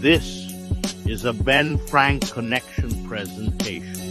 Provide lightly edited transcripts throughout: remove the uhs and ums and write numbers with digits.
This is a Ben Frank Connection presentation.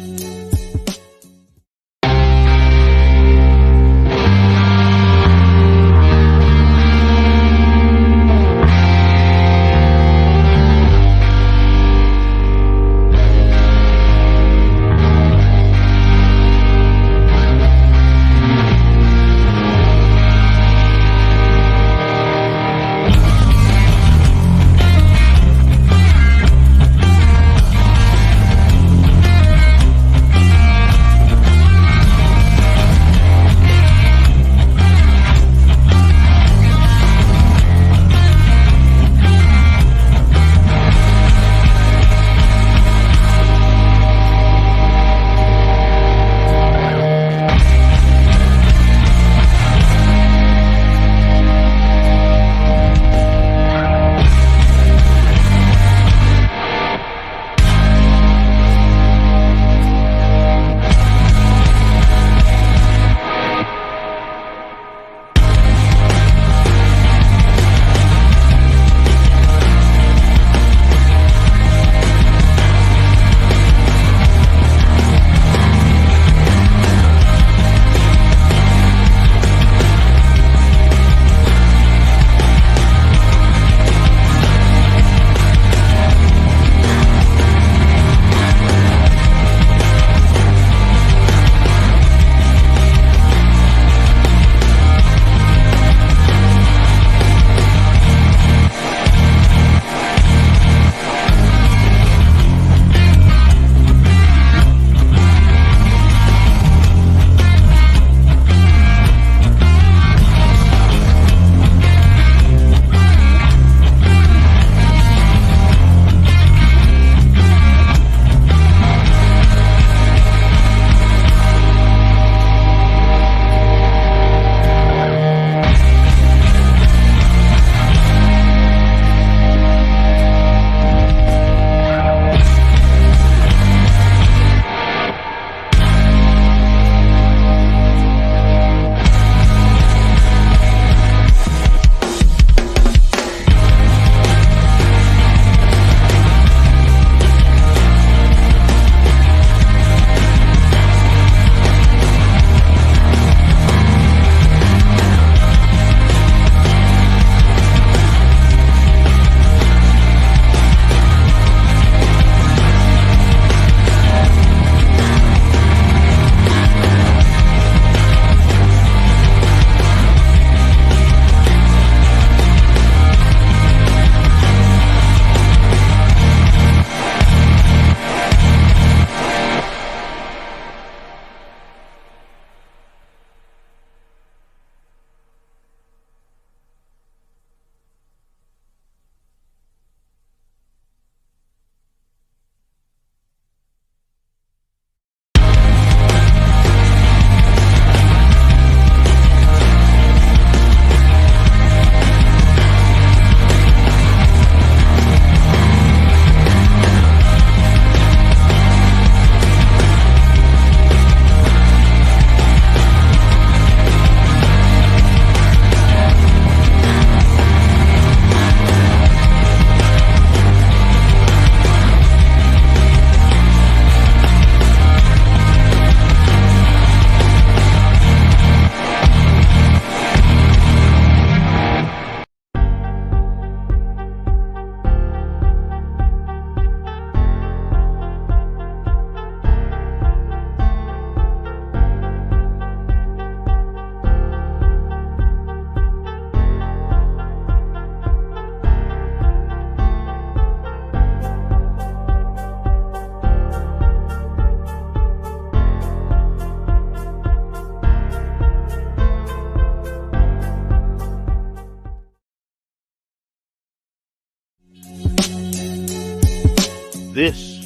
This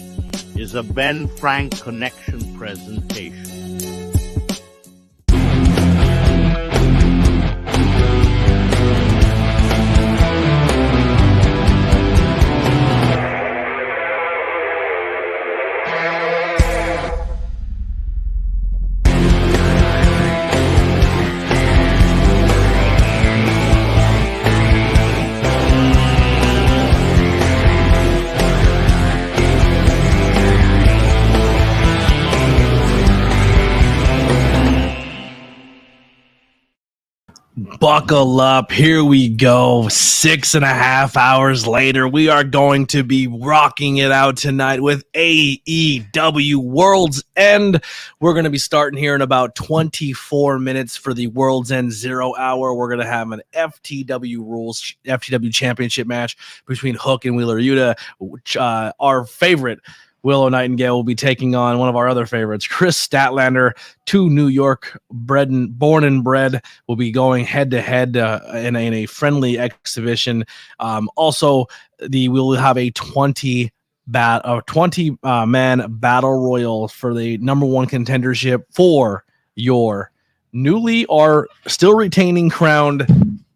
is a Ben Frank Connection presentation. buckle up. Here we go. 6.5 hours later, we are going to be rocking it out tonight with AEW World's End. We're going to be starting here in about 24 minutes for the World's End 0 hour. We're going to have an FTW championship match between Hook and Wheeler Yuta, which our favorite Willow Nightingale will be taking on one of our other favorites, Chris Statlander. Two New York born and bred will be going head to head in a friendly exhibition. Also, we'll have a 20 man battle royal for the number one contendership for your newly or still retaining crowned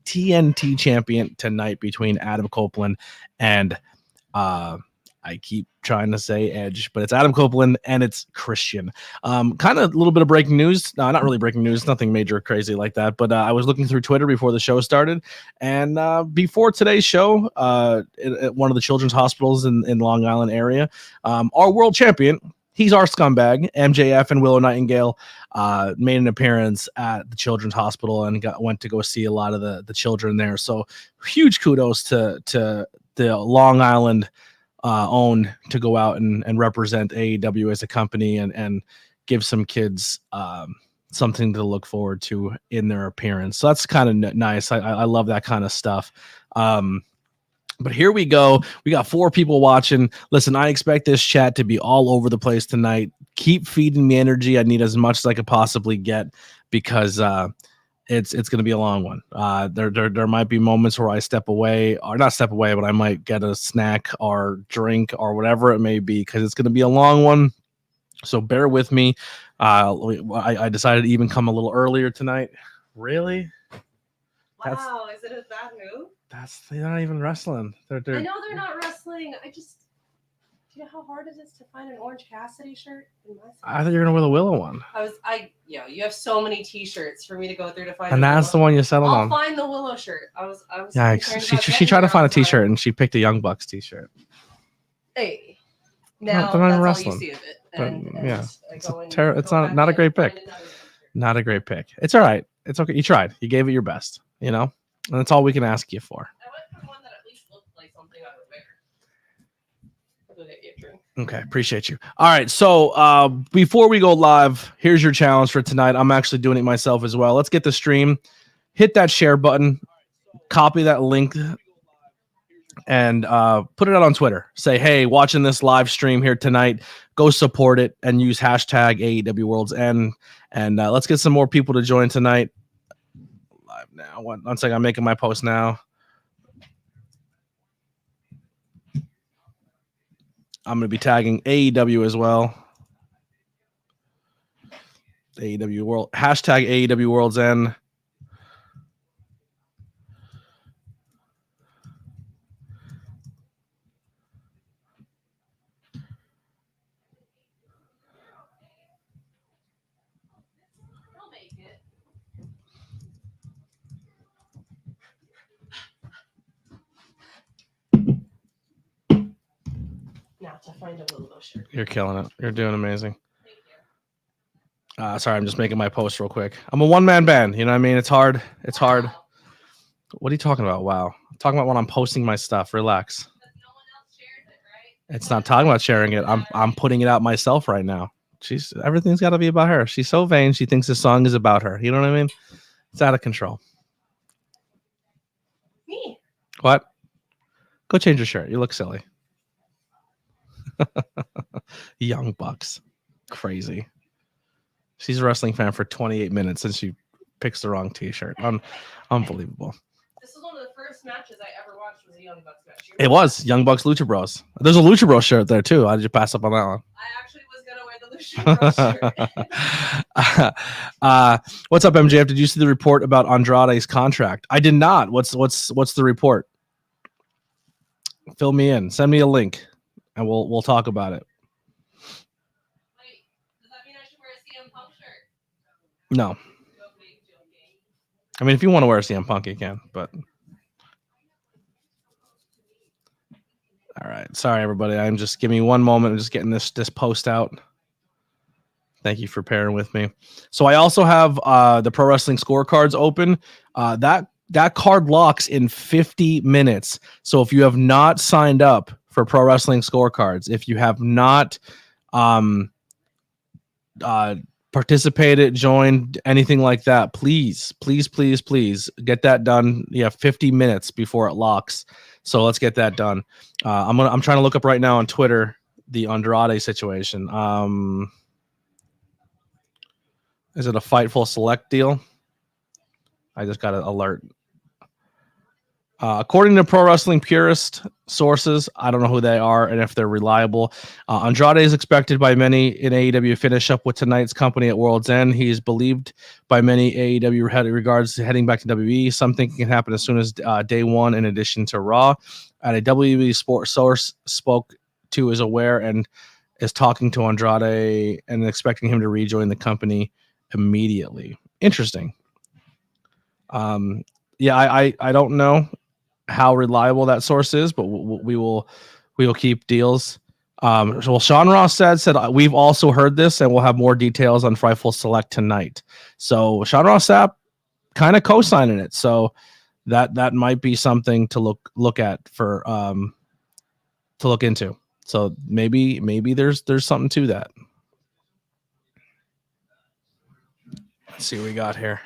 TNT champion tonight between Adam Copeland and I keep trying to say Edge, but it's Adam Copeland and it's Christian. Kind of a little bit of breaking news. No, not really breaking news. Nothing major or crazy like that. But I was looking through Twitter before the show started. And before today's show, at one of the children's hospitals in Long Island area, our world champion, he's our scumbag, MJF and Willow Nightingale, made an appearance at the children's hospital and went to go see a lot of the children there. So huge kudos to the Long Island own to go out and represent AEW as a company and give some kids something to look forward to in their appearance. So that's kind of nice. I love that kind of stuff. But here we go. We got 4 people watching. Listen, I expect this chat to be all over the place tonight. Keep feeding me energy. I need as much as I could possibly get because it's going to be a long one. There might be moments where I step away, or not step away, but I might get a snack or drink or whatever it may be because it's going to be a long one. So bear with me. I decided to even come a little earlier tonight. Really? Wow, is it a bad move? They're not even wrestling. I know they're not wrestling. Do you know how hard it is to find an Orange Cassidy shirt? I thought you were gonna wear the Willow one. You have so many T-shirts for me to go through to find. And that's the one you settled on. I'll find the Willow shirt. I was. Yeah, she tried to find a T-shirt and she picked a Young Bucks T-shirt. Hey, now they're not even that's wrestling. all you see of it. And yeah, it's not a great pick. Not a great pick. It's all right. It's okay. You tried. You gave it your best. You know, and that's all we can ask you for. I went for one that at least looked like something I would wear. Okay, appreciate you. All right, so before we go live, here's your challenge for tonight. I'm actually doing it myself as well. Let's get the stream. Hit that share button. Copy that link. And put it out on Twitter. Say, hey, watching this live stream here tonight. Go support it and use hashtag AEW World's End. And let's get some more people to join tonight. Live now. One second, I'm making my post now. I'm going to be tagging AEW as well. AEW World. Hashtag AEW World's End. Now to find a Willow shirt. You're killing it. You're doing amazing. Sorry, I'm just making my post real quick. I'm a one-man band. You know what I mean? It's hard. It's hard. What are you talking about? Wow. I'm talking about when I'm posting my stuff. Relax. No one else shares it, right? It's not talking about sharing it. I'm putting it out myself right now. Everything's got to be about her. She's so vain. She thinks the song is about her. You know what I mean? It's out of control. Me. What? Go change your shirt. You look silly. Young Bucks. Crazy. She's a wrestling fan for 28 minutes and she picks the wrong T-shirt. Unbelievable. This is one of the first matches I ever watched was a Young Bucks match. It was Young Bucks Lucha Bros. There's a Lucha Bros shirt there too. How did you pass up on that one? I actually was gonna wear the Lucha Bros shirt. What's up, MJF? Did you see the report about Andrade's contract? I did not. What's the report? Fill me in. Send me a link, and we'll talk about it. Wait, does that mean I should wear a CM Punk shirt? No. I mean, if you want to wear a CM Punk, you can. But all right. Sorry, everybody. Give me one moment. I'm just getting this post out. Thank you for pairing with me. So I also have the Pro Wrestling Scorecards open. That card locks in 50 minutes. So if you have not signed up for Pro Wrestling Scorecards, if you have not participated, joined, anything like that, please get that done. You have 50 minutes before it locks. So let's get that done. I'm trying to look up right now on Twitter the Andrade situation. Is it a Fightful Select deal? I just got an alert. According to Pro Wrestling Purist sources, I don't know who they are and if they're reliable. Andrade is expected by many in AEW to finish up with tonight's company at World's End. He is believed by many AEW regards to heading back to WWE. Some think it can happen as soon as day one, in addition to Raw. At a WWE sports source spoke to is aware and is talking to Andrade and expecting him to rejoin the company immediately. Interesting. Yeah, I don't know how reliable that source is, but we will keep deals. Well, Sean Ross said we've also heard this, and we'll have more details on Fightful Select tonight. So Sean Ross Sapp kind of co-signing it, so that might be something to look at for to look into. So maybe there's something to that. Let's see what we got here.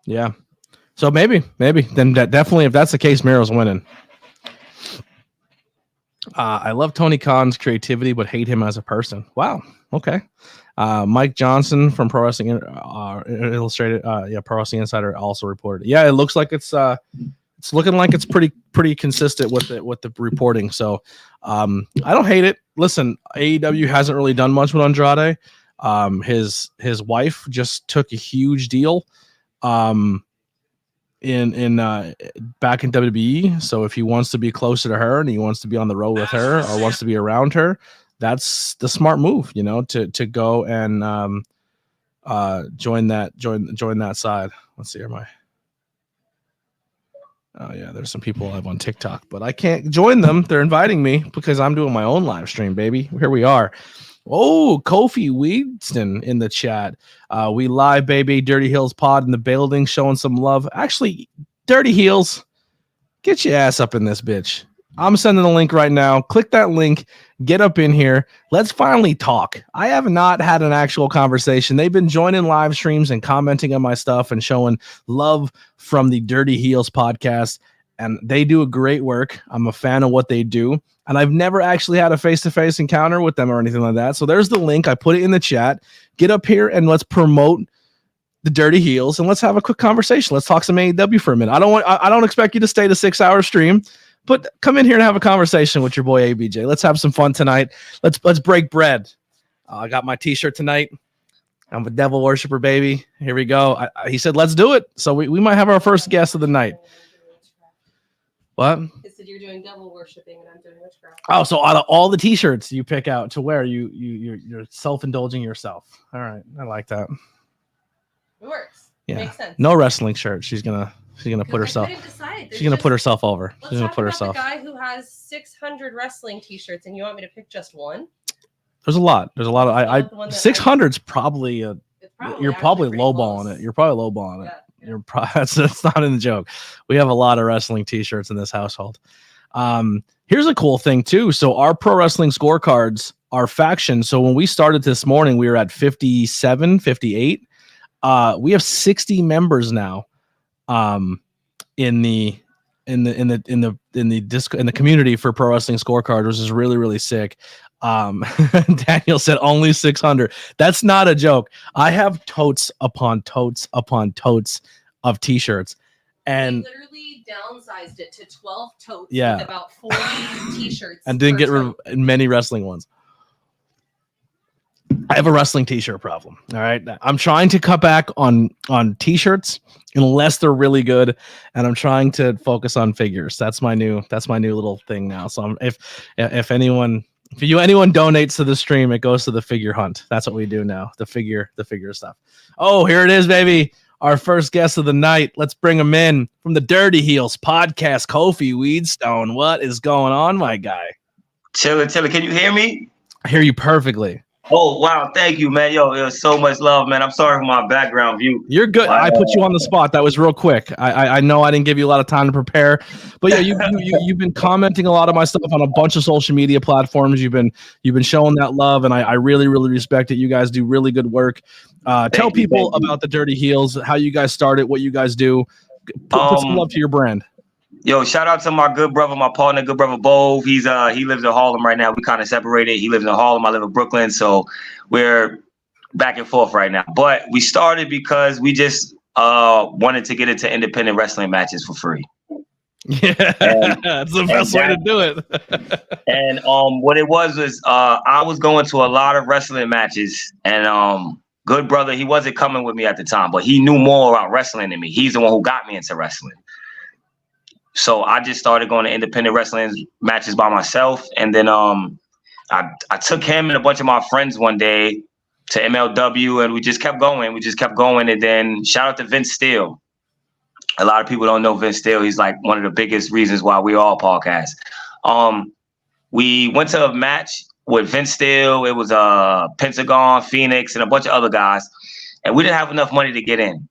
Yeah. So maybe then definitely, if that's the case, Miro's winning. I love Tony Khan's creativity, but hate him as a person. Wow. Okay. Mike Johnson from Pro Wrestling Illustrated, Pro Wrestling Insider also reported. Yeah, it looks like it's looking like it's pretty consistent with the reporting. So I don't hate it. Listen, AEW hasn't really done much with Andrade. His wife just took a huge deal in back in WWE. So if he wants to be closer to her and he wants to be on the road with her or wants to be around her, that's the smart move, to go and join that side. Let's see, oh yeah, there's some people live on TikTok, but I can't join them. They're inviting me because I'm doing my own live stream, baby. Here we are. Oh, Kofi Weedston in the chat. We live, baby. Dirty Heels Pod in the building, showing some love. Actually, Dirty Heels, get your ass up in this bitch. I'm sending the link right now. Click that link. Get up in here. Let's finally talk. I have not had an actual conversation. They've been joining live streams and commenting on my stuff and showing love from the Dirty Heels podcast. And they do a great work. I'm a fan of what they do. And I've never actually had a face-to-face encounter with them or anything like that. So there's the link. I put it in the chat. Get up here and let's promote the Dirty Heels and let's have a quick conversation. Let's talk some AEW for a minute. I don't expect you to stay to 6-hour stream, but come in here and have a conversation with your boy ABJ. Let's have some fun tonight. Let's break bread. I got my t-shirt tonight. I'm a devil worshiper, baby. Here we go. He said, let's do it. So we might have our first guest of the night. What? He said you're doing devil worshiping and I'm doing witchcraft. Oh, so out of all the t-shirts you pick out to wear, you're self-indulging yourself. All right. I like that. It works. Yeah. Makes sense. No wrestling shirt. She's gonna put herself. She's gonna put herself over. She's gonna put herself. The guy who has 600 wrestling t-shirts and you want me to pick just one? There's a lot. There's a lot of 600's probably you're probably lowballing it. You're probably lowballing it. That's not in the joke. We have a lot of wrestling t-shirts in this household. Here's a cool thing too. So our Pro Wrestling Scorecards, our faction. So when we started this morning, we were at 57, 58. We have 60 members now. In the community for Pro Wrestling Scorecard, which is really, really sick. Daniel said only 600. That's not a joke. I have totes upon totes upon totes of t-shirts, and literally downsized it to 12 totes with about 40 t-shirts and didn't get many wrestling ones. I have a wrestling t-shirt problem. All right. I'm trying to cut back on t-shirts unless they're really good. And I'm trying to focus on figures. That's my new little thing now. So if anyone If anyone donates to the stream, it goes to the figure hunt. That's what we do now. The figure stuff. Oh, here it is, baby. Our first guest of the night. Let's bring him in from the Dirty Heels podcast. Kofi Weedstone. What is going on, my guy? Chilla. Can you hear me? I hear you perfectly. Oh, wow. Thank you, man. Yo, it was so much love, man. I'm sorry for my background view. You're good. I put you on the spot. That was real quick. I know I didn't give you a lot of time to prepare, but yeah, you've been commenting a lot of my stuff on a bunch of social media platforms. You've been showing that love, and I really, really respect it. You guys do really good work. Tell people about the Dirty Heels, how you guys started, what you guys do. Put some love to your brand. Yo, shout out to my good brother, my partner, good brother Bove. He lives in Harlem right now. We kind of separated. He lives in Harlem. I live in Brooklyn. So we're back and forth right now. But we started because we just wanted to get into independent wrestling matches for free. Yeah, that's the best way to do it. And what it was I was going to a lot of wrestling matches, and good brother, he wasn't coming with me at the time, but he knew more about wrestling than me. He's the one who got me into wrestling. So I just started going to independent wrestling matches by myself. And then I took him and a bunch of my friends one day to MLW, and we just kept going. And then shout out to Vince Steele. A lot of people don't know Vince Steele. He's like one of the biggest reasons why we all podcast. We went to a match with Vince Steele. It was Pentagon, Phoenix, and a bunch of other guys. And we didn't have enough money to get in,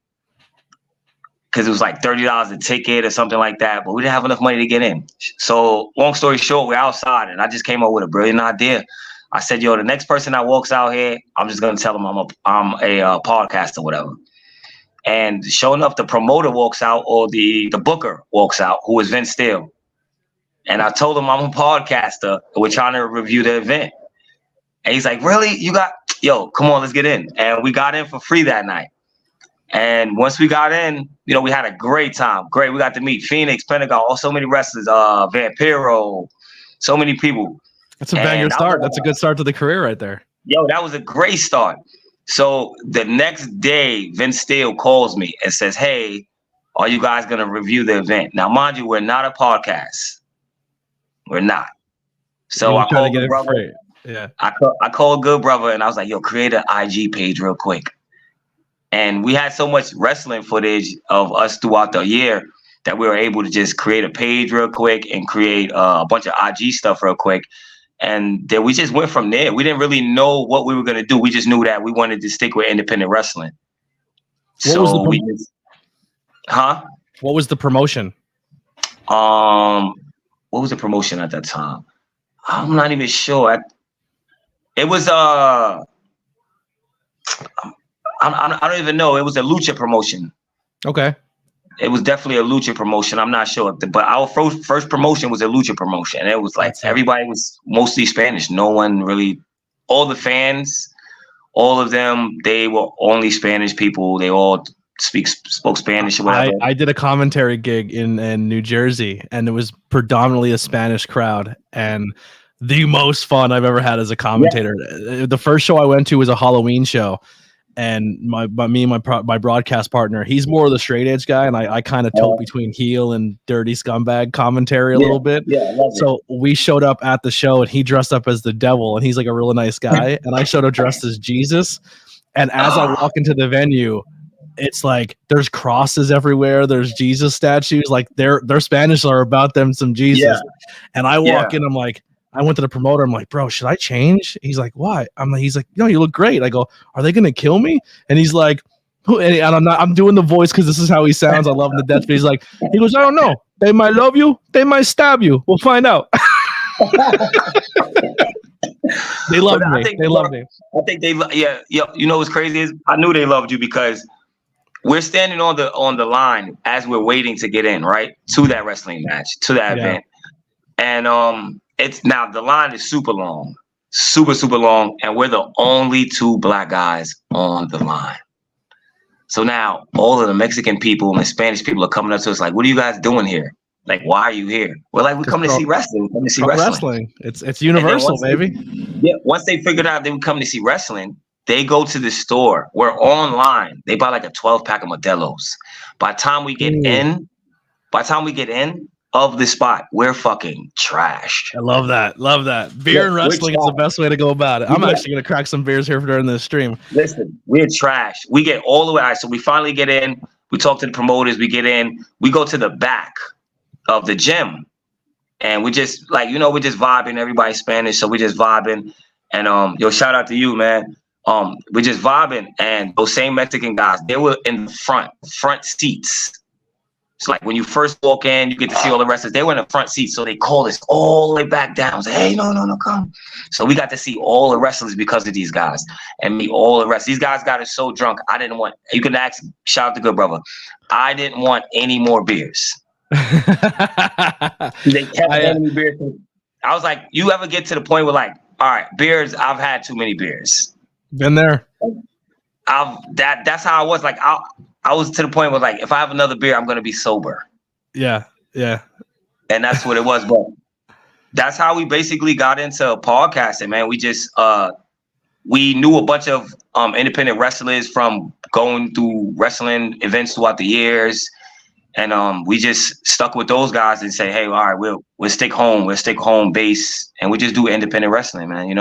because it was like $30 a ticket or something like that, but we didn't have enough money to get in. So long story short, we're outside, and I just came up with a brilliant idea. I said, yo, the next person that walks out here, I'm just going to tell them I'm a podcast or whatever. And sure enough, the promoter walks out, or the booker walks out, who is Vince Steele. And I told him I'm a podcaster. We're trying to review the event. And he's like, really? Come on, let's get in. And we got in for free that night. And once we got in, we had a great time. We got to meet Phoenix, Pentagon, so many wrestlers, Vampiro, so many people. That's a banger start. That's a good start to the career right there. Yo, that was a great start. So the next day, Vince Steele calls me and says, hey, are you guys going to review the event? Now, mind you, we're not a podcast. We're not. So I called Good Brother. Yeah. I called Good Brother, and I was like, yo, create an IG page real quick. And we had so much wrestling footage of us throughout the year that we were able to just create a page real quick and create a bunch of IG stuff real quick. And then we just went from there. We didn't really know what we were going to do. We just knew that we wanted to stick with independent wrestling. What was the promotion? What was the promotion at that time? I'm not even sure. It was I don't even know. It was a lucha promotion. Okay. It was definitely a lucha promotion. I'm not sure. But our first promotion was a lucha promotion. And it was like everybody was mostly Spanish. No one really, all the fans, all of them, they were only Spanish people. They all spoke Spanish or whatever. I did a commentary gig in New Jersey, and it was predominantly a Spanish crowd. And the most fun I've ever had as a commentator. Yeah. The first show I went to was a Halloween show. And my broadcast partner, he's more of the straight edge guy, and I kind of tilt between heel and dirty scumbag commentary a little bit. Yeah, so we showed up at the show, and he dressed up as the devil, and he's like a really nice guy. And I showed up dressed as Jesus. And as I walk into the venue, it's like there's crosses everywhere. There's Jesus statues. Like their Spanish are about them some Jesus. Yeah. And I walk in, I'm like, I went to the promoter. I'm like, bro, should I change? He's like, why? He's like, no, you look great. I go, are they gonna kill me? And he's like, and I'm doing the voice because this is how he sounds. I love him to death. But he goes, I don't know. They might love you. They might stab you. We'll find out. They love me. They love me. I think they you know what's crazy is I knew they loved you because we're standing on the line as we're waiting to get in, right? To that wrestling match, to that event. And it's now the line is super long, super long, and we're the only two black guys on the line. So now all of the Mexican people and the Spanish people are coming up to us like, "What are you guys doing here? Like, why are you here?" We're like, "We come to see wrestling. We come to see wrestling. It's universal, baby." Once they figured out they would come to see wrestling, they go to the store. We're online. They buy like a 12-pack of Modelo's. By the time we get in, of the spot. We're fucking trash. I love that. Love that. Beer and wrestling is the best way to go about it. I'm actually going to crack some beers here during this stream. Listen, we're trash. We get all the way. All right, so we finally get in. We talk to the promoters. We get in. We go to the back of the gym. And we just like, we're just vibing. Everybody's Spanish, so we're just vibing. And shout out to you, man. We're just vibing. And those same Mexican guys, they were in the front seats. It's like when you first walk in, you get to see all the wrestlers. They were in the front seats, so they called us all the way back down. Say, hey, no, come. So we got to see all the wrestlers because of these guys and meet all the rest. These guys got us so drunk. I didn't want. You can ask. Shout out to Good Brother. I didn't want any more beers. They kept handing me beers. I was like, you ever get to the point where like, all right, beers? I've had too many beers. Been there. That's how I was. Like I was to the point where like, if I have another beer, I'm gonna be sober. Yeah. And that's what it was. But that's how we basically got into podcasting, man. We just we knew a bunch of independent wrestlers from going through wrestling events throughout the years. And we just stuck with those guys and say, hey, all right, we'll stick home. We'll stick home base. And we just do independent wrestling, man,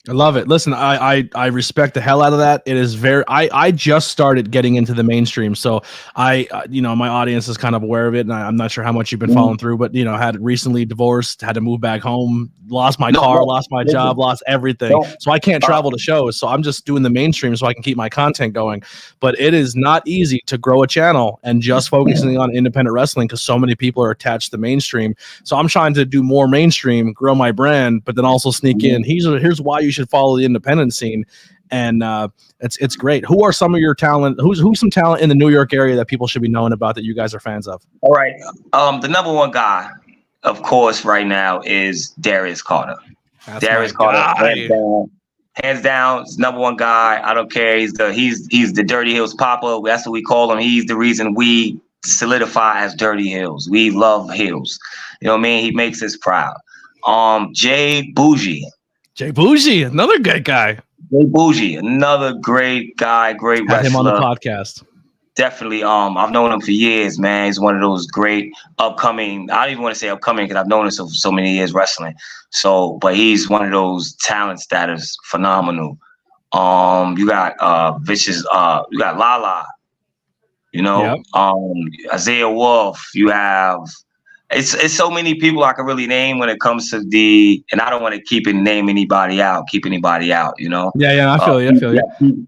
I love it. Listen, I respect the hell out of that. It is I just started getting into the mainstream. So my audience is kind of aware of it. And I'm not sure how much you've been following through, but, had recently divorced, had to move back home, lost my car, lost my job, lost everything. So I can't travel to shows. So I'm just doing the mainstream so I can keep my content going. But it is not easy to grow a channel and just focusing on independent wrestling because so many people are attached to the mainstream. So I'm trying to do more mainstream, grow my brand, but then also sneak in. Here's why you should follow the independent scene. And it's great. Who are some of your talent? Who's some talent in the New York area that people should be knowing about that you guys are fans of? All right. The number one guy, of course, right now is Darius Carter. Darius Carter, hands down, is number one guy. I don't care. He's the Dirty Hills Papa. That's what we call him. He's the reason we solidify as Dirty Hills. We love Hills. You know what I mean? He makes us proud. Jay Bougie, another good guy. Jay Bougie, another great guy, great wrestler. Had him on the podcast. Definitely. I've known him for years, man. He's one of those great upcoming. I don't even want to say upcoming because I've known him so many years wrestling. So, but he's one of those talents that is phenomenal. You got Vicious. You got Lala. Isaiah Wolf. You have. It's so many people I can really name when it comes to and I don't want to keep anybody out. Yeah, I feel you.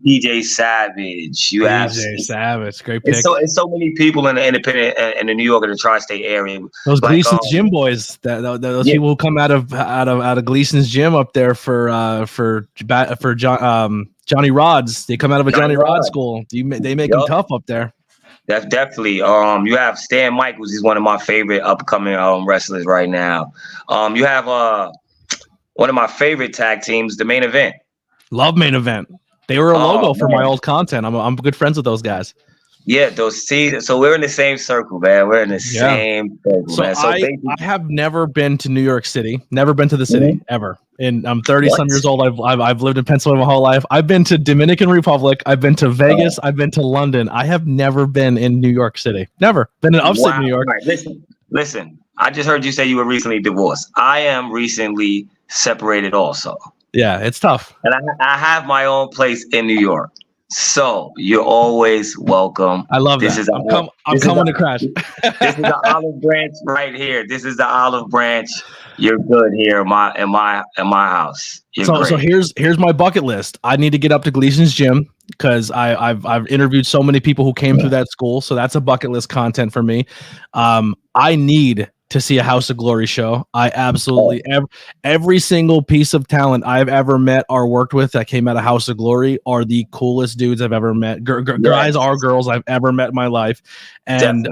PJ Savage. You have PJ Savage, great pick. It's so many people in the independent in the New York and the tri-state area. Those Gleason's gym boys, those people who come out of Gleason's gym up there for Johnny Rods. They come out of a Johnny Rod school. They make them tough up there. That's definitely. You have Stan Michaels. He's one of my favorite upcoming wrestlers right now. You have one of my favorite tag teams, the Main Event. Love Main Event. They were a logo for my old content. I'm good friends with those guys. Yeah, so we're in the same circle, man. We're in the same circle, man. So I have never been to New York City. Never been to the city ever. And I'm 30-some years old. I've lived in Pennsylvania my whole life. I've been to Dominican Republic. I've been to Vegas. I've been to London. I have never been in New York City. Never been in upstate New York. Right. Listen. I just heard you say you were recently divorced. I am recently separated also. Yeah, it's tough. And I have my own place in New York. So you're always welcome. I love this. I'm coming to crash. This is the olive branch right here. This is the olive branch. You're good here in my house. So here's my bucket list. I need to get up to Gleason's gym because I've interviewed so many people who came through that school. So that's a bucket list content for me. I need to see a House of Glory show. I absolutely every single piece of talent I've ever met or worked with that came out of House of Glory are the coolest dudes I've ever met. Guys or girls I've ever met in my life. And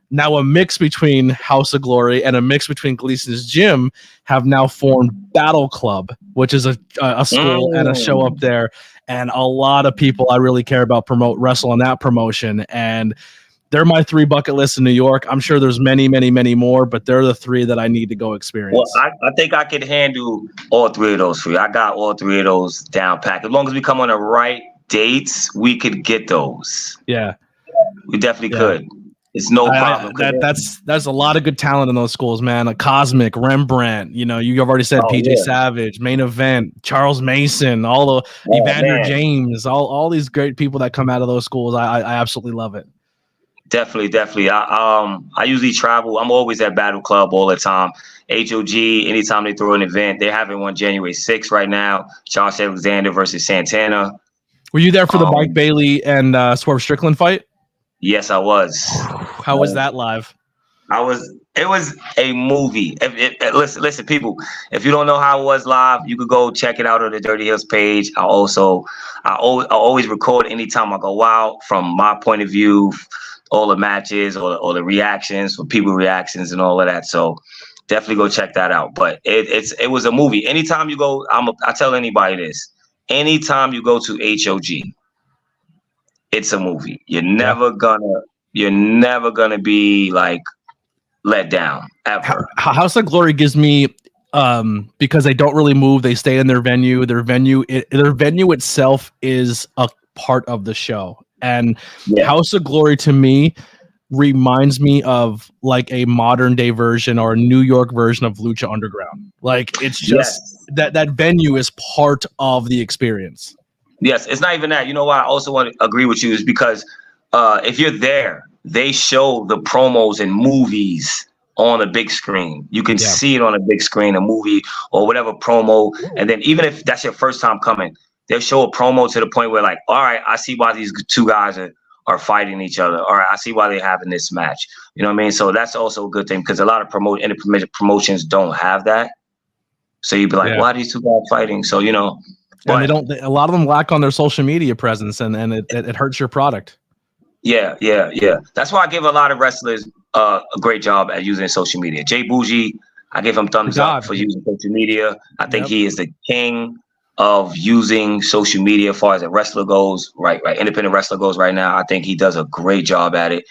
now a mix between House of Glory and a mix between Gleason's gym have now formed Battle Club, which is a school and a show up there. And a lot of people I really care about wrestle on that promotion. And they're my 3 bucket lists in New York. I'm sure there's many, many, many more, but they're the 3 that I need to go experience. Well, I think I could handle all 3 of those for you. I got all 3 of those down packed. As long as we come on the right dates, we could get those. Yeah. We definitely could. It's no problem. That's a lot of good talent in those schools, man. Like Cosmic, Rembrandt, you've already said PJ Savage, Main Event, Charles Mason, all the Evander James, all these great people that come out of those schools. I absolutely love it. Definitely. I usually travel. I'm always at Battle Club all the time. HOG, anytime they throw an event, they're having one January 6th right now. Josh Alexander versus Santana. Were you there for the Mike Bailey and Swerve Strickland fight? Yes, I was. How was that live? It was a movie. Listen, people. If you don't know how it was live, you could go check it out on the Dirty Hills page. I always record anytime I go out from my point of view, all the matches or the reactions, for people reactions and all of that. So definitely go check that out. But it was a movie. Anytime you go, I tell anybody this. Anytime you go to HOG, it's a movie. You're never gonna be like let down ever. House of Glory gives me because they don't really move. They stay in their venue. Their venue itself is a part of the show. And House of Glory to me reminds me of like a modern day version or a New York version of Lucha Underground. Like it's just that venue is part of the experience. Yes, it's not even that. You know why I also want to agree with you is because if you're there, they show the promos and movies on a big screen. You can see it on a big screen, a movie or whatever promo. And then even if that's your first time coming, they'll show a promo to the point where like, all right, I see why these two guys are fighting each other. All right, I see why they're having this match. You know what I mean? So that's also a good thing because a lot of independent promotions don't have that. So you'd be like, why are these two guys fighting? So, and a lot of them lack on their social media presence and it hurts your product. Yeah. That's why I give a lot of wrestlers a great job at using social media. Jay Bougie, I give him thumbs up for using social media. I think he is the king of using social media as far as a wrestler goes, right? Independent wrestler goes right now. I think he does a great job at it.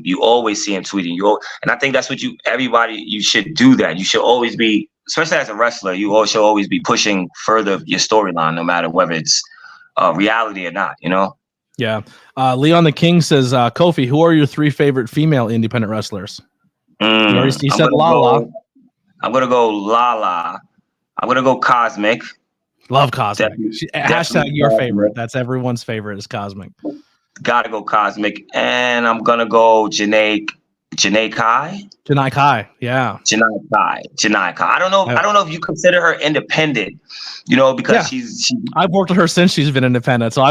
You always see him tweeting. And I think that's what you should do that. You should always be, especially as a wrestler, you should always be pushing further your storyline, no matter whether it's reality or not, Yeah. Leon the King says, Kofi, who are your 3 favorite female independent wrestlers? You said Lala. I'm going to go Lala. I'm going to go Cosmic. Love Cosmic. Hashtag your favorite. That's everyone's favorite is Cosmic. Gotta go Cosmic. And I'm going to go Janai Kai. Janai Kai, yeah. Janai Kai. I don't know if you consider her independent, because she's I've worked with her since she's been independent. So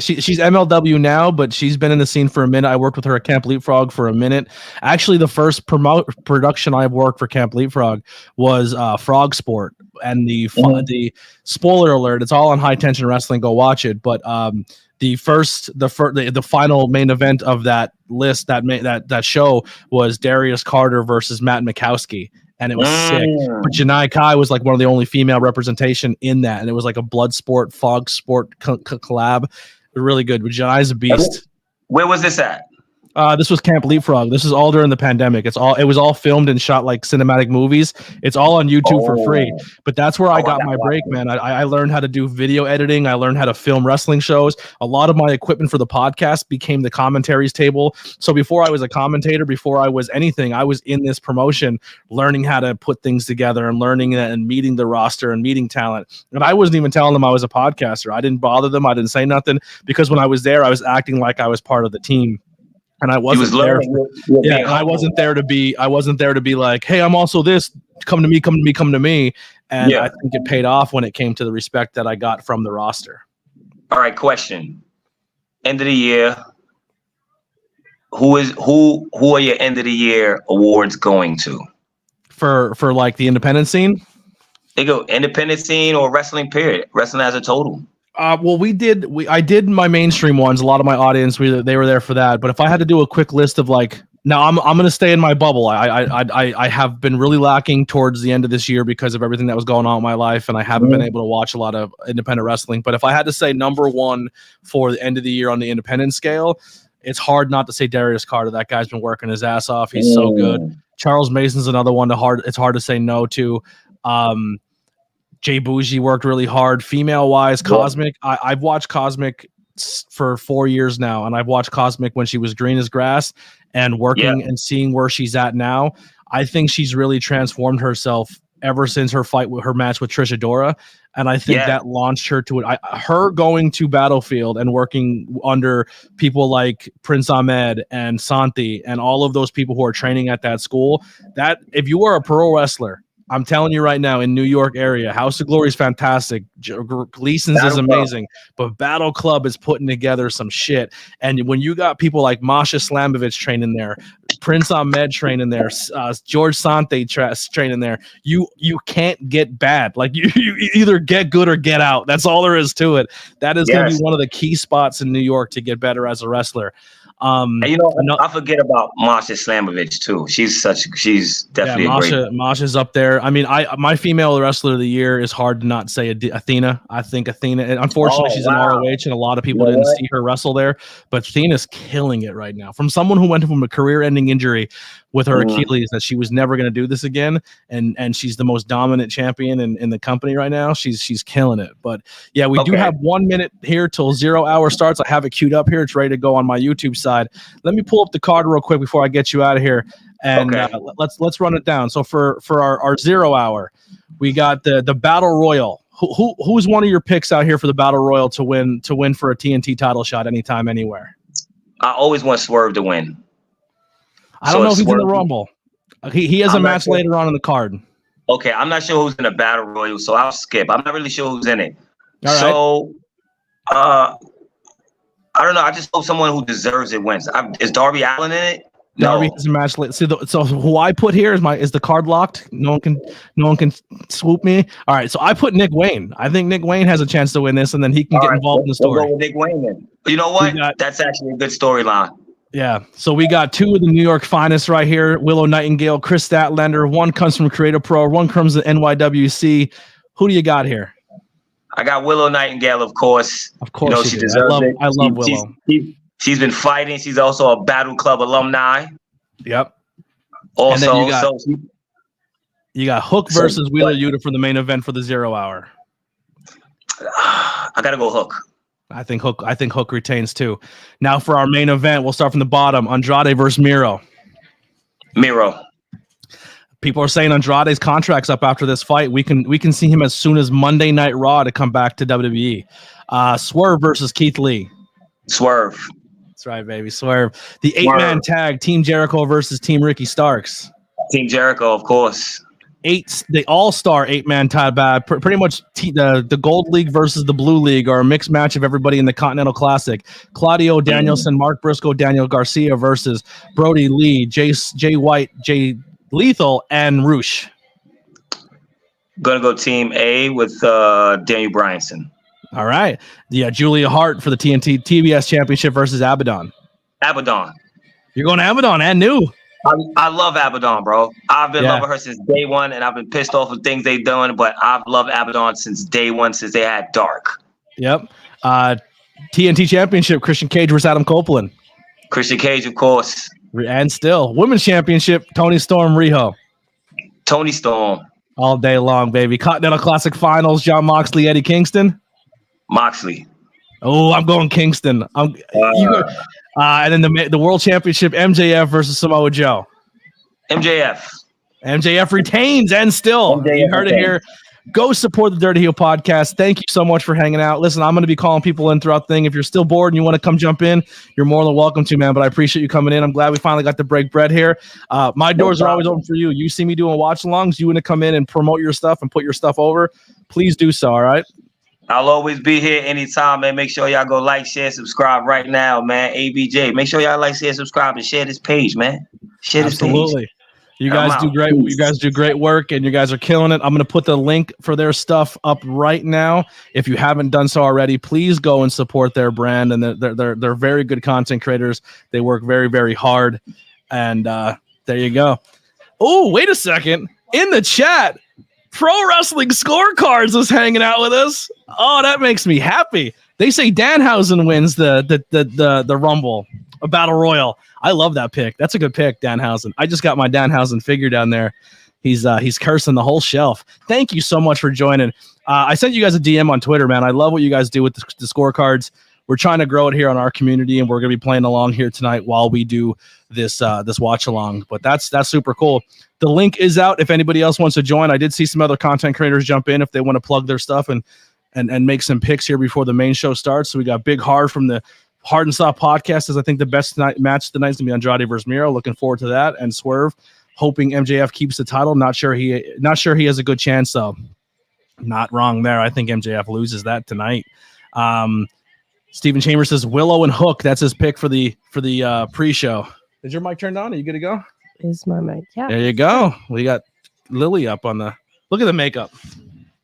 she's MLW now, but she's been in the scene for a minute. I worked with her at Camp Leapfrog for a minute. Actually, the first production I worked for Camp Leapfrog was Frog Sport. And the spoiler alert, it's all on High Tension Wrestling. Go watch it. But the final main event of that list, that show was Darius Carter versus Matt Mikowski, and it was sick. But Janai Kai was like one of the only female representation in that, and it was like a blood sport, fog sport collab. Really good. But Janai's a beast. Where was this at? This was Camp Leapfrog. This is all during the pandemic. It was all filmed and shot like cinematic movies. It's all on YouTube for free. But that's where I got my break, man. I learned how to do video editing. I learned how to film wrestling shows. A lot of my equipment for the podcast became the commentaries table. So before I was a commentator, before I was anything, I was in this promotion learning how to put things together and learning that and meeting the roster and meeting talent. And I wasn't even telling them I was a podcaster. I didn't bother them. I didn't say nothing because when I was there, I was acting like I was part of the team. And I wasn't there. I wasn't there to be like, hey, I'm also this. Come to me. And I think it paid off when it came to the respect that I got from the roster. All right, question. End of the year. Who are your end of the year awards going to? For like the independent scene? They go independent scene or wrestling period. Wrestling as a total. Well, I did my mainstream ones. A lot of my audience, they were there for that. But if I had to do a quick list of like, now I'm going to stay in my bubble. I have been really lacking towards the end of this year because of everything that was going on in my life, and I haven't been able to watch a lot of independent wrestling. But if I had to say number one for the end of the year on the independent scale, it's hard not to say Darius Carter. That guy's been working his ass off. He's so good. Charles Mason's another one. It's hard to say no to. Jay Bougie worked really hard. Female wise, Cosmic. I've watched Cosmic for 4 years now, and I've watched Cosmic when she was green as grass and working and seeing where she's at now. I think she's really transformed herself ever since her match with Trish Adora. And I think that launched her to it. Her going to Battlefield and working under people like Prince Ahmed and Santi and all of those people who are training at that school, that if you are a pro wrestler, I'm telling you right now, in New York area, House of Glory is fantastic. Gleason's is amazing, but Battle Club is putting together some shit. And when you got people like Masha Slamovich training there, Prince Ahmed training there, George Sante training there, you can't get bad. Like you either get good or get out. That's all there is to it. That is going to be one of the key spots in New York to get better as a wrestler. And I forget about Masha Slamovich too. She's definitely a great. Masha's up there. I mean, my female wrestler of the year is hard to not say Athena. I think Athena, and unfortunately, she's in ROH, and a lot of people didn't see her wrestle there. But Athena's killing it right now. From someone who went from a career-ending injury with her Achilles that she was never going to do this again, and she's the most dominant champion in the company right now. She's killing it. But yeah, we do have 1 minute here till 0 hour starts. I have it queued up here. It's ready to go on my YouTube side. Let me pull up the card real quick before I get you out of here, and let's run it down. So for our 0 hour, we got the Battle Royal. Who's one of your picks out here for the Battle Royal to win for a TNT title shot anytime, anywhere? I always want Swerve to win. I don't know if he's in the Rumble. He has a match later on in the card. Okay, I'm not sure who's in the Battle Royal, so I'll skip. I'm not really sure who's in it. All right. So, I don't know. I just hope someone who deserves it wins. Is Darby Allin in it? Darby has a match later. So who I put here is the card locked? No one can swoop me. All right, so I put Nick Wayne. I think Nick Wayne has a chance to win this, and then he can get involved in the story. We'll go with Nick Wayne then. You know what? That's actually a good storyline. Yeah, so we got two of the New York finest right here, Willow Nightingale, Chris Statlander. One comes from Creative Pro, one comes from NYWC. Who do you got here? I got Willow Nightingale, of course. Of course, she deserves it. I love Willow. She's been fighting. She's also a Battle Club alumni. Yep. Also, you got Hook versus Wheeler Yuta for the main event for the 0 hour. I gotta go Hook. I think Hook retains too. Now for our main event, we'll start from the bottom. Andrade versus Miro. Miro. People are saying Andrade's contract's up after this fight. We can see him as soon as Monday Night Raw to come back to WWE. Swerve versus Keith Lee. Swerve. That's right, baby. Swerve. The 8-man tag, Team Jericho versus Team Ricky Starks. Team Jericho, of course. The all-star 8-man tag, pretty much the Gold League versus the Blue League are a mixed match of everybody in the Continental Classic. Claudio Danielson, Mark Briscoe, Daniel Garcia versus Brody Lee, Jay White, Jay Lethal, and Roosh. Gonna go Team A with Daniel Bryanson. All right. Yeah, Julia Hart for the TBS Championship versus Abaddon. Abaddon. You're going to Abaddon and new. I love Abaddon, bro. I've been loving her since day one, and I've been pissed off with things they've done, but I've loved Abaddon since day one, since they had Dark. Yep. TNT Championship, Christian Cage versus Adam Copeland. Christian Cage, of course. And still, Women's Championship, Toni Storm, Riho. Toni Storm. All day long, baby. Continental Classic Finals, Jon Moxley, Eddie Kingston. Moxley. Oh, I'm going Kingston. And then the World Championship, MJF versus Samoa Joe. MJF retains, and still, you heard it here. Go support the Dirty Heel Podcast. Thank you so much for hanging out. Listen, I'm going to be calling people in throughout the thing. If you're still bored and you want to come jump in, you're more than welcome to, man. But I appreciate you coming in. I'm glad we finally got to break bread here. My doors are always open for you. You see me doing watch-alongs. You want to come in and promote your stuff and put your stuff over, please do so, all right? I'll always be here anytime, man. Make sure y'all go like, share, subscribe right now, man. ABJ. Make sure y'all like, share, subscribe, and share this page, man. Share this page. You guys do great. You guys do great work, and you guys are killing it. I'm going to put the link for their stuff up right now. If you haven't done so already, please go and support their brand. And they're very good content creators. They work very, very hard. And there you go. Oh, wait a second. In the chat, Pro Wrestling Scorecards is hanging out with us. Oh, that makes me happy. They say Danhausen wins the Rumble, a Battle Royal. I love that pick. That's a good pick, Danhausen. I just got my Danhausen figure down there. He's cursing the whole shelf. Thank you so much for joining. I sent you guys a DM on Twitter, man. I love what you guys do with the scorecards. we're trying to grow it here on our community, and we're going to be playing along here tonight while we do this this watch along. But that's super cool. The link is out if anybody else wants to join. I did see some other content creators jump in if they want to plug their stuff and make some picks here before the main show starts. So we got Big Hard from the Hard and Soft podcast is I think the best match tonight is going to be Andrade versus Miro. Looking forward to that. And Swerve, hoping MJF keeps the title. Not sure he has a good chance though. Not wrong there. I think MJF loses that tonight. Stephen Chambers says Willow and Hook. That's his pick for the pre-show. Is your mic turned on? Are you good to go? Is my mic? Yeah. There you go. We got Lily up on the. Look at the makeup.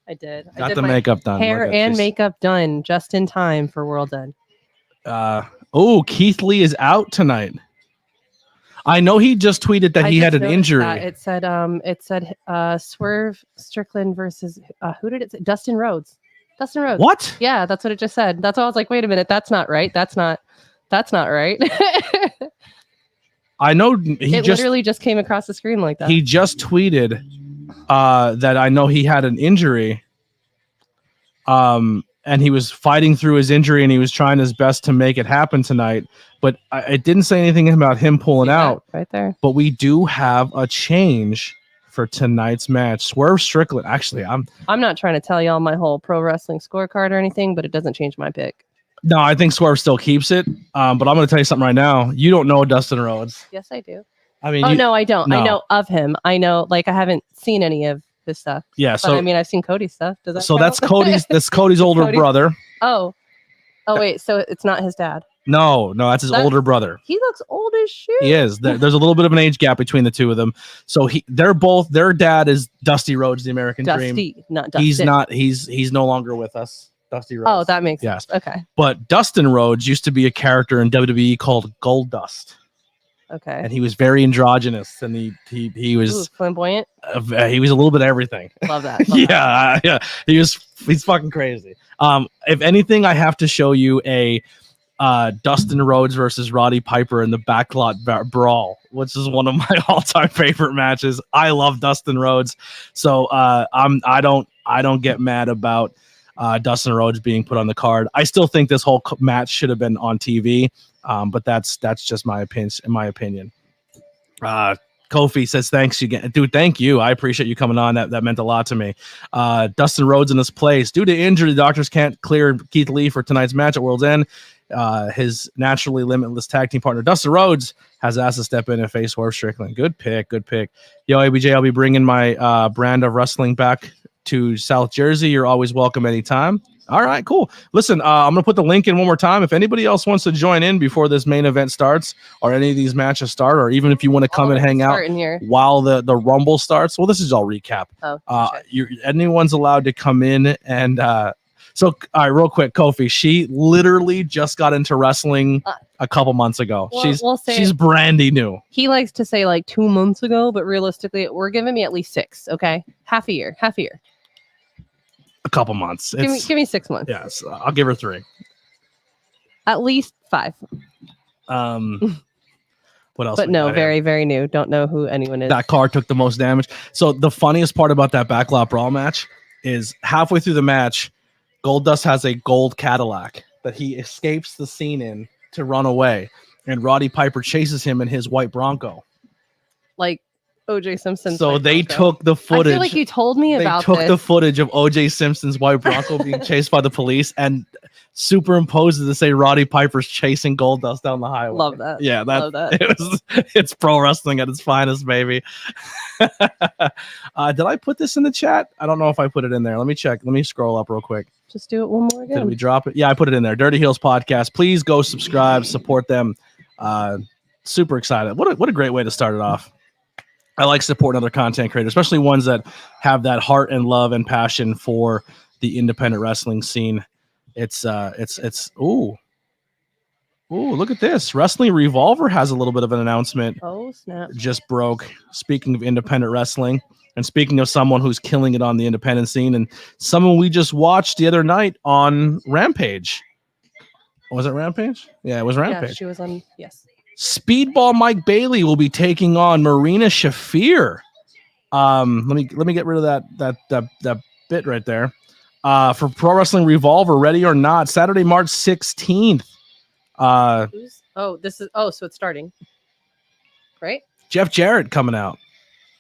I did. Got I did the my makeup done. hair and makeup done just in time for World's End. Keith Lee is out tonight. I know he just tweeted that he had an injury. It said Swerve Strickland versus who did it say? Dustin Rhodes. Dustin Rhodes. What? Yeah, that's what it just said. That's why I was like, wait a minute, that's not right. That's not right. I know it literally just came across the screen like that. He just tweeted that I know he had an injury. And he was fighting through his injury and he was trying his best to make it happen tonight. But it didn't say anything about him pulling out. Right there. But we do have a change for tonight's match. Swerve Strickland. Actually, I'm not trying to tell y'all my whole pro wrestling scorecard or anything, but it doesn't change my pick. No, I think Swerve still keeps it. But I'm going to tell you something right now. You don't know Dustin Rhodes. Yes, I do. I mean, no, I don't. No. I know of him. I know, like, I haven't seen any of his stuff. Yeah, but, I mean, I've seen Cody's stuff. Does that count? That's Cody's older brother. Oh, wait. So it's not his dad. No, that's his older brother. He looks old as shit. He is. There's a little bit of an age gap between the two of them. So their dad is Dusty Rhodes, the American Dream. Not Dusty. He's no longer with us. Dusty Rhodes. Oh, that makes sense. Okay. But Dustin Rhodes used to be a character in WWE called Goldust. Okay. And he was very androgynous, and he was flamboyant. He was a little bit of everything. Love that. Yeah. He's fucking crazy. If anything, I have to show you a Dustin Rhodes versus Roddy Piper in the backlot brawl, which is one of my all-time favorite matches. I love Dustin Rhodes, so I don't get mad about Dustin Rhodes being put on the card. I still think this whole match should have been on TV, but that's just my opinion. In my opinion, Kofi says thanks again, dude. Thank you. I appreciate you coming on. That meant a lot to me. Dustin Rhodes in this place due to injury. The doctors can't clear Keith Lee for tonight's match at World's End. His naturally limitless tag team partner Dustin Rhodes has asked to step in and face Swerve Strickland. Good pick. Yo, ABJ, I'll be bringing my brand of wrestling back to South Jersey. You're always welcome anytime. All right, cool. Listen, I'm gonna put the link in one more time. If anybody else wants to join in before this main event starts, or any of these matches start, or even if you want to come and hang out while the Rumble starts, well, this is all recap. Anyone's allowed to come in and so all right, real quick, Kofi. She literally just got into wrestling a couple months ago. She's brandy new. He likes to say like 2 months ago, but realistically, we're giving me at least 6. Okay, half a year. A couple months. Give me 6 months. Yes, I'll give her 3. At least 5. What else? But no, very, very new. Don't know who anyone is. That car took the most damage. So the funniest part about that backlot brawl match is halfway through the match, Goldust has a gold Cadillac that he escapes the scene in to run away, and Roddy Piper chases him in his white Bronco. Like OJ Simpson. So they took the footage. I feel like you told me about this. They took the footage of OJ Simpson's white Bronco being chased by the police and superimposed it to say Roddy Piper's chasing Goldust down the highway. Love that. Yeah, love that. It's pro wrestling at its finest, baby. Did I put this in the chat? I don't know if I put it in there. Let me check. Let me scroll up real quick. Just do it one more again. Did we drop it? Yeah, I put it in there. Dirty Heels Podcast. Please go subscribe, support them. Super excited. What a great way to start it off. I like supporting other content creators, especially ones that have that heart and love and passion for the independent wrestling scene. It's ooh, look at this. Wrestling Revolver has a little bit of an announcement. Oh, snap. Just broke. Speaking of independent wrestling, and speaking of someone who's killing it on the independent scene, and someone we just watched the other night on Rampage. Was it Rampage? Yeah, it was Rampage. Yeah, she was on, yes. Speedball Mike Bailey will be taking on Marina Shafir. Let me get rid of that bit right there. For Pro Wrestling Revolver, Ready or Not, Saturday, March 16th. So it's starting, right? Jeff Jarrett coming out.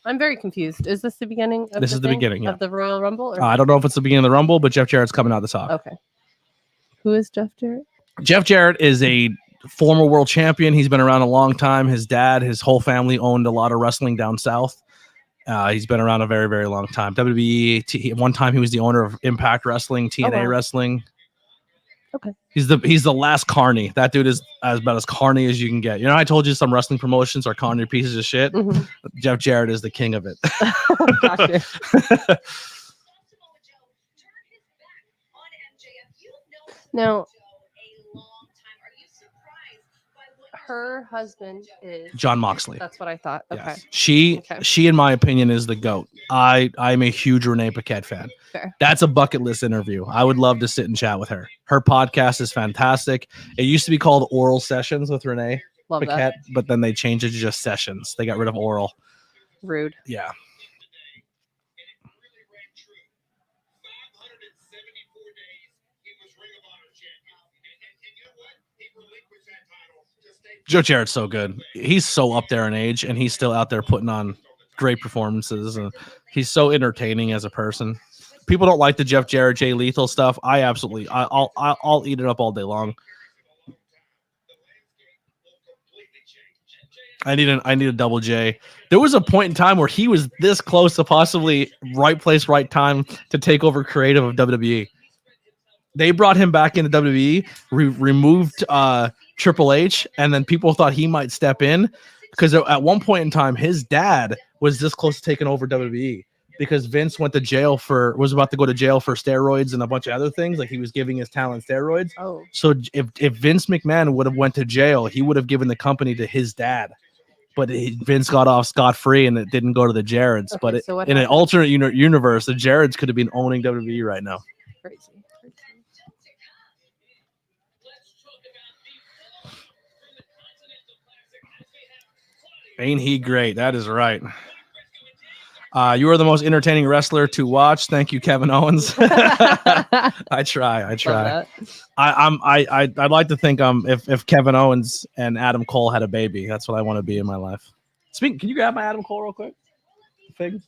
I'm very confused. Is this the beginning? This is the beginning, yeah. Of the Royal Rumble. Or I don't know if it's the beginning of the Rumble, but Jeff Jarrett's coming out the top. Okay. Who is Jeff Jarrett? Jeff Jarrett is a former world champion. He's been around a long time. His dad, his whole family owned a lot of wrestling down south. He's been around a very, very long time. WWE. One time he was the owner of Impact Wrestling, TNA Wrestling. Okay. He's the last carny. That dude is about as carny as you can get. You know, I told you some wrestling promotions are carny pieces of shit. Mm-hmm. Jeff Jarrett is the king of it. Gotcha. Now, her husband is John Moxley. That's what I thought. Okay. Yes. She, in my opinion, is the GOAT. I'm a huge Renee Paquette fan. Fair. That's a bucket list interview. I would love to sit and chat with her. Her podcast is fantastic. It used to be called Oral Sessions with Renee Love Paquette, that. but then they changed it to just Sessions. They got rid of Oral. Rude. Yeah. Joe Jarrett's so good. He's so up there in age, and he's still out there putting on great performances, and he's so entertaining as a person. People don't like the Jeff Jarrett, Jay Lethal stuff. I'll eat it up all day long. I need a double J. There was a point in time where he was this close to possibly right place, right time to take over creative of WWE. They brought him back into WWE, removed Triple H, and then people thought he might step in because at one point in time, his dad was this close to taking over WWE because Vince was about to go to jail for steroids and a bunch of other things. Like he was giving his talent steroids. Oh. So if Vince McMahon would have went to jail, he would have given the company to his dad. But Vince got off scot-free and it didn't go to the Jarretts. Okay, But in an alternate universe, the Jarretts could have been owning WWE right now. Crazy. Ain't he great? That is right. You are the most entertaining wrestler to watch. Thank you, Kevin Owens. I try. I'd like to think if Kevin Owens and Adam Cole had a baby, that's what I want to be in my life. Can you grab my Adam Cole real quick? Fig?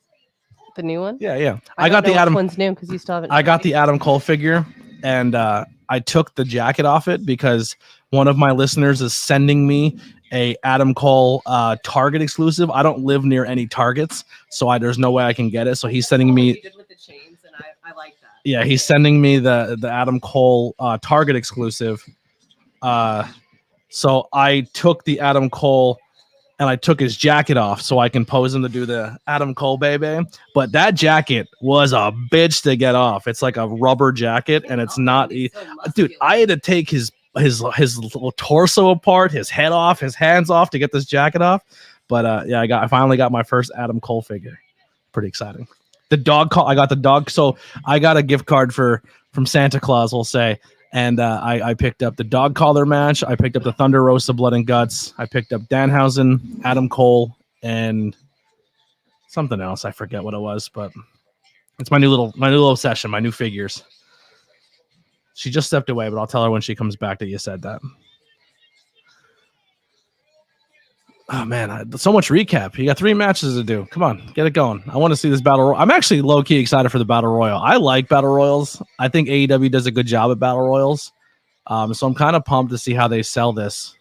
The new one? Yeah. I got the Adam one's new because you still haven't. I got the Adam Cole figure, and I took the jacket off it because one of my listeners is sending me a Adam Cole Target exclusive. I don't live near any Targets, so there's no way I can get it. So he's sending me. Did with the chains, and I like that. Yeah, he's sending me the Adam Cole Target exclusive. So I took the Adam Cole and I took his jacket off so I can pose him to do the Adam Cole baby. But that jacket was a bitch to get off. It's like a rubber jacket, and it's not. Dude, I had to take his little torso apart, his head off, his hands off to get this jacket off. But I finally got my first Adam Cole figure. Pretty exciting. The dog call. I got the dog. So I got a gift card from Santa Claus, we'll say. And I picked up the dog collar match. I picked up the Thunder Rosa Blood and Guts. I picked up Danhausen, Adam Cole, and something else. I forget what it was, but it's my new little obsession, my new figures. She just stepped away, but I'll tell her when she comes back that you said that. Oh, man, so much recap. You got 3 matches to do. Come on, get it going. I want to see this Battle Royal. I'm actually low-key excited for the Battle Royal. I like Battle Royals. I think AEW does a good job at Battle Royals. So I'm kind of pumped to see how they sell this.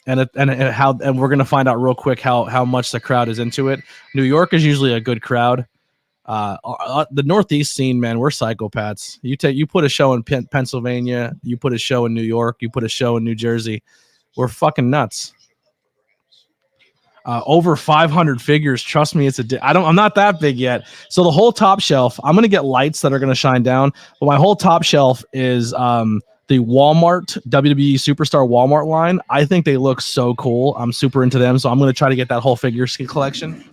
And we're going to find out real quick how much the crowd is into it. New York is usually a good crowd. The Northeast scene, man, we're psychopaths. You put a show in Pennsylvania, you put a show in New York, you put a show in New Jersey. We're nuts. Over 500 figures. Trust me, I'm not that big yet. So the whole top shelf, I'm gonna get lights that are gonna shine down. But my whole top shelf is the Walmart WWE Superstar Walmart line. I think they look so cool. I'm super into them, so I'm gonna try to get that whole figure collection.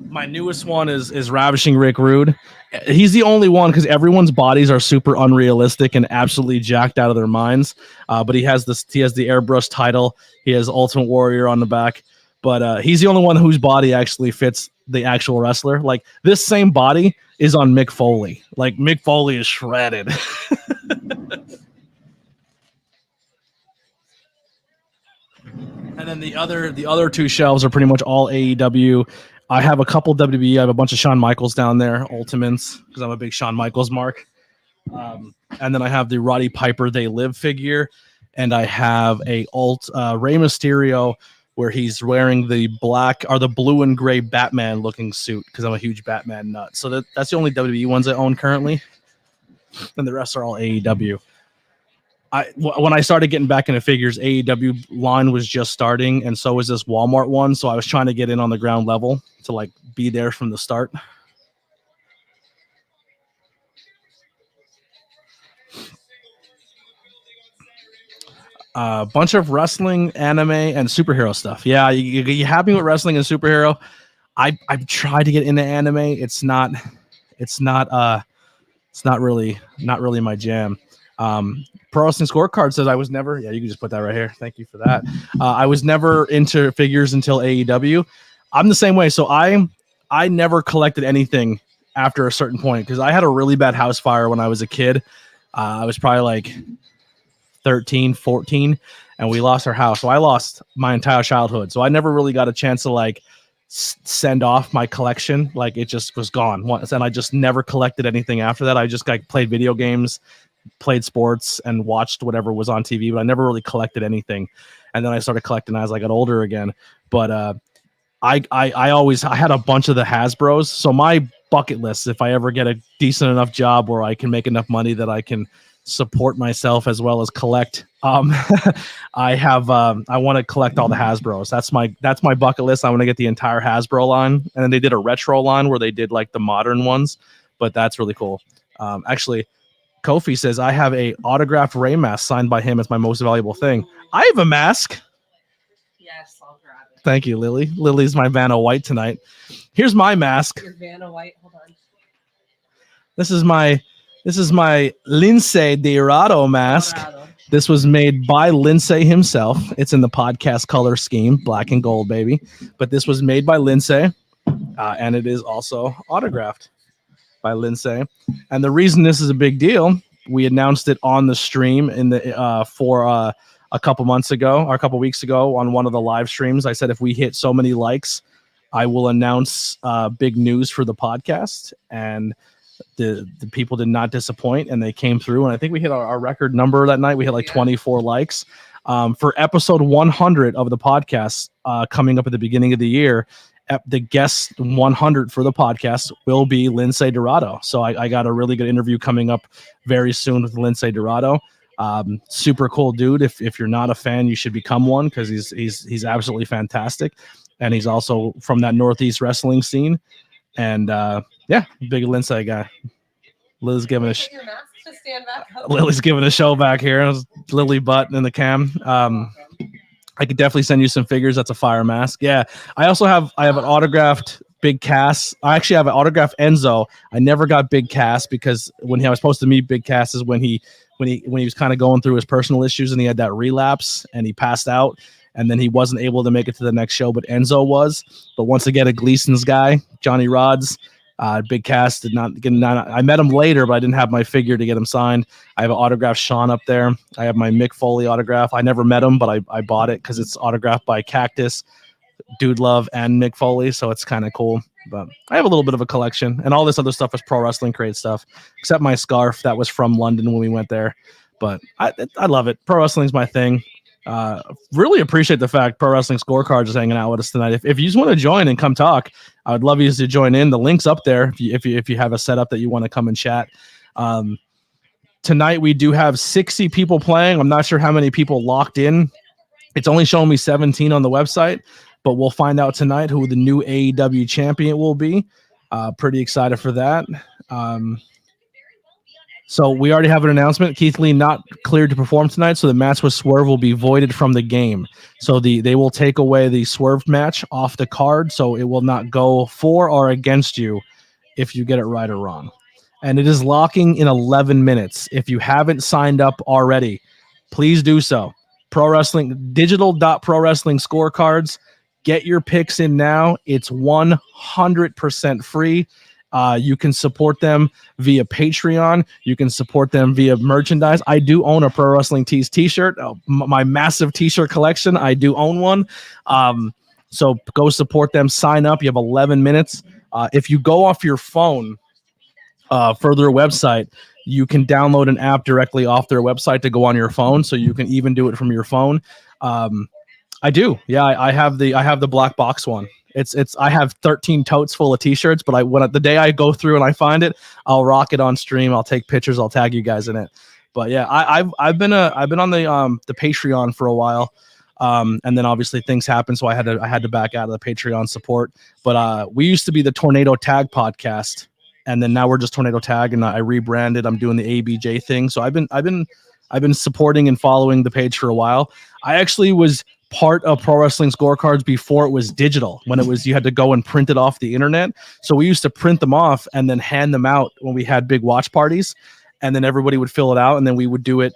My newest one is Ravishing Rick Rude. He's the only one because everyone's bodies are super unrealistic and absolutely jacked out of their minds. But he has the airbrush title. He has Ultimate Warrior on the back. But he's the only one whose body actually fits the actual wrestler. Like this same body is on Mick Foley. Like Mick Foley is shredded. And then the other two shelves are pretty much all AEW. I have a couple WWE. I have a bunch of Shawn Michaels down there, Ultimates, because I'm a big Shawn Michaels mark. And then I have the Roddy Piper They Live figure, and I have a Rey Mysterio where he's wearing the black or the blue and gray Batman looking suit because I'm a huge Batman nut. So that's the only WWE ones I own currently, and the rest are all AEW. When I started getting back into figures, AEW line was just starting, and so was this Walmart one. So I was trying to get in on the ground level to like be there from the start. A bunch of wrestling, anime, and superhero stuff. Yeah, you happy with wrestling and superhero? I've tried to get into anime. It's not really my jam. Pro Wrestling Scorecard says I was never. Yeah, you can just put that right here. Thank you for that. I was never into figures until AEW. I'm the same way. So I never collected anything after a certain point because I had a really bad house fire when I was a kid. I was probably like 13, 14, and we lost our house. So I lost my entire childhood. So I never really got a chance to like send off my collection. Like it just was gone once, and I just never collected anything after that. I just like played video games, played sports, and watched whatever was on TV, but I never really collected anything. And then I started collecting as I got older again. But I had a bunch of the Hasbros. So my bucket list, if I ever get a decent enough job where I can make enough money that I can support myself as well as collect, I want to collect all the Hasbros. That's my bucket list. I want to get the entire Hasbro line. And then they did a retro line where they did like the modern ones, but that's really cool. Actually, Kofi says I have a autographed Ray mask signed by him as my most valuable thing. I have a mask. Yes, I'll grab it. Thank you, Lily. Lily's my Vanna White tonight. Here's my mask. Your Vanna White. Hold on. This is my Lindsay Dorado mask. Colorado. This was made by Lindsay himself. It's in the podcast color scheme, black and gold, baby. But this was made by Lindsay, and it is also autographed by Lindsay. And the reason this is a big deal, we announced it on the stream in the for a couple months ago or a couple weeks ago on one of the live streams. I said if we hit so many likes, I will announce big news for the podcast. And the people did not disappoint, and they came through. And I think we hit our record number that night. We hit like 24 likes. For episode 100 of the podcast coming up at the beginning of the year, the guest 100 for the podcast will be Lindsay Dorado. So I got a really good interview coming up very soon with Lindsay Dorado. Super cool dude. If you're not a fan, you should become one because he's absolutely fantastic. And he's also from that Northeast wrestling scene. And yeah, big Lindsay guy. Lily's giving a show back here. Lily butt in the cam. I could definitely send you some figures. That's a fire mask. Yeah. I have an autographed Big Cass. I actually have an autographed Enzo. I never got Big Cass because when I was supposed to meet Big Cass is when he was kind of going through his personal issues and he had that relapse and he passed out and then he wasn't able to make it to the next show, but Enzo was. But once again, a Gleason's guy, Johnny Rods. Big Cass did not get. I met him later, but I didn't have my figure to get him signed. I have an autographed Sean up there. I have my Mick Foley autograph. I never met him, but I bought it because it's autographed by Cactus, Dude Love, and Mick Foley, so it's kind of cool. But I have a little bit of a collection, and all this other stuff is Pro Wrestling Crate stuff, except my scarf that was from London when we went there. But I love it. Pro Wrestling's my thing. Really appreciate the fact Pro Wrestling Scorecards is hanging out with us tonight. If you just want to join and come talk, I would love you to join in. The link's up there if you have a setup that you want to come and chat. Tonight we do have 60 people playing. I'm not sure how many people locked in. It's only showing me 17 on the website, but we'll find out tonight who the new AEW champion will be. Pretty excited for that. So we already have an announcement. Keith Lee not cleared to perform tonight, so the match with Swerve will be voided from the game. So they will take away the Swerve match off the card, so it will not go for or against you if you get it right or wrong. And it is locking in 11 minutes. If you haven't signed up already, please do so. Pro Wrestling, digital.pro wrestling scorecards. Get your picks in now. It's 100% free. You can support them via Patreon. You can support them via merchandise. I do own a Pro Wrestling Tees t-shirt. My massive t-shirt collection. I do own one. So go support them. Sign up. You have 11 minutes. If you go off your phone for their website, you can download an app directly off their website to go on your phone. So you can even do it from your phone. I do. Yeah, I have the black box one. I have 13 totes full of t-shirts, but the day I go through and I find it, I'll rock it on stream. I'll take pictures. I'll tag you guys in it. But yeah, I've been on the Patreon for a while. And then obviously things happen, so I had to back out of the Patreon support. But we used to be the Tornado Tag podcast, and then now we're just Tornado Tag, and I rebranded. I'm doing the ABJ thing. So I've been supporting and following the page for a while. I actually was part of Pro Wrestling Scorecards before it was digital, when you had to go and print it off the internet. So we used to print them off and then hand them out when we had big watch parties, and then everybody would fill it out, and then we would do it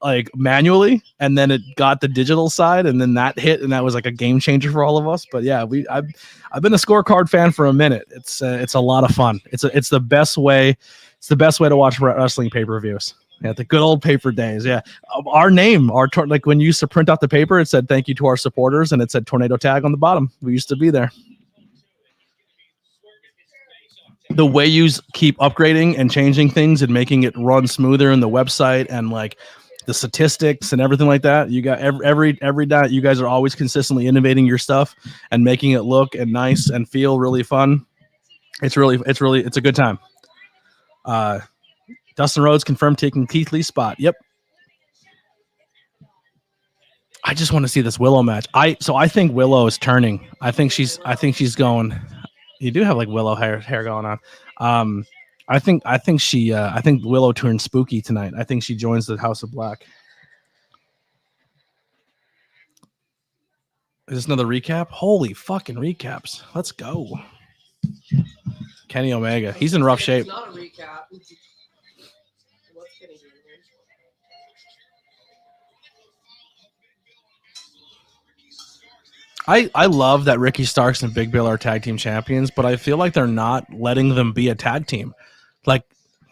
like manually, and then it got the digital side, and then that hit, and that was like a game changer for all of us. But yeah, I've been a scorecard fan for a minute. It's a lot of fun. It's the best way. It's the best way to watch wrestling pay-per-views. Yeah, the good old paper days. Yeah, our name, like when you used to print out the paper, it said "Thank you to our supporters," and it said Tornado Tag on the bottom. We used to be there. The way you keep upgrading and changing things and making it run smoother in the website and like the statistics and everything like that. You got every day. You guys are always consistently innovating your stuff and making it look and nice and feel really fun. It's a good time. Dustin Rhodes confirmed taking Keith Lee's spot. Yep. I just want to see this Willow match. I think Willow is turning. I think she's going. You do have like Willow hair going on. I think Willow turns spooky tonight. I think she joins the House of Black. Is this another recap? Holy fucking recaps. Let's go. Kenny Omega. He's in rough shape. It's not a recap. What's Kenny doing here? I love that Ricky Starks and Big Bill are tag team champions, but I feel like they're not letting them be a tag team. Like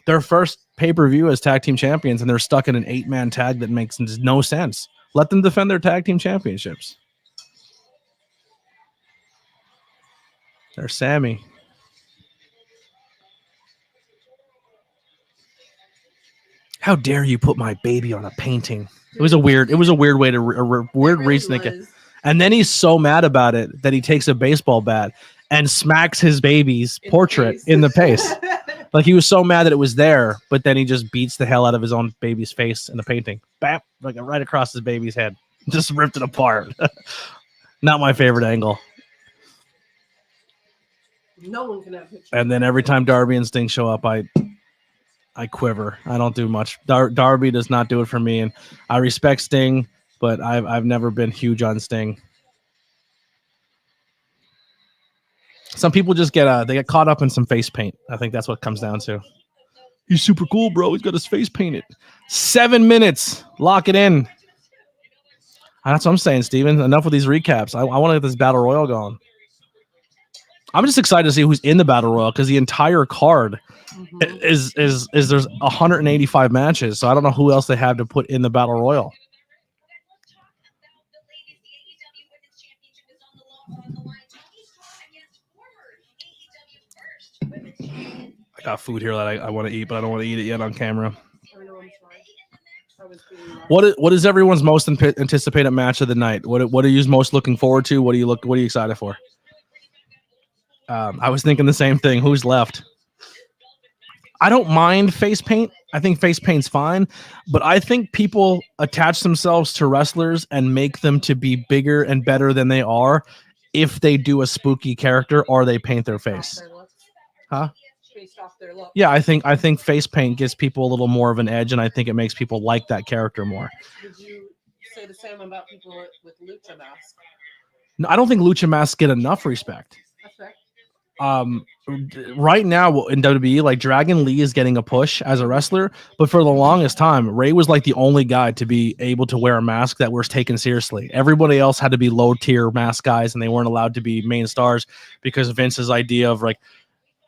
their first pay-per-view as tag team champions, and they're stuck in an 8-man tag that makes no sense. Let them defend their tag team championships. There's Sammy. How dare you put my baby on a painting? It was a weird way to weird reason to get. And then he's so mad about it that he takes a baseball bat and smacks his baby's portrait in the face. Like he was so mad that it was there, but then he just beats the hell out of his own baby's face in the painting. Bam, like right across his baby's head. Just ripped it apart. Not my favorite angle. No one can have pictures. And then every time Darby and Sting show up, I quiver. I don't do much. Darby does not do it for me, and I respect Sting, but I've never been huge on Sting. Some people just get caught up in some face paint. I think that's what it comes down to. He's super cool, bro. He's got his face painted. 7 minutes. Lock it in. That's what I'm saying, Steven. Enough with these recaps. I want to get this Battle Royal going. I'm just excited to see who's in the Battle Royal because the entire card is there's 185 matches. So I don't know who else they have to put in the Battle Royal. I got food here that I want to eat, but I don't want to eat it yet on camera. What is everyone's most anticipated match of the night? What are you most looking forward to? What are you excited for? I was thinking the same thing. Who's left? I don't mind face paint. I think face paint's fine, but I think people attach themselves to wrestlers and make them to be bigger and better than they are if they do a spooky character or they paint their face. Huh? Based off their look. Yeah, I think face paint gives people a little more of an edge, and I think it makes people like that character more. Would you say the same about people with lucha masks? No, I don't think lucha masks get enough respect. That's fair. right now in WWE, like Dragon Lee is getting a push as a wrestler, but for the longest time, Ray was like the only guy to be able to wear a mask that was taken seriously. Everybody else had to be low tier mask guys, and they weren't allowed to be main stars because Vince's idea of like,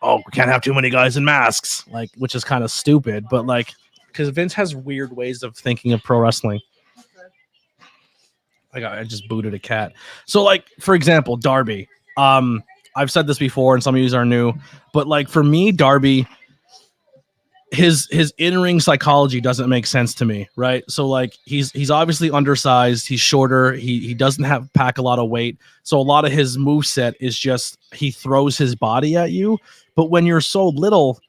oh, we can't have too many guys in masks, like, which is kind of stupid, but like, because Vince has weird ways of thinking of pro wrestling. I just booted a cat. So, like, for example, Darby. I've said this before, and some of you are new, but like for me, Darby, his in-ring psychology doesn't make sense to me, right? So like he's obviously undersized, he's shorter, he doesn't pack a lot of weight, so a lot of his moveset is just he throws his body at you. But when you're so little,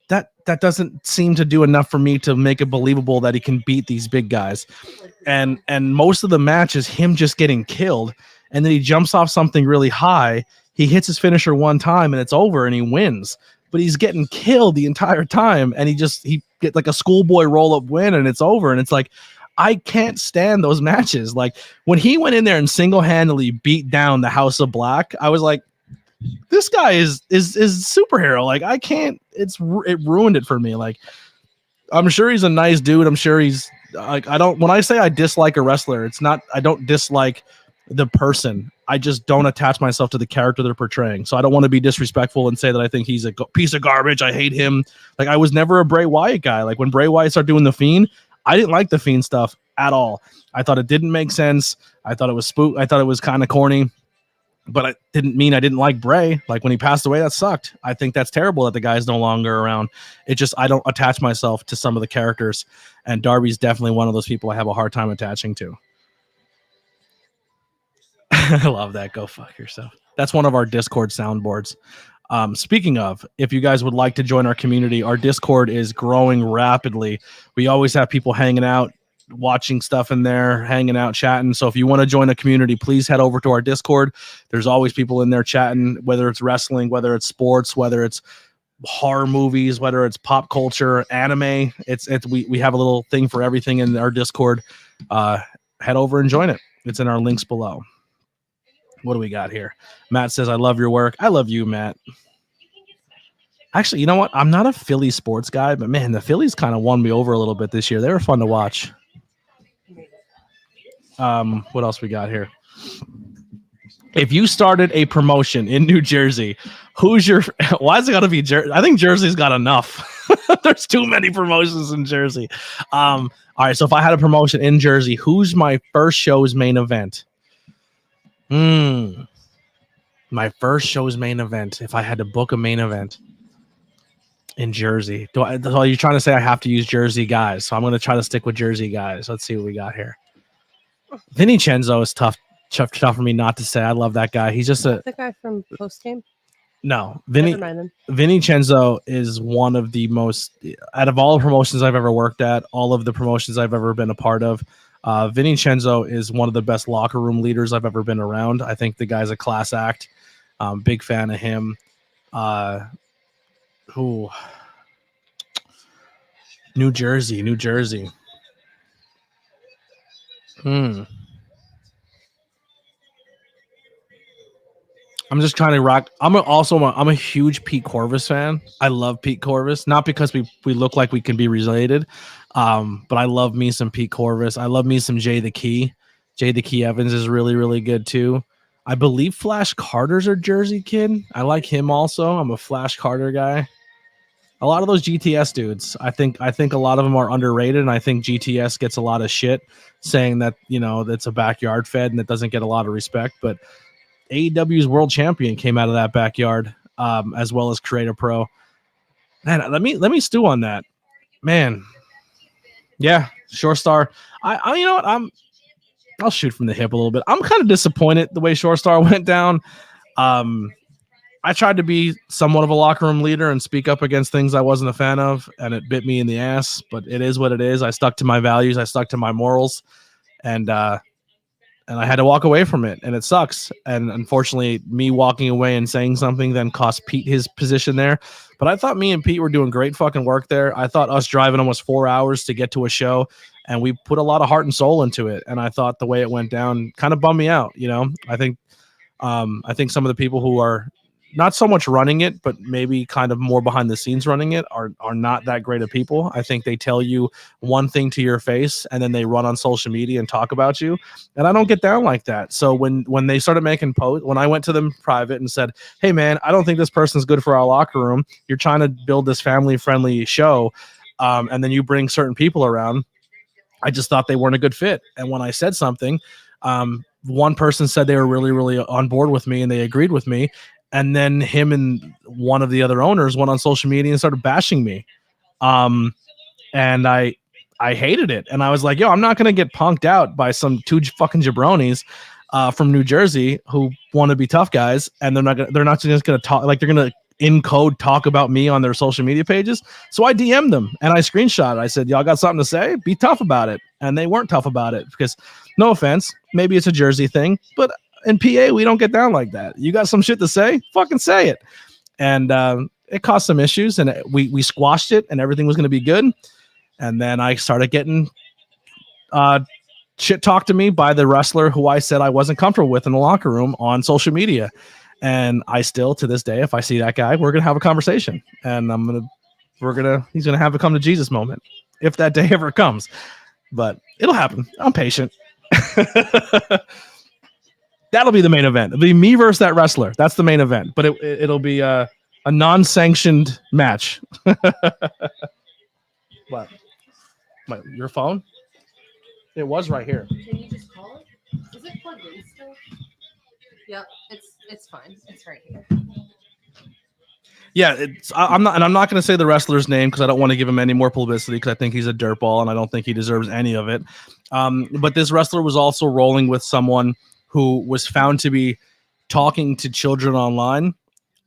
that doesn't seem to do enough for me to make it believable that he can beat these big guys. And most of the match is him just getting killed, and then he jumps off something really high, he hits his finisher one time, and it's over, and he wins. But he's getting killed the entire time, and he get like a schoolboy roll-up win, and it's over. And it's like, I can't stand those matches. Like when he went in there and single-handedly beat down the House of Black, I was like, this guy is superhero. Like I can't. It ruined it for me. Like I'm sure he's a nice dude. I'm sure he's like when I say I dislike a wrestler, it's not I don't dislike the person. I just don't attach myself to the character they're portraying. So I don't want to be disrespectful and say that I think he's a piece of garbage. I hate him. Like I was never a Bray Wyatt guy. Like when Bray Wyatt started doing the Fiend, I didn't like the Fiend stuff at all. I thought it didn't make sense. I thought it was I thought it was kind of corny. But it didn't mean I didn't like Bray. Like when he passed away, that sucked. I think that's terrible that the guy's no longer around. It just, I don't attach myself to some of the characters. And Darby's definitely one of those people I have a hard time attaching to. I love that. Go fuck yourself. That's one of our Discord soundboards. Speaking of, if you guys would like to join our community, our Discord is growing rapidly. We always have people hanging out, watching stuff in there, hanging out, chatting. So if you want to join a community, please head over to our Discord. There's always people in there chatting, whether it's wrestling, whether it's sports, whether it's horror movies, whether it's pop culture, anime. We have a little thing for everything in our Discord. Head over and join it. It's in our links below. What do we got here? Matt says, I love your work. I love you, Matt. Actually, you know what? I'm not a Philly sports guy, but man, the Phillies kind of won me over a little bit this year. They were fun to watch. What else we got here? If you started a promotion in New Jersey, who's your why is it gotta be Jersey? I think Jersey's got enough. There's too many promotions in Jersey. All right, so if I had a promotion in Jersey, who's my first show's main event? My first show's main event. If I had to book a main event in Jersey, are you trying to say I have to use Jersey guys? So I'm going to try to stick with Jersey guys. Let's see what we got here. Vincenzo is tough for me not to say. I love that guy. He's just the guy from Post Game. No, Vincenzo is one of the most, out of all the promotions I've ever worked at, all of the promotions I've ever been a part of. Vincenzo is one of the best locker room leaders I've ever been around. I think the guy's a class act. Big fan of him. New Jersey. I'm just trying to rock. I'm a huge Pete Corvus fan. I love Pete Corvus, not because we look like we can be related, but I love me some Pete Corvus. I love me some Jay the Key. Jay the Key Evans is really, really good too. I believe Flash Carter's a Jersey kid. I like him also. I'm a Flash Carter guy. A lot of those GTS dudes, I think a lot of them are underrated, and I think GTS gets a lot of shit saying that, that's a backyard fed and it doesn't get a lot of respect. But AEW's world champion came out of that backyard, as well as Creator Pro. Man, let me stew on that. Man, yeah, Shore Star. I you know what? I'll shoot from the hip a little bit. I'm kind of disappointed the way Shore Star went down. I tried to be somewhat of a locker room leader and speak up against things I wasn't a fan of, and it bit me in the ass, but it is what it is. I stuck to my values. I stuck to my morals, and I had to walk away from it, and it sucks. And unfortunately, me walking away and saying something then cost Pete his position there. But I thought me and Pete were doing great fucking work there. I thought us driving almost 4 hours to get to a show, and we put a lot of heart and soul into it. And I thought the way it went down kind of bummed me out. I think some of the people who are not so much running it, but maybe kind of more behind the scenes running it are not that great of people. I think they tell you one thing to your face and then they run on social media and talk about you. And I don't get down like that. So when they started making posts, when I went to them private and said, hey man, I don't think this person's good for our locker room. You're trying to build this family friendly show. And then you bring certain people around. I just thought they weren't a good fit. And when I said something, one person said they were really, really on board with me and they agreed with me. And then him and one of the other owners went on social media and started bashing me. And I hated it. And I was like, yo, I'm not going to get punked out by some two fucking jabronis from New Jersey who want to be tough guys. And they're not just going to talk, like they're going to in code talk about me on their social media pages. So I DM'd them and I screenshot it. I said, y'all got something to say? Be tough about it. And they weren't tough about it because, no offense, maybe it's a Jersey thing, but in PA, we don't get down like that. You got some shit to say? Fucking say it. And it caused some issues, and we squashed it, and everything was going to be good. And then I started getting shit talked to me by the wrestler who I said I wasn't comfortable with in the locker room on social media. And I still, to this day, if I see that guy, we're going to have a conversation. And he's going to have a come to Jesus moment if that day ever comes. But it'll happen. I'm patient. That'll be the main event. It'll be me versus that wrestler. That's the main event. But it'll be a non-sanctioned match. What? Your phone? It was right here. Can you just call it? Is it plugged in still? Yep, it's fine. It's right here. Yeah, I'm not going to say the wrestler's name because I don't want to give him any more publicity because I think he's a dirtball and I don't think he deserves any of it. But this wrestler was also rolling with someone who was found to be talking to children online.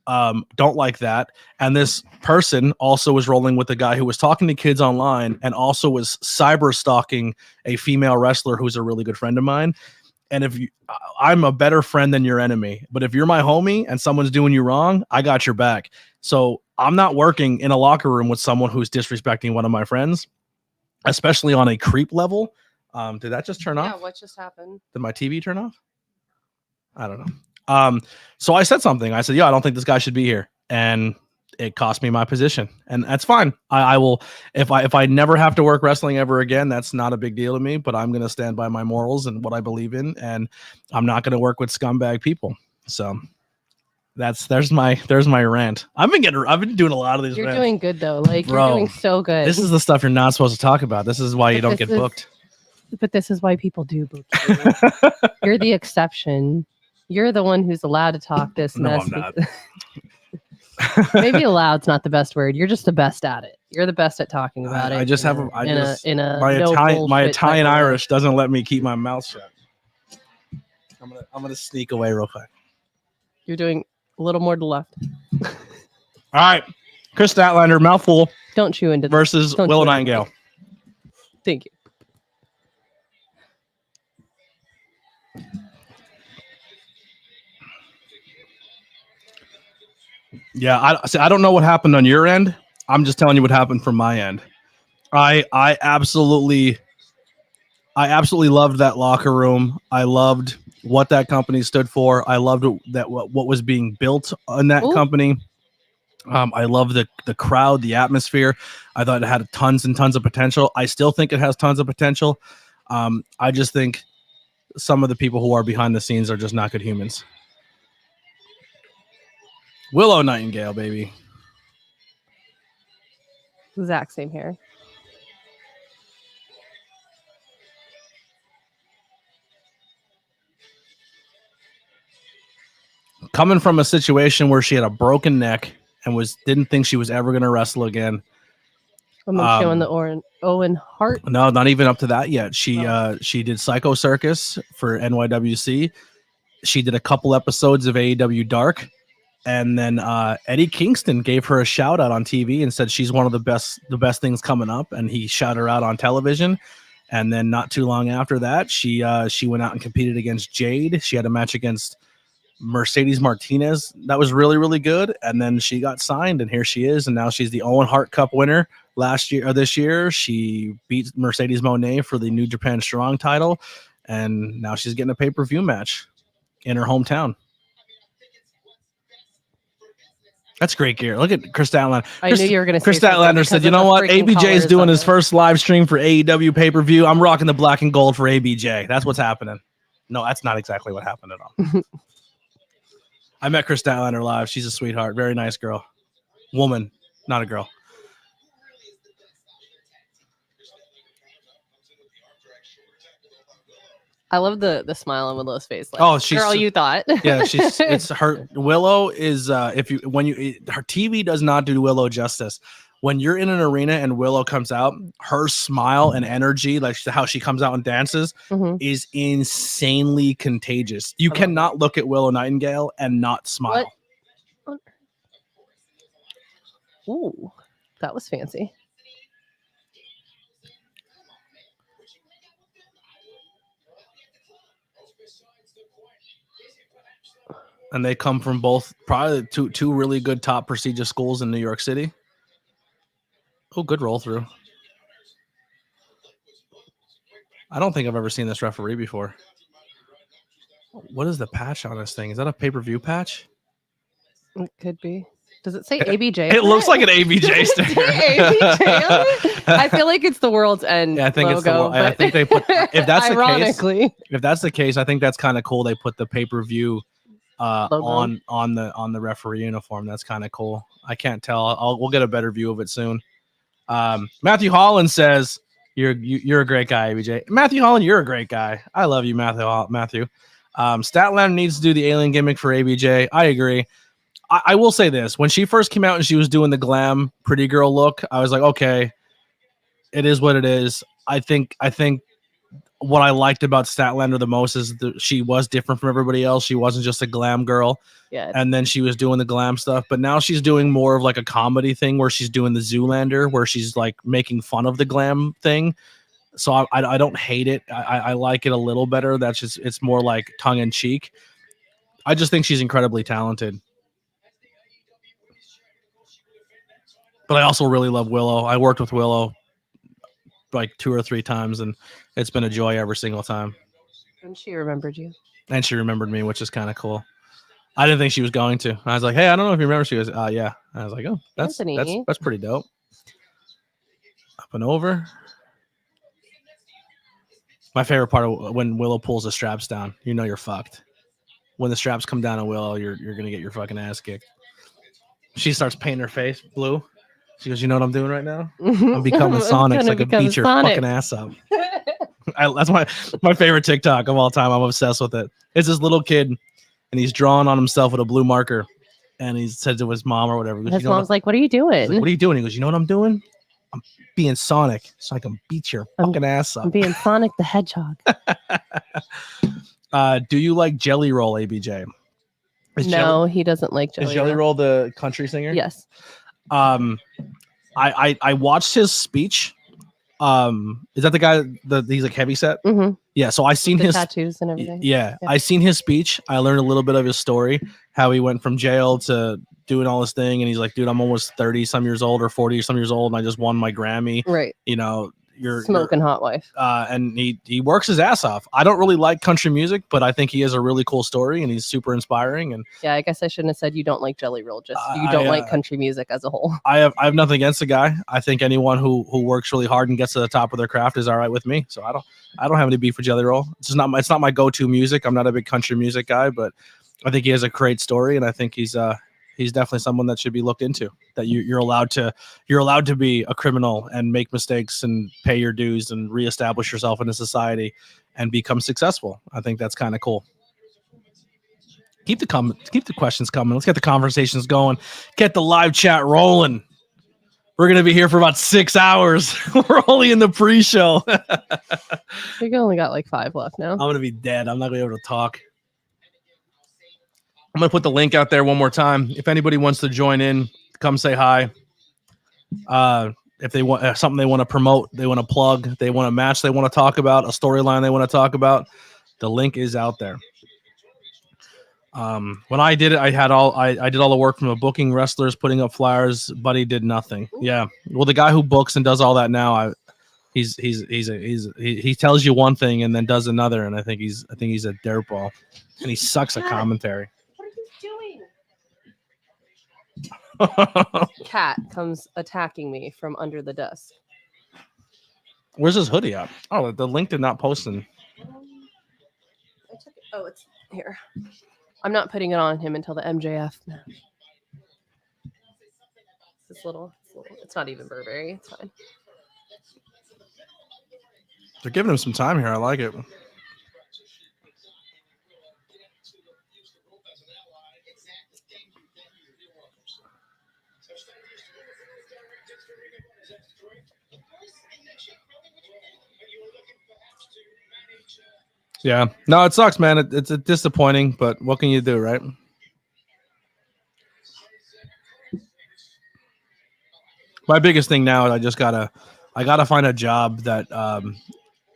Don't like that. And this person also was rolling with a guy who was talking to kids online and also was cyber stalking a female wrestler who's a really good friend of mine. And I'm a better friend than your enemy, but if you're my homie and someone's doing you wrong, I got your back. So I'm not working in a locker room with someone who's disrespecting one of my friends, especially on a creep level. Did that just turn off? Yeah, what just happened? Did my TV turn off? I don't know. So I said something. I said, yeah, I don't think this guy should be here. And it cost me my position. And that's fine. I will, if I never have to work wrestling ever again, that's not a big deal to me, but I'm going to stand by my morals and what I believe in. And I'm not going to work with scumbag people. So there's my rant. I've been doing a lot of these. You're rants. doing good though. Like Bro, you're doing so good. This is the stuff you're not supposed to talk about. This is why you don't get booked. But this is why people do book you. You're the exception. You're the one who's allowed to talk this No, mess. I'm not. Maybe allowed's not the best word. You're just the best at it. You're the best at talking about it. I just have my Italian Irish doesn't let me keep my mouth shut. I'm gonna sneak away real quick. You're doing a little more to the left. All right, Chris Statlander, mouthful Don't chew into versus Don't Willow chew into Nightingale. Thank you. Yeah, I don't know what happened on your end. I'm just telling you what happened from my end. I absolutely loved that locker room. I loved what that company stood for. I loved that what was being built on that company. I love the crowd, the atmosphere. I thought it had tons and tons of potential. I still think it has tons of potential. I just think some of the people who are behind the scenes are just not good humans. Willow Nightingale, baby. Exact same hair. Coming from a situation where she had a broken neck and didn't think she was ever going to wrestle again. I'm showing the Owen Hart. No, not even up to that yet. She did Psycho Circus for NYWC. She did a couple episodes of AEW Dark. And then Eddie Kingston gave her a shout out on TV and said she's one of the best things coming up. And he shouted her out on television. And then not too long after that, she went out and competed against Jade. She had a match against Mercedes Martinez. That was really, really good. And then she got signed and here she is. And now she's the Owen Hart Cup winner this year. She beat Mercedes Moné for the New Japan Strong title. And now she's getting a pay-per-view match in her hometown. That's great gear. Look at Chris Statlander. I knew you were going to say Chris Statlander said, you know what? ABJ is doing his first live stream for AEW pay-per-view. I'm rocking the black and gold for ABJ. That's what's happening. No, that's not exactly what happened at all. I met Chris Statlander live. She's a sweetheart. Very nice girl. Woman, not a girl. I love the smile on Willow's face. Like, oh, she's girl, you thought. Yeah, it's her. Willow is her TV does not do Willow justice. When you're in an arena and Willow comes out, her smile and energy, like how she comes out and dances, is insanely contagious. You cannot look at Willow Nightingale and not smile. What? Ooh, that was fancy. And they come from both probably two really good top prestigious schools in New York City. Oh, good roll through. I don't think I've ever seen this referee before. What is the patch on this thing? Is that a pay-per-view patch? It could be. Does it say ABJ? It looks like an ABJ sticker. ABJ. I feel like it's the World's End. Yeah, I think logo, I think they put. If that's ironically, if that's the case, I think that's kind of cool. They put the pay-per-view on the referee uniform. That's kind of cool. I can't tell. We'll get a better view of it soon. Matthew Holland says you're a great guy, ABJ. Matthew Holland, you're a great guy. I love you, Matthew. Statlander needs to do the alien gimmick for ABJ. I agree. I will say this: when she first came out and she was doing the glam pretty girl look, I was like, okay, it is what it is. I think what I liked about Statlander the most is that she was different from everybody else. She wasn't just a glam girl. Yeah. And then she was doing the glam stuff, but now she's doing more of like a comedy thing where she's doing the Zoolander, where she's like making fun of the glam thing. So I don't hate it. I like it a little better. That's just, it's more like tongue in cheek. I just think she's incredibly talented. But I also really love Willow. I worked with Willow like 2 or 3 times, and it's been a joy every single time. And she remembered you. And she remembered me, which is kind of cool. I didn't think she was going to. I was like, hey, I don't know if you remember. She goes, yeah. I was like, oh, that's pretty dope. Up and over. My favorite part of when Willow pulls the straps down, you know you're fucked. When the straps come down on Willow, you're gonna get your fucking ass kicked. She starts painting her face blue. She goes, you know what I'm doing right now? I'm becoming Sonic, so I can beat your fucking ass up. That's my favorite TikTok of all time. I'm obsessed with it. It's this little kid, and he's drawing on himself with a blue marker, and he said to his mom or whatever. Goes, his mom's like, what are you doing? Like, what are you doing? He goes, you know what I'm doing? I'm being Sonic, so I can beat your fucking ass up. I'm being Sonic the Hedgehog. Do you like Jelly Roll, ABJ? He doesn't like Jelly Roll. Is Jelly Roll the country singer? Yes. I watched his speech. Is that the guy that he's like heavy set? Mm-hmm. Yeah. So I seen his tattoos and everything. Yeah, I seen his speech. I learned a little bit of his story, how he went from jail to doing all this thing, and he's like, dude, I'm almost 30 some years old or 40 some years old, and I just won my Grammy. Right. You know, you're smoking hot wife. And he works his ass off. I don't really like country music, but I think he has a really cool story, and he's super inspiring. And yeah, I guess I shouldn't have said you don't like Jelly Roll. Just you don't like country music as a whole. I have nothing against the guy. I think anyone who works really hard and gets to the top of their craft is all right with me. So I don't have any beef with Jelly Roll. It's not my go-to music. I'm not a big country music guy, but I think he has a great story, and I think he's definitely someone that should be looked into. That you're allowed to be a criminal and make mistakes and pay your dues and reestablish yourself in a society and become successful. I think that's kind of cool. Keep the questions coming. Let's get the conversations going. Get the live chat rolling. We're gonna be here for about 6 hours. We're only in the pre-show. We only got like 5 left now. I'm gonna be dead. I'm not gonna be able to talk. I'm going to put the link out there one more time. If anybody wants to join in, come say hi. If they want something they want to promote, they want to plug, they want a match they want to talk about, a storyline they want to talk about, the link is out there. When I did it, I did all the work from the booking wrestlers, putting up flyers. Buddy did nothing. Yeah. Well, the guy who books and does all that now, he tells you one thing and then does another, and I think he's a dirtball, and he sucks at commentary. Cat comes attacking me from under the desk. Where's his hoodie at? Oh, the link did not post in. I took it. Oh, it's here. I'm not putting it on him until the MJF. It's little. It's not even Burberry. It's fine. They're giving him some time here. I like it. Yeah. No, it sucks, man. It's disappointing, but what can you do, right? My biggest thing now is I gotta find a job that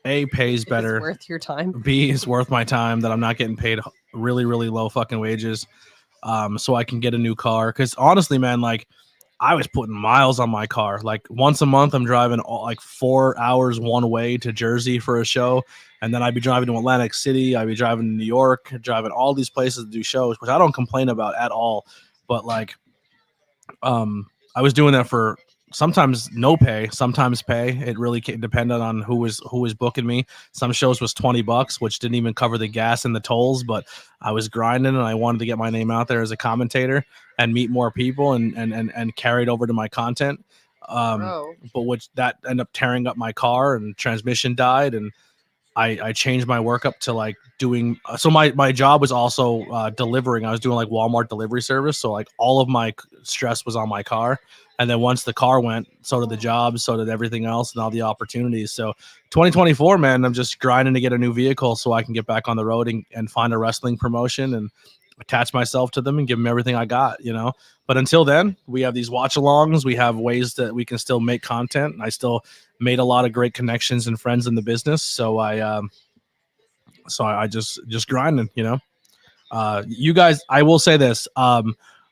A, pays better, It's worth your time. B, is worth my time, that I'm not getting paid really, really low fucking wages, so I can get a new car. Because honestly, man, like I was putting miles on my car. Like once a month, I'm driving like 4 hours one way to Jersey for a show, and then I'd be driving to Atlantic City. I'd be driving to New York, driving all these places to do shows, which I don't complain about at all. But like, I was doing that for sometimes no pay, sometimes pay. It really depended on who was booking me. Some shows was $20, which didn't even cover the gas and the tolls, but I was grinding and I wanted to get my name out there as a commentator and meet more people and carry it over to my content. But which that ended up tearing up my car and transmission died, and I changed my work up to like doing. So my job was also delivering. I was doing like Walmart delivery service. So like all of my stress was on my car. And then once the car went, so did the job, so did everything else and all the opportunities. So 2024, man, I'm just grinding to get a new vehicle so I can get back on the road and find a wrestling promotion and attach myself to them and give them everything I got, you know. But until then, we have these watch alongs. We have ways that we can still make content. I still made a lot of great connections and friends in the business. So I just grinding, you know. You guys, I will say this,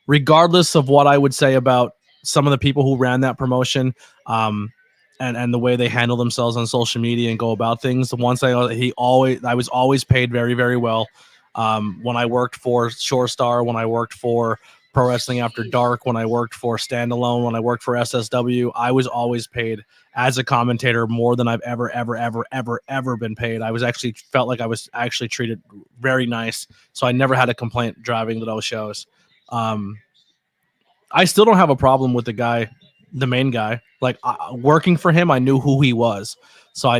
regardless of what I would say about some of the people who ran that promotion, and the way they handle themselves on social media and go about things. The one thing I was always paid very, very well. When I worked for Shore Star, when I worked for Pro Wrestling After Dark, when I worked for Standalone, when I worked for SSW, I was always paid as a commentator more than I've ever been paid. I was actually felt like I was actually treated very nice. So I never had a complaint driving to those shows. I still don't have a problem with the main guy. Like working for him, I knew who he was, so I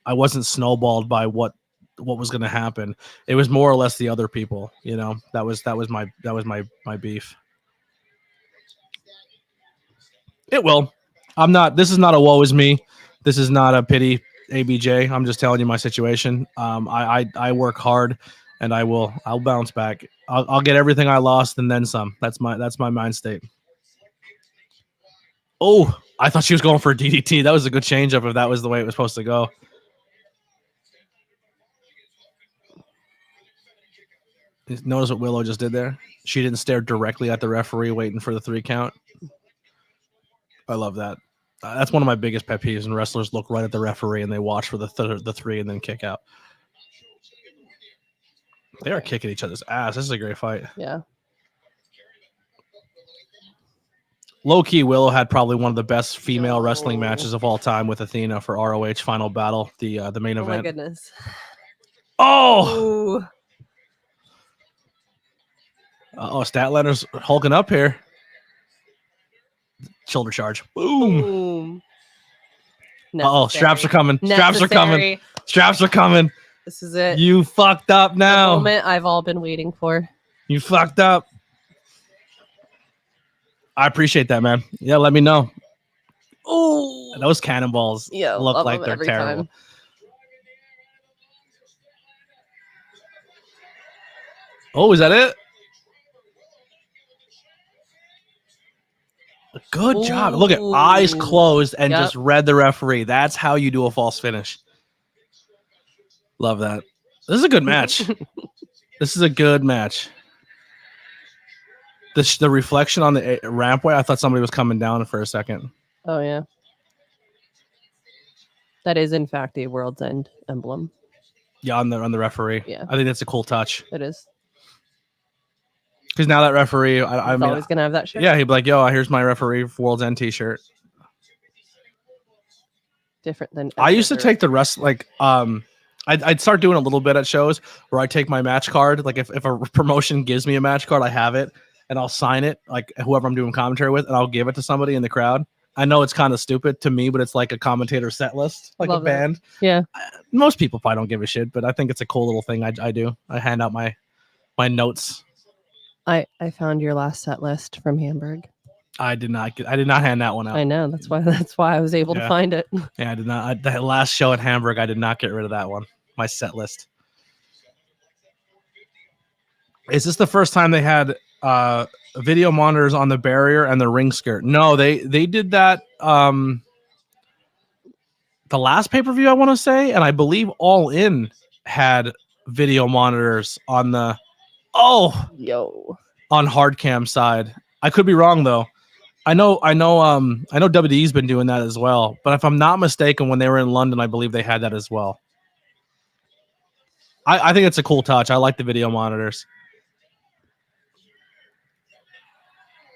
wasn't snowballed by what was going to happen. It was more or less the other people, you know. That was my beef. It will. I'm not. This is not a woe is me. This is not a pity, ABJ. I'm just telling you my situation. I work hard, and I'll bounce back. I'll get everything I lost and then some. That's my mind state. Oh, I thought she was going for a DDT. That was a good change up if that was the way it was supposed to go. Notice what Willow just did there? She didn't stare directly at the referee waiting for the 3 count. I love that. That's one of my biggest pet peeves when wrestlers look right at the referee and they watch for the 3 and then kick out. They are kicking each other's ass. This is a great fight. Yeah. Low key, Willow had probably one of the best female wrestling matches of all time with Athena for ROH Final Battle, the main event. Oh my goodness! Oh, Statlander's hulking up here. Shoulder charge. Boom. Straps are coming. Straps are coming. Straps are coming. This is it. You fucked up now. The moment I've all been waiting for. You fucked up. I appreciate that, man. Yeah, let me know. Oh, those cannonballs look like they're terrible. Time. Oh, is that it? Good job. Look at eyes closed and just read the referee. That's how you do a false finish. Love that. This is a good match. This is a good match. The reflection on the rampway, I thought somebody was coming down for a second. Oh, yeah. That is, in fact, a World's End emblem. Yeah, on the referee. Yeah. I think that's a cool touch. It is. Because now that referee, I He's mean, always gonna have that shirt. yeah, he'd be like, "Yo, here's my referee for World's End T-shirt." Different than I used to every take the rest like I'd start doing a little bit at shows where I take my match card. Like if a promotion gives me a match card, I have it and I'll sign it, like whoever I'm doing commentary with, and I'll give it to somebody in the crowd. I know it's kind of stupid to me, but it's like a commentator set list, like Love a that. band. Yeah. Most people probably don't give a shit, but I think it's a cool little thing I do. I hand out my notes. I found your last set list from Hamburg. I did not hand that one out. I know that's why I was able to Yeah. find it. Yeah, I did not. That last show at Hamburg, I did not get rid of that one. My set list. Is this the first time they had video monitors on the barrier and the ring skirt? No, they did that the last pay-per-view, I want to say, and I believe All In had video monitors on the on hard cam side. I could be wrong though. I know WWE's been doing that as well, but if I'm not mistaken, when they were in London, I believe they had that as well. I think it's a cool touch. I like the video monitors.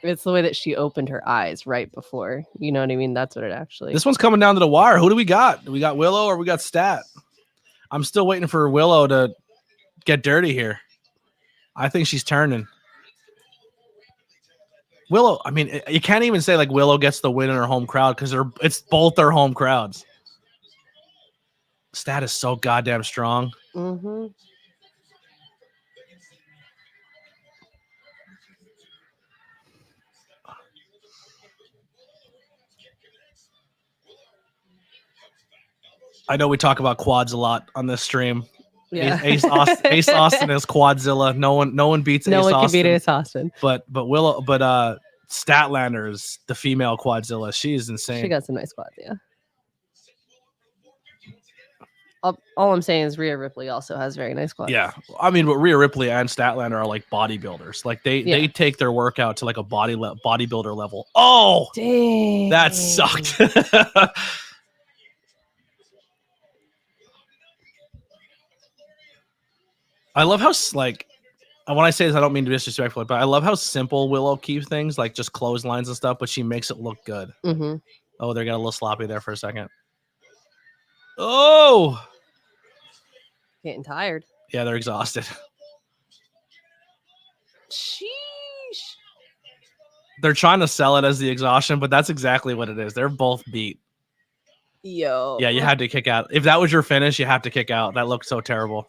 It's the way that she opened her eyes right before. You know what I mean? That's what it actually. This one's coming down to the wire. Who do we got? Do we got Willow or we got Stat? I'm still waiting for Willow to get dirty here. I think she's turning. Willow, I mean, you can't even say like Willow gets the win in her home crowd because it's both their home crowds. Stat is so goddamn strong. Mm-hmm. I know we talk about quads a lot on this stream. Yeah. Ace Austin is Quadzilla. No one beats No Ace one Austin. can beat Ace Austin. But Statlander is the female Quadzilla. She's insane. She got some nice quads, yeah. All I'm saying is Rhea Ripley also has very nice quads. Yeah, I mean, but Rhea Ripley and Statlander are like bodybuilders. Like they take their workout to like a bodybuilder level. Oh, dang, that sucked. I love how like when I say this, I don't mean to be disrespectful, but I love how simple Willow keeps things, like just clotheslines and stuff, but she makes it look good. Mm-hmm. Oh, they got a little sloppy there for a second. Oh, getting tired. Yeah, they're exhausted. Sheesh. They're trying to sell it as the exhaustion, but that's exactly what it is. They're both beat. Yo. Yeah, you had to kick out. If that was your finish, you have to kick out. That looked so terrible.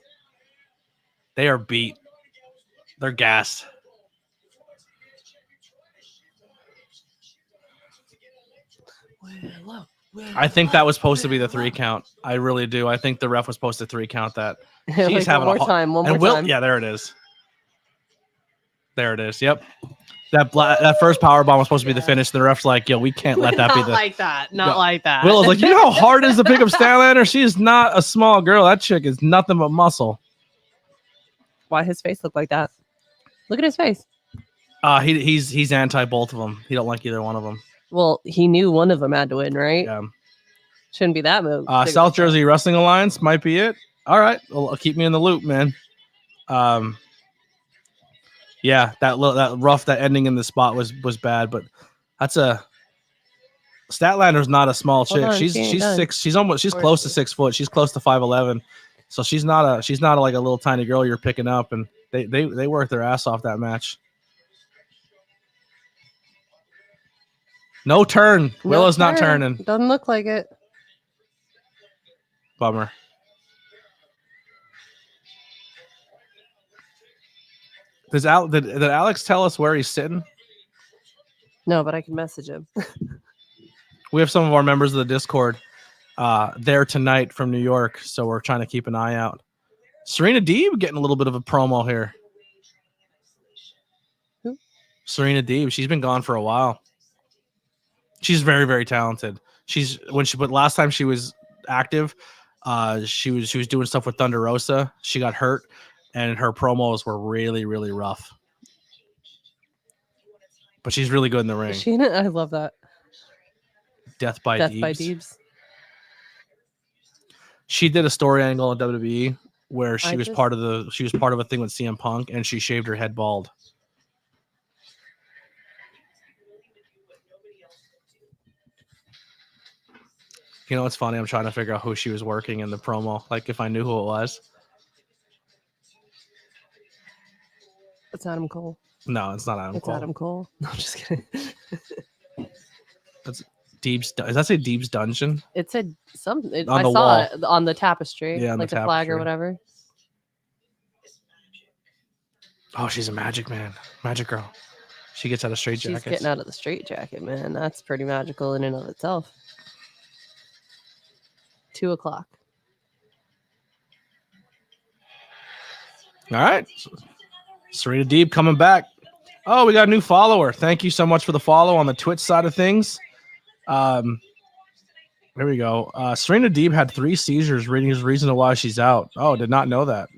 They are beat. They're gassed. Willow. I think that was supposed to be the 3 count. I really do. I think the ref was supposed to 3 count that. She's like, having one more time. Yeah, there it is. There it is. Yep. That first power bomb was supposed to be the finish. The ref's like, yo, we can't let that be the. Like that. Not like that. Willow's like, you know how hard it is to pick up Statlander? She is not a small girl. That chick is nothing but muscle. Why his face look like that? Look at his face. He's anti both of them. He don't like either one of them. Well, he knew one of them had to win, right? Yeah. Shouldn't be that move. South Jersey Wrestling Alliance might be it. All right. Well, keep me in the loop, man. Yeah, that ending in the spot was bad, but that's Statlander's not a small chick. She's 6. She's close to 6 foot. She's close to 5'11". So she's not like a little tiny girl you're picking up, and they worked their ass off that match. No turn. Willow's not turning. Doesn't look like it. Bummer. Did Alex tell us where he's sitting? No, but I can message him. We have some of our members of the Discord there tonight from New York, so we're trying to keep an eye out. Serena Deeb getting a little bit of a promo here. Who? Serena Deeb. She's been gone for a while. She's very, very talented. But last time she was active, she was doing stuff with Thunder Rosa. She got hurt, and her promos were really, really rough. But she's really good in the ring. I love that. Death by Deebs. Deebs. She did a story angle on WWE where she was part of a thing with CM Punk, and she shaved her head bald. You know, it's funny. I'm trying to figure out who she was working in the promo. Like if I knew who it was. It's Adam Cole. No, it's not Adam It's Cole. Adam Cole. No, I'm just kidding. That's Deep's. Does that say Deep's Dungeon? It said something. On I the saw wall. it on the tapestry, Yeah, on like the the flag tapestry. or whatever. Oh, she's a magic man, magic girl. She gets out of straight She's jackets. getting out of the straight jacket, man. That's pretty magical in and of itself. 2 o'clock. All right, Serena Deep coming back. Oh, we got a new follower. Thank you so much for the follow on the Twitch side of things. There we go. Serena Deep had 3 seizures. Reason why she's out. Oh, did not know that.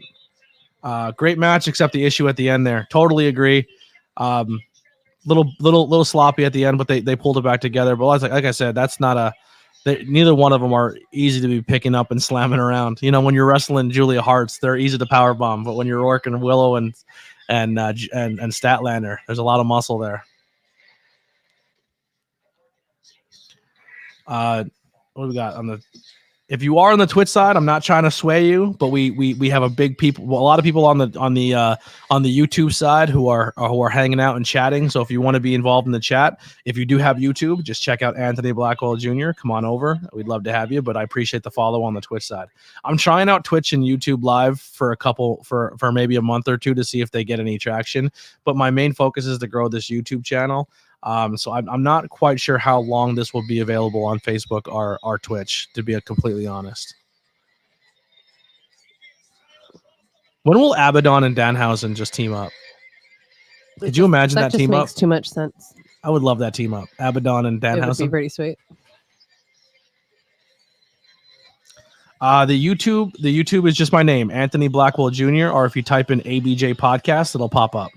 Great match, except the issue at the end there. Totally agree. Little sloppy at the end, but they pulled it back together. But like I said, that's not neither one of them are easy to be picking up and slamming around. You know, when you're wrestling Julia Hart's, they're easy to power bomb. But when you're working Willow and Statlander, there's a lot of muscle there. What do we got on the? If you are on the Twitch side, I'm not trying to sway you, but we have a lot of people on the YouTube side who are hanging out and chatting. So if you want to be involved in the chat, if you do have YouTube, just check out Anthony Blackwell Jr. Come on over. We'd love to have you, but I appreciate the follow on the Twitch side. I'm trying out Twitch and YouTube live for maybe a month or two to see if they get any traction. But my main focus is to grow this YouTube channel. So I'm not quite sure how long this will be available on Facebook or Twitch, to be completely honest. When will Abaddon and Danhausen just team up? Could you imagine that team up? That just makes too much sense. I would love that team up. Abaddon and It would be Danhausen. pretty sweet. The YouTube is just my name, Anthony Blackwell Jr., or if you type in ABJ Podcast, it'll pop up.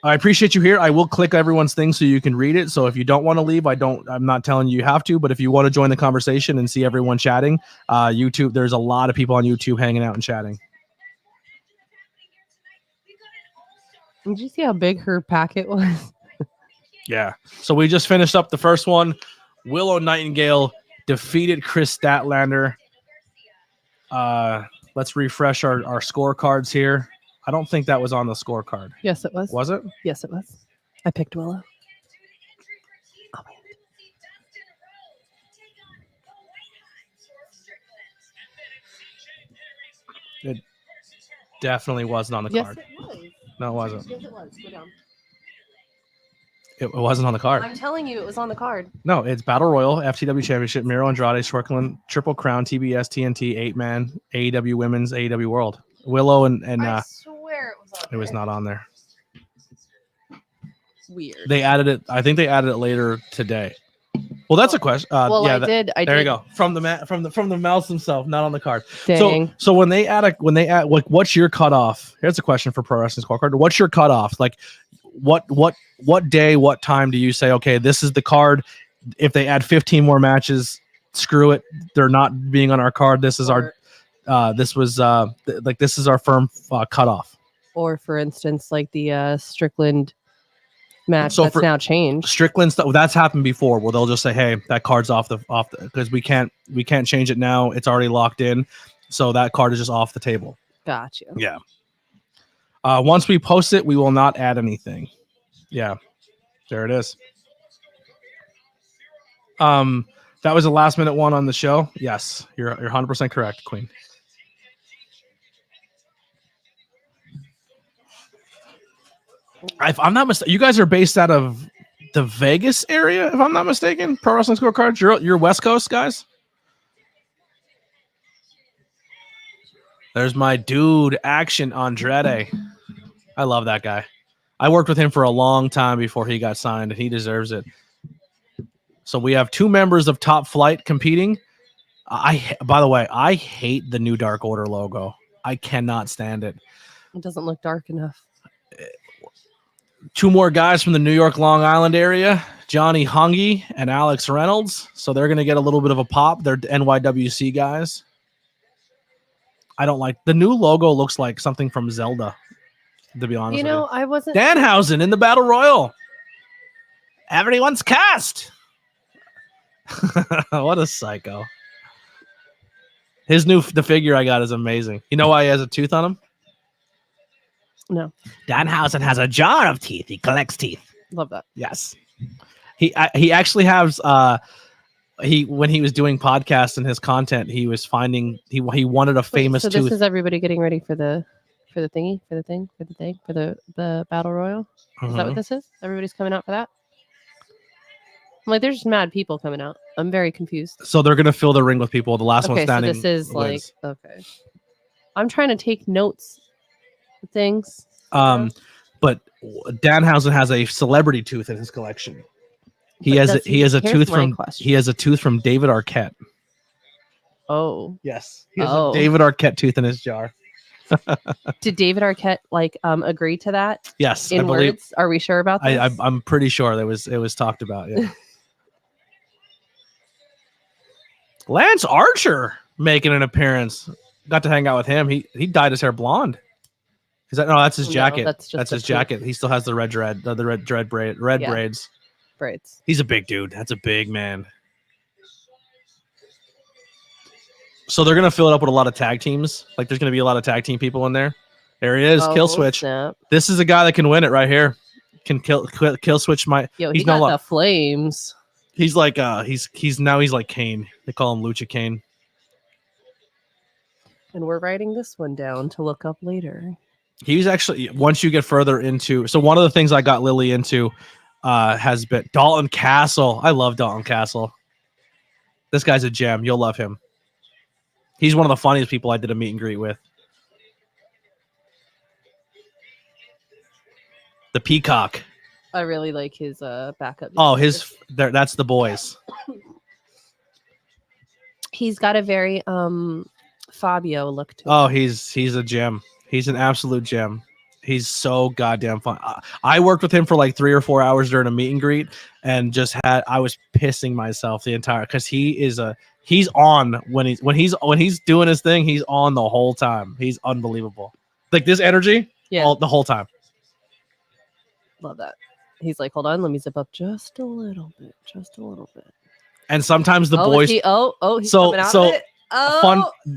I appreciate you here. I will click everyone's thing so you can read it. So if you don't want to leave, I'm not telling you have to, but if you want to join the conversation and see everyone chatting, YouTube, there's a lot of people on YouTube hanging out and chatting. Did you see how big her packet was? Yeah. So we just finished up the first one. Willow Nightingale defeated Chris Statlander. Let's refresh our scorecards here. I don't think that was on the scorecard. Yes, it was. Was it? Yes, it was. I picked Willow. Oh, man. It definitely wasn't on the Yes, card. it was. No, it wasn't. Yes, it was. Go down. It wasn't on the card. I'm telling you, it was on the card. No, it's Battle Royal, FTW Championship, Miro Andrade, Strickland, Triple Crown, TBS, TNT, 8-man, AEW Women's, AEW World. Willow and I swear it was on it was not on there. Weird. They added it. I think they added it later today. Well, that's a question. Well, yeah, I did. there you go. From the mouse himself, not on the card. Dang. So when they add what's your cutoff? Here's a question for Pro Wrestling Scorecard. What's your cutoff? Like, what day, what time do you say, okay, this is the card? If they add 15 more matches, screw it. They're not being on our card. This is this is our firm cutoff. Or for instance, like the Strickland match So that's now changed. Strickland stuff that's happened before, where they'll just say, "Hey, that card's off the because we can't change it now. It's already locked in, so that card is just off the table." Gotcha. Yeah. Once we post it, we will not add anything. Yeah, there it is. That was a last minute one on the show. Yes, you're 100% correct, Queen. If I'm not mistaken, you guys are based out of the Vegas area, if I'm not mistaken. Pro Wrestling Scorecards. You're West Coast guys. There's my dude, Action Andrade. I love that guy. I worked with him for a long time before he got signed, and he deserves it. So we have 2 members of Top Flight competing. By the way, I hate the new Dark Order logo. I cannot stand it. It doesn't look dark enough. 2 more guys from the New York, Long Island area, Johnny Hungy and Alex Reynolds. So they're going to get a little bit of a pop. They're NYWC guys. I don't like the new logo. Looks like something from Zelda, to be honest. I wasn't. Danhausen in the Battle Royal. Everyone's cast. What a psycho. The figure I got is amazing. You know why he has a tooth on him? No, Danhausen has a jar of teeth. He collects teeth. love that. Yes. He actually has when he was doing podcasts and his content, he was finding he wanted a famous so tooth. this is everybody getting ready for the battle royal. Is that what this is? Everybody's coming out for that? I'm like, there's just mad people coming out. I'm very confused. So they're gonna fill the ring with people. The last one Okay, so standing. this is wins. like okay. I'm trying to take notes. Things. But Danhausen has a celebrity tooth in his collection. He has a tooth from David Arquette. Oh. Yes. He has a David Arquette tooth in his jar. Did David Arquette agree to that? Yes. In words? Are we sure about this? I'm pretty sure it was talked about. Yeah. Lance Archer making an appearance. Got to hang out with him. He dyed his hair blonde. Is that no? That's his jacket. That's his jacket. He still has the red braids. Braids. He's a big dude. That's a big man. So they're gonna fill it up with a lot of tag teams. Like there's gonna be a lot of tag team people in there. There he is, Kill Switch. Snap. This is a guy that can win it right here. Can kill Switch. He's got the flames. He's like he's like Kane. They call him Lucha Kane. And we're writing this one down to look up later. He's actually, once you get further into, so one of the things I got Lily into has been Dalton Castle. I love Dalton Castle. This guy's a gem. You'll love him. He's one of the funniest people I did a meet and greet with. The Peacock. I really like his backup. Oh, that's the boys. He's got a very Fabio look to him. Oh, he's a gem. He's an absolute gem. He's so goddamn fun. I worked with him for like 3 or 4 hours during a meet and greet, and I was pissing myself the entire because he's on when he's doing his thing. He's on the whole time. He's unbelievable. Like this energy, the whole time. Love that. He's like, hold on, let me zip up just a little bit. And sometimes the boys. he's coming out of it.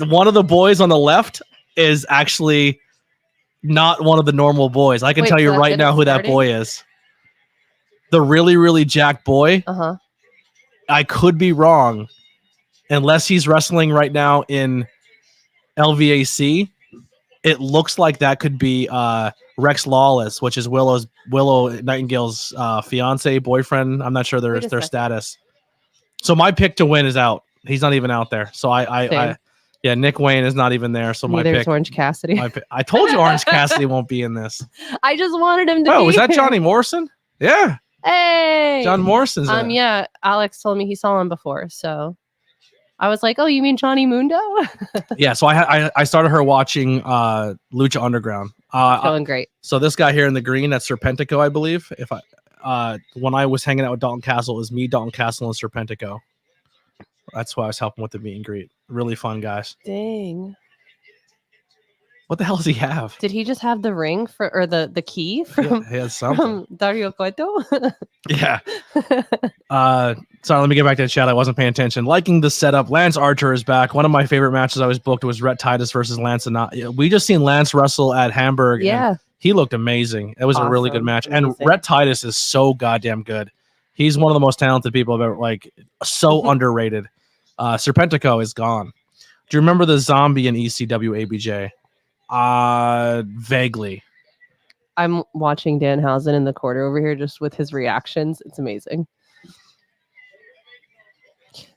One of the boys on the left is actually not one of the normal boys. I can tell you right now who that boy is. The really, really jacked boy. Uh-huh. I could be wrong. Unless he's wrestling right now in LVAC, it looks like that could be Rex Lawless, which is Willow Nightingale's fiance, boyfriend. I'm not sure their status. So my pick to win is out. He's not even out there. So Nick Wayne is not even there. So my pick. Orange Cassidy. I told you Orange Cassidy won't be in this. I just wanted him to be. Oh, was that Johnny Morrison? Yeah. Hey. John Morrison's in it. Yeah. Alex told me he saw him before. So I was like, oh, you mean Johnny Mundo? Yeah. So I started her watching Lucha Underground. Going great. So this guy here in the green, that's Serpentico, I believe. When I was hanging out with Dalton Castle, it was me, Dalton Castle, and Serpentico. That's why I was helping with the meet and greet. Really fun guys. Dang. What the hell does he have? Did he just have the ring or the key from, he has something. from Dario Cueto? Yeah. Sorry, let me get back to the chat. I wasn't paying attention. Liking the setup. Lance Archer is back. One of my favorite matches I was booked was Rhett Titus versus Lance. We just seen Lance wrestle at Hamburg. Yeah. He looked amazing. It was a really good match. Amazing. And Rhett Titus is so goddamn good. He's one of the most talented people I've ever, so underrated. Serpentico is gone. Do you remember the zombie in ECW ABJ? Vaguely. I'm watching Danhausen in the corner over here just with his reactions. It's amazing.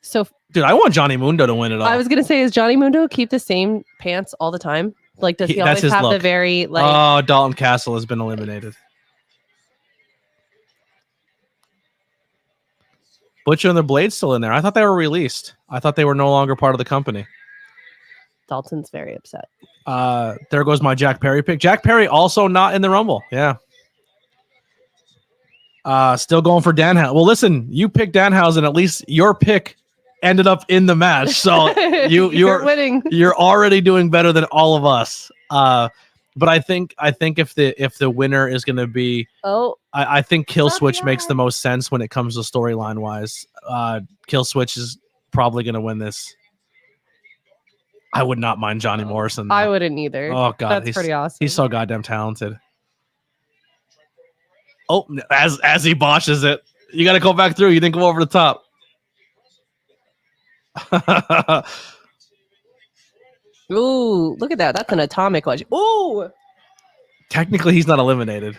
So, dude, I want Johnny Mundo to win it all. I was going to say, is Johnny Mundo keep the same pants all the time? Like, does he always have look. the very, Oh, Dalton Castle has been eliminated. Butcher and the Blade's still in there. I thought they were released. I thought they were no longer part of the company. Dalton's very upset. There goes my Jack Perry pick. Jack Perry also not in the Rumble. Yeah. Still going for Danhausen. Well, listen, you picked Danhausen. At least your pick ended up in the match. So you're winning. You're already doing better than all of us. But I think if the winner is going to be, I think Kill Switch makes the most sense when it comes to storyline wise. Kill Switch is probably going to win this. I would not mind Johnny Morrison, though. I wouldn't either. Oh god, that's pretty awesome. He's so goddamn talented. Oh, as he botches it, you got to go back through. You didn't go over the top. Ooh, look at that. That's an atomic wedge. Ooh. Technically, he's not eliminated.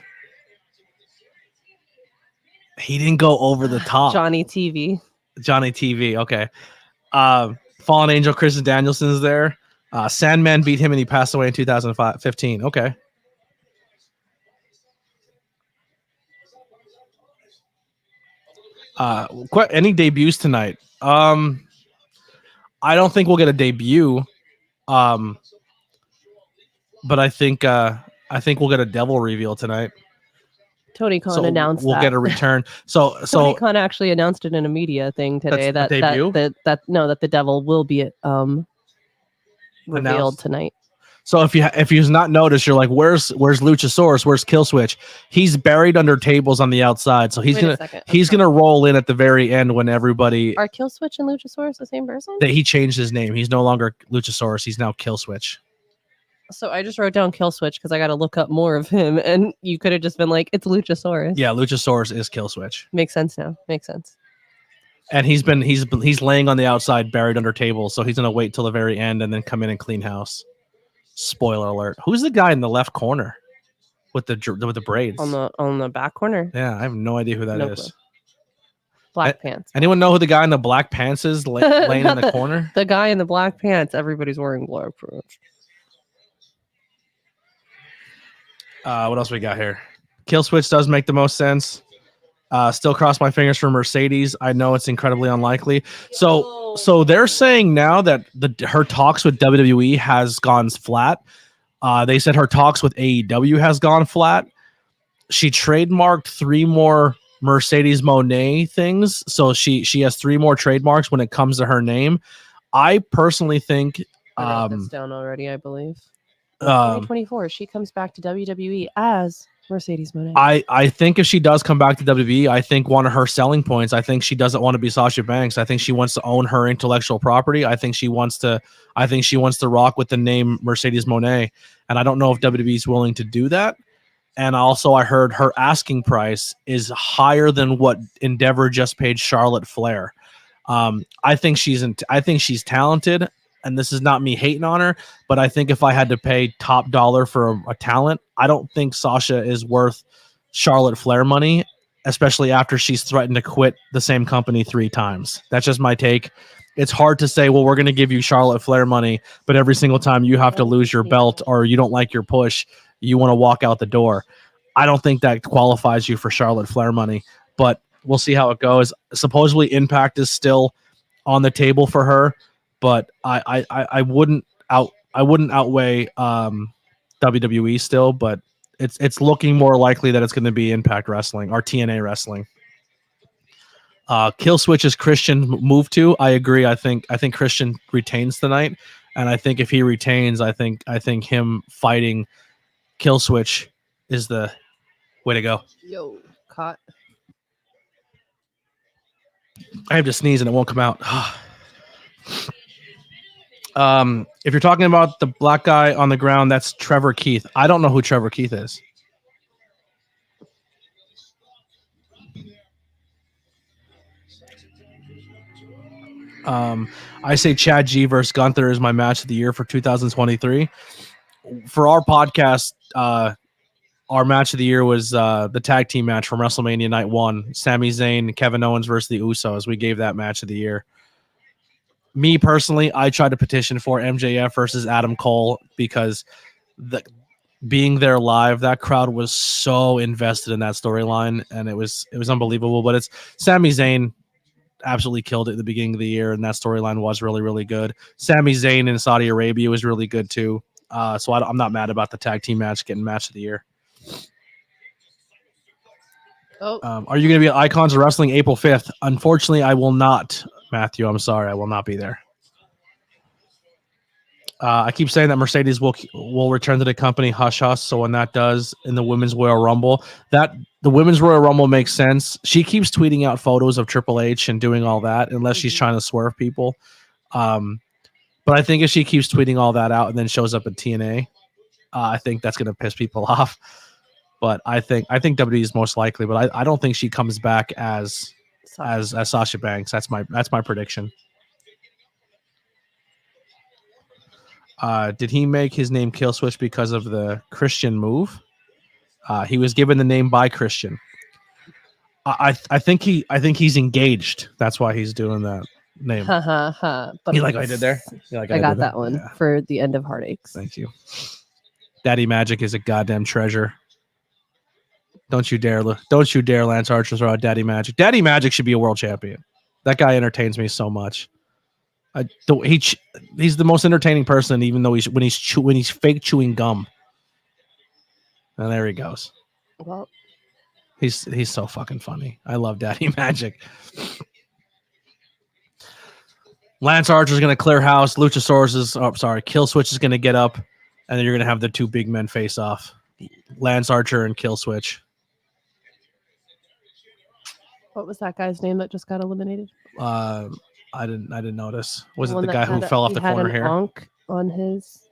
He didn't go over the top. Johnny TV. Okay. Fallen Angel Chris Danielson's there. Sandman beat him and he passed away in 2015. Okay. Any debuts tonight? I don't think we'll get a debut. But I think we'll get a devil reveal tonight. Tony Khan announced we'll get a return. So Tony Khan actually announced it in a media thing today that the devil will be revealed tonight. So if you've not noticed, you're like, where's Luchasaurus? Where's Killswitch? He's buried under tables on the outside. So he's gonna roll in at the very end when everybody. Are Killswitch and Luchasaurus the same person? That he changed his name. He's no longer Luchasaurus. He's now Killswitch. So I just wrote down Killswitch because I got to look up more of him, and you could have just been like, it's Luchasaurus. Yeah, Luchasaurus is Killswitch. Makes sense now. Makes sense. And he's laying on the outside, buried under tables. So he's gonna wait till the very end and then come in and clean house. Spoiler alert. Who's the guy in the left corner with the braids? On the back corner? Yeah, I have no idea who that is. Clue. Black pants. Anyone know who the guy in the black pants is laying in the corner? The guy in the black pants. Everybody's wearing black pants. What else we got here? Kill Switch does make the most sense. Still cross my fingers for Mercedes. I know it's incredibly unlikely. So they're saying now that her talks with WWE has gone flat. They said her talks with AEW has gone flat. She trademarked 3 more Mercedes Moné things, so she has 3 more trademarks when it comes to her name. I personally think I wrote this down already, I believe. 2024, she comes back to WWE as Mercedes Moné. I think if she does come back to WWE, I think one of her selling points, I think she doesn't want to be Sasha Banks. I think she wants to own her intellectual property. I think she wants to rock with the name Mercedes Moné. And I don't know if WWE is willing to do that. And also I heard her asking price is higher than what Endeavor just paid Charlotte Flair. I think she's talented. And this is not me hating on her, but I think if I had to pay top dollar for a talent, I don't think Sasha is worth Charlotte Flair money, especially after she's threatened to quit the same company 3 times. That's just my take. It's hard to say, well, we're going to give you Charlotte Flair money, but every single time you have to lose your belt or you don't like your push, you want to walk out the door. I don't think that qualifies you for Charlotte Flair money, but we'll see how it goes. Supposedly Impact is still on the table for her. But I wouldn't outweigh WWE still, but it's looking more likely that it's going to be Impact Wrestling or TNA Wrestling. Kill Switch is Christian move to. I agree. I think Christian retains tonight, and I think if he retains, I think him fighting Kill Switch is the way to go. Yo, caught. I have to sneeze and it won't come out. If you're talking about the black guy on the ground, that's Trevor Keith. I don't know who Trevor Keith is. I say Chad G versus Gunther is my match of the year for 2023. For our podcast, our match of the year was the tag team match from WrestleMania Night 1. Sami Zayn and Kevin Owens versus the Usos. We gave that match of the year. Me personally, I tried to petition for MJF versus Adam Cole because being there live, that crowd was so invested in that storyline, and it was unbelievable. But it's Sami Zayn absolutely killed it at the beginning of the year, and that storyline was really, really good. Sami Zayn in Saudi Arabia was really good too. So I'm not mad about the tag team match getting match of the year. Are you going to be at Icons of Wrestling April 5th? Unfortunately, I will not. Matthew, I'm sorry, I will not be there. I keep saying that Mercedes will return to the company hush hush. So when that does in the Women's Royal Rumble, that the Women's Royal Rumble makes sense. She keeps tweeting out photos of Triple H and doing all that, unless she's trying to swerve people. But I think if she keeps tweeting all that out and then shows up at TNA, I think that's going to piss people off. But I think WWE is most likely. But I don't think she comes back as Sasha Banks. That's my prediction. Did he make his name Killswitch because of the Christian move? He was given the name by Christian. I think he's engaged. That's why he's doing that name. But You like what I did there? You like I got that one for the end of Heartaches. Thank you. Daddy Magic is a goddamn treasure. Don't you dare, Lance Archer, throw out Daddy Magic. Daddy Magic should be a world champion. That guy entertains me so much. He's the most entertaining person, even though when he's fake chewing gum. And there he goes. Well, he's so fucking funny. I love Daddy Magic. Lance Archer's gonna clear house. Killswitch is gonna get up, and then you're gonna have the two big men face off. Lance Archer and Killswitch. what was that guy's name that just got eliminated? I didn't notice. Was it the guy who fell off the corner here? Onk on his.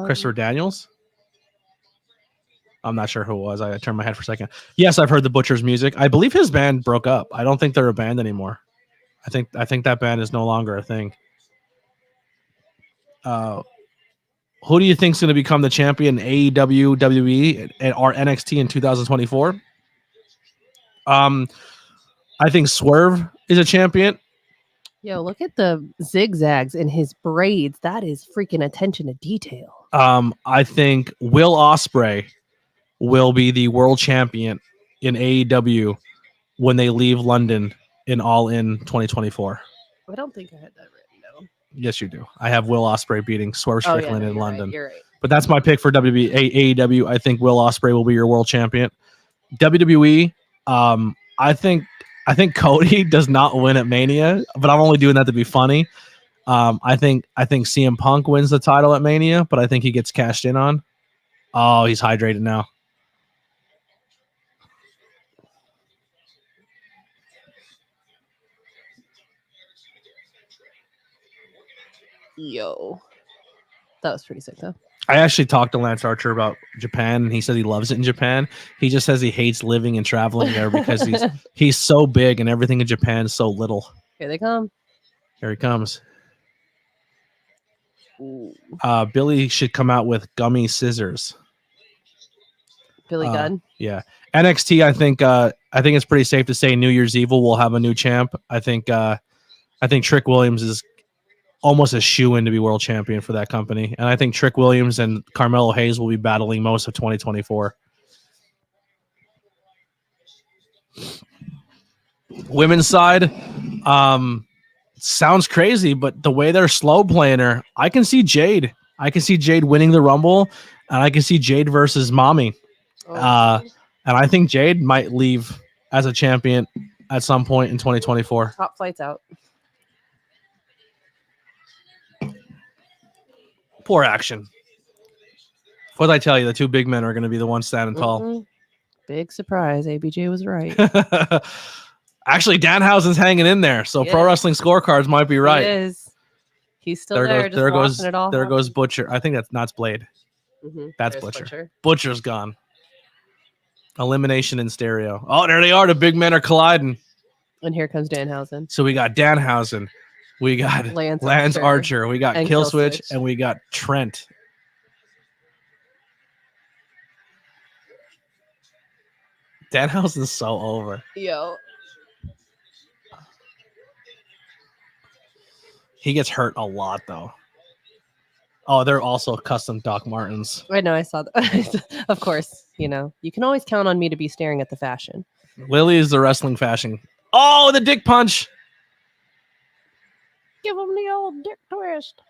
Christopher Daniels? I'm not sure who it was. I turned my head for a second. Yes, I've heard the Butcher's music. I believe his band broke up. I don't think they're a band anymore. I think that band is no longer a thing. Who do you think is going to become the champion AEW, WWE, or NXT in 2024? I think Swerve is a champion. Yo, look at the zigzags in his braids. That is freaking attention to detail. I think Will Ospreay will be the world champion in AEW when they leave London in All In 2024. I don't think I had that written down. Yes, you do. I have Will Ospreay beating Swerve Strickland in London. Right, you're right. But that's my pick for AEW. I think Will Ospreay will be your world champion. WWE, I think Cody does not win at Mania, but I'm only doing that to be funny. I think CM Punk wins the title at Mania, but I think he gets cashed in on. Oh, he's hydrated now. Yo, that was pretty sick though. I actually talked to Lance Archer about Japan, and he said he loves it in Japan. He just says he hates living and traveling there because he's so big and everything in Japan is so little. Here they come. Here he comes. Billy should come out with gummy scissors. Billy Gunn. Yeah. NXT, I think it's pretty safe to say New Year's Eve will have a new champ. I think Trick Williams is almost a shoe-in to be world champion for that company. And I think Trick Williams and Carmelo Hayes will be battling most of 2024. Women's side, sounds crazy, but the way they're slow playing her, I can see Jade. I can see Jade winning the Rumble, and I can see Jade versus Mommy. And I think Jade might leave as a champion at some point in 2024. Top flight's out. Poor action. What did I tell you? The two big men are going to be the ones standing tall. Mm-hmm. Big surprise. ABJ was right. Actually, Danhausen's hanging in there, so Pro Wrestling Scorecards might be right. He is. He's still there. There goes Butcher. I think that's Blade. Mm-hmm. That's Butcher. Butcher's gone. Elimination in stereo. Oh, there they are. The big men are colliding. And here comes Danhausen. So we got Danhausen. We got Lance Archer. We got Killswitch. And we got Trent. Danhausen's so over. Yo. He gets hurt a lot, though. Oh, they're also custom Doc Martens. I know, I saw that. Of course, you can always count on me to be staring at the fashion. Lily is the wrestling fashion. Oh, the dick punch. Give him the old dick twist.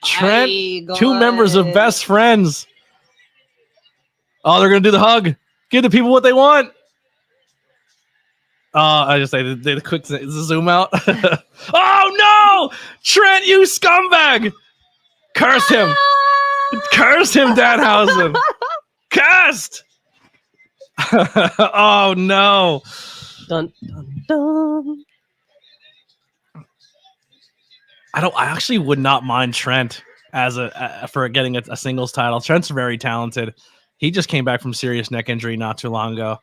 Trent, two members of Best Friends. Oh, they're going to do the hug. Give the people what they want. I just say the quick zoom out. Oh, no! Trent, you scumbag! Curse him! Curse him, Danhausen! Cursed! Oh no! Dun, dun, dun. I actually would not mind Trent as for getting a singles title. Trent's very talented. He just came back from serious neck injury not too long ago,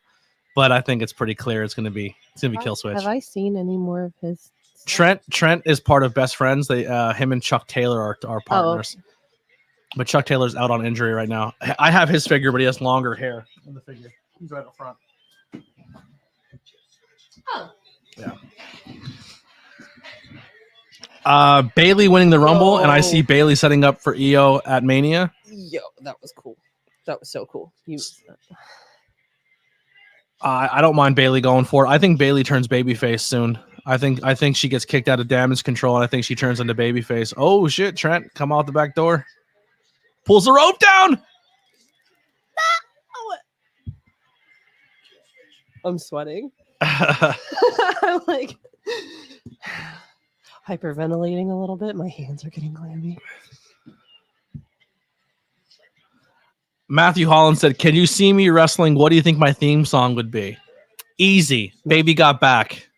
but I think it's pretty clear it's gonna be Kill Switch. Have I seen any more of his stuff? Trent is part of Best Friends. They him and Chuck Taylor are partners. Oh, okay. But Chuck Taylor's out on injury right now. I have his figure, but he has longer hair in the figure. He's right up front. Oh. Yeah. Bailey winning the Rumble, and I see Oh. Bailey setting up for EO at Mania. Yo, that was cool. That was so cool. I don't mind Bailey going for it. I think Bailey turns babyface soon. I think she gets kicked out of Damage Control, and I think she turns into babyface. Oh shit! Trent, come out the back door. Pulls the rope down. I'm sweating. I'm like hyperventilating a little bit. My hands are getting clammy. Matthew Holland said, "Can you see me wrestling? What do you think my theme song would be?" Easy. Baby Got Back.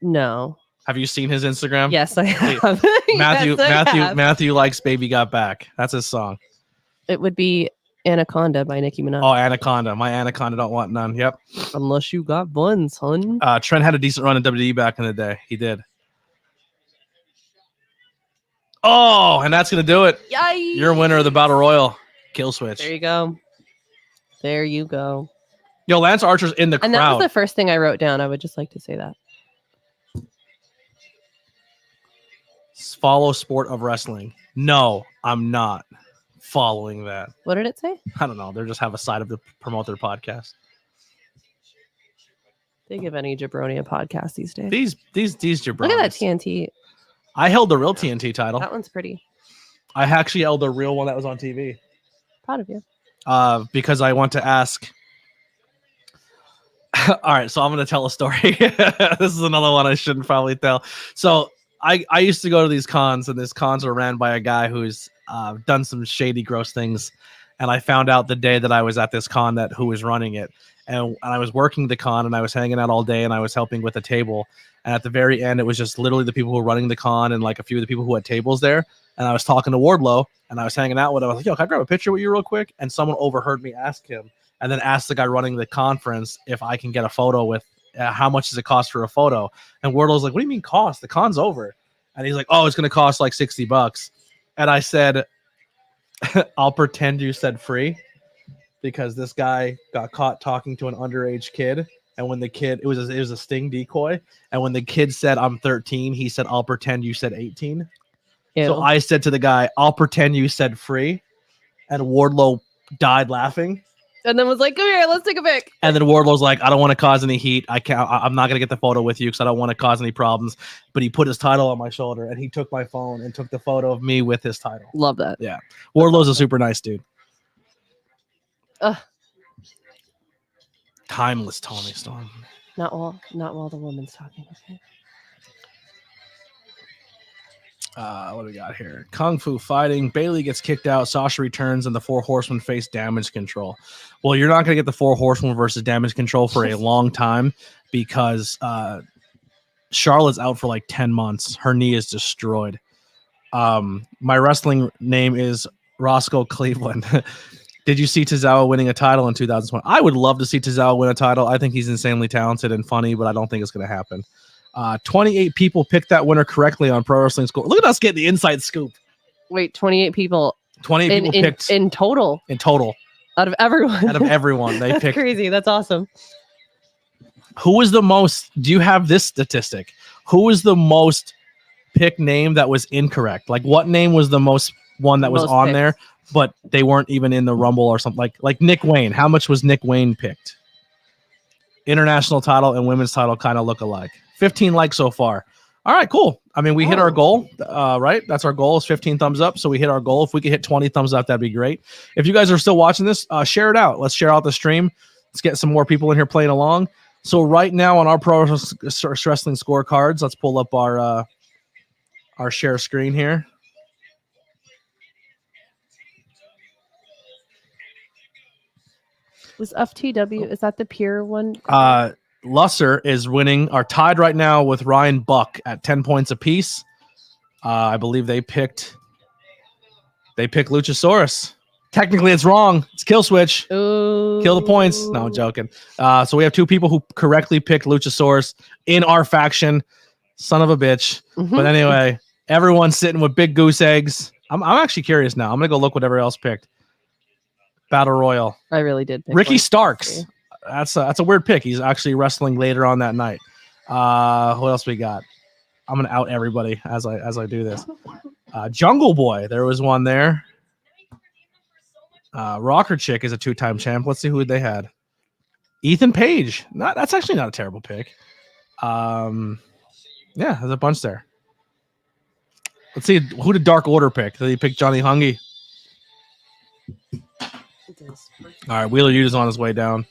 No. Have you seen his Instagram? Yes, I have. Matthew likes Baby Got Back. That's his song. It would be Anaconda by Nicki Minaj. Oh, Anaconda. My Anaconda don't want none. Yep. Unless you got buns, hun. Trent had a decent run in WWE back in the day. He did. Oh, and that's going to do it. Yay! You're a winner of the Battle Royal. Kill Switch. There you go. There you go. Yo, Lance Archer's in the And that was crowd. the first thing I wrote down. I would just like to say that. Follow sport of wrestling. No, I'm not following that. What did it say? I don't know. They just have a side of the promote their podcast. They give any jabroni a podcast these days. These jabronis. Look at that TNT. I held the real TNT title. That one's pretty. I actually held the real one that was on TV. Proud of you. Because I want to ask. All right, so I'm going to tell a story. This is another one I shouldn't probably tell. So I used to go to these cons, and these cons are ran by a guy who's done some shady, gross things. And I found out the day that I was at this con who was running it. And I was working the con, and I was hanging out all day, and I was helping with a table. And at the very end, it was just literally the people who were running the con and like a few of the people who had tables there. And I was talking to Wardlow, and I was hanging out with him. I was like, yo, can I grab a picture with you real quick? And someone overheard me ask him, and then asked the guy running the conference if I can get a photo with how much does it cost for a photo? And Wardlow's like, what do you mean cost? The con's over. And he's like, oh, it's going to cost like $60. And I said, I'll pretend you said free, because this guy got caught talking to an underage kid. And when the kid, it was a sting decoy. And when the kid said, I'm 13, he said, I'll pretend you said 18. Ew. So I said to the guy, I'll pretend you said free. And Wardlow died laughing. And then was like, come here, let's take a pic. And then Wardlow's like, I don't want to cause any heat. I'm not going to get the photo with you because I don't want to cause any problems. But he put his title on my shoulder, and he took my phone and took the photo of me with his title. Love that. Yeah. Wardlow's a super nice dude. Ugh. Timeless Tony Storm. Not while the woman's talking. Okay. What do we got here? Kung Fu fighting. Bailey gets kicked out. Sasha returns, and the Four Horsemen face Damage Control. Well, you're not going to get the Four Horsemen versus Damage Control for a long time because Charlotte's out for like 10 months. Her knee is destroyed. My wrestling name is Roscoe Cleveland. Did you see Tozawa winning a title in 2020? I would love to see Tozawa win a title. I think he's insanely talented and funny, but I don't think it's going to happen. 28 people picked that winner correctly on Pro Wrestling School. Look at us getting the inside scoop. Wait, 28 people 28 people picked in total. In total. Out of everyone. Out of everyone. They That's picked. crazy. That's awesome. Who was the most? Do you have this statistic? Who was the most picked name that was incorrect? Like what name was the most one that was Most on picked. there, but they weren't even in the Rumble or something? Like Nick Wayne. How much was Nick Wayne picked? International title and women's title kind of look alike. 15 likes so far. All right, cool. I mean, we hit our goal, right? That's our goal is 15 thumbs up. So we hit our goal. If we could hit 20 thumbs up, that'd be great. If you guys are still watching this, share it out. Let's share out the stream. Let's get some more people in here playing along. So right now on our Pro Wrestling scorecards, let's pull up our our share screen here. Was FTW, is that the pure one? Lusser is winning, are tied right now with Ryan Buck at 10 points apiece. I believe they picked Luchasaurus. Technically, it's wrong. It's kill switch. Ooh. Kill the points. No, I'm joking. So we have two people who correctly picked Luchasaurus in our faction. Son of a bitch. Mm-hmm. But anyway, everyone's sitting with big goose eggs. I'm actually curious now. I'm gonna go look whatever else picked. Battle Royal. I really did pick Ricky one. Starks. That's a weird pick. He's actually wrestling later on that night. What else we got? I'm gonna out everybody as I do this. Jungle Boy. There was one there. Rocker Chick is a 2-time champ. Let's see who they had. Ethan Page. That's actually not a terrible pick. Yeah, there's a bunch there. Let's see, who did Dark Order pick? Did he pick Johnny Hungy? All right, Wheeler Yuta's on his way down.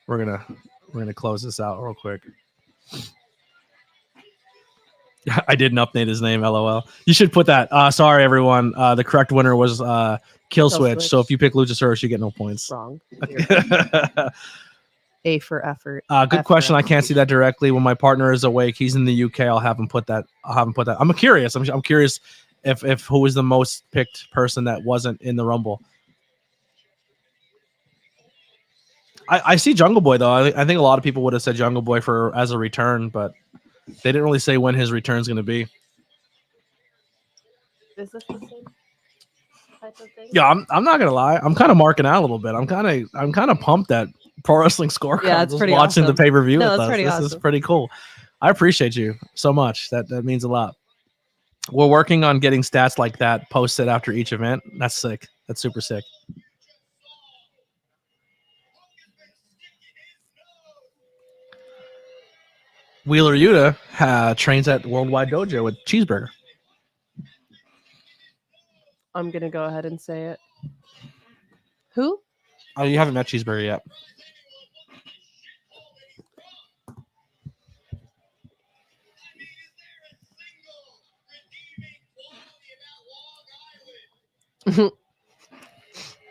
We're gonna close this out real quick. I didn't update his name, LOL. You should put that. Sorry, everyone. The correct winner was Kill Switch. So if you pick Luchasaurus, you get no points. Wrong. A for effort. Good F question. for I can't see that directly. When my partner is awake, he's in the UK. I'll have him put that. I'm curious. I'm curious if who was the most picked person that wasn't in the Rumble. I see Jungle Boy though. I think a lot of people would have said Jungle Boy as a return, but they didn't really say when his return's going to be. Is this the same type of thing? Yeah, I'm not gonna lie. I'm kind of marking out a little bit. I'm kind of pumped that Pro Wrestling Scorecard. Yeah, it's pretty watching awesome. the pay-per-view No, with it's us. pretty This awesome. is pretty cool. I appreciate you so much. That means a lot. We're working on getting stats like that posted after each event. That's sick. That's super sick. Wheeler Yuta trains at Worldwide Dojo with Cheeseburger. I'm gonna go ahead and say it. Who? Oh, you haven't met Cheeseburger yet.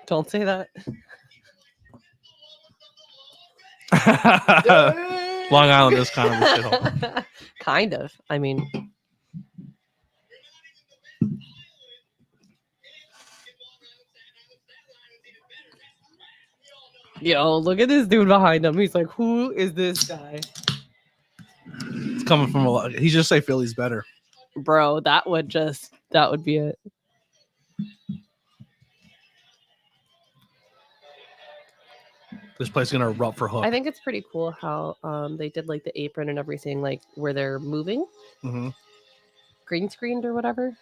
Don't say that. Long Island is kind of a shithole. Kind of. I mean, yo, look at this dude behind him. He's like, who is this guy? It's coming from a lot. He just say Philly's better. Bro, that would be it. This place is gonna erupt for Hook. I think it's pretty cool how they did like the apron and everything, like where they're moving, green screened or whatever.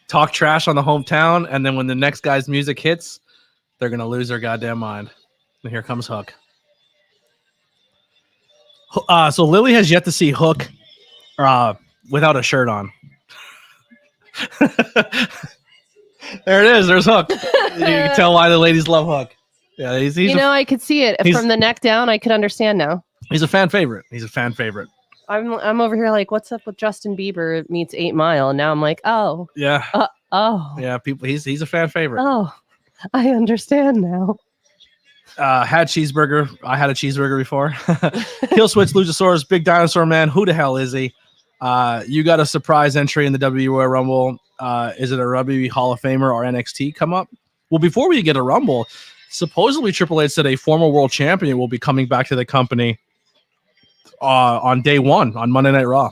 Talk trash on the hometown, and then when the next guy's music hits, they're gonna lose their goddamn mind. And here comes Hook. So Lily has yet to see Hook without a shirt on. There it is. There's Hook. You can tell why the ladies love Hook. Yeah, he's I could see it from the neck down. I could understand now. He's a fan favorite. He's a fan favorite. I'm over here like, what's up with Justin Bieber meets 8 Mile? And now I'm like, oh, Yeah. yeah, People. He's a fan favorite. oh, I understand now. Had cheeseburger. I had a cheeseburger before. Kill Switch, Luchasaurus, Big Dinosaur Man. Who the hell is he? You got a surprise entry in the WWE Royal Rumble. Is it a WWE Hall of Famer or NXT come up? Well, before we get a Rumble, supposedly Triple H said a former world champion will be coming back to the company on day one on Monday Night Raw.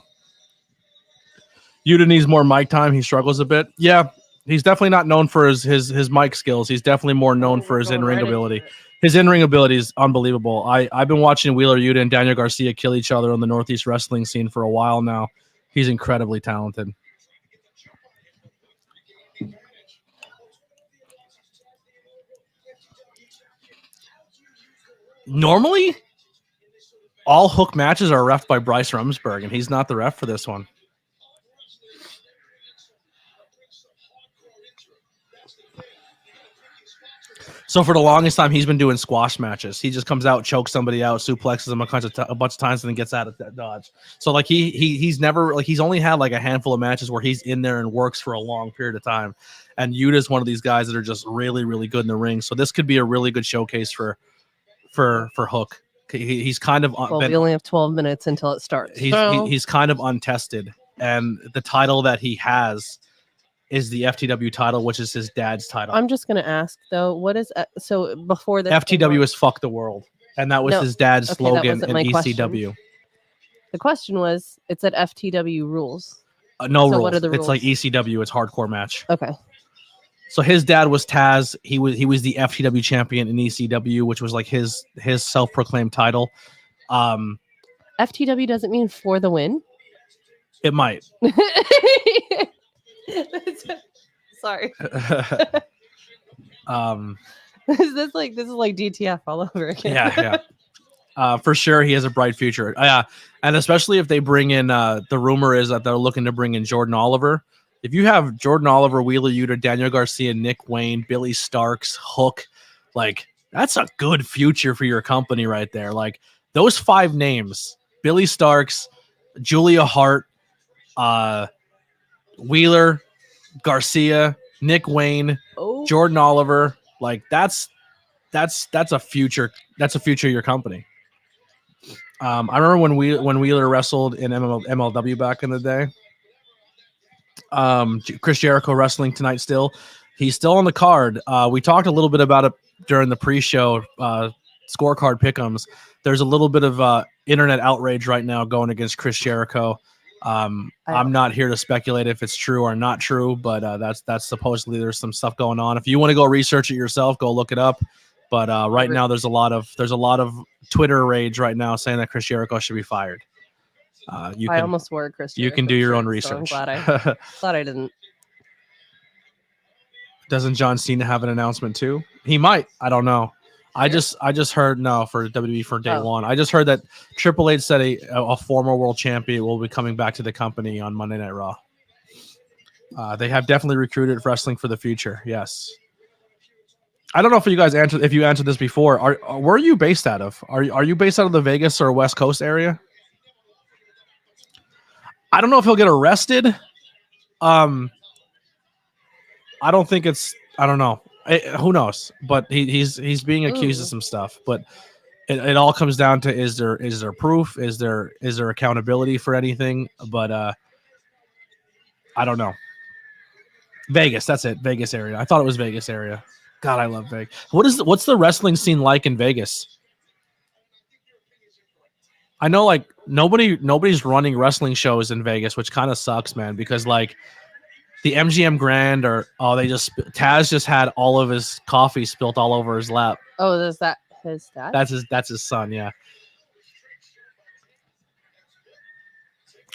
Yuta needs more mic time. He struggles a bit. Yeah, he's definitely not known for his mic skills. He's definitely more known for his in-ring ability. His in-ring ability is unbelievable. I've been watching Wheeler Yuta and Daniel Garcia kill each other on the Northeast wrestling scene for a while now. He's incredibly talented. Normally, all Hook matches are reffed by Bryce Rumsberg, and he's not the ref for this one. So for the longest time, he's been doing squash matches. He just comes out, chokes somebody out, suplexes them a bunch of times, and then gets out of that dodge. So like he's never like he's only had like a handful of matches where he's in there and works for a long period of time. And Yuta's one of these guys that are just really, really good in the ring. So this could be a really good showcase for Hook. He's kind of we only have 12 minutes until it starts. He's kind of untested, and the title that he has is the FTW title, which is his dad's title. I'm just gonna ask though, what is so before this? FTW is fuck the world, and that was his dad's slogan in ECW. Question. The question was, it said FTW rules. No so rules. What are the rules? It's like ECW. It's hardcore match. Okay. So his dad was Taz. He was the FTW champion in ECW, which was like his self-proclaimed title. FTW doesn't mean for the win. It might. Sorry. This is like DTF all over again. Yeah. For sure, he has a bright future. And especially if they bring in, the rumor is that they're looking to bring in Jordan Oliver. If you have Jordan Oliver, Wheeler Yuta, Daniel Garcia, Nick Wayne, Billy Starks, Hook, like that's a good future for your company right there. Like those 5 names: Billy Starks, Julia Hart, Wheeler, Garcia, Nick Wayne, Jordan Oliver. Like that's a future. That's a future of your company. I remember when Wheeler wrestled in MLW back in the day. Chris Jericho wrestling tonight still. He's still on the card. We talked a little bit about it during the pre-show scorecard pick'ems. There's a little bit of internet outrage right now going against Chris Jericho. I'm not here to speculate if it's true or not true, but that's supposedly there's some stuff going on. If you want to go research it yourself, go look it up. But right now there's a lot of Twitter rage right now saying that Chris Jericho should be fired. I almost wore Chris Jericho. You can do your own research. So I'm glad I didn't. Doesn't John Cena have an announcement too? He might. I don't know. I just heard for WWE for day one. I just heard that Triple H said a former world champion will be coming back to the company on Monday Night Raw. They have definitely recruited wrestling for the future. Yes. I don't know if you guys answered this before. Where are you based out of? Are you based out of the Vegas or West Coast area? I don't know if he'll get arrested. I don't think it's. I don't know. Who knows? But he's being accused of some stuff. But it all comes down to is there proof? Is there accountability for anything? But I don't know. Vegas. That's it. Vegas area. I thought it was Vegas area. God, I love Vegas. What's the wrestling scene like in Vegas? I know like nobody's running wrestling shows in Vegas, which kind of sucks, man, because like the MGM Grand Taz just had all of his coffee spilt all over his lap. Oh, is that his dad? That's his son, yeah.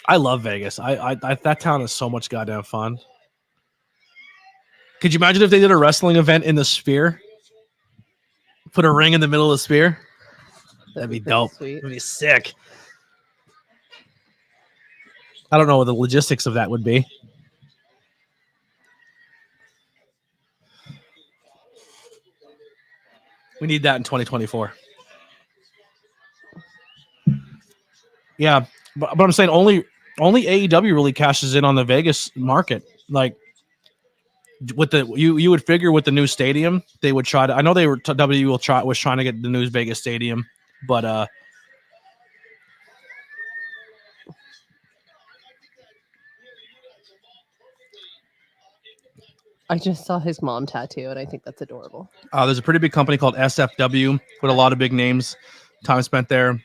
I love Vegas. I that town is so much goddamn fun. Could you imagine if they did a wrestling event in the Sphere? Put a ring in the middle of the Sphere? That'd be dope. Sweet. That'd be sick. I don't know what the logistics of that would be. We need that in 2024. Yeah, but I'm saying only AEW really cashes in on the Vegas market. Like with the you would figure with the new stadium they would try to. I know they were WWE was trying to get the new Vegas stadium, but I just saw his mom tattoo, and I think that's adorable. There's a pretty big company called SFW with a lot of big names. Time spent there.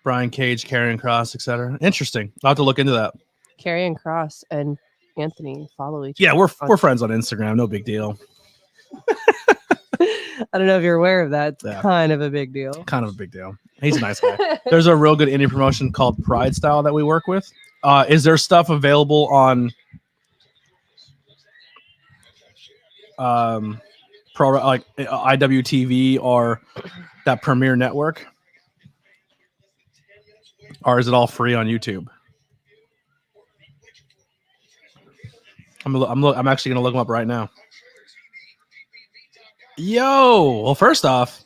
Brian Cage, Karrion Kross, etc. Interesting. I'll have to look into that. Karrion Kross and Anthony follow each other. Yeah, we're friends on Instagram. No big deal. I don't know if you're aware of that. It's kind of a big deal. Kind of a big deal. He's a nice guy. There's a real good indie promotion called Pride Style that we work with. Is there stuff available on like IWTV or that Premiere Network? Or is it all free on YouTube? I'm actually gonna look them up right now. Yo, well, first off,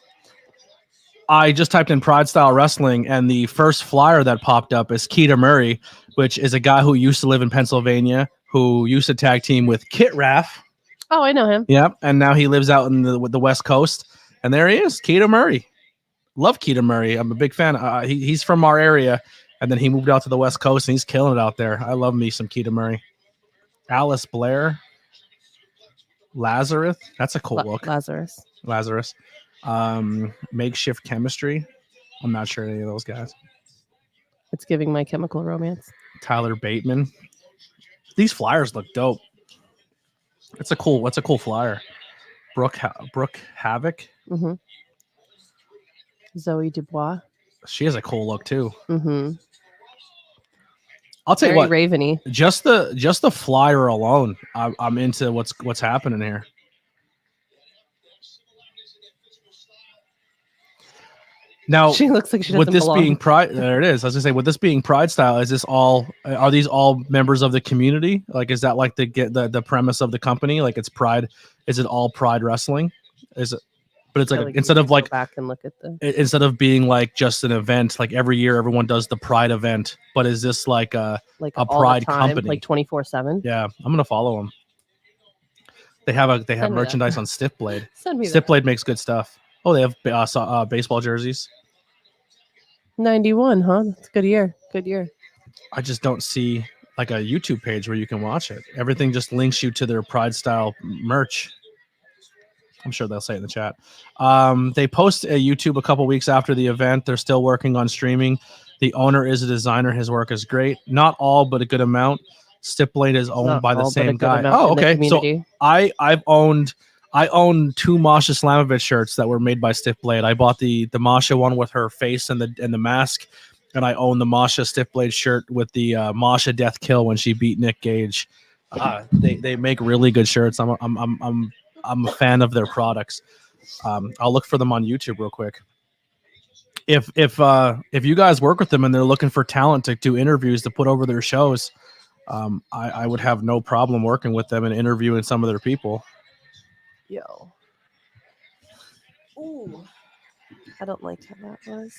I just typed in Pride Style Wrestling, and the first flyer that popped up is Keita Murray, which is a guy who used to live in Pennsylvania, who used to tag team with Kit Raff. Oh, I know him. Yep, and now he lives out in the West Coast, and there he is, Keita Murray. Love Keita Murray. I'm a big fan. He's from our area, and then he moved out to the West Coast, and he's killing it out there. I love me some Keita Murray. Alice Blair. Lazarus. That's a cool look. Lazarus. Makeshift Chemistry. I'm not sure any of those guys. It's giving My Chemical Romance. Tyler Bateman. These flyers look dope. It's a cool flyer. Brooke Havoc. Mm-hmm. Zoe Dubois. She has a cool look too. Mm-hmm. I'll tell you what, Raveny. Just the flyer alone, I'm into what's happening here. Now she looks like she doesn't with this belong. being Pride, there it is. I was gonna say, with this being Pride Style, is this all? Are these all members of the community? Like, is that like the premise of the company? Like, it's Pride. Is it all Pride Wrestling? Is it? But it's like instead of like back and look at instead of being like just an event, like every year everyone does the Pride event. But is this like a Pride company, like 24/7? Yeah, I'm gonna follow them. They have merchandise on Stiff Blade. Stiff Blade makes good stuff. Oh, they have baseball jerseys. 91, huh? That's a good year. Good year. I just don't see like a YouTube page where you can watch it. Everything just links you to their Pride Style merch. I'm sure they'll say it in the chat. They post a YouTube a couple weeks after the event. They're still working on streaming. The owner is a designer. His work is great. Not all, but a good amount. Stiff Blade is owned by the same guy. Oh, okay. So I own two Masha Slamovich shirts that were made by Stiff Blade. I bought the Masha one with her face and the mask, and I own the Masha Stiff Blade shirt with the Masha Death Kill when she beat Nick Gage. They make really good shirts. I'm a fan of their products. I'll look for them on YouTube real quick. If you guys work with them and they're looking for talent to do interviews to put over their shows, I would have no problem working with them and interviewing some of their people. Yo. Ooh. I don't like how that was.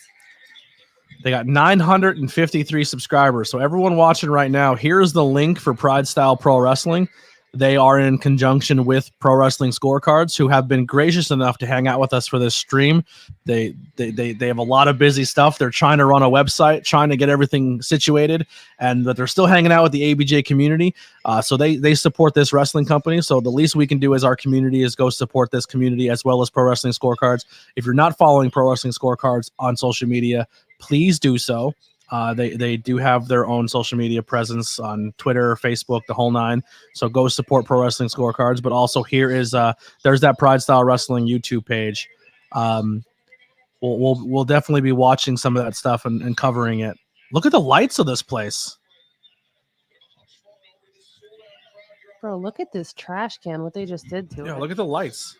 They got 953 subscribers. So everyone watching right now, here's the link for Pride Style Pro Wrestling. They are in conjunction with Pro Wrestling Scorecards, who have been gracious enough to hang out with us for this stream. They have a lot of busy stuff. They're trying to run a website, trying to get everything situated, and that they're still hanging out with the ABJ community. So they support this wrestling company. So the least we can do as our community is go support this community as well as Pro Wrestling Scorecards. If you're not following Pro Wrestling Scorecards on social media, please do so. They do have their own social media presence on Twitter, Facebook, the whole nine. So go support Pro Wrestling Scorecards. But also here is there's that Pride Style Wrestling YouTube page. We'll definitely be watching some of that stuff and covering it. Look at the lights of this place. Bro, look at this trash can, what they just did to it. Yeah, look at the lights.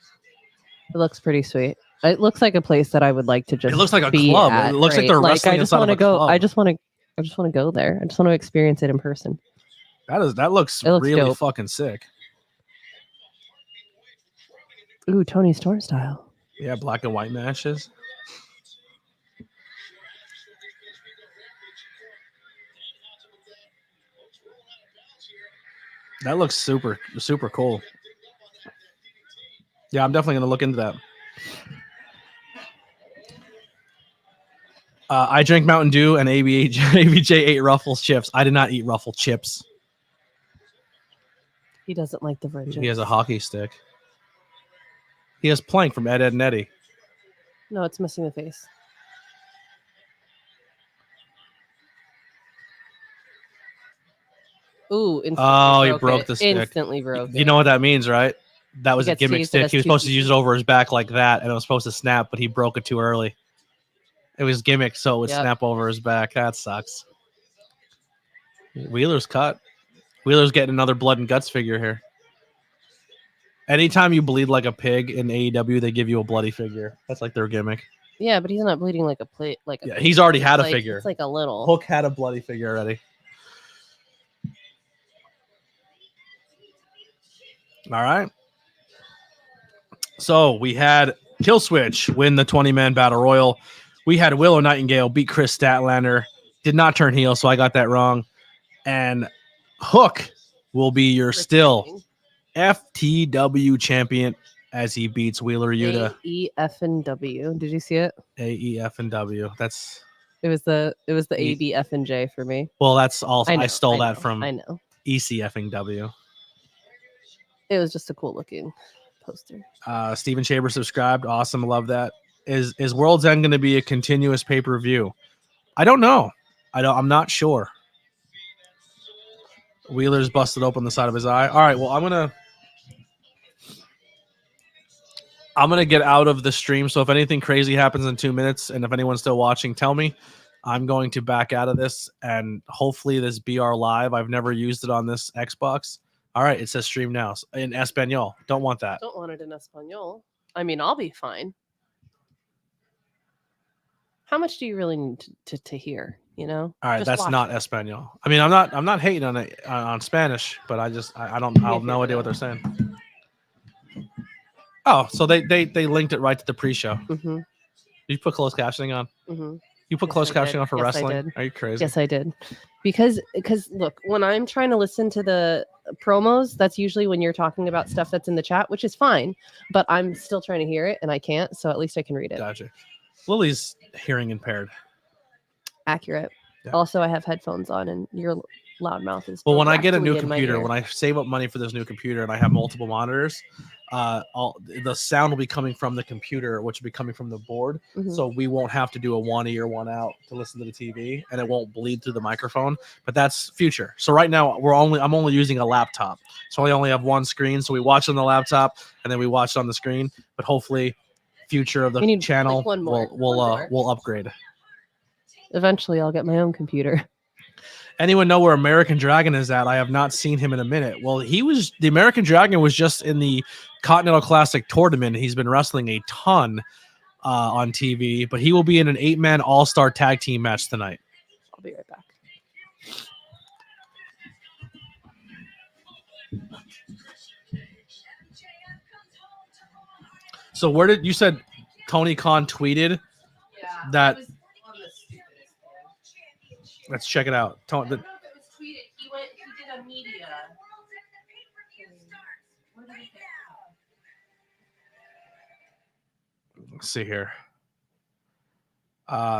It looks pretty sweet. It looks like a place that I would like to just. It looks like a club. It looks like they're wrestling inside of a club. I just want to go there. I just want to experience it in person. That looks really dope. Fucking sick. Ooh, Tony Storm style. Yeah, black and white matches. That looks super, super cool. Yeah, I'm definitely gonna look into that. I drank Mountain Dew and ABJ ate Ruffles chips. I did not eat Ruffle chips. He doesn't like the virgin. He has a hockey stick. He has Plank from Ed, Edd and Eddy. No, it's missing the face. Ooh, he broke the stick. Instantly broke it. You know what that means, right? That was a gimmick stick. He was supposed to use it over his back like that, and it was supposed to snap, but he broke it too early. It was gimmick, so it would snap over his back. That sucks. Wheeler's cut. Wheeler's getting another blood and guts figure here. Anytime you bleed like a pig in AEW, they give you a bloody figure. That's like their gimmick. Yeah, but he's not bleeding like a plate. He's already had a figure. It's like a little. Hook had a bloody figure already. All right. So we had Killswitch win the 20-man battle royal. We had Willow Nightingale beat Chris Statlander. Did not turn heel, so I got that wrong. And Hook will be your still FTW champion as he beats Wheeler Yuta. AEF and W. Did you see it? AEF and W. It was the ABF and J for me. Well, that's also I stole I that from ECF and W. It was just a cool looking poster. Steven Shaber subscribed. Awesome. Love that. Is World's End going to be a continuous pay-per-view? I don't know. I'm not sure. Wheeler's busted open the side of his eye. All right, well, I'm gonna get out of the stream. So if anything crazy happens in 2 minutes, and if anyone's still watching, tell me. I'm going to back out of this, and hopefully this BR Live. I've never used it on this Xbox. All right, it says stream now in Espanol. Don't want that. Don't want it in Espanol. I mean, I'll be fine. How much do you really need to hear? You know. All right, just that's not Espanol. I mean, I'm not hating on it on Spanish, but I have no idea what they're saying. Oh, so they linked it right to the pre-show. Mm-hmm. You put closed captioning on. Mm-hmm. You put closed captioning on for wrestling. Are you crazy? Yes, I did. Because look, when I'm trying to listen to the promos, that's usually when you're talking about stuff that's in the chat, which is fine. But I'm still trying to hear it, and I can't. So at least I can read it. Gotcha. Lily's hearing impaired. Accurate. Yeah. Also, I have headphones on, and your loudmouth is. Well, when I get a new computer, when I save up money for this new computer, and I have multiple monitors, the sound will be coming from the computer, which will be coming from the board. Mm-hmm. So we won't have to do a one ear, one out to listen to the TV, and it won't bleed through the microphone. But that's future. So right now, I'm only using a laptop, so I only have one screen. So we watch on the laptop, and then we watch on the screen. But hopefully, future of the channel will upgrade. Eventually, I'll get my own computer. Anyone know where American Dragon is at? I have not seen him in a minute. Well, the American Dragon was just in the Continental Classic tournament. He's been wrestling a ton on TV, but he will be in an 8-man all-star tag team match tonight. I'll be right back. So where did you said Tony Khan tweeted that? Let's check it out. I don't know if it was tweeted. He did a media. Let's see here.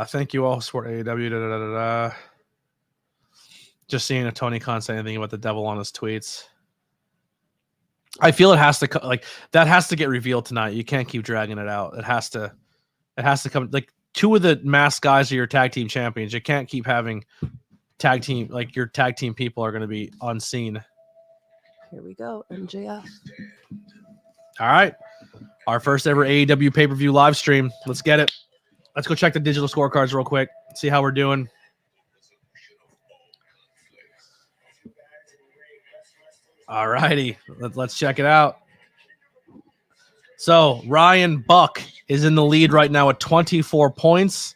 Thank you all, Sport AEW. Just seeing if Tony Khan say anything about the devil on his tweets. I feel it has to that has to get revealed tonight. You can't keep dragging it out. It has to come. Like, two of the masked guys are your tag team champions. You can't keep having tag team, your tag team people are going to be unseen. Here we go, MJF. All right. Our first ever AEW pay-per-view live stream. Let's get it. Let's go check the digital scorecards real quick. See how we're doing. All righty. Let's check it out. So Ryan Buck is in the lead right now at 24 points.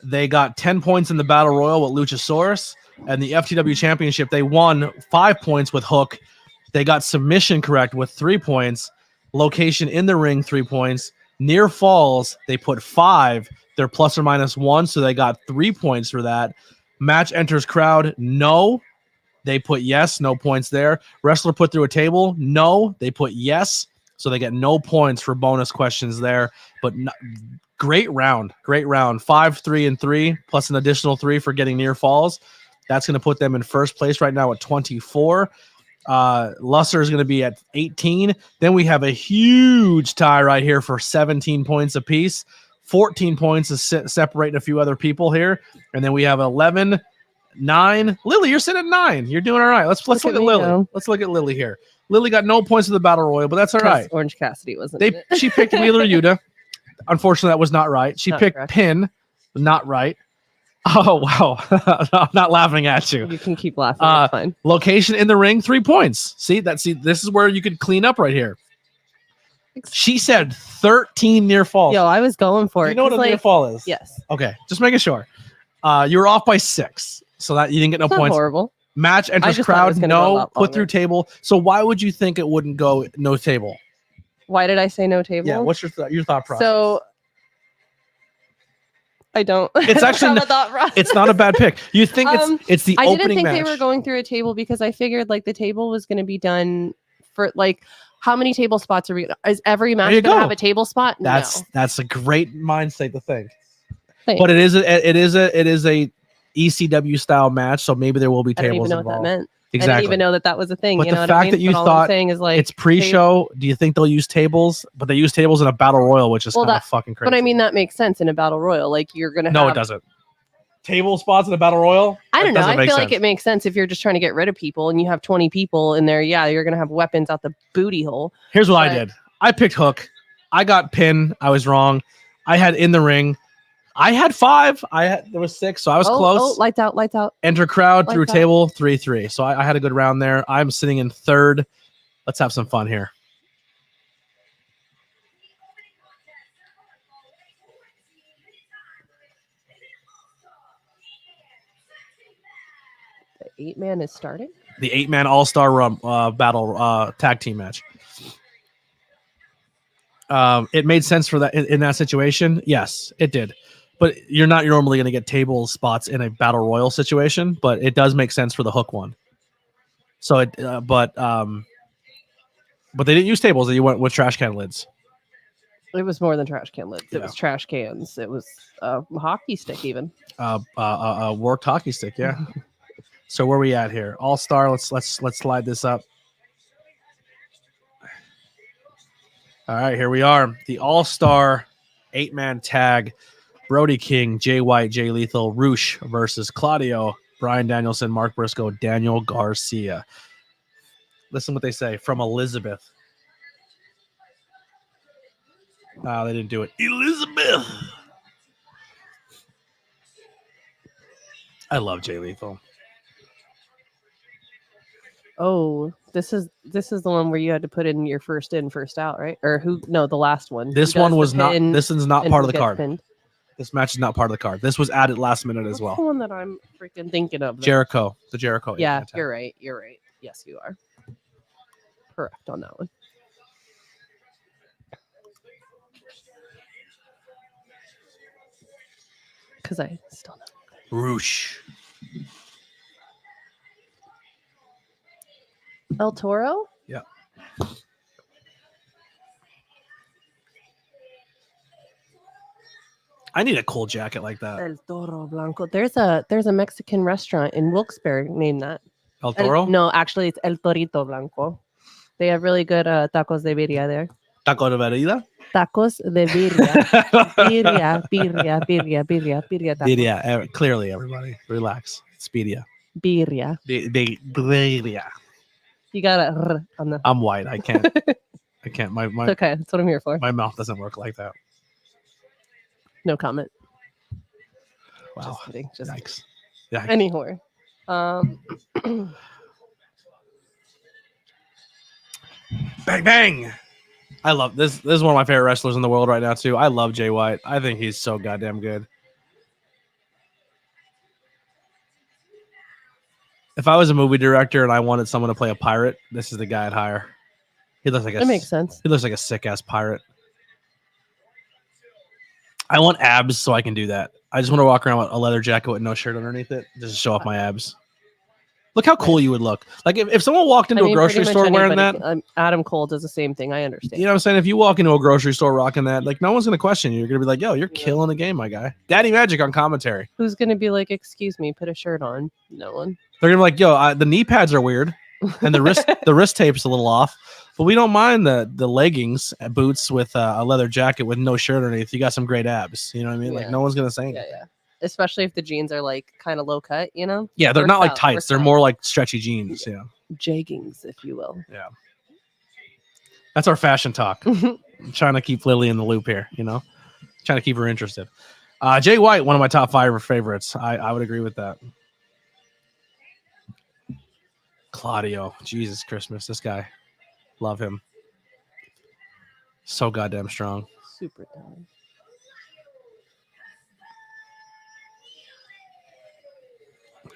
They got 10 points in the Battle Royal with Luchasaurus. And the FTW Championship, they won 5 points with Hook. They got submission correct with 3 points. Location in the ring, 3 points. Near falls, they put 5. They're plus or minus 1, so they got 3 points for that. Match enters crowd, no. They put yes, no points there. Wrestler put through a table, no. They put yes. So they get no points for bonus questions there. But great round. 5, 3, and 3, plus an additional 3 for getting near falls. That's going to put them in first place right now at 24. Lusser is going to be at 18. Then we have a huge tie right here for 17 points apiece. 14 points is separating a few other people here. And then we have 11, 9. Lily, you're sitting at 9. You're doing all right. Let's look at Lily. Go. Let's look at Lily here. Lily got no points in the Battle Royal, but that's all right. Orange Cassidy wasn't in it. She picked Wheeler Yuta. Unfortunately, that was not right. She picked correct. Pin. Not right. Oh, wow. I'm not laughing at you. You can keep laughing. That's fine. Location in the ring, 3 points. See, this is where you could clean up right here. She said 13 near falls. Yo, I was going for it. You know what a near fall is? Yes. Okay, just making sure. You were off by 6, so that you didn't get no points. Horrible. Match enters crowd, no. Put through table. So why would you think it wouldn't go no table? Why did I say no table? Yeah, what's your thought process? So I don't. It's actually have a thought process. It's not a bad pick. You think it's the I opening didn't think match. they were going through a table because I figured like the table was going to be done for like how many table spots are we? Is every match going to have a table spot? That's a great mindset to think. Thanks. But it is a ECW style match, so maybe there will be I didn't tables even know involved. what that meant. Exactly. I didn't even know that was a thing. But you the know what fact I mean? that you but all thought I'm saying is like it's pre-show, do you think they'll use tables? But they use tables in a battle royal, which is kind of fucking crazy. But I mean, that makes sense in a battle royal. Like you're gonna. No, it doesn't. Table spots in a battle royal? I don't know. I feel like it makes sense if you're just trying to get rid of people and you have 20 people in there. Yeah, you're gonna have weapons out the booty hole. Here's what I did. I picked Hook. I got Pin. I was wrong. I had In the Ring. I had 5. There was 6, so I was close. Oh, lights out, lights out. Enter crowd through Lights out. table 3-3. So I had a good round there. I'm sitting in 3rd. Let's have some fun here. The 8-man is starting. The 8-man all-star battle tag team match. It made sense for that in that situation. Yes, it did. But you're not normally going to get table spots in a battle royal situation, but it does make sense for the Hook one. So but they didn't use tables. They went with trash can lids. It was more than trash can lids. Yeah. It was trash cans. It was a hockey stick even. Worked hockey stick, yeah. So where are we at here? All star. Let's slide this up. All right, here we are. The All Star 8-man tag. Brody King, Jay White, Jay Lethal, Roosh versus Claudio, Brian Danielson, Mark Briscoe, Daniel Garcia. Listen what they say from Elizabeth. They didn't do it. Elizabeth. I love Jay Lethal. Oh, this is the one where you had to put in your first in, first out, right? Or who? No, the last one. This one was not. This is not part of the card. Pinned. This match is not part of the card. This was added last minute as well. The one that I'm freaking thinking of. Jericho, the Jericho. Yeah, you're right. You're right. Yes, you are. Correct on that one. Because I still know. Roosh. El Toro? Yeah. I need a cool jacket like that. El Toro Blanco. There's a Mexican restaurant in Wilkes-Barre named that. El Toro? No, actually it's El Torito Blanco. They have really good tacos de birria there. Taco de Verida? Tacos de birria. birria tacos. Birria. Clearly, everybody. Relax. It's birria. Birria. Birria. You got a on the. I'm white. I can't. I can't. My It's okay. That's what I'm here for. my mouth doesn't work like that. No comment. Wow. Just kidding. Just Yikes. Yikes. anywhere. Bang bang. I love this. This is one of my favorite wrestlers in the world right now too. I love Jay White. I think he's so goddamn good. If I was a movie director and I wanted someone to play a pirate, this is the guy I'd hire. He looks like That makes sense. He looks like a sick ass pirate. I want abs so I can do that. I just want to walk around with a leather jacket with no shirt underneath it, just to show off my abs. Look how cool you would look. Like if someone walked into a grocery store wearing that. Adam Cole does the same thing. I understand. You know what I'm saying? If you walk into a grocery store rocking that, like no one's going to question you. You're going to be like, yo, you're killing the game, my guy. Daddy Magic on commentary. Who's going to be like, excuse me, put a shirt on? No one. They're going to be like, yo, the knee pads are weird. And the wrist tape's a little off. But we don't mind the leggings, boots with a leather jacket with no shirt underneath. You got some great abs. You know what I mean? Yeah. Like no one's going to say anything. Yeah. Especially if the jeans are like kind of low cut, you know? Yeah, they're not like tights. Works They're out. more like stretchy jeans. Yeah. Jeggings, if you will. Yeah. That's our fashion talk. I'm trying to keep Lily in the loop here, you know? Trying to keep her interested. Jay White, one of my top 5 favorites. I would agree with that. Claudio. Jesus Christmas. This guy. Love him. So goddamn strong. Super talented.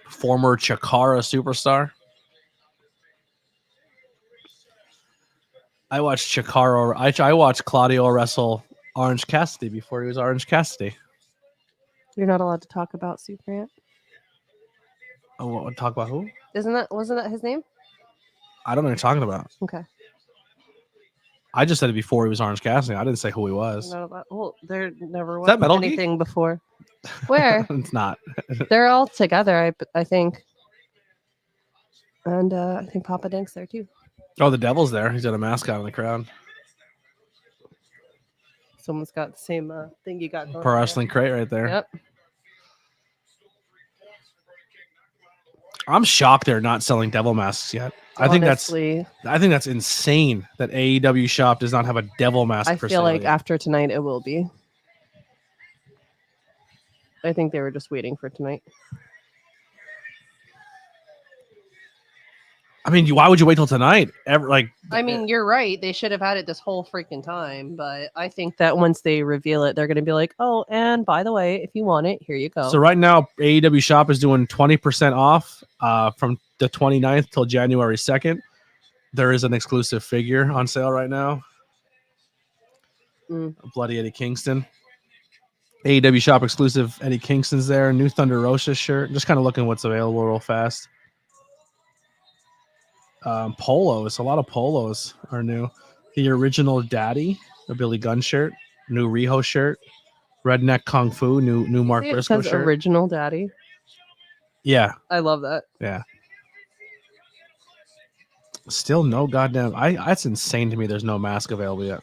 Former Chikara superstar. I watched Chikara. I watched Claudio wrestle Orange Cassidy before he was Orange Cassidy. You're not allowed to talk about Super Ant. Oh, what, talk about who? Wasn't that his name? I don't know what you're talking about. Okay. I just said it before he was Orange Cassidy. I didn't say who he was. Well, there never was that Metal Geek? anything before. Where? It's not. They're all together, I think. And I think Papa Dink's there too. Oh, the Devil's there. He's got a mascot in the crowd. Someone's got the same thing you got going. Pro Wrestling Crate right there. Yep. I'm shocked they're not selling devil masks yet. Honestly, I think that's insane that AEW shop does not have a devil mask. I for feel sale like yet. after tonight it will be. I think they were just waiting for tonight. I mean, why would you wait till tonight? I mean, you're right. They should have had it this whole freaking time. But I think that once they reveal it, they're going to be like, oh, and by the way, if you want it, here you go. So right now, AEW shop is doing 20% off from the 29th till January 2nd. There is an exclusive figure on sale right now. Bloody Eddie Kingston. AEW shop exclusive Eddie Kingston's there. New Thunder Rosa shirt. Just kind of looking what's available real fast. Polos. A lot of polos are new. The original Daddy, the Billy Gunn shirt. New Riho shirt. Redneck Kung Fu. New Mark See, it Briscoe says shirt. Original Daddy. Yeah. I love that. Yeah. Still no goddamn. That's insane to me. There's no mask available yet.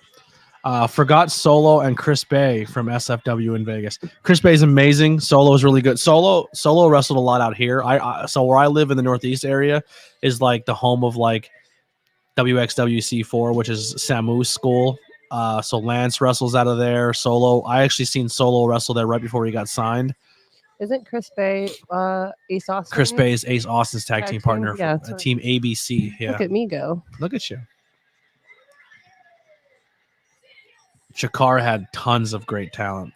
Forgot Solo and Chris Bay from SFW in Vegas. Chris Bay is amazing. Solo is really good. Solo wrestled a lot out here. So where I live in the Northeast area is like the home of like WXWC4, which is Samu's school. So Lance wrestles out of there. Solo. I actually seen Solo wrestle there right before he got signed. Isn't Chris Bay Ace Austin? Chris Bay is Ace Austin's tag team partner Yeah, for Team ABC. Yeah. Look at me go. Look at you. Chikara had tons of great talent.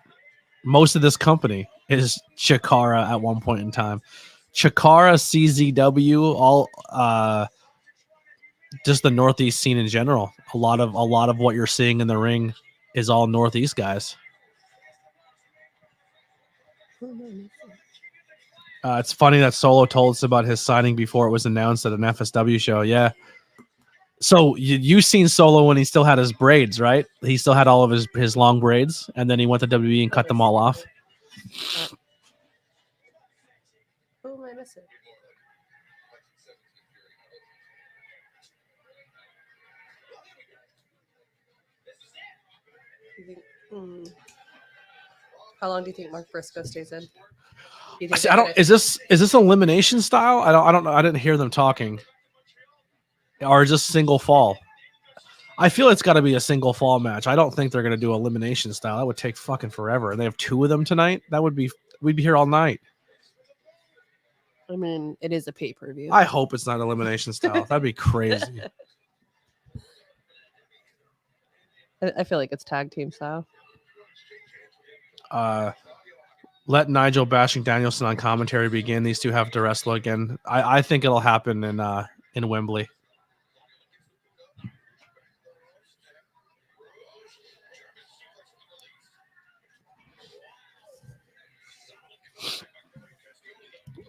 Most of this company is Chikara at one point in time. Chikara, CZW, all just the Northeast scene in general. A lot of what you're seeing in the ring is all Northeast guys. It's funny that Solo told us about his signing before it was announced at an FSW show. Yeah. So you've seen Solo when he still had his braids, right? He still had all of his long braids, and then he went to WWE and cut them all off. Who am I missing? How long do you think Mark Briscoe stays in? Is this elimination style? I don't know. I didn't hear them talking. Or just single fall. I feel it's got to be a single fall match. I don't think they're going to do elimination style. That would take fucking forever. And they have two of them tonight. We'd be here all night. I mean, it is a pay-per-view. I hope it's not elimination style. That'd be crazy. I feel like it's tag team style. Let Nigel bashing Danielson on commentary begin. These two have to wrestle again. I think it'll happen in Wembley.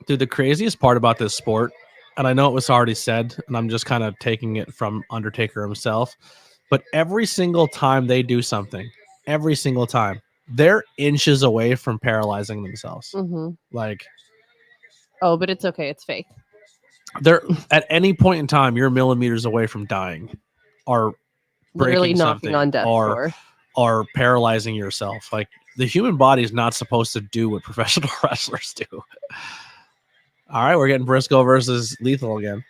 Dude, the craziest part about this sport, and I know it was already said, and I'm just kind of taking it from Undertaker himself, but every single time they do something, every single time, they're inches away from paralyzing themselves. Mm-hmm. Like, oh, but it's okay. It's fake. They're at any point in time, you're millimeters away from dying, or literally breaking knocking something, on death door, or paralyzing yourself. Like, the human body is not supposed to do what professional wrestlers do. All right, we're getting Briscoe versus Lethal again.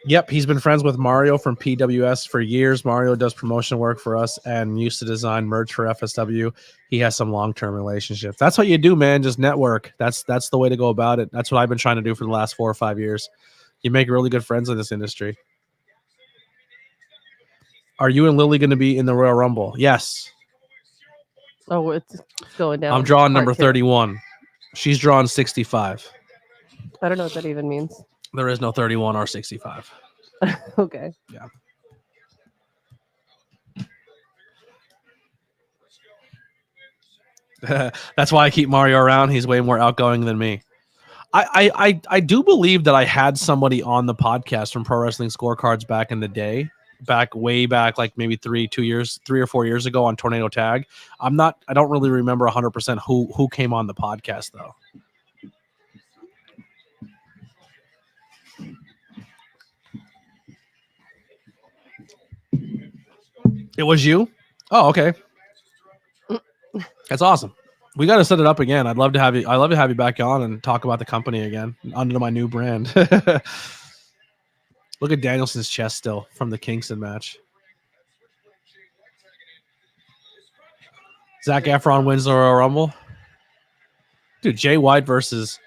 Yep, he's been friends with Mario from PWS for years. Mario does promotion work for us and used to design merch for FSW. He has some long-term relationships. That's what you do, man. Just network. That's the way to go about it. That's what I've been trying to do for the last 4 or 5 years. You make really good friends in this industry. Are you and Lily going to be in the Royal Rumble? Yes. Oh, it's going down. I'm drawing number Part two. 31. She's drawing 65. I don't know what that even means. There is no 31 or 65. Okay. That's why I keep Mario around. He's way more outgoing than me. I do believe that I had somebody on the podcast from Pro Wrestling Scorecards back in the day, way back, like maybe 3 or 4 years ago on Tornado Tag. I don't really remember 100% who came on the podcast though. It was you? Oh, okay. That's awesome. We got to set it up again. I'd love to have you. I'd love to have you back on and talk about the company again under my new brand. Look at Danielson's chest still from the Kingston match. Zac Efron wins the Royal Rumble. Dude, Jay White versus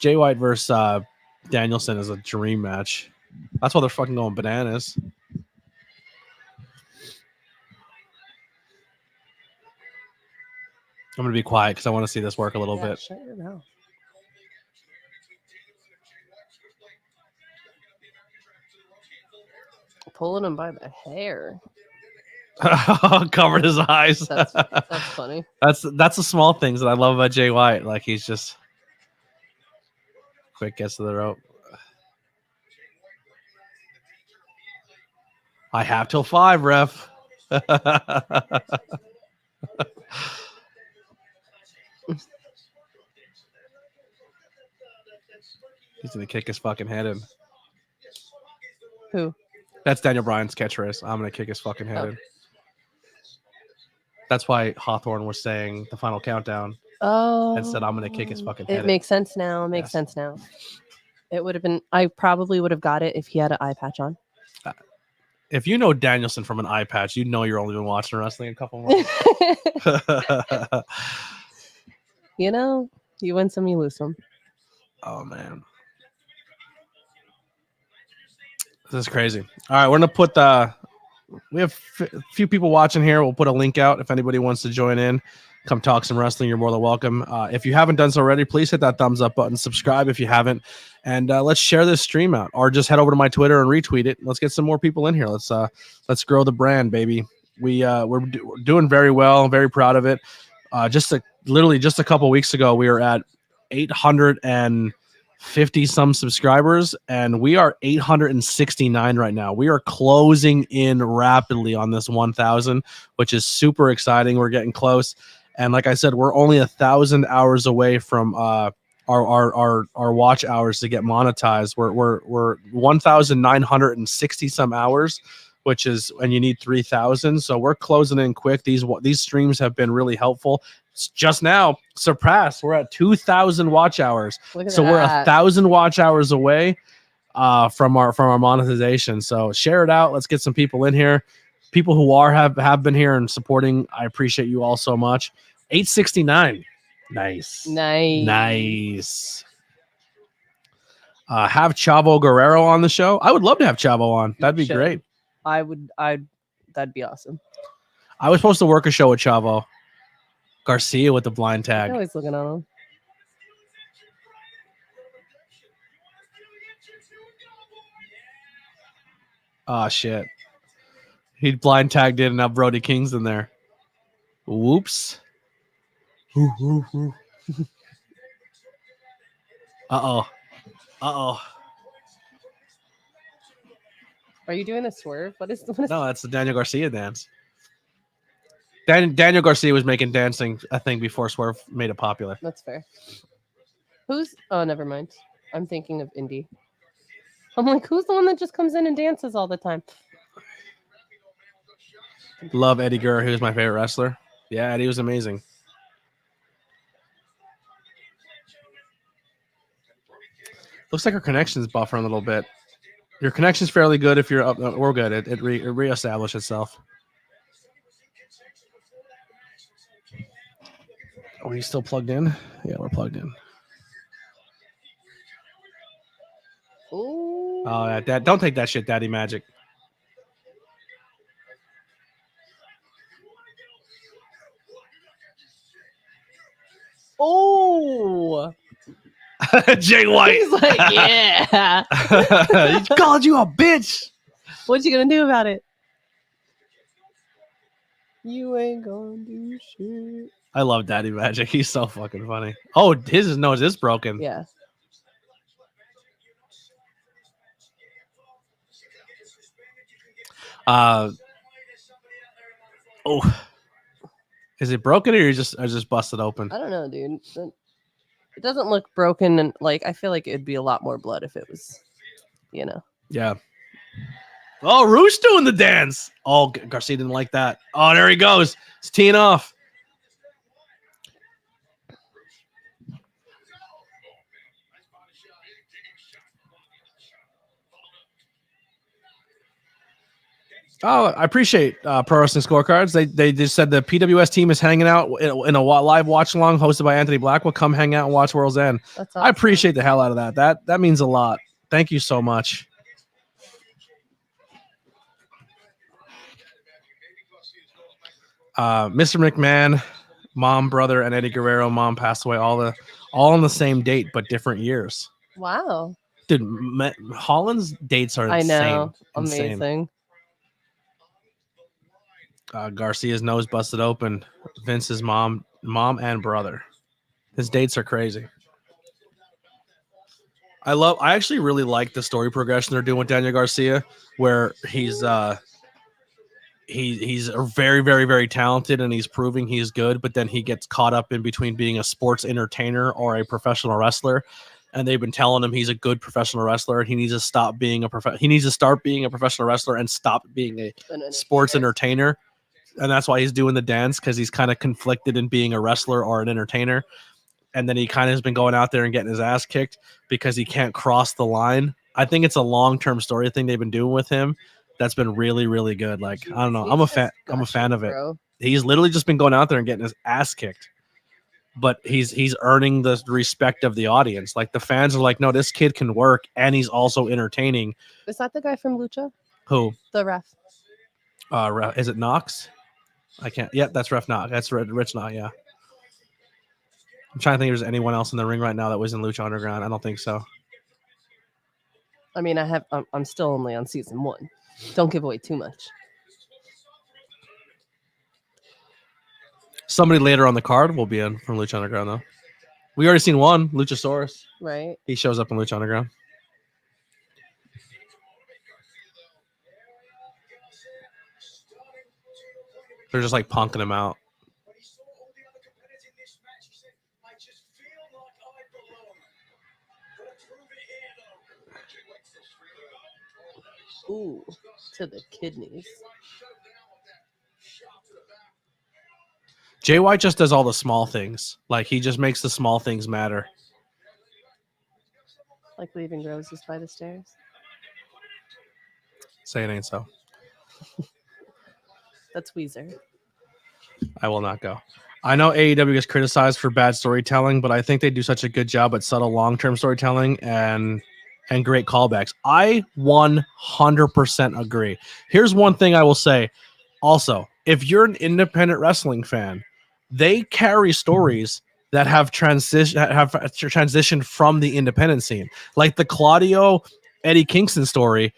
Danielson is a dream match. That's why they're fucking going bananas. I'm gonna be quiet because I want to see this work a little bit. Shut your mouth. Pulling him by the hair. Covered his eyes. That's funny. That's the small things that I love about Jay White. Like he's just quick gets to the rope. I have till 5, ref. He's gonna kick his fucking head in. Who? That's Daniel Bryan's catchphrase. I'm gonna kick his fucking head in. That's why Hawthorne was saying the final countdown. Oh. And said, I'm gonna kick his fucking head in. It makes sense now. It makes sense now. It would have been. I probably would have got it if he had an eye patch on. If you know Danielson from an eye patch, you know you're only been watching wrestling a couple months. You know, you win some, you lose some. Oh man, this is crazy. All right, we're gonna put the. We have a few people watching here. We'll put a link out if anybody wants to join in. Come talk some wrestling. You're more than welcome. If you haven't done so already, please hit that thumbs up button. Subscribe if you haven't, and let's share this stream out. Or just head over to my Twitter and retweet it. Let's get some more people in here. Let's grow the brand, baby. We're doing very well. I'm very proud of it. Literally just a couple weeks ago, we were at 850 some subscribers, and we are 869 right now. We are closing in rapidly on this 1,000, which is super exciting. We're getting close, and like I said, we're only 1,000 hours away from our watch hours to get monetized. We're 1,960 some hours, which is, and you need 3,000. So we're closing in quick. These streams have been really helpful. Just now surpassed. We're at 2,000 watch hours. So we're 1,000 watch hours away from our monetization. So share it out. Let's get some people in here. People who have been here and supporting. I appreciate you all so much. 869. Nice. Have Chavo Guerrero on the show. I would love to have Chavo on. That'd be great. That'd be awesome. I was supposed to work a show with Chavo Garcia with the blind tag. I'm always looking at him. Oh shit. He blind tagged in and now Brody King's in there. Whoops. Uh-oh. Are you doing a swerve? What is No, that's the Daniel Garcia dance. Daniel Garcia was making dancing a thing before Swerve made it popular. That's fair. Oh, never mind. I'm thinking of Indy. I'm like, who's the one that just comes in and dances all the time? Love Eddie Gurr, who's my favorite wrestler. Yeah, Eddie was amazing. Looks like our connection's buffering a little bit. Your connection's fairly good if you're up. We're good. It reestablished itself. Are you still plugged in? Yeah, we're plugged in. Ooh. Oh, yeah, Dad, don't take that shit, Daddy Magic. Oh. Jay White. He's like, yeah. He called you a bitch. What you gonna do about it? You ain't gonna do shit. I love Daddy Magic. He's so fucking funny. Oh, his nose is broken. Yeah. Oh, is it broken or you just busted open? I don't know, dude. It doesn't look broken, and like I feel like it'd be a lot more blood if it was, you know. Yeah. Oh, Roosh doing the dance. Oh, Garcia didn't like that. Oh, there he goes. It's teeing off. Oh, I appreciate Pro Wrestling Scorecards. They just said the PWS team is hanging out in a live watch along hosted by Anthony Blackwell. Come hang out and watch World's End. That's awesome. I appreciate the hell out of that. That means a lot. Thank you so much. Mr. McMahon, mom, brother, and Eddie Guerrero. Mom passed away all on the same date, but different years. Wow. Dude, Holland's dates are insane. I know. Insane. Amazing. Garcia's nose busted open. Vince's mom and brother. His dates are crazy. I actually really like the story progression they're doing with Daniel Garcia, where he's very, very, very talented and he's proving he's good, but then he gets caught up in between being a sports entertainer or a professional wrestler. And they've been telling him he's a good professional wrestler and he needs to stop being he needs to start being a professional wrestler and stop being a sports entertainer. And that's why he's doing the dance, because he's kind of conflicted in being a wrestler or an entertainer. And then he kind of has been going out there and getting his ass kicked because he can't cross the line. I think it's a long-term story thing they've been doing with him that's been really, really good. Like, I don't know. I'm a fan of it. Bro. He's literally just been going out there and getting his ass kicked. But he's earning the respect of the audience. Like, the fans are like, no, this kid can work and he's also entertaining. Is that the guy from Lucha? Who? The ref. Is it Knox? I can't. Yeah, that's Ref Knox. That's Rich Knox. Yeah. I'm trying to think if there's anyone else in the ring right now that was in Lucha Underground. I don't think so. I mean, I'm still only on season 1. Don't give away too much. Somebody later on the card will be in from Lucha Underground, though. We already seen one, Luchasaurus. Right. He shows up in Lucha Underground. They're just like punking him out. Ooh, to the kidneys. Jay White just does all the small things. Like, he just makes the small things matter. Like leaving roses by the stairs. Say it ain't so. That's Weezer. I will not go. I know AEW is criticized for bad storytelling, but I think they do such a good job at subtle long-term storytelling and great callbacks. I 100% agree. Here's one thing I will say. Also, if you're an independent wrestling fan, they carry stories that have transitioned from the independent scene. Like the Claudio Eddie Kingston story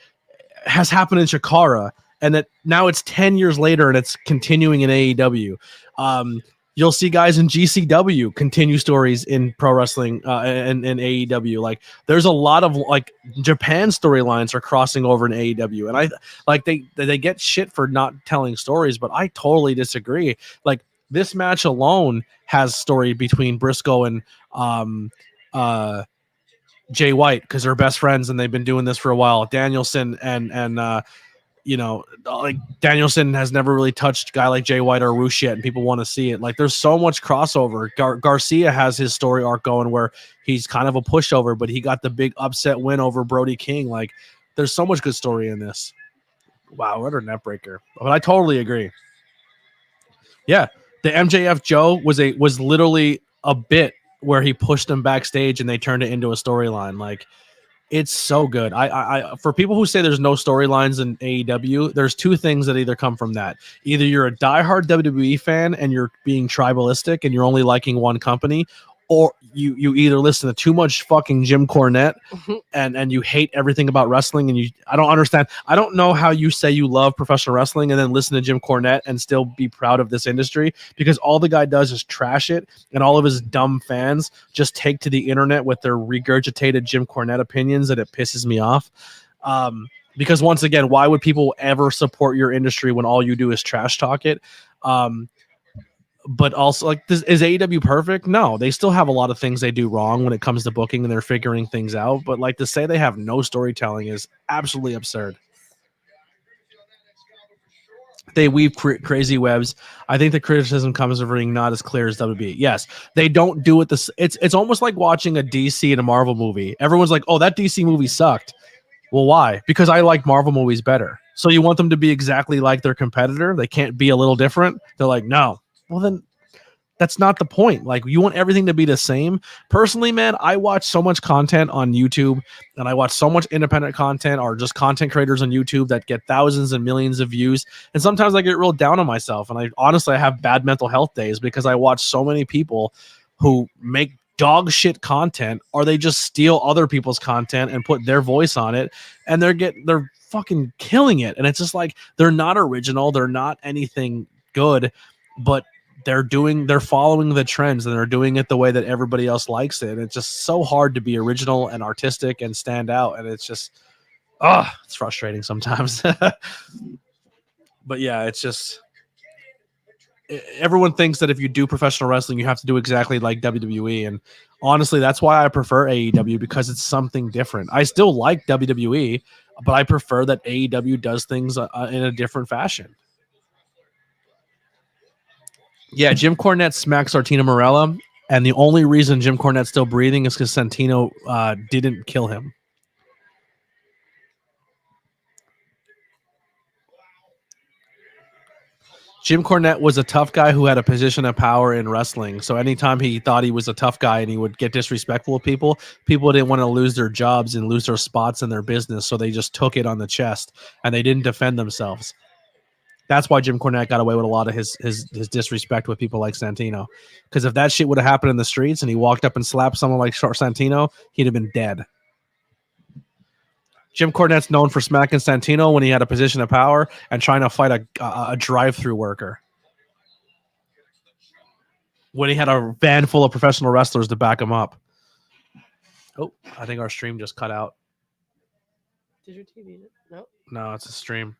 has happened in Chikara, and that now it's 10 years later and it's continuing in AEW. You'll see guys in GCW continue stories in pro wrestling and AEW. Like, there's a lot of like Japan storylines are crossing over in AEW, and I like they get shit for not telling stories, but I totally disagree. Like, this match alone has story between Briscoe and Jay White, because they're best friends and they've been doing this for a while. Danielson and you know, like Danielson has never really touched a guy like Jay White or Roosh yet, and people want to see it. Like, there's so much crossover. Garcia has his story arc going where he's kind of a pushover, but he got the big upset win over Brody King. Like, there's so much good story in this. Wow, what a net breaker. But I totally agree. Yeah, the MJF Joe was literally a bit where he pushed him backstage and they turned it into a storyline. Like, it's so good. I for people who say there's no storylines in AEW, there's two things that either come from that. Either you're a diehard WWE fan and you're being tribalistic and you're only liking one company, or you either listen to too much fucking Jim Cornette and you hate everything about wrestling, and I don't understand. I don't know how you say you love professional wrestling and then listen to Jim Cornette and still be proud of this industry, because all the guy does is trash it, and all of his dumb fans just take to the internet with their regurgitated Jim Cornette opinions, and it pisses me off. Because once again, why would people ever support your industry when all you do is trash talk it? But also, like, is AEW perfect? No, they still have a lot of things they do wrong when it comes to booking, and they're figuring things out. But like, to say they have no storytelling is absolutely absurd. They weave crazy webs. I think the criticism comes of being not as clear as WB. Yes, they don't do it. It's almost like watching a DC and a Marvel movie. Everyone's like, "Oh, that DC movie sucked." Well, why? Because I like Marvel movies better. So you want them to be exactly like their competitor? They can't be a little different? They're like, no. Well, then that's not the point. Like, you want everything to be the same. Personally, man, I watch so much content on YouTube, and I watch so much independent content or just content creators on YouTube that get thousands and millions of views. And sometimes I get real down on myself. And I honestly have bad mental health days because I watch so many people who make dog shit content, or they just steal other people's content and put their voice on it, and they're fucking killing it. And it's just like, they're not original, they're not anything good, but they're following the trends, and they're doing it the way that everybody else likes it. And it's just so hard to be original and artistic and stand out, and it's just it's frustrating sometimes. But yeah, it's just, everyone thinks that if you do professional wrestling, you have to do exactly like WWE. And honestly, that's why I prefer AEW, because it's something different. I still like WWE, but I prefer that AEW does things in a different fashion. Yeah, Jim Cornette smacks Artina Morella, and the only reason Jim Cornette's still breathing is because Santino didn't kill him. Jim Cornette was a tough guy who had a position of power in wrestling. So anytime he thought he was a tough guy and he would get disrespectful with people didn't want to lose their jobs and lose their spots in their business. So they just took it on the chest, and they didn't defend themselves. That's why Jim Cornette got away with a lot of his disrespect with people like Santino. Because if that shit would have happened in the streets and he walked up and slapped someone like Santino, he'd have been dead. Jim Cornette's known for smacking Santino when he had a position of power and trying to fight a drive-through worker, when he had a van full of professional wrestlers to back him up. Oh, I think our stream just cut out. Did your TV? No. No, it's a stream.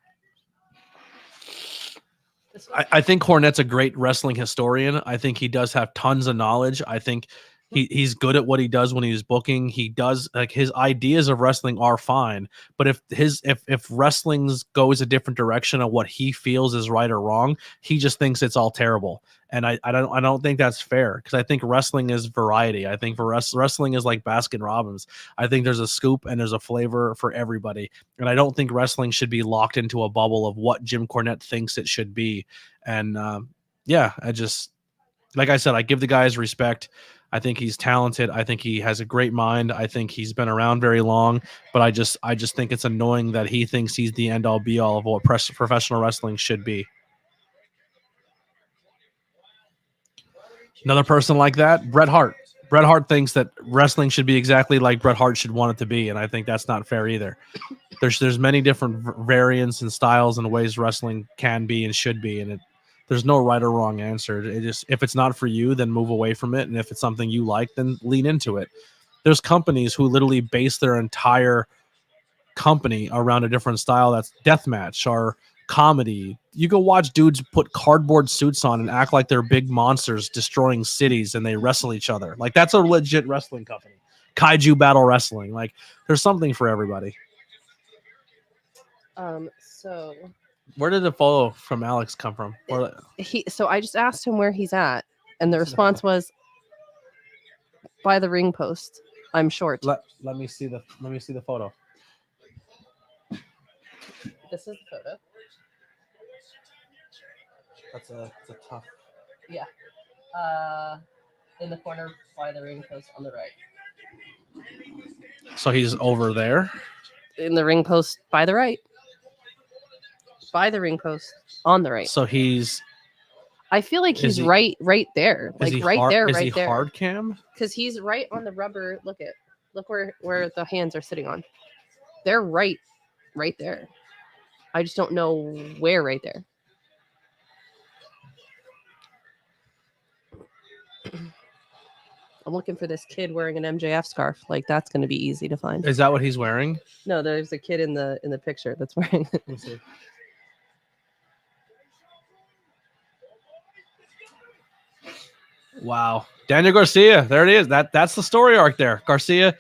I think Cornette's a great wrestling historian. I think he does have tons of knowledge. I think he's good at what he does when he's booking. He does, like, his ideas of wrestling are fine, but if wrestling goes a different direction of what he feels is right or wrong, he just thinks it's all terrible. And I don't think that's fair, because I think wrestling is variety. I think wrestling is like Baskin Robbins. I think there's a scoop and there's a flavor for everybody. And I don't think wrestling should be locked into a bubble of what Jim Cornette thinks it should be. And yeah, I just, like I said, I give the guy his respect. I think he's talented. I think he has a great mind. I think he's been around very long, but I just think it's annoying that he thinks he's the end all be all of what professional wrestling should be. Another person like that, Bret Hart. Bret Hart thinks that wrestling should be exactly like Bret Hart should want it to be, and I think that's not fair either. There's many different variants and styles and ways wrestling can be and should be, and there's no right or wrong answer. It just, if it's not for you, then move away from it, and if it's something you like, then lean into it. There's companies who literally base their entire company around a different style. That's deathmatch or comedy. You go watch dudes put cardboard suits on and act like they're big monsters destroying cities, and they wrestle each other. Like, that's a legit wrestling company. Kaiju Battle Wrestling. Like, there's something for everybody. So where did the photo from Alex come from? So I just asked him where he's at, and the response was, by the ring post. I'm short. Let me see the photo. This is the photo. It's a tough. Yeah. In the corner by the ring post on the right. So he's over there? In the ring post by the right. By the ring post on the right. So he's... I feel like he's he- right there. Like right there, Is right he there. hard cam? Because he's right on the rubber. Look where the hands are sitting on. They're right there. I just don't know where right there. I'm looking for this kid wearing an MJF scarf. Like that's going to be easy to find. Is that what he's wearing? No, there's a kid in the picture that's wearing it. Let me see. Wow. Daniel Garcia. There it is. That's the story arc there. Garcia.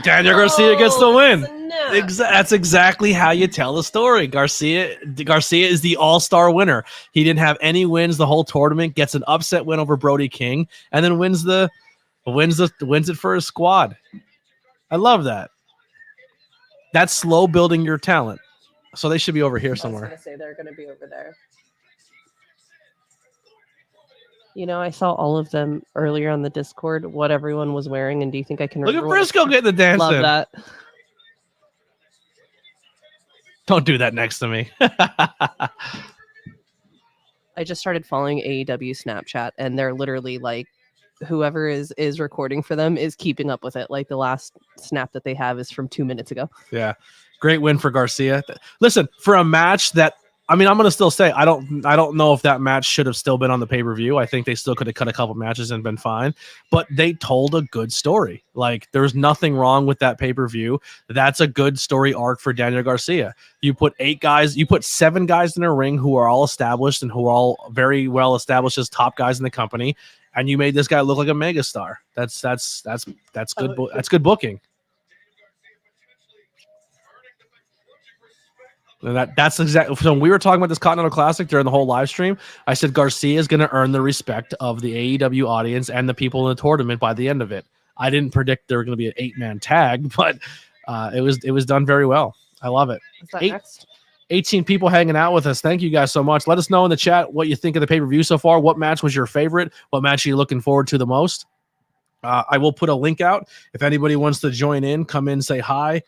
Daniel Garcia gets the win. Snap. That's exactly how you tell the story. Garcia is the all-star winner. He didn't have any wins the whole tournament, gets an upset win over Brody King, and then wins it for his squad. I love that. That's slow building your talent. So they should be over here somewhere. I was gonna say they're gonna be over there. You know, I saw all of them earlier on the Discord, what everyone was wearing, and do you think I can Look at remember? Briscoe getting the dance Love in. that. Don't do that next to me. I just started following AEW Snapchat, and they're literally like, whoever is recording for them is keeping up with it. Like the last snap that they have is from 2 minutes ago. Yeah. Great win for Garcia. Listen, for a match that, I mean, I'm going to still say I don't know if that match should have still been on the pay-per-view. I think they still could have cut a couple matches and been fine, but they told a good story. Like there's nothing wrong with that pay-per-view. That's a good story arc for Daniel Garcia. You put 7 guys in a ring who are all established and who are all very well established as top guys in the company, and you made this guy look like a megastar. That's good. That's good booking. And that's exactly. So when we were talking about this Continental Classic during the whole live stream, I said Garcia is going to earn the respect of the AEW audience and the people in the tournament by the end of it. I didn't predict there were going to be an 8-man tag, but it was done very well. I love it. Is that next? 18 people hanging out with us. Thank you guys so much. Let us know in the chat what you think of the pay-per-view so far. What match was your favorite? What match are you looking forward to the most? I will put a link out if anybody wants to join in. Come in, say hi,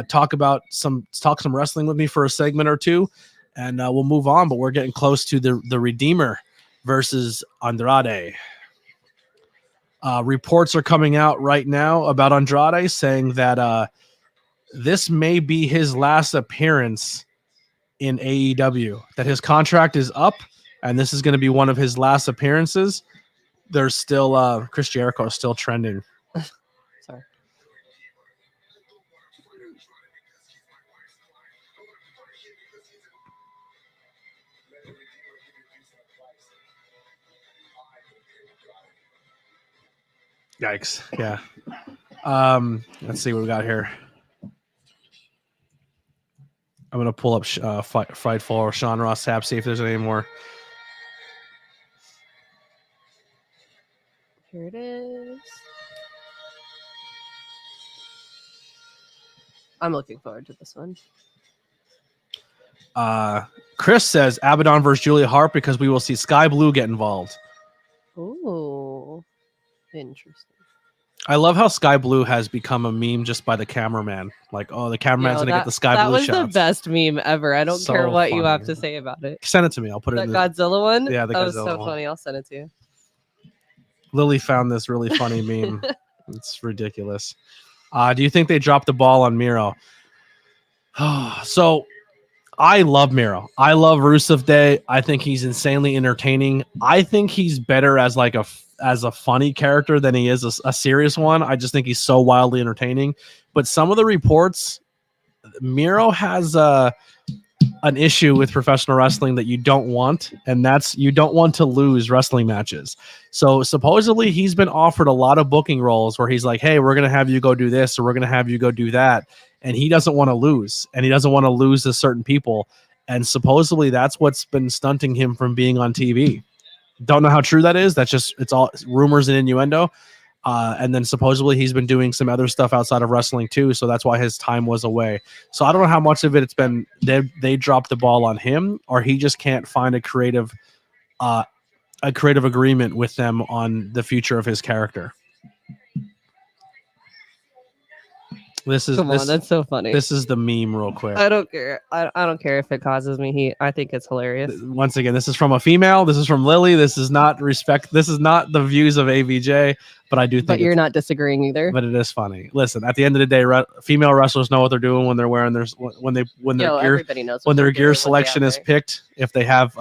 talk some wrestling with me for a segment or two, and we'll move on. But we're getting close to the Redeemer versus Andrade. Reports are coming out right now about Andrade saying that this may be his last appearance in AEW. That his contract is up, and this is going to be one of his last appearances. There's still Chris Jericho is still trending. Sorry. Yikes. Yeah. Let's see what we got here. I'm going to pull up Fightful or Sean Ross Sapp, see if there's any more. Here it is. I'm looking forward to this one. Chris says Abaddon versus Julia Hart because we will see Sky Blue get involved. Ooh, interesting. I love how Sky Blue has become a meme just by the cameraman. Like, oh, the cameraman's going to get the Sky Blue shots. That was the best meme ever. I don't So care what you have funny. to say about it. Send it to me. I'll put it That in Godzilla one? Yeah, the that was Godzilla so one. funny. I'll send it to you. Lily found this really funny meme. It's ridiculous. Do you think they dropped the ball on Miro? So I love Miro. I love Rusev Day. I think he's insanely entertaining. I think he's better as a funny character than he is a serious one. I just think he's so wildly entertaining. But some of the reports, Miro has an issue with professional wrestling that you don't want, and that's you don't want to lose wrestling matches. So supposedly he's been offered a lot of booking roles where he's like, hey, we're going to have you go do this or we're going to have you go do that. And he doesn't want to lose, and he doesn't want to lose to certain people. And supposedly that's what's been stunting him from being on TV. Don't know how true that is. It's all rumors and innuendo. And then supposedly he's been doing some other stuff outside of wrestling too. So that's why his time was away. So I don't know how much of it's been they dropped the ball on him, or he just can't find a creative agreement with them on the future of his character. This is Come this, on, that's so funny. This is the meme real quick. I don't care. I don't care if it causes me heat. I think it's hilarious. Once again, this is from a female. This is from Lily. This is not respect. This is not the views of ABJ, but I do think. But you're not disagreeing either. But it is funny. Listen, at the end of the day, female wrestlers know what they're doing when they're wearing their everybody knows when their they're gear doing selection is picked. If they have,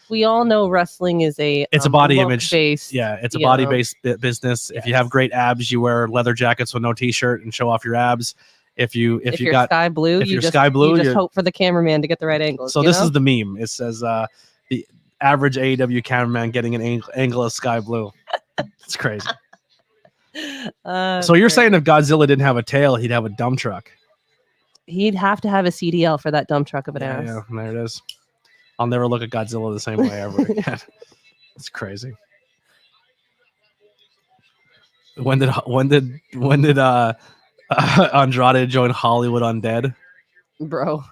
we all know wrestling is it's a body image based. Yeah, it's a body based business. Yes. If you have great abs, you wear leather jackets with no t-shirt and show off your abs. If you're sky blue, you just hope for the cameraman to get the right angle. So this is the meme. It says the average AEW cameraman getting an angle of sky blue. It's crazy. So you're saying if Godzilla didn't have a tail, he'd have a dump truck? He'd have to have a CDL for that dump truck of an ass. Yeah, there it is. I'll never look at Godzilla the same way ever again. It's crazy. When did Andrade joined Hollywood Undead? Bro.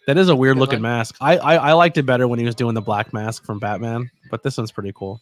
That is a weird looking mask. I liked it better when he was doing the black mask from Batman, but this one's pretty cool.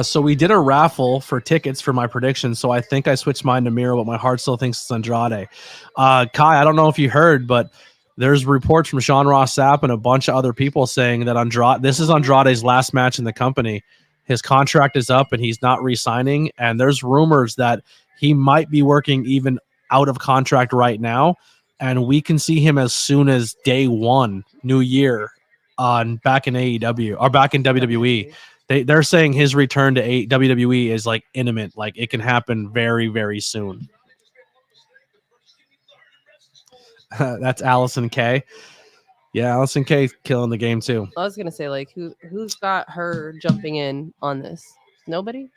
So we did a raffle for tickets for my predictions, so I think I switched mine to Miro, but my heart still thinks it's Andrade. Kai, I don't know if you heard, but there's reports from Sean Ross Sapp and a bunch of other people saying that this is Andrade's last match in the company. His contract is up and he's not re-signing, and there's rumors that he might be working even out of contract right now, and we can see him as soon as day one, New Year, back in AEW or back in WWE. They're saying his return to WWE is like imminent, like it can happen very, very soon. That's Allison K. Yeah, Allison K killing the game too. I was gonna say, like, who's got her jumping in on this? Nobody?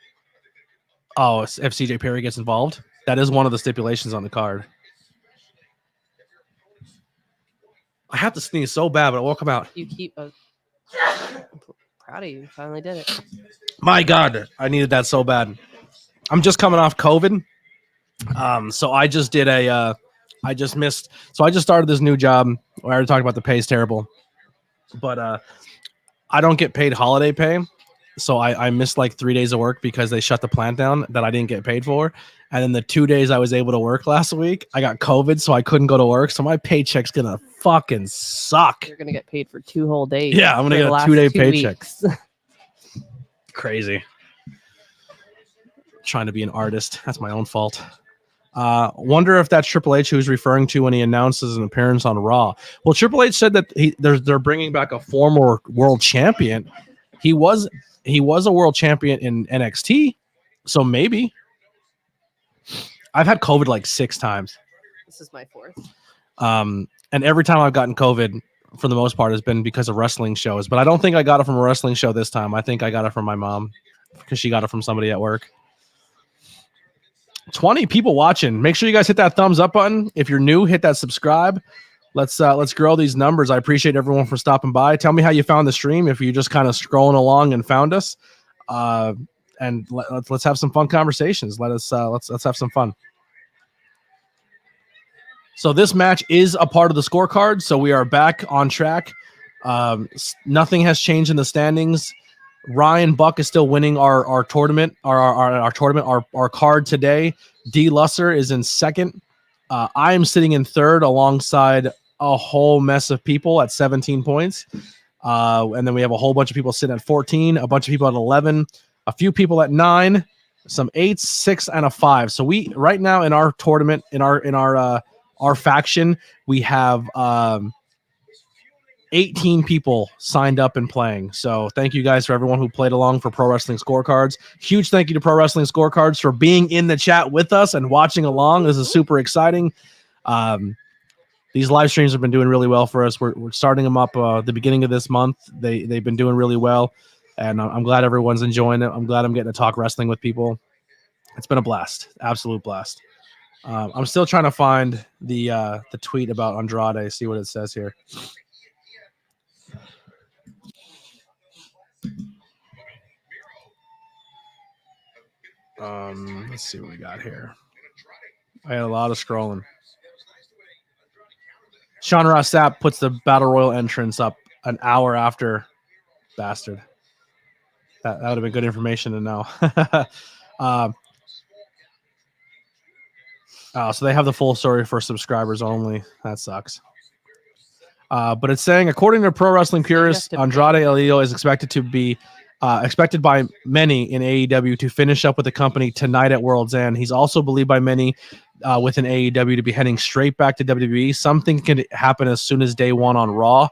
Oh, if CJ Perry gets involved, that is one of the stipulations on the card. I have to sneeze so bad, but it won't come out. You keep. Proud of you. You finally did it. My God, I needed that so bad. I'm just coming off COVID. So I just did I just started this new job. I already talked about the pay is terrible, but I don't get paid holiday pay. So I missed like 3 days of work because they shut the plant down that I didn't get paid for. And then the 2 days I was able to work last week, I got COVID, so I couldn't go to work. So my paycheck's going to fucking suck. You're going to get paid for 2 whole days. Yeah, I'm going to get a 2-day paycheck. Crazy. Trying to be an artist. That's my own fault. Wonder if that's Triple H who he's referring to when he announces an appearance on Raw. Well, Triple H said that they're bringing back a former world champion. He was a world champion in NXT, so maybe. I've had COVID like 6 times. This is my 4th. And every time I've gotten COVID, for the most part, has been because of wrestling shows. But I don't think I got it from a wrestling show this time. I think I got it from my mom because she got it from somebody at work. 20 people watching. Make sure you guys hit that thumbs up button. If you're new, hit that subscribe. Let's grow these numbers. I appreciate everyone for stopping by. Tell me how you found the stream. If you're just kind of scrolling along and found us, and let's have some fun conversations. Let's have some fun. So this match is a part of the scorecard. So we are back on track. Nothing has changed in the standings. Ryan Buck is still winning our tournament, our card today. D. Lusser is in second. I am sitting in third alongside a whole mess of people at 17 points. And then we have a whole bunch of people sitting at 14, a bunch of people at 11, a few people at 9, some 8s, 6, and a 5. So we right now in our tournament, in our faction, we have 18 people signed up and playing. So thank you guys for everyone who played along for Pro Wrestling Scorecards. Huge thank you to Pro Wrestling Scorecards for being in the chat with us and watching along. This is super exciting. These live streams have been doing really well for us. We're starting them up the beginning of this month. They've been doing really well, and I'm glad everyone's enjoying it. I'm glad I'm getting to talk wrestling with people. It's been a blast, absolute blast. I'm still trying to find the tweet about Andrade. See what it says here. Let's see what we got here. I had a lot of scrolling. Sean Ross Sapp puts the Battle Royal entrance up an hour after. Bastard. That would have been good information to know. So they have the full story for subscribers only. That sucks. But it's saying, according to Pro Wrestling Purists, Andrade El Idolo is expected by many in AEW to finish up with the company tonight at World's End. He's also believed by many within AEW to be heading straight back to WWE. Something can happen as soon as day one on Raw.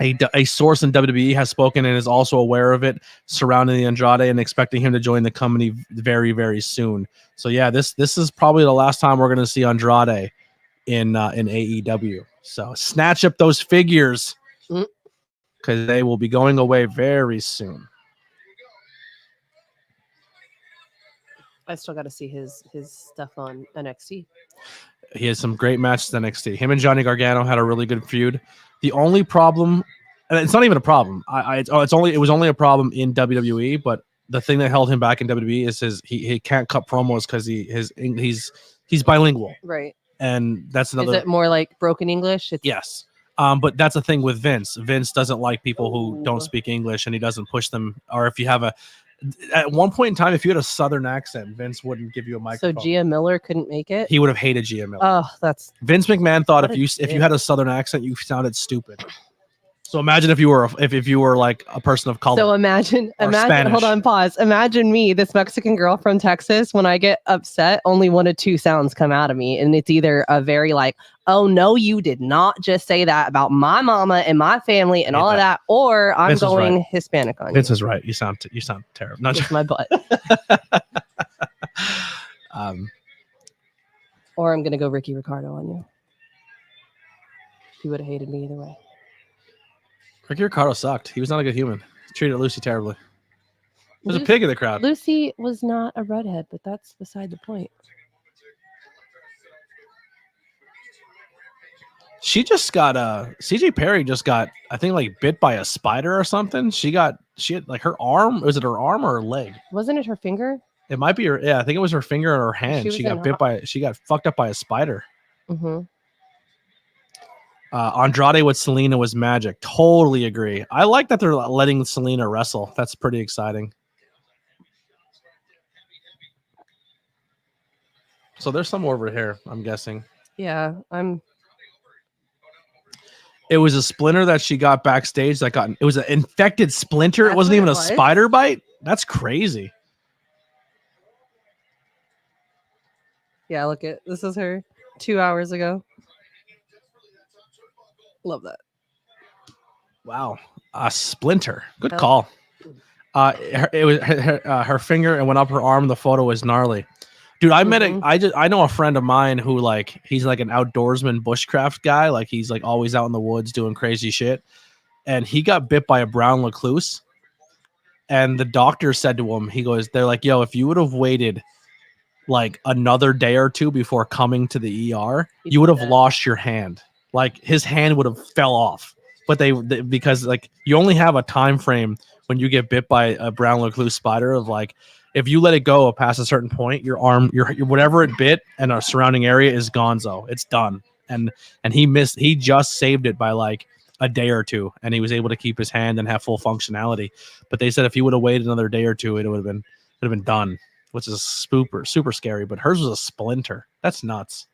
A source in WWE has spoken and is also aware of it surrounding the Andrade and expecting him to join the company very, very soon. So yeah, this is probably the last time we're going to see Andrade in AEW. So snatch up those figures because they will be going away very soon. I still got to see his stuff on NXT. He has some great matches at NXT. Him and Johnny Gargano had a really good feud. The only problem, and it's not even a problem. It was only a problem in WWE. But the thing that held him back in WWE is he can't cut promos because he's bilingual, right? And that's another. Is it more like broken English? Yes. But that's the thing with Vince. Vince doesn't like people who don't speak English, and he doesn't push them. Or if you have at one point in time, if you had a Southern accent, Vince wouldn't give you a microphone. So Gia Miller couldn't make it. He would have hated Gia Miller. Oh, that's Vince McMahon thought if you had a Southern accent, you sounded stupid. So imagine if you were like a person of color. So imagine. Spanish. Hold on, pause. Imagine me, this Mexican girl from Texas. When I get upset, only one of two sounds come out of me, and it's either a very like, "Oh no, you did not just say that about my mama and my family and all of that," or I'm Vince going right. Hispanic on you. Vince is right. You sound terrible. Not just my butt. Or I'm gonna go Ricky Ricardo on you. He would have hated me either way. Ricky Ricardo sucked. He was not a good human. He treated Lucy terribly. There's a pig in the crowd. Lucy was not a redhead, but that's beside the point. She just got CJ Perry just got, I think, like bit by a spider or something. She had like her arm. Was it her arm or her leg? Wasn't it her finger? It might be her. Yeah, I think it was her finger or her hand. She got fucked up by a spider. Mm-hmm. Andrade with Selena was magic. Totally agree. I like that they're letting Selena wrestle. That's pretty exciting. So there's some over here, I'm guessing. Yeah, It was a splinter that she got backstage it was an infected splinter. It wasn't even a spider bite. That's crazy. Yeah, look at this is her 2 hours ago. Love that. Wow. A splinter. Good call. It was her finger and went up her arm. The photo was gnarly. Dude, I know a friend of mine who he's like an outdoorsman bushcraft guy. Like he's like always out in the woods doing crazy shit. And he got bit by a brown recluse. And the doctor said to him, they're like, yo, if you would have waited like another day or two before coming to the ER, you would have lost your hand. Like his hand would have fell off. But because like you only have a time frame when you get bit by a brown recluse spider of like, if you let it go past a certain point, your arm, your whatever it bit and a surrounding area is gonzo. It's done. And he just saved it by like a day or two, and he was able to keep his hand and have full functionality. But they said if he would have waited another day or two, it would have been done, which is super scary. But hers was a splinter. That's nuts.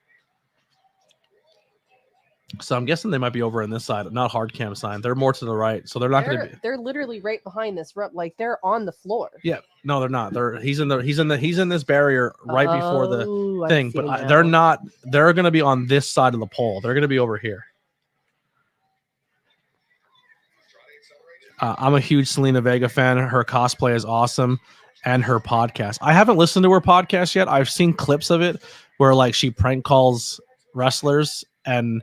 So I'm guessing they might be over on this side, not hard cam sign. They're more to the right, so they're not going to be. They're literally right behind this rep, like they're on the floor. Yeah, no, they're not. He's in this barrier right before the thing, but they're not. They're going to be on this side of the pole. They're going to be over here. I'm a huge Selena Vega fan. Her cosplay is awesome, and her podcast. I haven't listened to her podcast yet. I've seen clips of it where like she prank calls wrestlers and.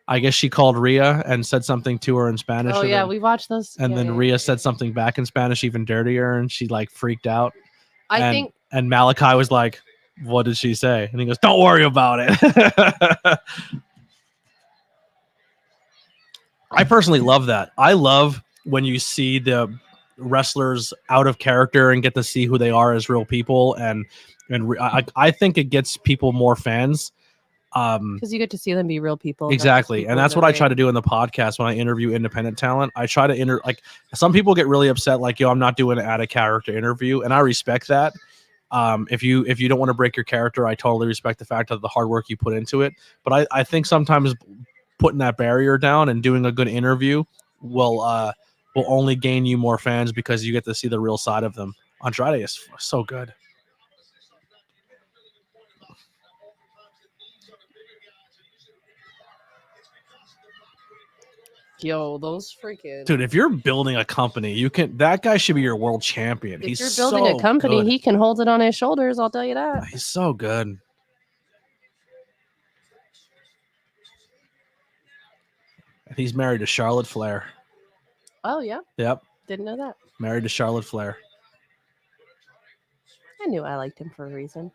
I guess she called Rhea and said something to her in Spanish. Oh, yeah, we watched those. And then Rhea said something back in Spanish, even dirtier, and she like freaked out. And Malachi was like, what did she say? And he goes, don't worry about it. I personally love that. I love when you see the wrestlers out of character and get to see who they are as real people. And I think it gets people more fans. Because you get to see them be real people. Exactly. And that's what I try to do in the podcast when I interview independent talent. I try to like some people get really upset, like, yo, I'm not doing an out of character interview. And I respect that. If you don't want to break your character, I totally respect the fact of the hard work you put into it. But I think sometimes putting that barrier down and doing a good interview will only gain you more fans because you get to see the real side of them. Andrade is so good. Yo, those freaking dude. If you're building a company, that guy should be your world champion. If you're building a company, he can hold it on his shoulders. I'll tell you that. He's so good. He's married to Charlotte Flair. Oh yeah. Yep. Didn't know that. Married to Charlotte Flair. I knew I liked him for a reason.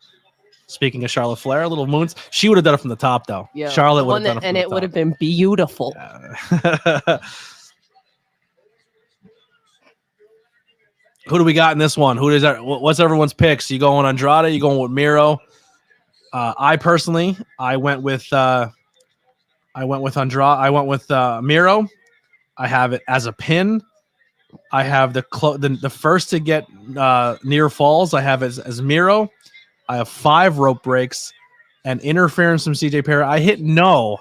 Speaking of Charlotte Flair, little moons. She would have done it from the top, though. Yeah, Charlotte would have done it from and the it top. would have been beautiful. Yeah. Who do we got in this one? Who does that? What's everyone's picks? You going Andrade? You going with Miro? I personally, I went with Andrade. I went with Miro. I have it as a pin. I have the first to get near falls. I have it as Miro. I have 5 rope breaks and interference from CJ Perry. I hit no.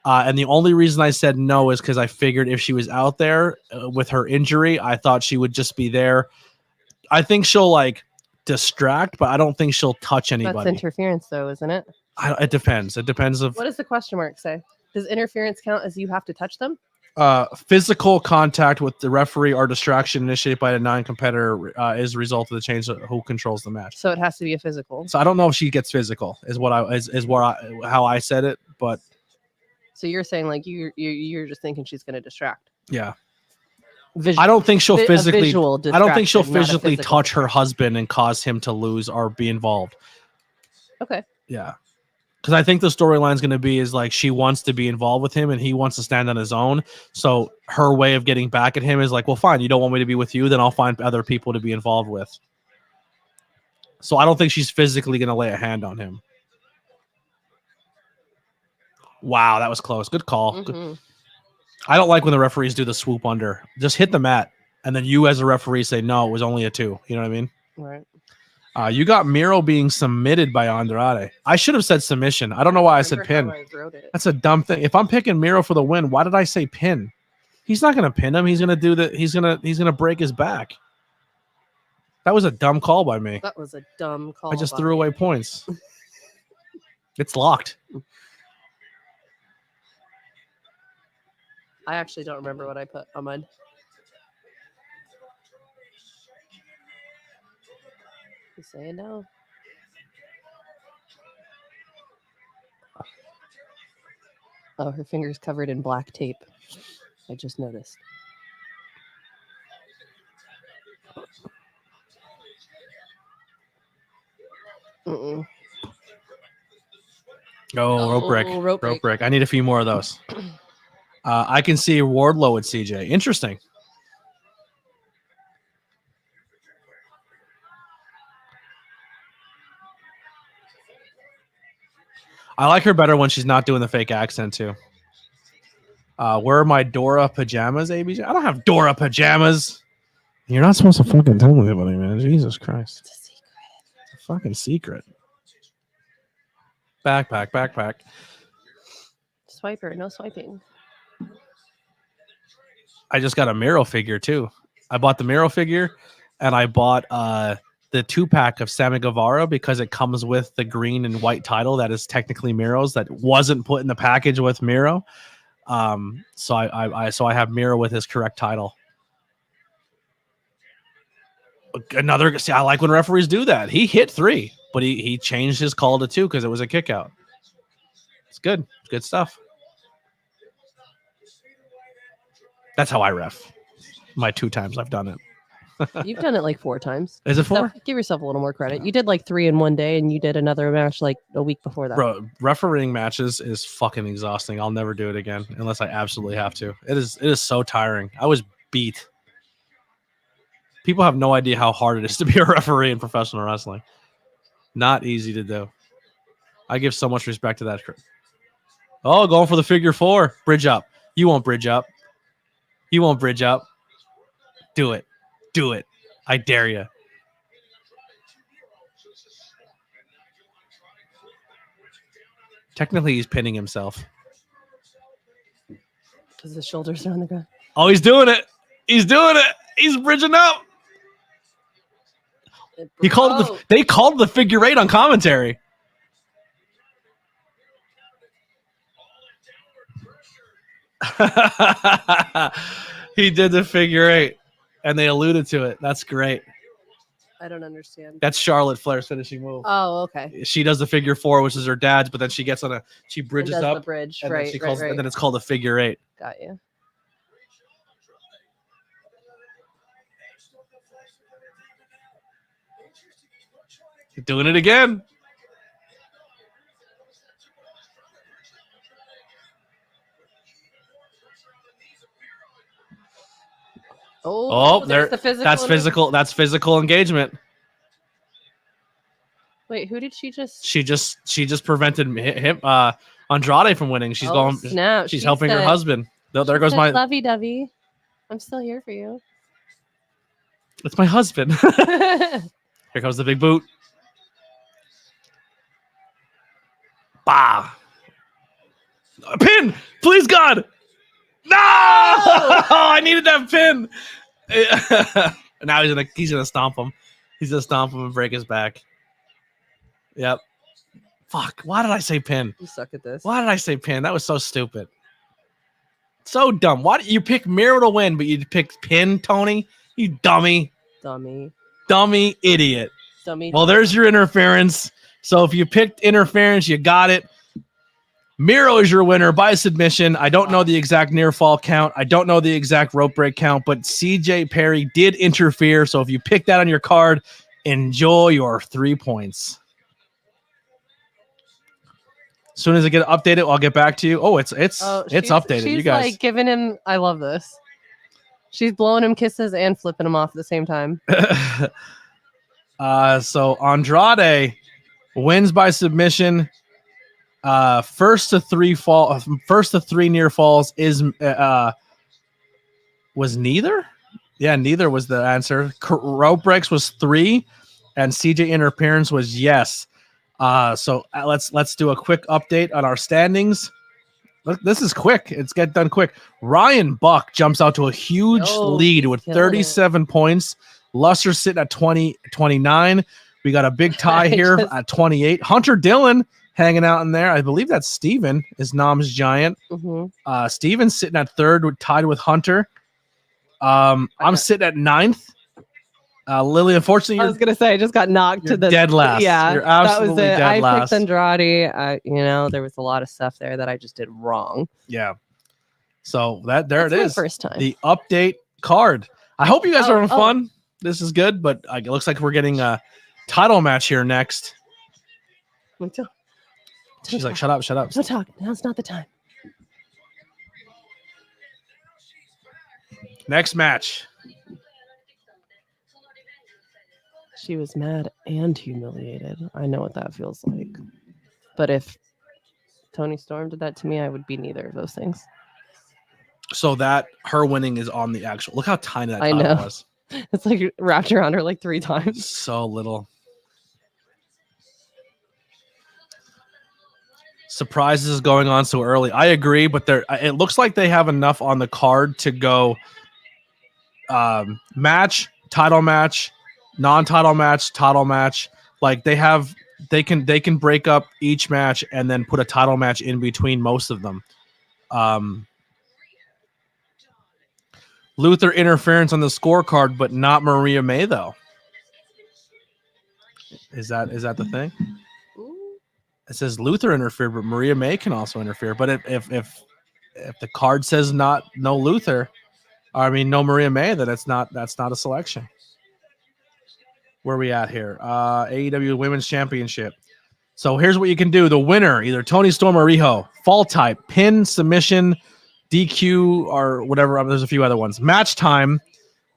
And the only reason I said no is because I figured if she was out there with her injury, I thought she would just be there. I think she'll like distract, but I don't think she'll touch anybody. That's interference, though, isn't it? It depends. It depends. What does the question mark say? Does interference count as you have to touch them? Physical contact with the referee or distraction initiated by a non-competitor is a result of the change of who controls the match. So it has to be a physical. So I don't know if she gets physical. How I said it, but so you're saying like you're just thinking she's going to distract. Yeah. I don't think she'll physically. I don't think she'll physically touch her husband and cause him to lose or be involved. Okay. Yeah. Because I think the storyline is going to be is like she wants to be involved with him and he wants to stand on his own. So her way of getting back at him is like, well, fine, you don't want me to be with you, then I'll find other people to be involved with. So I don't think she's physically going to lay a hand on him. Wow, that was close. Good call. Mm-hmm. I don't like when the referees do the swoop under. Just hit the mat, and then you as a referee say, no, it was only a 2. You know what I mean? Right. You got Miro being submitted by Andrade. I should have said submission. I don't know why I said pin. That's a dumb thing. If I'm picking Miro for the win, why did I say pin? He's not going to pin him. He's going to do that. He's going to break his back. That was a dumb call by me. That was a dumb call. I just threw away points. It's locked. I actually don't remember what I put on mine. You saying no? Oh, her finger's covered in black tape. I just noticed. Oh, rope break. I need a few more of those. I can see Wardlow with CJ. Interesting. I like her better when she's not doing the fake accent too. Where are my Dora pajamas, ABJ? I don't have Dora pajamas. You're not supposed to fucking tell anybody, man. Jesus Christ. It's a secret. It's a fucking secret. Backpack. Swiper, no swiping. I just got a Miro figure too. I bought the Miro figure and I bought the 2-pack of Sammy Guevara because it comes with the green and white title that is technically Miro's that wasn't put in the package with Miro. So I have Miro with his correct title. I like when referees do that. He hit 3, but he changed his call to 2 because it was a kick out. It's good. It's good stuff. That's how I ref. My 2 times I've done it. You've done it like 4 times. Is it 4? Give yourself a little more credit. You did like 3 in one day, and you did another match like a week before that. Bro, refereeing matches is fucking exhausting. I'll never do it again unless I absolutely have to. It is so tiring. I was beat. People have no idea how hard it is to be a referee in professional wrestling. Not easy to do. I give so much respect to that. Oh, going for the figure 4. Bridge up. You won't bridge up. You won't bridge up. Do it. Do it. I dare you. Technically, he's pinning himself. Because his shoulders are on the ground. Oh, he's doing it. He's doing it. He's bridging up. He called it they called the figure 8 on commentary. He did the figure 8, and they alluded to it. That's great. I don't understand. That's Charlotte Flair's finishing move. Oh, okay. She does the figure 4, which is her dad's, but then she gets she bridges does up, the bridge, and right, then she calls, right. and then it's called a figure 8. Got you. Doing it again. Oh, there. The physical. That's physical. That's physical engagement. Wait, who did she just? She just prevented him, Andrade from winning. She's going. Snap. She's helping her husband. There goes my lovey-dovey. I'm still here for you. It's my husband. Here comes the big boot. Bah. A pin, please God. No! I needed that pin. Now he's gonna stomp him. He's gonna stomp him and break his back. Yep. Fuck. Why did I say pin? You suck at this. Why did I say pin? That was so stupid. So dumb. Why did you pick Miro to win, but you picked pin, Tony? You dummy. Dummy idiot. Dummy. Well, there's your interference. So if you picked interference, you got it. Miro is your winner by submission. I don't know the exact near fall count. I don't know the exact rope break count, but CJ Perry did interfere. So if you pick that on your card, enjoy your 3 points. As soon as I get updated, I'll get back to you. Oh, it's updated. She's you guys like giving him. I love this. She's blowing him kisses and flipping him off at the same time. So Andrade wins by submission. First to 3 near falls is was neither. Yeah, neither was the answer. Rope breaks was 3, and CJ interference was yes. So let's do a quick update on our standings. Look, this is quick. It's get done quick. Ryan Buck jumps out to a huge lead with 37 points. Lusser sitting at 29. We got a big tie here at 28. Hunter Dillon hanging out in there. I believe that's Steven is Nom's Giant. Mm-hmm. Steven's sitting at 3rd, tied with Hunter. I'm sitting at 9th. Lily, unfortunately, I was gonna say I just got knocked to the dead last. Yeah, you're absolutely that was it. dead last. I picked Andrade. There was a lot of stuff there that I just did wrong. Yeah. So that's it is. First time. The update card. I hope you guys are having fun. This is good, but it looks like we're getting a title match here next. She's like, shut up. Don't talk. Now's not the time. Next match. She was mad and humiliated. I know what that feels like. But if Tony Storm did that to me, I would be neither of those things. So that her winning is on the actual. Look how tiny that title was. It's like wrapped around her like 3 times. So little. Surprises going on so early. I agree, but it looks like they have enough on the card to go match, title match, non-title match, title match. Like they can break up each match and then put a title match in between most of them. Luther interference on the scorecard, but not Maria May though. Is that the thing? It says Luther interfered, but Maria May can also interfere. But if the card says no Luther, no Maria May, then that's not a selection. Where are we at here? AEW Women's Championship. So here's what you can do. The winner, either Tony Storm or Riho, fall type, pin, submission, DQ, or whatever. There's a few other ones. Match time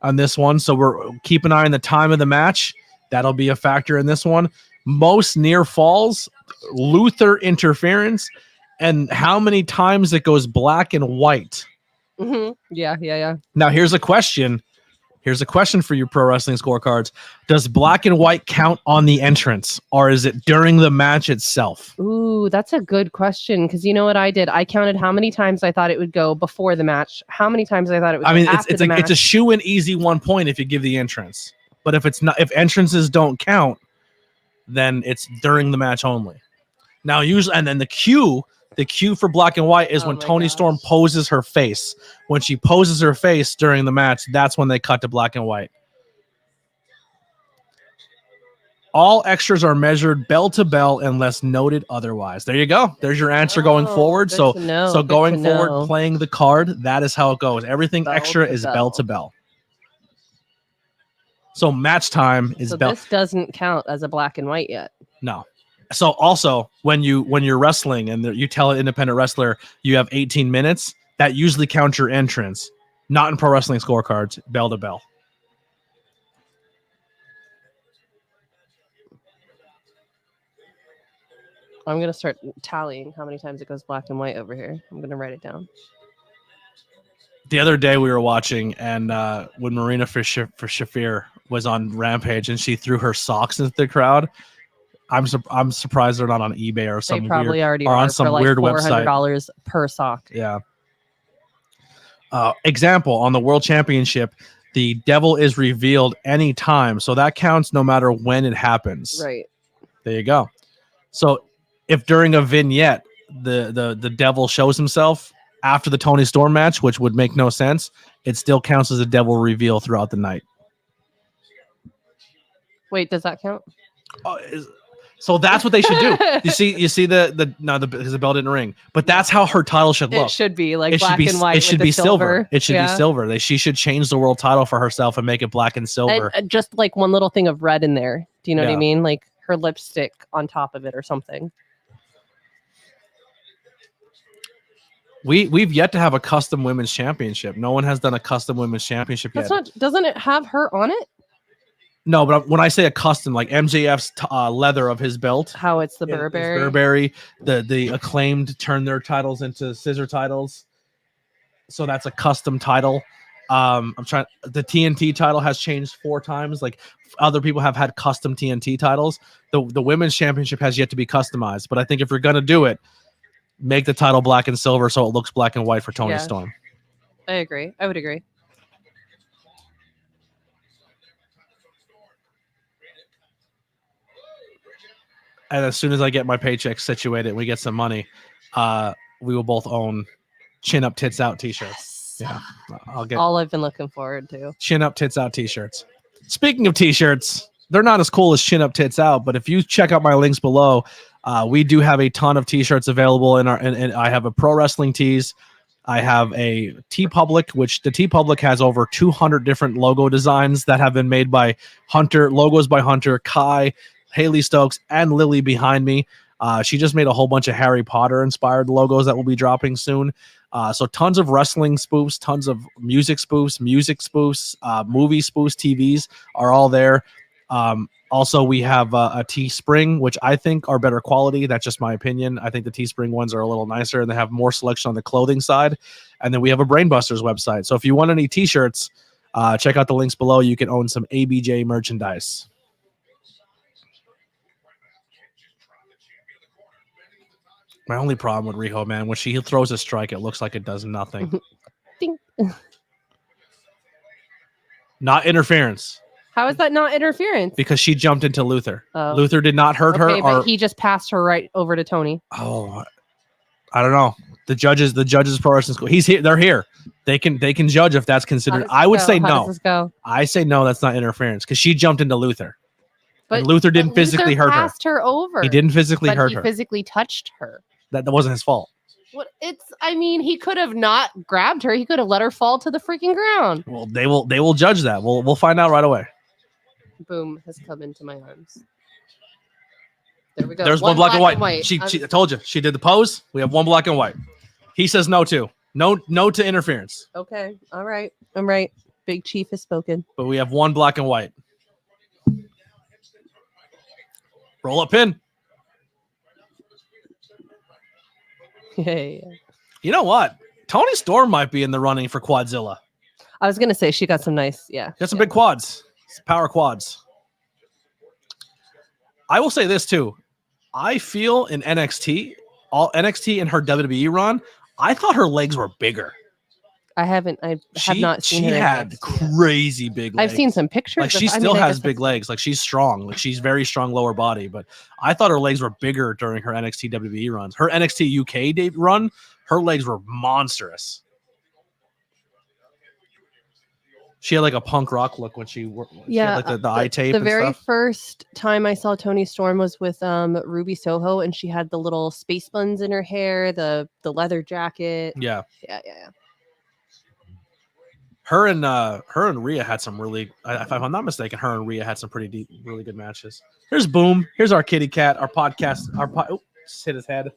on this one. So we're keep an eye on the time of the match. That'll be a factor in this one. Most near falls. Luther interference and how many times it goes black and white. Yeah. Now, here's a question. Here's a question for you pro wrestling scorecards. Does black and white count on the entrance, or is it during the match itself? Ooh, that's a good question, because you know what I did? I counted how many times I thought it would go before the match, how many times I thought it would go after the match. It's a shoe-in easy 1 point if you give the entrance. But if entrances don't count, then it's during the match only. Now, usually, and then the cue for black and white is when Toni Storm poses her face. When she poses her face during the match, that's when they cut to black and white. All extras are measured bell to bell unless noted otherwise. There you go. There's your answer going forward. So going forward, playing the card, that is how it goes. Everything extra is bell to bell. So match time is bell. This doesn't count as a black and white yet. No. So also when you're wrestling and you tell an independent wrestler you have 18 minutes, that usually counts your entrance. Not in pro wrestling scorecards, bell to bell. I'm going to start tallying how many times it goes black and white over here. I'm going to write it down. The other day we were watching, and when Marina for Shafir was on Rampage and she threw her socks into the crowd, I'm surprised they're not on eBay or some they probably weird, already or are on some for like weird $400 website. per sock. Yeah. Example, on the World Championship, the devil is revealed anytime, so that counts no matter when it happens. Right. There you go. So if during a vignette the devil shows himself after the Toni Storm match, which would make no sense, it still counts as a devil reveal throughout the night. Wait, does that count? So that's what they should do. You see because the bell didn't ring, but that's how her title should look. It should be like black and white. It should be silver. It should be silver. She should change the world title for herself and make it black and silver. And just like one little thing of red in there. Do you know what I mean? Like her lipstick on top of it or something. We've yet to have a custom women's championship. No one has done a custom women's championship yet. Doesn't it have her on it? No, but when I say a custom, like MJF's leather of his belt, how it's the Burberry. Burberry, the Acclaimed turned their titles into scissor titles, so that's a custom title. The TNT title has changed 4 times. Like other people have had custom TNT titles. The women's championship has yet to be customized, but I think if you're gonna do it, make the title black and silver so it looks black and white for Toni Storm. I agree. I would agree. And as soon as I get my paycheck situated and we get some money, we will both own Chin Up Tits Out t-shirts. Yes. Yeah, I'll get all I've been looking forward to. Chin Up Tits Out t-shirts. Speaking of t-shirts, they're not as cool as Chin Up Tits Out, but if you check out my links below, we do have a ton of t-shirts available and I have a pro wrestling tees. I have a TeePublic, which the TeePublic has over 200 different logo designs that have been made by Hunter, logos by Hunter, Kai, Haley Stokes, and Lily behind me. She just made a whole bunch of Harry Potter inspired logos that will be dropping soon. So tons of wrestling spoofs, tons of music spoofs, movie spoofs, TVs are all there. Also, we have a Teespring, which I think are better quality. That's just my opinion. I think the Teespring ones are a little nicer and they have more selection on the clothing side. And then we have a Brainbusters website. So if you want any t-shirts, check out the links below. You can own some ABJ merchandise. My only problem with Riho, man, when she throws a strike, it looks like it does nothing. Ding. Not interference. How is that not interference? Because she jumped into Luther. Oh. Luther did not hurt her. But he just passed her right over to Toni. Oh, I don't know. The judges pro wrestling school. He's here. They're here. They can judge if that's considered. I would say no. How does this go? I say no. That's not interference because she jumped into Luther. But Luther didn't physically hurt her. Passed her over. He didn't physically hurt her. He physically touched her. That wasn't his fault. What? I mean, he could have not grabbed her. He could have let her fall to the freaking ground. Well, they will judge that. We'll find out right away. Boom has come into my arms. There we go. There's one black and white. She I told you. She did the pose. We have one black and white. He says no to. No to interference. Okay. All right. I'm right. Big Chief has spoken. But we have one black and white. Roll up pin. Yeah. You know what? Tony Storm might be in the running for Quadzilla. I was gonna say she got some nice, yeah. Got some big quads. Power quads. I will say this too. I feel in NXT, all NXT in her WWE run, I thought her legs were bigger. I have not seen her. She in had NXT yet. crazy big legs. I've seen some pictures. Like she still has big legs. Like she's strong. Like she's very strong lower body. But I thought her legs were bigger during her NXT WWE runs. Her NXT UK run, her legs were monstrous. She had like a punk rock look when she had like the eye tape. The and very stuff. first time I saw Toni Storm was with Ruby Soho, and she had the little space buns in her hair, the leather jacket. Yeah. Yeah. Her and Rhea had some really, if I'm not mistaken, her and Rhea had some pretty deep, really good matches. Here's Boom. Here's our kitty cat, our podcast, just hit his head.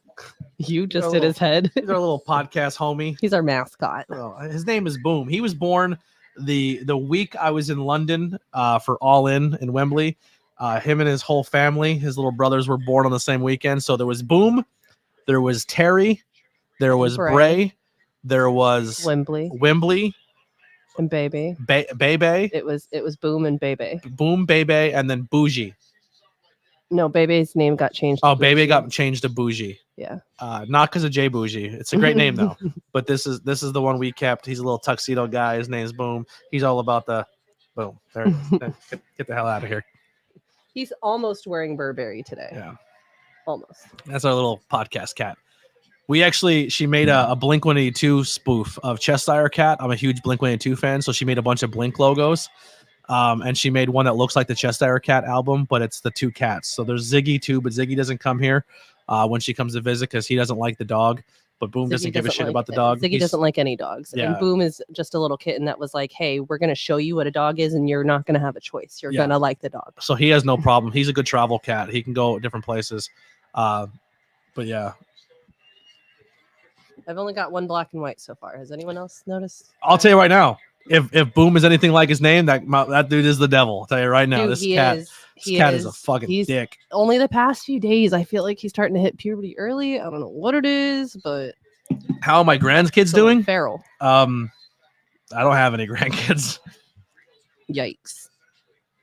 You just hit his head. He's our little podcast homie. He's our mascot. Oh, his name is Boom. He was born the week I was in London for All In Wembley. Him and his whole family, his little brothers, were born on the same weekend. So there was Boom, there was Terry, there was Bray, there was Wembley. And Bebe. Bebe. It was Boom and Bebe. Boom, Bebe, and then Bougie. No, Bebe's name got changed. Oh, Bebe got changed to Bougie. Yeah. Not because of Jay Bougie. It's a great name though. But this is the one we kept. He's a little tuxedo guy. His name's Boom. He's all about the boom. There. Get the hell out of here. He's almost wearing Burberry today. Yeah. Almost. That's our little podcast cat. She made a Blink 182 spoof of Cheshire Cat. I'm a huge Blink 182 fan, so she made a bunch of Blink logos. And she made one that looks like the Cheshire Cat album, but it's the two cats. So there's Ziggy too, but Ziggy doesn't come here when she comes to visit because he doesn't like the dog. But Boom doesn't give a shit about the dog. Ziggy doesn't like any dogs. Yeah. And Boom is just a little kitten that was like, hey, we're going to show you what a dog is, and you're not going to have a choice. You're going to like the dog. So he has no problem. He's a good travel cat. He can go different places. But yeah. I've only got one black and white so far. Has anyone else noticed? I'll tell you right now. If Boom is anything like his name, that dude is the devil. I'll tell you right now. Dude, this cat is a fucking dick. Only the past few days, I feel like he's starting to hit puberty early. I don't know what it is, but how are my grandkids doing? Feral. I don't have any grandkids. Yikes.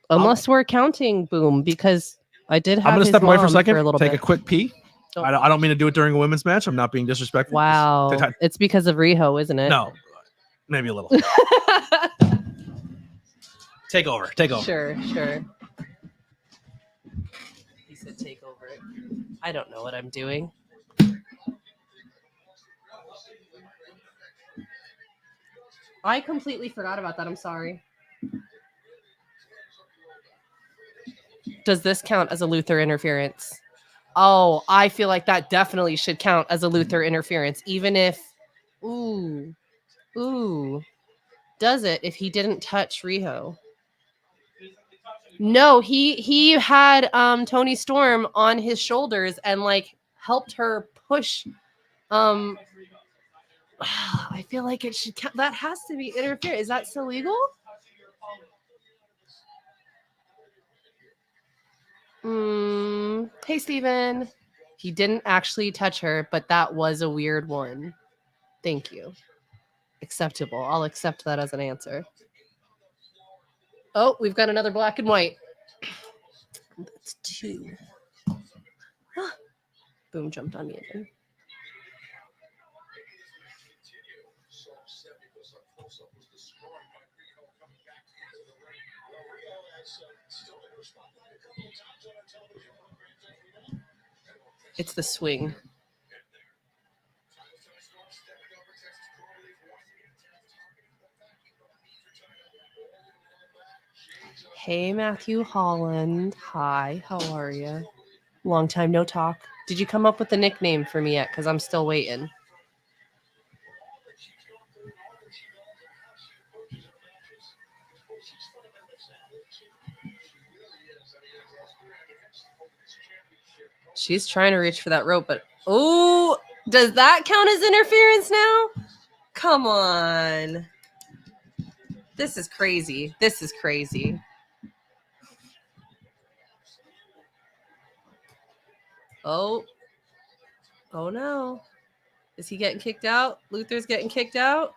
Unless we're counting Boom, because I did have. I'm gonna step away for a second. For a take a quick pee. Oh. I don't mean to do it during a women's match. I'm not being disrespectful. Wow. It's because of Riho, isn't it? No. Maybe a little. Take over. Sure. He said take over. I don't know what I'm doing. I completely forgot about that. I'm sorry. Does this count as a Luther interference? Oh, I feel like that definitely should count as a Luther interference, even if, ooh, does it if he didn't touch Riho? No, he had Toni Storm on his shoulders and like helped her push. I feel like it should count. That has to be interference. Is that still legal? Hey, Steven. He didn't actually touch her, but that was a weird one. Thank you. Acceptable. I'll accept that as an answer. Oh, we've got another black and white. That's two. Boom jumped on me again. It's the swing. Hey, Matthew Holland. Hi, how are you? Long time no talk. Did you come up with a nickname for me yet? Because I'm still waiting. She's trying to reach for that rope, but oh, does that count as interference now? Come on. This is crazy. Oh no. Is he getting kicked out? Luther's getting kicked out.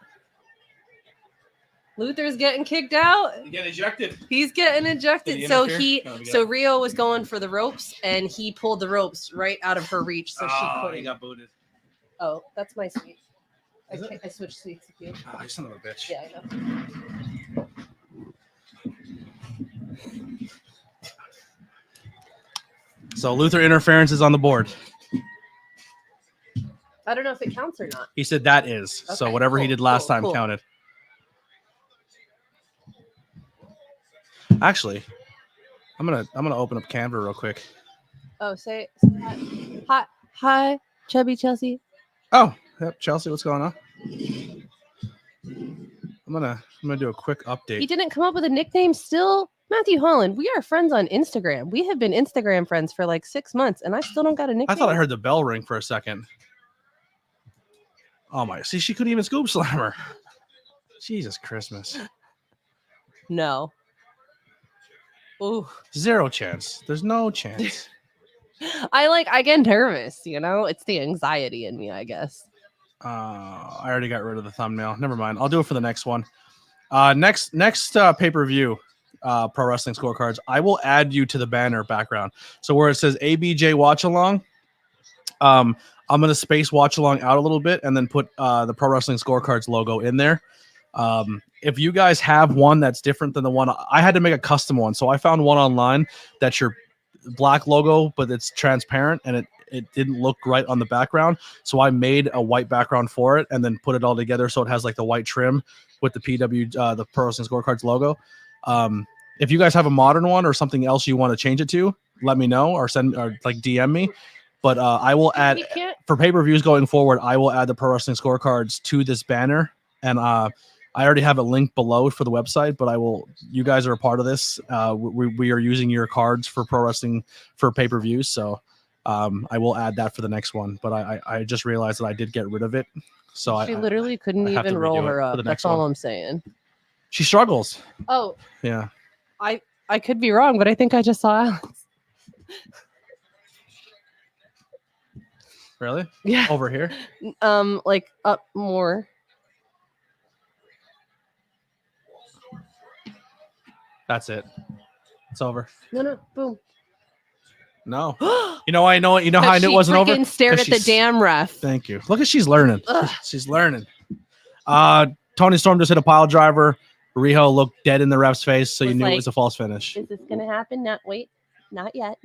Luther's getting kicked out. You get ejected. He's getting ejected. Did he So interfere? so Rio was going for the ropes, and he pulled the ropes right out of her reach, so she couldn't. He got booted. Oh, that's my sweet. Is it? I switched sweets with you. Oh, you son of a bitch. Yeah, I know. So Luther interference is on the board. I don't know if it counts or not. He said that is. So Okay, whatever he cool, did last cool, time cool. counted. Actually, I'm gonna open up Canva real quick. Oh, say hi, Chubby Chelsea. Oh, yep, Chelsea, what's going on? I'm gonna do a quick He update. didn't come up with a nickname still. Matthew Holland, we are friends on Instagram. We have been Instagram friends for like 6 months, and I still don't got a nickname. I thought I heard the bell ring for a second. Oh my! See, she couldn't even scoop slam her. Jesus Christmas! No. Ooh. Zero chance. There's no chance. I get nervous, you know? It's the anxiety in me, I guess. I already got rid of the thumbnail. Never mind. I'll do it for the next one. Next pay-per-view pro wrestling scorecards. I will add you to the banner background. So where it says ABJ watch along, I'm gonna space watch along out a little bit and then put the pro wrestling scorecards logo in there. If you guys have one that's different than the one, I had to make a custom one. So I found one online that's your black logo, but it's transparent and it didn't look right on the background. So I made a white background for it and then put it all together so it has like the white trim with the the Pro Wrestling Scorecards logo. If you guys have a modern one or something else you want to change it to, let me know or like DM me. But I will add for pay-per-views going forward. I will add the Pro Wrestling Scorecards to this banner, and I already have a link below for the website. But I will. You guys are a part of this. We are using your cards for pro wrestling for pay-per-views, so I will add that for the next one. But I just realized that I did get rid of it, so She literally couldn't I have even to roll redo it her for up. the That's next all one. I'm saying. She struggles. Oh, Yeah. I could be wrong, but I think I just saw Alex. Really? Yeah. Over here? Like up more. That's it. It's over. No, boom. No. You know why I know it? You know how I knew it wasn't over? She stared 'Cause at the she's- damn ref. Thank you. Look at she's learning. Ugh. She's learning. Tony Storm just hit a pile driver. Riho looked dead in the ref's face, so you Was knew it like, was a false finish. Is this gonna happen? Not yet.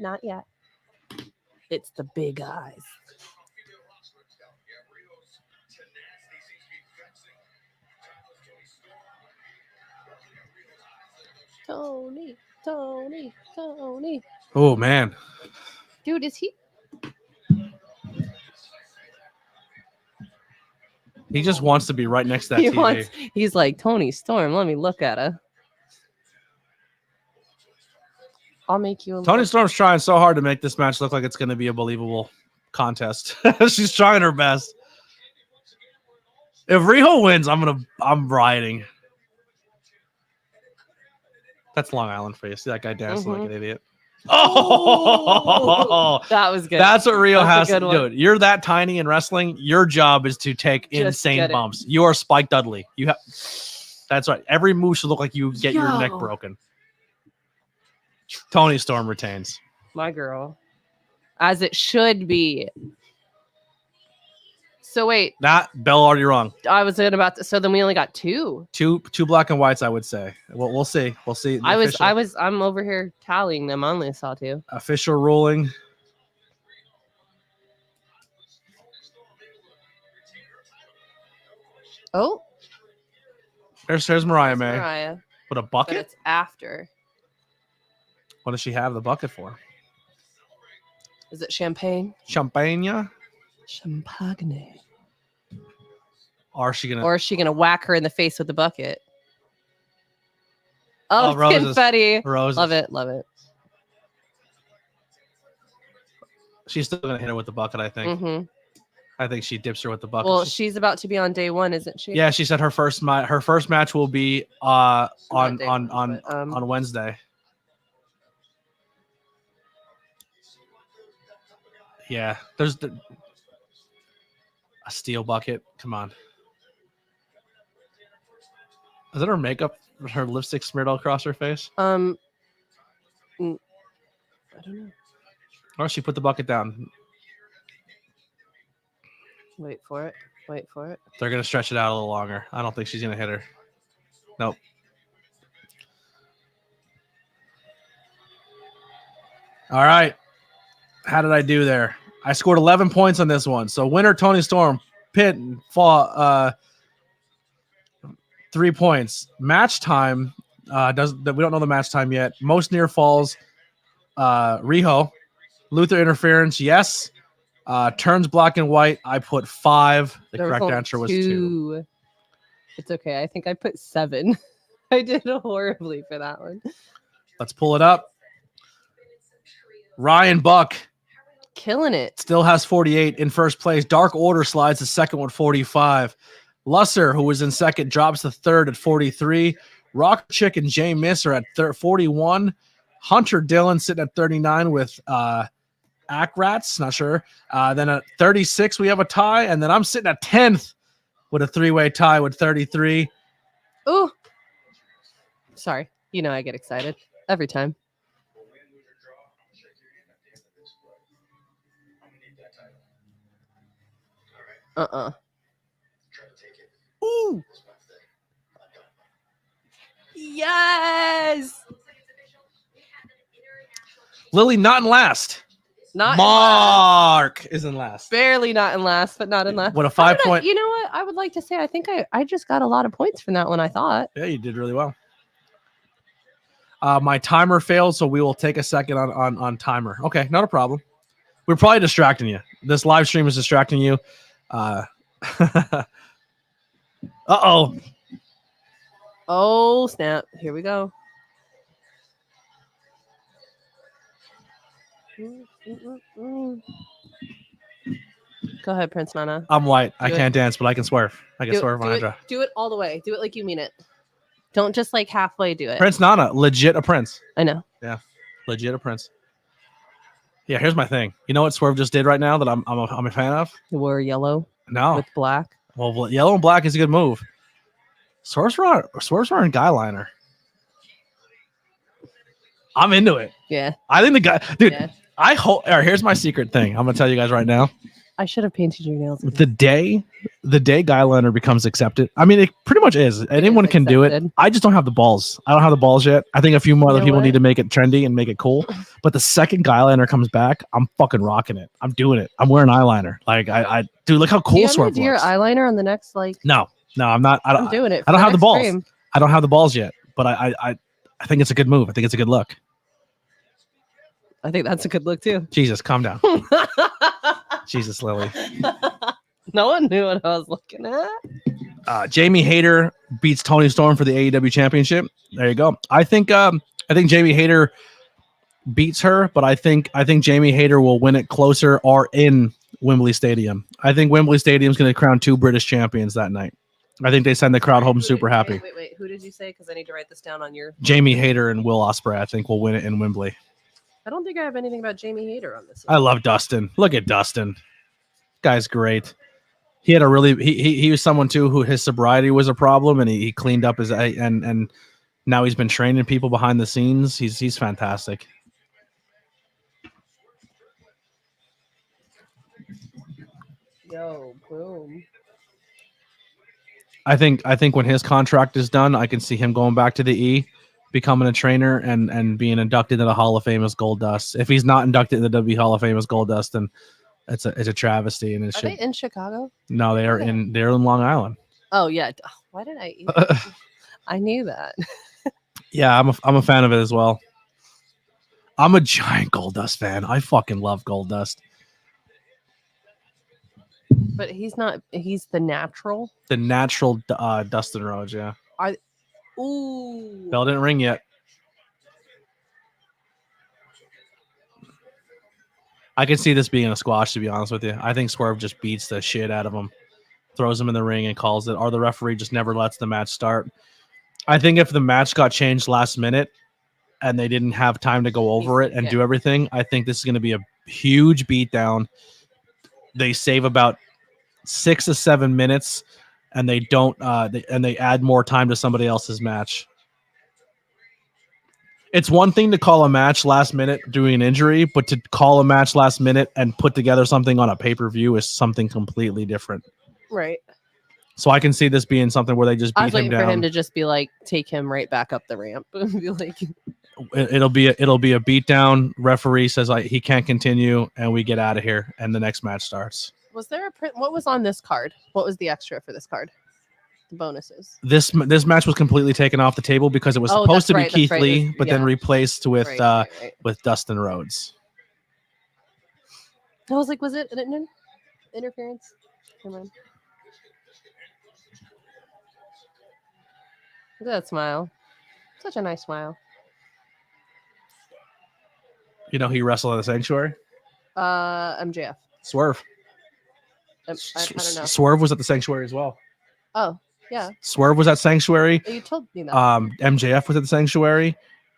It's the big eyes. Tony. Oh man. Dude, is he? He just wants to be right next to that TV. He's like, Tony Storm, let me look at her. I'll make you a Tony Storm's trying so hard to make this match look like it's going to be a believable contest. She's trying her best. If Riho wins, I'm rioting. That's Long Island for you. See that guy dancing like an idiot. Oh, that was good. That's what Riho has to do. do. You're that tiny in wrestling. Your job is to take insane bumps. You are Spike Dudley. You have. That's right. Every move should look like you get your neck broken. Tony Storm retains. My girl. As it should be. So wait. That Bell already wrong. I was about to. So then we only got two. Two black and whites, I would say. Well, we'll see. We'll see. I'm over here tallying them. I only saw two. Official ruling. Oh. There's Mariah May. Mariah. With a But bucket? it's after. What does she have the bucket for? Is it champagne? Champagne? Champagne. Or is she gonna whack her in the face with the bucket? Oh, roses. confetti. Roses. Love it. She's still gonna hit her with the bucket, I think. Mm-hmm. I think she dips her with the bucket. Well, she's about to be on day one, isn't she? Yeah, she said her first match will be on one, on Wednesday. Yeah, A steel bucket. Come on. Is that her makeup? Her lipstick smeared all across her face? I don't know. Or she put the bucket down. Wait for it. They're going to stretch it out a little longer. I don't think she's going to hit her. Nope. All right. How did I do there? I scored 11 points on this one. So winner, Tony Storm. Pitt, fall, 3 points. Match time. We don't know the match time yet. Most near falls. Riho. Luther interference. Yes. Turns black and white. I put 5. The correct answer was 2. It's okay. I think I put 7. I did horribly for that one. Let's pull it up. Ryan Buck Killing it. still has 48 in first place. Dark Order slides to second with 45. Lusser, who was in second, drops to third at 43. Rock Chick and Jay Miss are at 41. Hunter Dillon sitting at 39 with Ackrats, not sure. Then at 36, we have a tie. And then I'm sitting at 10th with a 3-way tie with 33. Ooh. Sorry. You know I get excited every time. Ooh. Yes. Lily not in last. Not Mark is in last. barely not in last, but not in last. What a How did 5-point. You know what? I would like to say I think I just got a lot of points from that one, I thought. Yeah, you did really well. My timer failed, so we will take a second on timer. Okay, not a problem. We're probably distracting you. This live stream is distracting you. Uh-oh. Oh, snap. Here we go. Go ahead, Prince Nana. I'm white. I Do it. can't dance, but I can swerve. I can swerve when I draw. Do it all the way. Do it like you mean it. Don't just like halfway do it. Prince Nana, legit a prince. I know. Legit a prince. Yeah, here's my thing. You know what Swerve just did right now that I'm a fan of? You wore yellow No. with black. Well, yellow and black is a good move. Swerve's wearing guy liner. I'm into it. Yeah. I think the guy, dude. Yeah. I hope. All right, here's my secret thing. I'm gonna tell you guys right now. I should have painted your nails. The day guy liner becomes accepted. I mean, it pretty much is. Anyone can do it. accepted. I just don't have the balls. I don't have the balls yet. I think a few more You other know people what? need to make it trendy and make it cool. But the second guy liner comes back, I'm fucking rocking it. I'm doing it. I'm wearing eyeliner. Like dude, look how Do cool you want me Swerve to do your looks. eyeliner on the next No, I'm not. I I'm don't. doing it. I don't for have the next balls. stream. I don't have the balls yet. But I think it's a good move. I think it's a good look. I think that's a good look too. Jesus, calm down. Jesus, Lily. No one knew what I was looking at. Jamie Hayter beats Tony Storm for the AEW championship. There you go. I think Jamie Hayter beats her, but I think Jamie Hayter will win it closer or in Wembley Stadium. I think Wembley Stadium is going to crown 2 British champions that night. I think they send the crowd home super happy. Wait. Who did you say? Because I need to write this down on your. Jamie Hayter and Will Ospreay, I think, will win it in Wembley. I don't think I have anything about Jamie Hayter on this. I love Dustin. Look at Dustin. Guy's great. He had a really he was someone too who his sobriety was a problem, and he cleaned up his and now he's been training people behind the scenes. He's fantastic. Yo, boom. I think when his contract is done, I can see him going back to the E, becoming a trainer and being inducted into the Hall of Fame as Goldust. If he's not inducted in the W Hall of Fame as Goldust, then it's a travesty. And it Are should. they in Chicago? No, they're in Long Island. Oh yeah. Why did I? I knew that. Yeah, I'm a fan of it as well. I'm a giant Goldust fan. I fucking love Goldust. But he's not. He's the natural. The natural Dustin Rhodes, yeah. Ooh. Bell didn't ring yet. I can see this being a squash, to be honest with you. I think Swerve just beats the shit out of him, throws him in the ring and calls it, or the referee just never lets the match start. I think if the match got changed last minute and they didn't have time to go over it and do everything, I think this is going to be a huge beatdown. They save about 6 to 7 minutes, and they don't they add more time to somebody else's match. It's one thing to call a match last minute doing an injury, but to call a match last minute and put together something on a pay-per-view is something completely different. Right. So I can see this being something where they just I beat was him waiting down. for him to just be like, take him right back up the ramp. Be like, It'll be a beatdown. Referee says he can't continue, and we get out of here, and the next match starts. was there a print? What was on this card? What was the extra for this card? The bonuses. This match was completely taken off the table because it was supposed to be Keith Lee, but then replaced with with Dustin Rhodes. I was like, was it an interference? Come on. Look at that smile. Such a nice smile. You know, he wrestled in the Sanctuary. MJF. Swerve. I don't know. Swerve was at the Sanctuary as well. Oh, yeah. Swerve was at Sanctuary. You told me that. MJF was at the Sanctuary.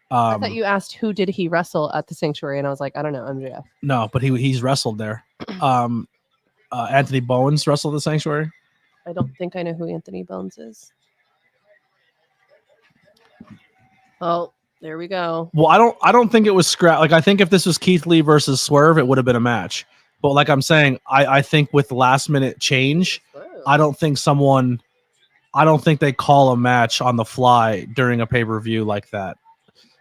I thought you asked who did he wrestle at the Sanctuary, and I was like, I don't know, MJF. No, but he's wrestled there. Anthony Bowens wrestled at the Sanctuary. I don't think I know who Anthony Bones is. Oh, there we go. Well, I don't think it was scrap. Like, I think if this was Keith Lee versus Swerve, it would have been a match. But like I'm saying, I think with last minute change, I don't think they call a match on the fly during a pay-per-view like that.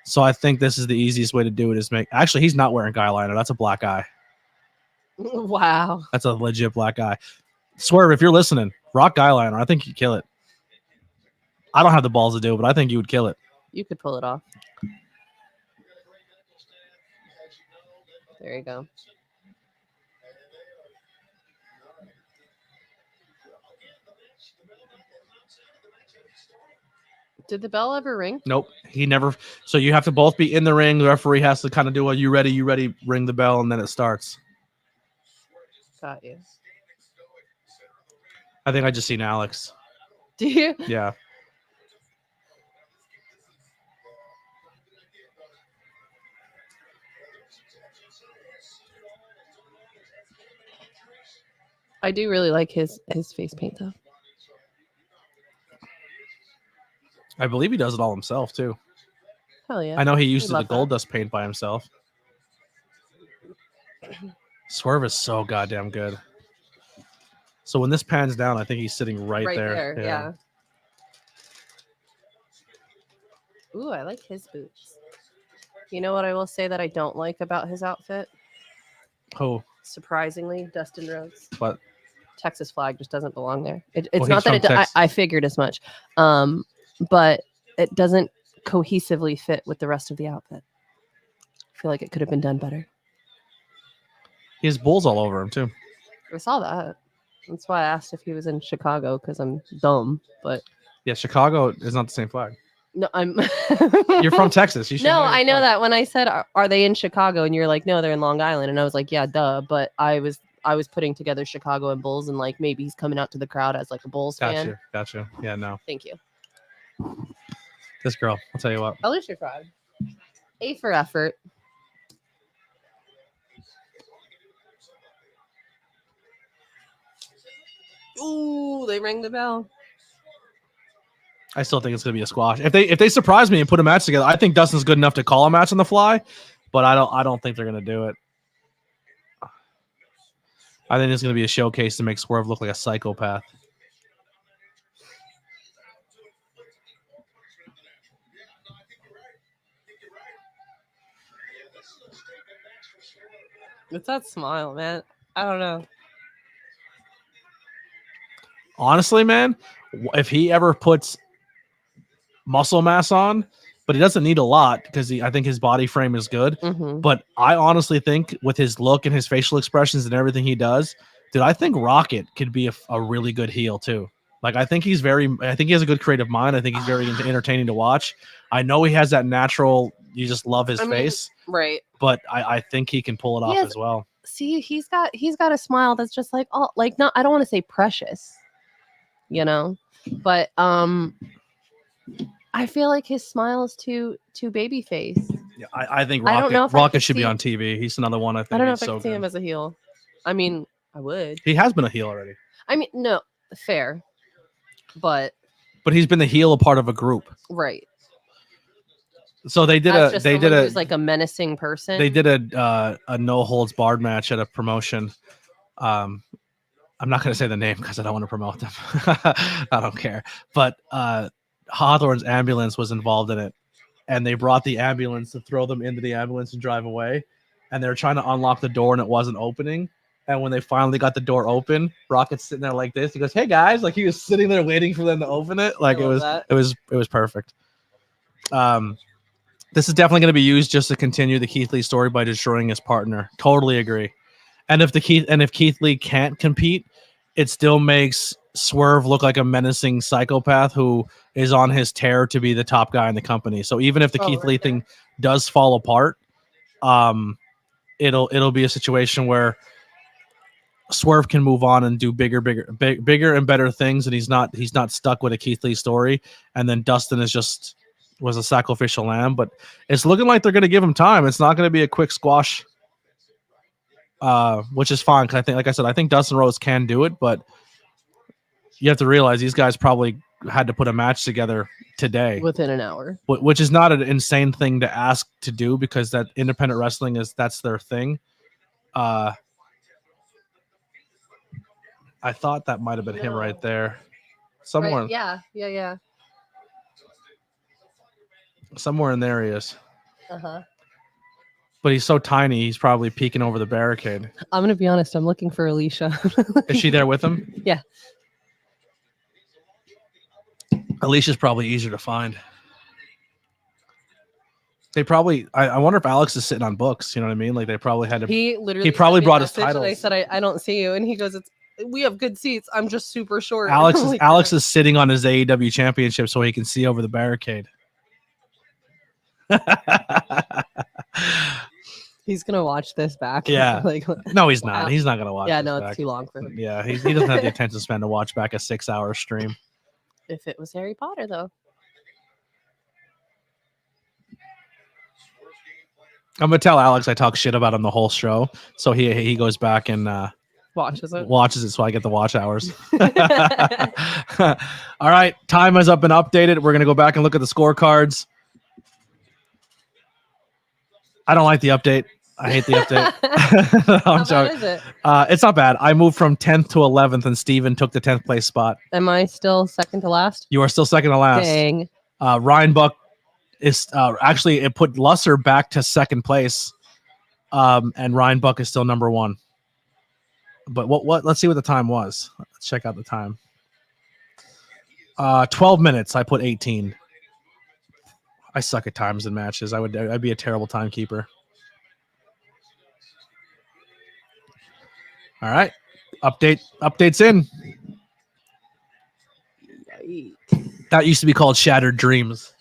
So I think this is the easiest way to do it is actually, he's not wearing guy liner. That's a black guy. Wow. That's a legit black guy. Swerve, if you're listening, rock guy liner. I think you'd kill it. I don't have the balls to do it, but I think you would kill it. You could pull it off. There you go. Did the bell ever ring? Nope. He never. So you have to both be in the ring. The referee has to kind of do a you ready, ring the bell, and then it starts. Got you. I think I just seen Alex. Do you? Yeah. I do really like his face paint though. I believe he does it all himself too. Hell yeah. I know he used the love gold that. dust paint by himself. Swerve is so goddamn good. So when this pans down, I think he's sitting right there. Yeah. Ooh, I like his boots. You know what I will say that I don't like about his outfit? Oh, Surprisingly, Dustin Rhodes. but Texas flag just doesn't belong there. It's Well, not he's that from Texas. I figured as much, but it doesn't cohesively fit with the rest of the outfit. I feel like it could have been done better. he has bulls all over him too. I saw that. That's why I asked if he was in Chicago because I'm dumb. But Yeah, Chicago is not the same flag. no, I'm. You're from Texas. You should No, your I know flag. that. When I said, "Are they in Chicago?" and you're like, "No, they're in Long Island," and I was like, "Yeah, duh." But I was putting together Chicago and Bulls, and like maybe he's coming out to the crowd as like a Bulls fan. Gotcha. Yeah, no. Thank you. This girl, I'll tell you what. At least you're proud. A for effort. Ooh, they rang the bell. I still think it's gonna be a squash. If they surprise me and put a match together, I think Dustin's good enough to call a match on the fly, but I don't think they're gonna do it. I think it's gonna be a showcase to make Swerve look like a psychopath. It's that smile, man. I don't know. Honestly, man, if he ever puts muscle mass on, but he doesn't need a lot because I think his body frame is good. Mm-hmm. But I honestly think with his look and his facial expressions and everything he does, dude, I think Rocket could be a really good heel too. Like I think he has a good creative mind. I think he's very entertaining to watch. I know he has that natural, you just love his face, Right. but I think he can pull it off as well. See, he's got a smile that's just like, oh, like not, I don't want to say precious, but I feel like his smile is too baby face. Yeah, I think I don't know if I Rocket could should be see- on TV. He's another one I think. I don't know he's if I so can see him good. as a heel. I mean, I would. He has been a heel already. I mean, no, fair, but he's been the heel of part of a group. right. So they did That's a just they someone did a who's like a menacing person. they did a no holds barred match at a promotion. I'm not going to say the name because I don't want to promote them. I don't care. But Hawthorne's ambulance was involved in it, and they brought the ambulance to throw them into the ambulance and drive away. And they were trying to unlock the door, and it wasn't opening. And when they finally got the door open, Rocket's sitting there like this. He goes, "Hey guys!" Like he was sitting there waiting for them to open it. Like it was perfect. This is definitely going to be used just to continue the Keith Lee story by destroying his partner. Totally agree. And if Keith Lee can't compete, it still makes Swerve look like a menacing psychopath who is on his tear to be the top guy in the company. So even if the Keith Lee thing does fall apart, it'll be a situation where Swerve can move on and do bigger and better things, and he's not stuck with a Keith Lee story. And then Dustin was a sacrificial lamb, but it's looking like they're going to give him time. It's not going to be a quick squash, which is fine. Cause I think Dustin Rhodes can do it, but you have to realize these guys probably had to put a match together today within an hour, which is not an insane thing to ask to do because that independent wrestling that's their thing. I thought that might've been him right there. Somewhere. Right. Yeah. Somewhere in there he is. Uh-huh. But he's so tiny, he's probably peeking over the barricade. I'm gonna be honest. I'm looking for Alicia. Is she there with him? Yeah. Alicia's probably easier to find. They probably. I wonder if Alex is sitting on books. You know what I mean? Like they probably had to. He probably brought his titles. titles. I said I don't see you, and he goes, "We have good seats. I'm just super short." Alex is sitting on his AEW championship so he can see over the barricade. He's gonna watch this back. Yeah. No, he's not. Wow. He's not gonna watch. Yeah, this no, back. it's too long for him. Yeah, he doesn't have the attention span to watch back a 6-hour stream. If it was Harry Potter, though. I'm gonna tell Alex I talk shit about him the whole show, so he goes back and watches it, so I get the watch hours. All right, time has been updated. We're gonna go back and look at the scorecards. I don't like the update. I hate the update. I'm joking. Is it? It's not bad. I moved from 10th to 11th, and Steven took the 10th place spot. Am I still second to last? You are still second to last. Dang. Ryan Buck is actually it put Lusser back to second place, and Ryan Buck is still number one. But what? Let's see what the time was. Let's check out the time. 12 minutes. I put 18. I suck at times in matches. I'd be a terrible timekeeper. All right. Updates in. That used to be called Shattered Dreams.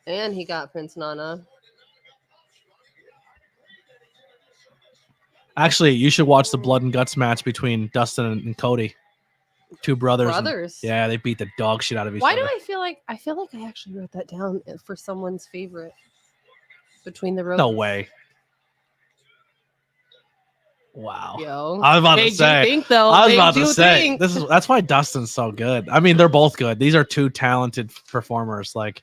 And he got Prince Nana. Actually, you should watch the Blood and Guts match between Dustin and Cody. Two brothers. Yeah, they beat the dog shit out of each other. Why do I feel like I actually wrote that down for someone's favorite between the rows? No way. Wow. Yo. I was about to say. Think, though. I was about to say. That's why Dustin's so good. I mean, they're both good. These are two talented performers. Like,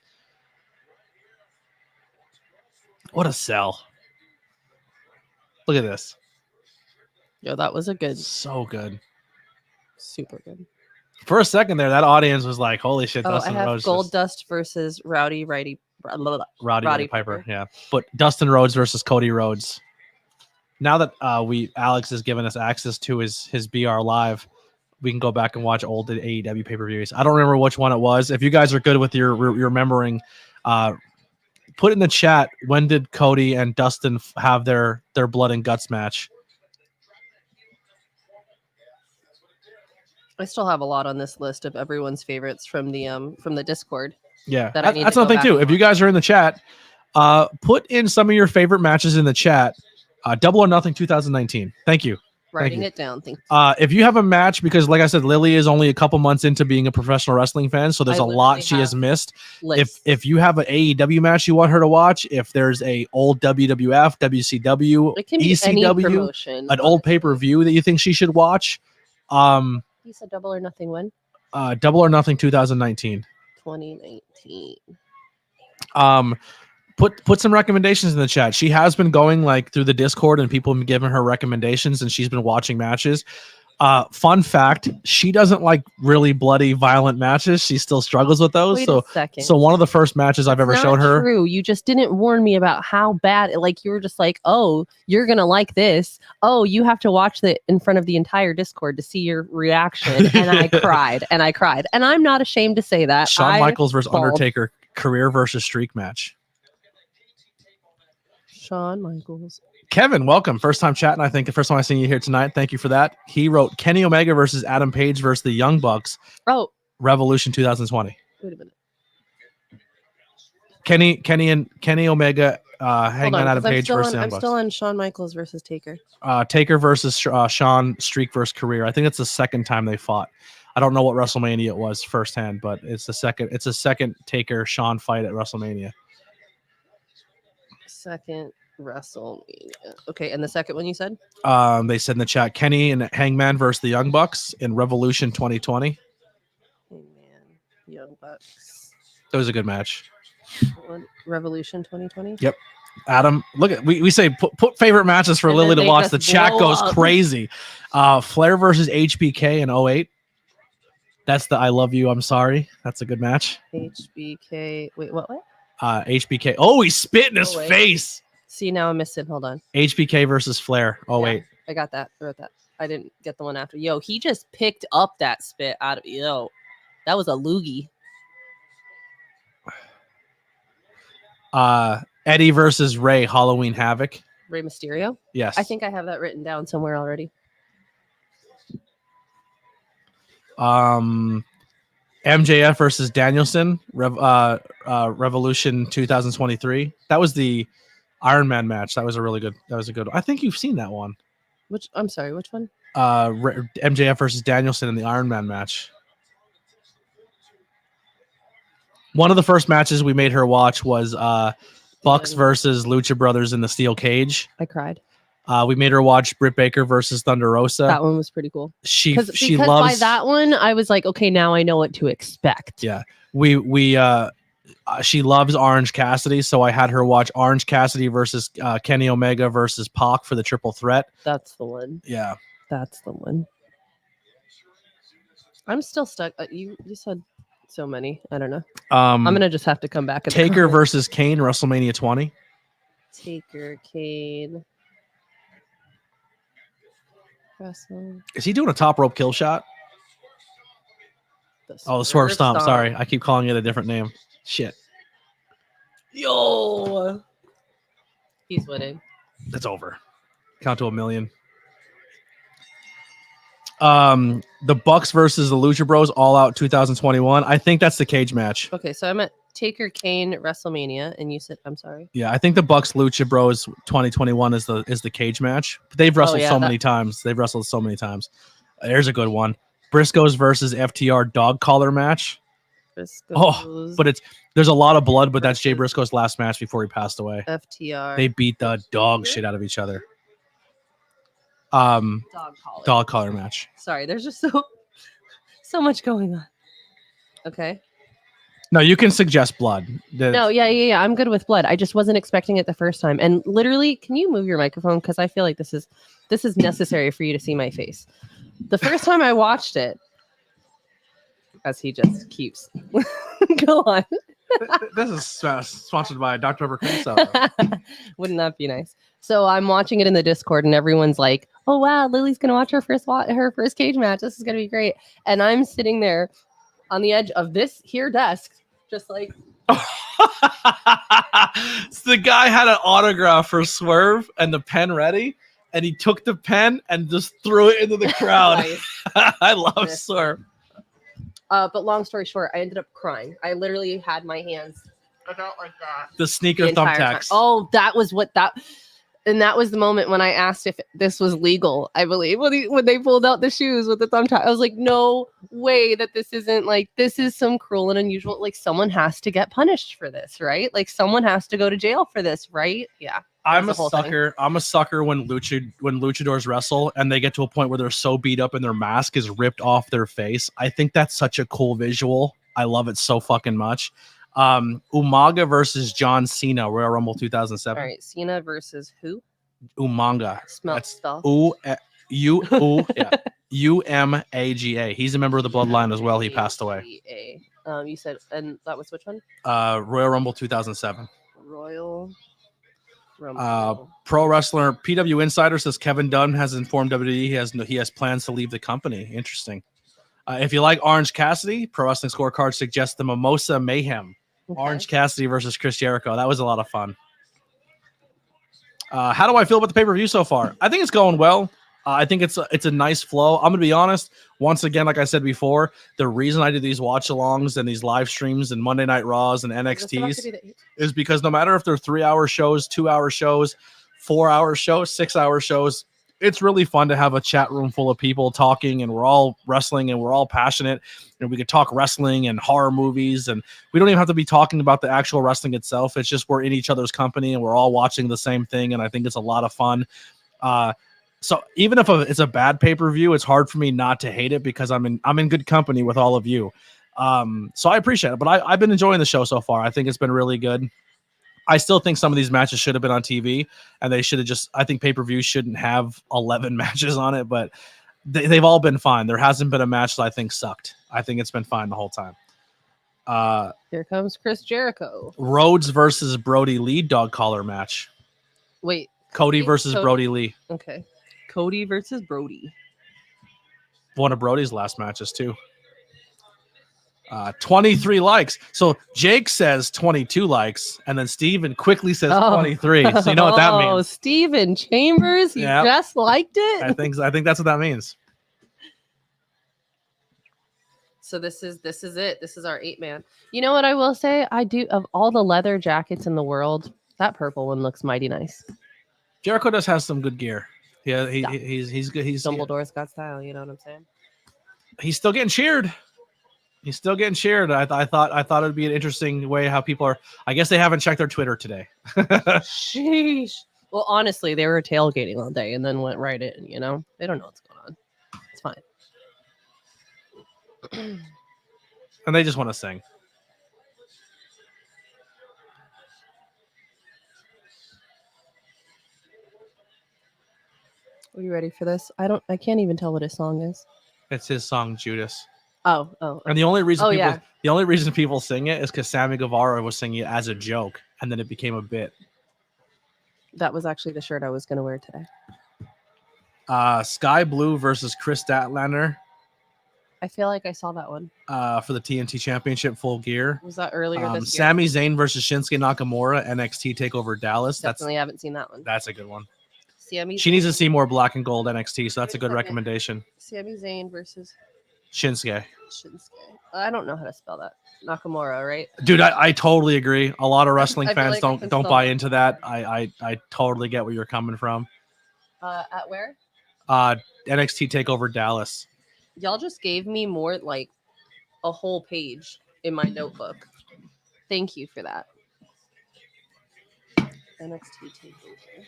what a sell. Look at this. Yo, that was So good. Super good. For a second there, that audience was like, "Holy shit!" Dustin Rhodes Gold Dust versus Roddy Piper. Yeah, but Dustin Rhodes versus Cody Rhodes. Now that Alex has given us access to his BR Live, we can go back and watch old AEW pay-per-views. I don't remember which one it was. If you guys are good with your remembering, put in the chat, when did Cody and Dustin have their Blood and Guts match? I still have a lot on this list of everyone's favorites from the Discord. Yeah, that's another thing too. If you guys are in the chat, put in some of your favorite matches in the chat. Double or Nothing 2019. Thank you. Writing it down. Thank you. If you have a match, because like I said, Lily is only a couple months into being a professional wrestling fan, so there's a lot she has missed. If you have an AEW match you want her to watch, if there's a old WWF, WCW, it can be ECW, any promotion, an old pay-per-view that you think she should watch, You said Double or Nothing when? Double or Nothing 2019. 2019. Put some recommendations in the chat. She has been going like through the Discord and people have been giving her recommendations and she's been watching matches. Fun fact, she doesn't like really bloody violent matches. She still struggles with those. Wait a second. So one of the first matches I've ever shown her. True. You just didn't warn me about how bad like you were just like, oh, you're gonna like this. Oh, you have to watch it in front of the entire Discord to see your reaction. And I cried. And I'm not ashamed to say that. Shawn Michaels versus bawled. Undertaker career versus streak match. Shawn Michaels. Kevin, welcome. First time chatting. I think the first time I seen you here tonight. Thank you for that. He wrote Kenny Omega versus Adam Page versus the Young Bucks. Oh, Revolution 2020. wait a minute. Kenny Omega hanging on Adam Page versus the Young I'm Bucks. still on Shawn Michaels versus Taker. Taker versus Shawn streak versus career. I think it's the second time they fought. I don't know what WrestleMania it was firsthand, but it's the second. It's a second Taker Shawn fight at WrestleMania. Second WrestleMania. Okay, and the second one you said? They said in the chat, Kenny and Hangman versus the Young Bucks in Revolution 2020. Hangman, Young Bucks. That was a good match. Revolution 2020. Yep. Adam, look at we say put favorite matches for And Lily then to they watch. just The chat blow goes up. crazy. Flair versus HBK in 08. That's the I love you, I'm sorry. That's a good match. HBK. Wait, what? HBK. Oh, he spit in his Oh, wait. face. See, now I'm missing. Hold on. HBK versus Flair. Oh, Yeah, wait. I got that. I wrote that. I didn't get the one after. Yo, he just picked up that spit out of that was a loogie. Eddie versus Ray, Halloween Havoc. Rey Mysterio. Yes. I think I have that written down somewhere already. MJF versus Danielson, Revolution 2023. That was the Iron Man match. That was a good one. I think you've seen that one. I'm sorry, which one? MJF versus Danielson in the Iron Man match. One of the first matches we made her watch was Bucks versus Lucha Brothers in the Steel Cage. I cried. We made her watch Britt Baker versus Thunder Rosa. That one was pretty cool. She Because loves by that one, I was like, okay, now I know what to expect. Yeah. She loves Orange Cassidy, so I had her watch Orange Cassidy versus Kenny Omega versus Pac for the triple threat. That's the one. Yeah. That's the one. I'm still stuck. You said so many. I don't know. I'm gonna just have to come back. Taker versus Kane, WrestleMania 20. Taker, Kane. Wrestle. Is he doing a top rope kill shot? The swerve stomp. Sorry, I keep calling it a different name. Shit. Yo, he's winning. That's over. Count to 1,000,000. The Bucks versus the Lucha Bros, All Out 2021. I think that's the cage match. Okay, so I'm at Taker, Kane, WrestleMania, and you said, I'm sorry. Yeah, I think the Bucks Lucha Bros 2021 is the cage match. But they've wrestled many times. They've wrestled so many times. There's a good one. Briscoes versus FTR dog collar match. Briscoes but there's a lot of blood, but that's Jay Briscoe's last match before he passed away. FTR. They beat the dog shit out of each other. Dog collar match. Sorry, there's just so much going on. Okay. No, you can suggest blood. No, yeah. I'm good with blood. I just wasn't expecting it the first time. And literally, can you move your microphone? Because I feel like this is necessary for you to see my face. The first time I watched it, as he just keeps go on. This is sponsored by Dr. Pepper Cream Wouldn't that be nice? So I'm watching it in the Discord, and everyone's like, "Oh wow, Lily's gonna watch her first cage match. This is gonna be great." And I'm sitting there on the edge of this here desk, just like. So the guy had an autograph for Swerve and the pen ready, and he took the pen and just threw it into the crowd. I love Swerve. But long story short, I ended up crying. I literally had my hands out like that. The sneaker thumbtacks. Oh, that was and that was the moment when I asked if this was legal. I believe when they pulled out the shoes with the thumbtack, I was like, no way that this isn't this is some cruel and unusual. Like someone has to get punished for this, right? Like someone has to go to jail for this, right? Yeah. I'm the a whole thing. sucker. I'm a sucker when luchadors wrestle and they get to a point where they're so beat up and their mask is ripped off their face. I think that's such a cool visual. I love it so fucking much. Umaga versus John Cena, Royal Rumble 2007. All right, Cena versus who? Umaga. Spell. Umaga. He's a member of the Bloodline as well. He passed away. You said, and that was which one? Royal Rumble 2007. Royal Rumble. Pro wrestler PW Insider says Kevin Dunn has informed WWE he has plans to leave the company. Interesting. If you like Orange Cassidy, Pro Wrestling Scorecard suggests the Mimosa Mayhem. Okay. Orange Cassidy versus Chris Jericho. That was a lot of fun. How do I feel about the pay-per-view so far? I think it's going well. I think it's a nice flow. I'm going to be honest. Once again, like I said before, the reason I do these watch-alongs and these live streams and Monday Night Raws and NXTs is because no matter if they're 3-hour shows, 2-hour shows, 4-hour shows, 6-hour shows, it's really fun to have a chat room full of people talking, and we're all wrestling and we're all passionate, and we could talk wrestling and horror movies, and we don't even have to be talking about the actual wrestling itself. It's just we're in each other's company and we're all watching the same thing, and I think it's a lot of fun. So even if it's a bad pay-per-view, it's hard for me not to hate it because I'm in good company with all of you. So I appreciate it, but I've been enjoying the show so far. I think it's been really good. I still think some of these matches should have been on TV, and they should have I think pay-per-view shouldn't have 11 matches on it, but they've all been fine. There hasn't been a match that I think sucked. I think it's been fine the whole time. Here comes Chris Jericho. Rhodes versus Brody Lee dog collar match. Wait. Cody versus Brody Lee. Okay. Cody versus Brody. One of Brody's last matches too. 23 likes. So Jake says 22 likes, and then Steven quickly says 23. So you know what that means. Oh, Steven Chambers, you just liked it. I think that's what that means. So this is it. This is our 8-man. You know what I will say? I do, of all the leather jackets in the world, that purple one looks mighty nice. Jericho does have some good gear. Yeah, he's good. Dumbledore's got style. You know what I'm saying? He's still getting cheered. He's still getting cheered. I thought it would be an interesting way how people are. I guess they haven't checked their Twitter today. Sheesh. Well, honestly, they were tailgating all day and then went right in. You know, they don't know what's going on. It's fine. And they just want to sing. Are you ready for this? I can't even tell what his song is. It's his song Judas. Oh. And the only reason people sing it is because Sammy Guevara was singing it as a joke, and then it became a bit. That was actually the shirt I was going to wear today. Sky Blue versus Chris Statlander. I feel like I saw that one. For the TNT Championship full gear. Was that earlier this year? Sami Zayn versus Shinsuke Nakamura, NXT TakeOver Dallas. Definitely haven't seen that one. That's a good one. She needs to see more black and gold NXT, so that's a good recommendation. Sami Zayn versus Shinsuke. I don't know how to spell that. Nakamura, right? Dude, I totally agree. A lot of wrestling fans like don't buy into that. I totally get where you're coming from. At where? NXT TakeOver Dallas. Y'all just gave me more, like, a whole page in my notebook. Thank you for that. NXT TakeOver.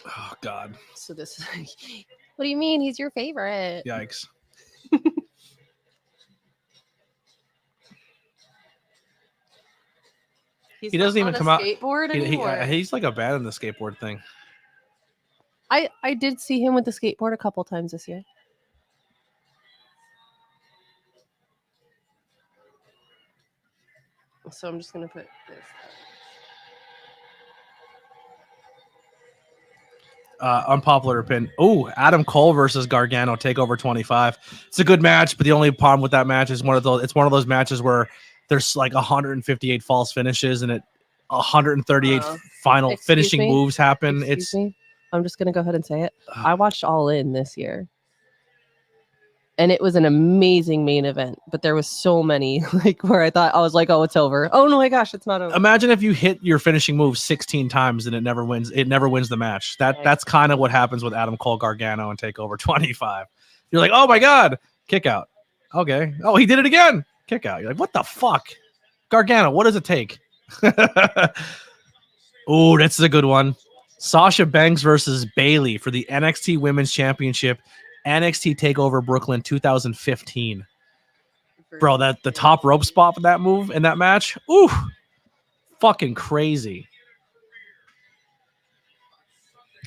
Oh, God. So this is... What do you mean? He's your favorite. Yikes. He doesn't even come out. Skateboard anymore. He's like a bad in the skateboard thing. I did see him with the skateboard a couple times this year. So I'm just gonna put this. Unpopular opinion. Oh, Adam Cole versus Gargano TakeOver 25. It's a good match, but the only problem with that match is it's one of those matches where there's like 158 false finishes and 138 final finishing moves happen. I'm just gonna go ahead and say it. I watched All In this year, and it was an amazing main event. But there was so many where I was like, oh, it's over. Oh no, my gosh, it's not over. Imagine if you hit your finishing move 16 times and it never wins. It never wins the match. That's kind of what happens with Adam Cole Gargano and TakeOver 25. You're like, oh my God, kick out. Okay. Oh, he did it again. Kick out. You're like, what the fuck? Gargano, what does it take? Oh, that's a good one. Sasha Banks versus Bayley for the NXT Women's Championship, NXT TakeOver Brooklyn 2015. Bro, that the top rope spot for that move in that match, ooh, fucking crazy.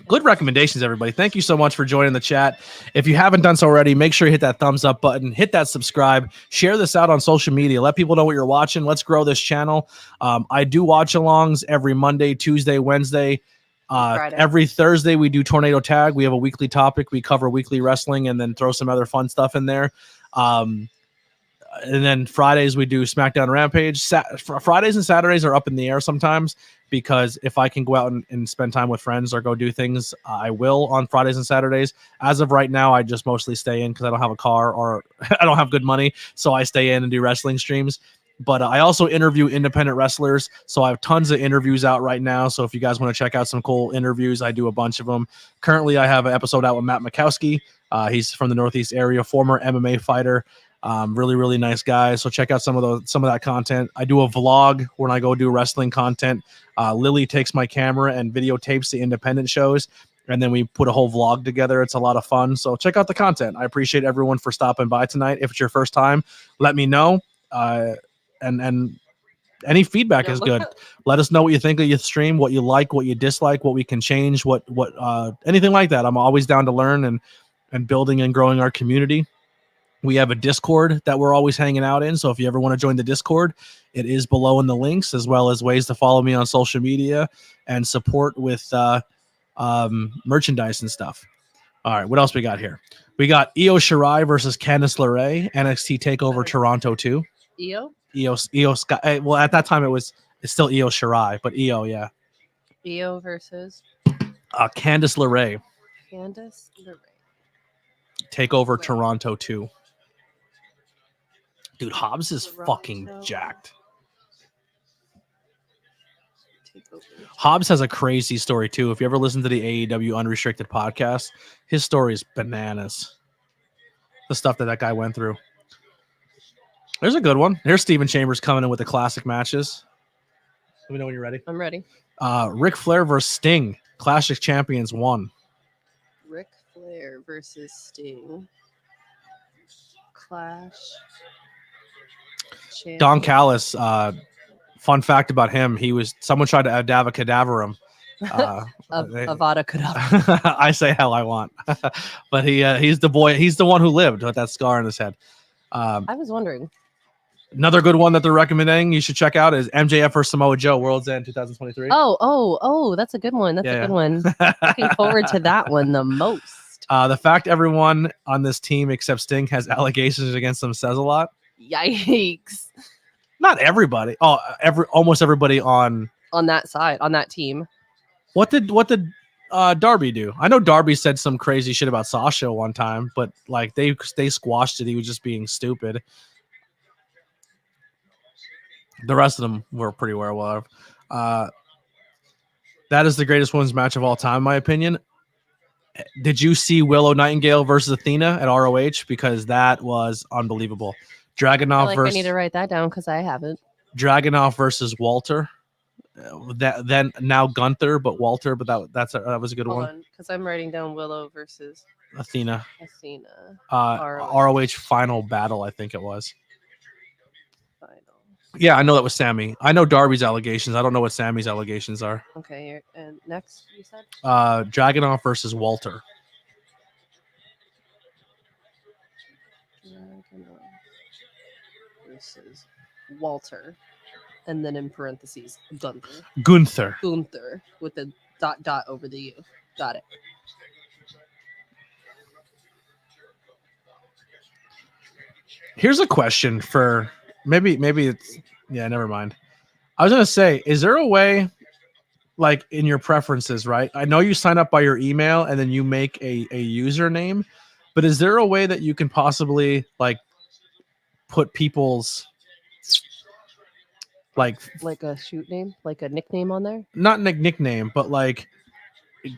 Good recommendations, everybody. Thank you so much for joining the chat. If you haven't done so already, make sure you hit that thumbs up button, hit that subscribe, share this out on social media. Let people know what you're watching. Let's grow this channel. I do watch alongs every Monday, Tuesday, Wednesday. Every Thursday, we do Tornado Tag. We have a weekly topic. We cover weekly wrestling and then throw some other fun stuff in there. And then Fridays we do SmackDown Rampage. Fridays and Saturdays are up in the air sometimes because if I can go out and spend time with friends or go do things, I will on Fridays and Saturdays. As of right now, I just mostly stay in because I don't have a car or I don't have good money, so I stay in and do wrestling streams. But I also interview independent wrestlers, so I have tons of interviews out right now. So if you guys want to check out some cool interviews, I do a bunch of them. Currently, I have an episode out with Matt Mikowski. He's from the Northeast area, former MMA fighter. Really, really nice guy. So check out some of that content. I do a vlog when I go do wrestling content. Lily takes my camera and videotapes the independent shows, and then we put a whole vlog together. It's a lot of fun. So check out the content. I appreciate everyone for stopping by tonight. If it's your first time, let me know. And any feedback is good. Let us know what you think of your stream, what you like, what you dislike, what we can change, what anything like that. I'm always down to learn and building and growing our community. We have a Discord that we're always hanging out in. So if you ever want to join the Discord, it is below in the links, as well as ways to follow me on social media and support with merchandise and stuff. All right, what else we got here? We got Io Shirai versus Candice LeRae, NXT TakeOver Toronto 2. Io? Io Sky. Well, at that time it's still Io Shirai, but Io, yeah. Io versus Candice LeRae. Candice LeRae. TakeOver Toronto 2. Dude, Hobbs is fucking jacked. Hobbs has a crazy story too. If you ever listen to the AEW Unrestricted podcast, his story is bananas. The stuff that guy went through. There's a good one. Here's Steven Chambers coming in with the classic matches. Let me know when you're ready. I'm ready. Ric Flair versus Sting. Classic Champions 1. Ric Flair versus Sting. Clash. Don Callis, fun fact about him, someone tried to Avada Kedavra him. Avada Kedavra. I say hell I want. But he's the boy, he's the one who lived with that scar on his head. I was wondering. Another good one that they're recommending you should check out is MJF versus Samoa Joe, World's End 2023. Oh, that's a good one. That's a good one. Looking forward to that one the most. The fact everyone on this team except Sting has allegations against them says a lot. Yikes. Not everybody. Almost everybody on that side, on that team. What did Darby do? I know Darby said some crazy shit about Sasha one time, but like they squashed it. He was just being stupid. The rest of them were pretty well aware of. That is the greatest women's match of all time, in my opinion. Did you see Willow Nightingale versus Athena at ROH? Because that was unbelievable. Dragunov versus. I need to write that down because I haven't. Dragunov versus Walter. Then now Gunther, but Walter. But that was a good one. Because I'm writing down Willow versus Athena. ROH. ROH final battle, I think it was. Yeah, I know that was Sammy. I know Darby's allegations. I don't know what Sammy's allegations are. Okay, and next you said? Dragunov versus Walter. Dragunov versus Walter. And then in parentheses, Gunther. Gunther with the ... over the U. Got it. Here's a question for maybe it's never mind. I was gonna say, is there a way, like in your preferences, right? I know you sign up by your email and then you make a username, but is there a way that you can possibly like put people's like a shoot name, like a nickname on there? Not nickname, but like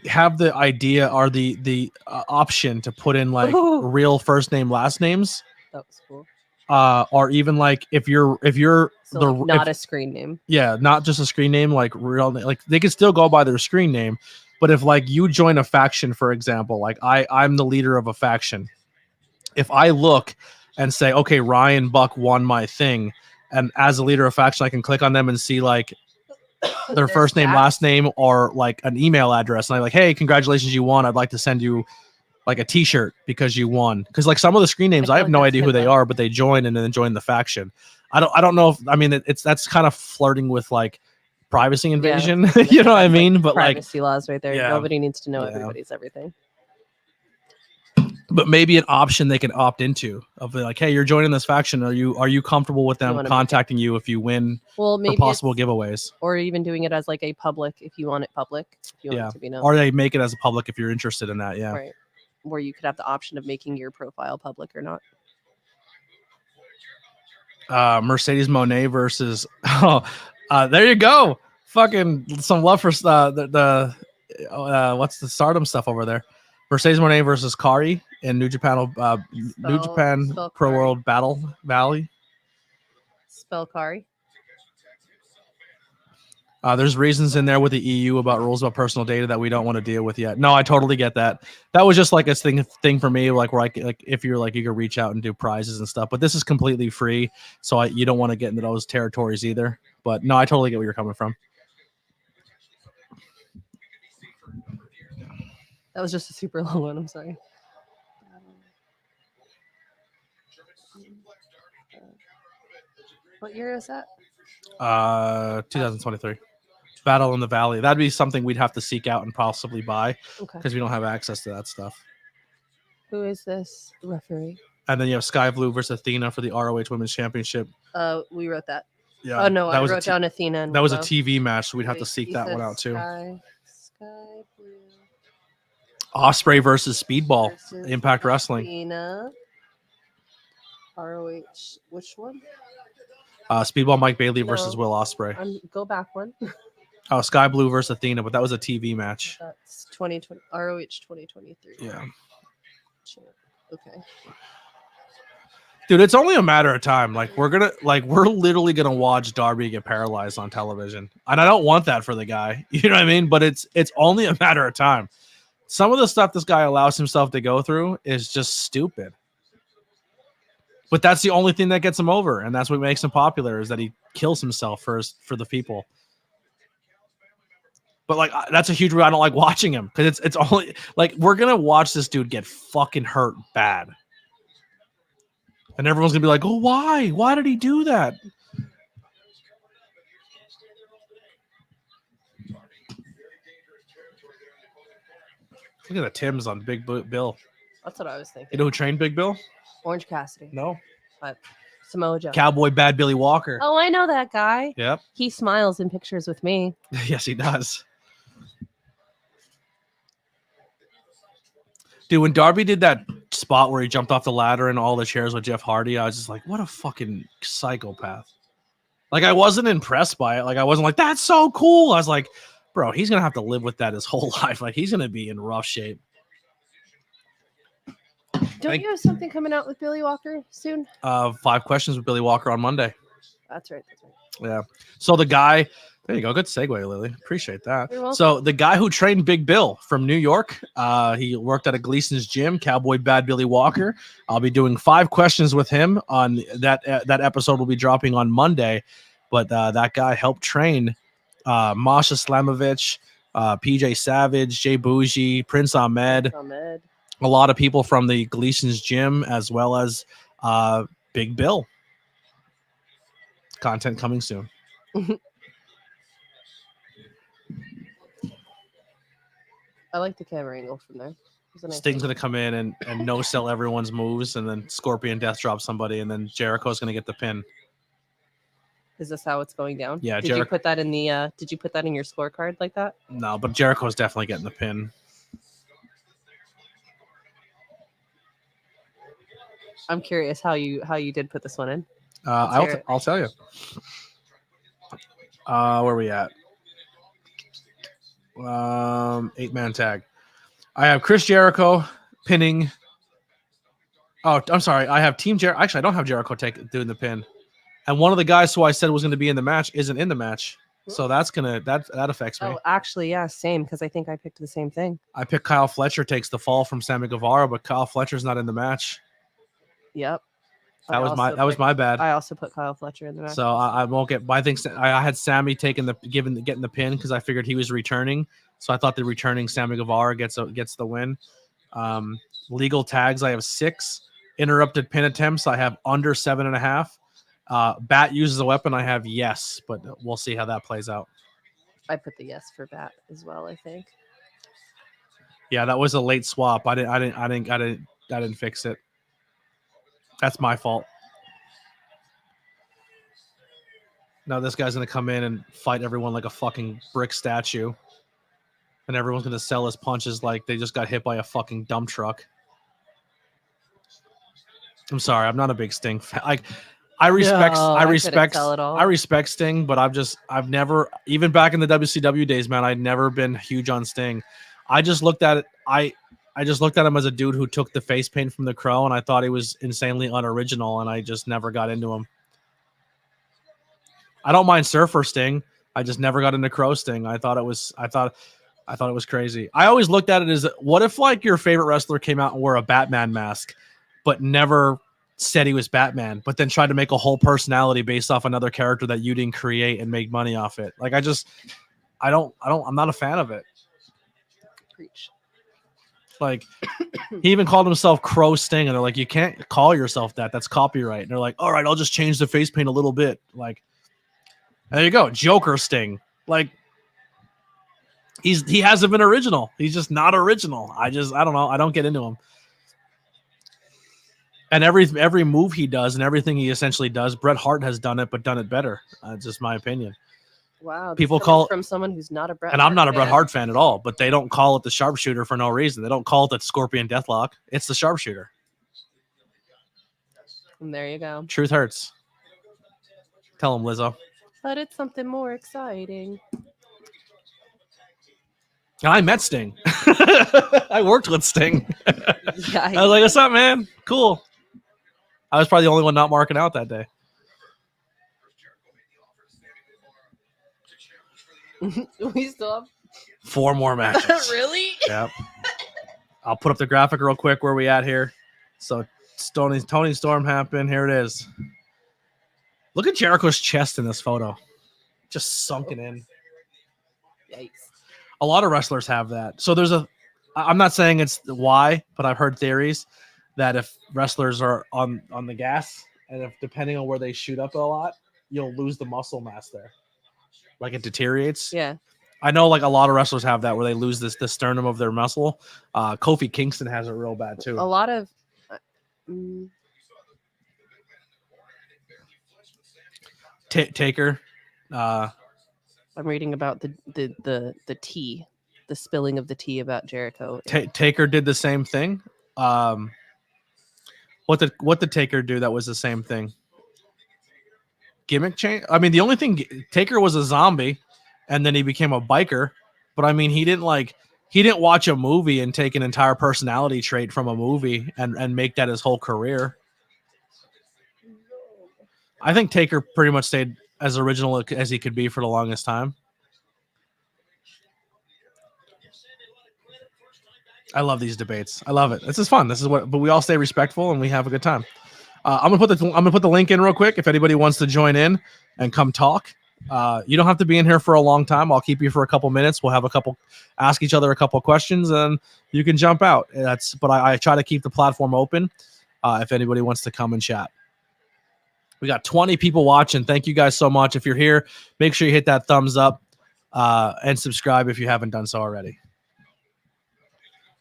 have the idea or the option to put in like Ooh. real first name last names, That was cool. or even like if you're So the like, not if- a screen name. yeah, not just a screen name, like real, like they can still go by their screen name, but if like you join a faction, for example, like I'm the leader of a faction, if I look and say, okay, Ryan Buck won my thing, and as a leader of faction, I can click on them and see like their first name, last name, or like an email address, and I'm like, hey, congratulations, you won. I'd like to send you like a T-shirt because you won. Because like some of the screen names, I have like no that's idea who they HIPAA. are, but they join and then join the faction. I don't know if I mean that's kind of flirting with like privacy invasion. You know what I That's, mean? But like, privacy laws right there. Yeah. Nobody needs to know Yeah. everybody's everything. but maybe an option they can opt into of like, hey, you're joining this faction. Are you comfortable with them wanna make it- contacting you if you win Well, for maybe possible it's- giveaways? or even doing it as like a public if you want it public. If you want Yeah. it to be known. Or they make it as a public if you're interested in that. Yeah. Right. Where you could have the option of making your profile public or not. Mercedes Monet versus there you go. Fucking some love for the what's the Stardom stuff over there. Mercedes Monet versus Kari in New Japan Spell Pro Kari. World Battle Valley. Spell Kari. There's reasons in there with the EU about rules about personal data that we don't want to deal with yet. No, I totally get that. That was just like a thing for me, like where like if you're like you could reach out and do prizes and stuff. But this is completely free, so you don't want to get into those territories either. But no, I totally get where you're coming from. That was just a super long one. I'm sorry. What year is that? 2023. Battle in the Valley. That'd be something we'd have to seek out and possibly buy Okay. because we don't have access to that stuff. Who is this referee? And then you have Sky Blue versus Athena for the ROH Women's Championship. We wrote that. Yeah. Oh no, I was a wrote down Athena. And That was a Willow. TV match, so we'd have to Wait, seek you that said one out too. Sky Blue Osprey versus Speedball, versus Impact Wrestling. Athena. ROH. Which one? Speedball Mike Bailey versus No. Will Osprey. Go back one. Oh, Sky Blue versus Athena, but that was a TV match. That's 2020 ROH 2023. Yeah. Okay. Dude, it's only a matter of time. Like we're literally gonna watch Darby get paralyzed on television, and I don't want that for the guy. You know what I mean? But it's only a matter of time. Some of the stuff this guy allows himself to go through is just stupid. But that's the only thing that gets him over, and that's what makes him popular is that he kills himself for the people. But like that's a huge reason I don't like watching him because it's only like we're gonna watch this dude get fucking hurt bad. And everyone's gonna be like, "Oh, why? Why did he do that?" Look at the Timbs on Big Bill. That's what I was thinking. You know who trained Big Bill? Orange Cassidy. No. But Samoa Joe. Cowboy Bad Billy Walker. Oh, I know that guy. Yep. He smiles in pictures with me. Yes, he does. Dude, when Darby did that spot where he jumped off the ladder and all the chairs with Jeff Hardy, I was just like, what a fucking psychopath. Like, I wasn't impressed by it. Like, I wasn't like, that's so cool. I was like, bro, he's going to have to live with that his whole life. Like, he's going to be in rough shape. Don't you have something coming out with Billy Walker soon? 5 questions with Billy Walker on Monday. That's right. Yeah. So the guy, there you go. Good segue, Lily. Appreciate that. You're welcome. So the guy who trained Big Bill from New York, he worked at a Gleason's gym, Cowboy Bad Billy Walker. I'll be doing 5 questions with him on that. That episode will be dropping on Monday. But that guy helped train Masha Slamovich, PJ Savage, Jay Bougie, Prince Ahmed. A lot of people from the Gleason's gym, as well as Big Bill. Content coming soon. I like the camera angle from there. Sting's going to come in and no-sell everyone's moves, and then Scorpion death drop somebody, and then Jericho's going to get the pin. Is this how it's going down? Yeah, Did you put that in the? Did you put that in your scorecard like that? No, but Jericho's definitely getting the pin. I'm curious how you did put this one in. I'll tell you. Where are we at? 8-man tag. I have Chris Jericho pinning. Oh, I'm sorry. I have Team Jericho. Actually, I don't have Jericho doing the pin. And one of the guys who I said was going to be in the match isn't in the match. So that affects me. Oh, actually, yeah, same, because I think I picked the same thing. I picked Kyle Fletcher takes the fall from Sammy Guevara, but Kyle Fletcher's not in the match. Yep. That was my bad. I also put Kyle Fletcher in the match. So I won't get. I think I had Sammy getting the pin because I figured he was returning. So I thought the returning Sammy Guevara gets the win. Legal tags I have 6. Interrupted pin attempts I have under 7.5. Bat uses a weapon I have yes, but we'll see how that plays out. I put the yes for Bat as well. I think. Yeah, that was a late swap. I didn't fix it. That's my fault. Now this guy's going to come in and fight everyone like a fucking brick statue. And everyone's going to sell his punches like they just got hit by a fucking dump truck. I'm sorry. I'm not a big Sting fan. I respect Sting, but I've never, even back in the WCW days, man, I'd never been huge on Sting. I just looked at it. I just looked at him as a dude who took the face paint from the Crow, and I thought he was insanely unoriginal, and I just never got into him. I don't mind Surfer Sting. I just never got into Crow Sting. I thought it was crazy. I always looked at it as, what if like your favorite wrestler came out and wore a Batman mask, but never said he was Batman, but then tried to make a whole personality based off another character that you didn't create and make money off it. Like I'm not a fan of it. Preach. Like he even called himself Crow Sting, and they're like, you can't call yourself that. That's copyright. And they're like, all right, I'll just change the face paint a little bit. Like, there you go, Joker Sting. Like he hasn't been original. He's just not original. I don't know. I don't get into him. And every move he does and everything he essentially does, Bret Hart has done it, but done it better. It's just my opinion. Wow. People call from someone who's not a Bret and Hart I'm not a fan. Bret Hart fan at all, but they don't call it the sharpshooter for no reason. They don't call it the Scorpion Deathlock. It's the sharpshooter. And there you go. Truth hurts. Tell him, Lizzo. But it's something more exciting. And I met Sting. I worked with Sting. Yeah, I was like, what's up, man? Cool. I was probably the only one not marking out that day. We still have 4 more matches. Really? Yep. I'll put up the graphic real quick where we at here. So Tony Storm happened. Here it is. Look at Jericho's chest in this photo. Just sunken in. Yikes. A lot of wrestlers have that. So I'm not saying it's why, but I've heard theories that if wrestlers are on the gas, and if depending on where they shoot up a lot, you'll lose the muscle mass there. Like it deteriorates. Yeah. I know like a lot of wrestlers have that where they lose the sternum of their muscle. Kofi Kingston has it real bad too. A lot of Taker. I'm reading about the tea, the spilling of the tea about Jericho. Taker did the same thing. What did Taker do that was the same thing? Gimmick change? I mean, the only thing, Taker was a zombie and then he became a biker, but I mean, he didn't watch a movie and take an entire personality trait from a movie and make that his whole career. I think Taker pretty much stayed as original as he could be for the longest time. I love these debates. I love it. This is fun. But we all stay respectful and we have a good time. I'm gonna put the link in real quick if anybody wants to join in and come talk. You don't have to be in here for a long time. I'll keep you for a couple minutes. We'll have ask each other a couple questions, and you can jump out. But I try to keep the platform open if anybody wants to come and chat. We got 20 people watching. Thank you guys so much. If you're here, make sure you hit that thumbs up and subscribe if you haven't done so already.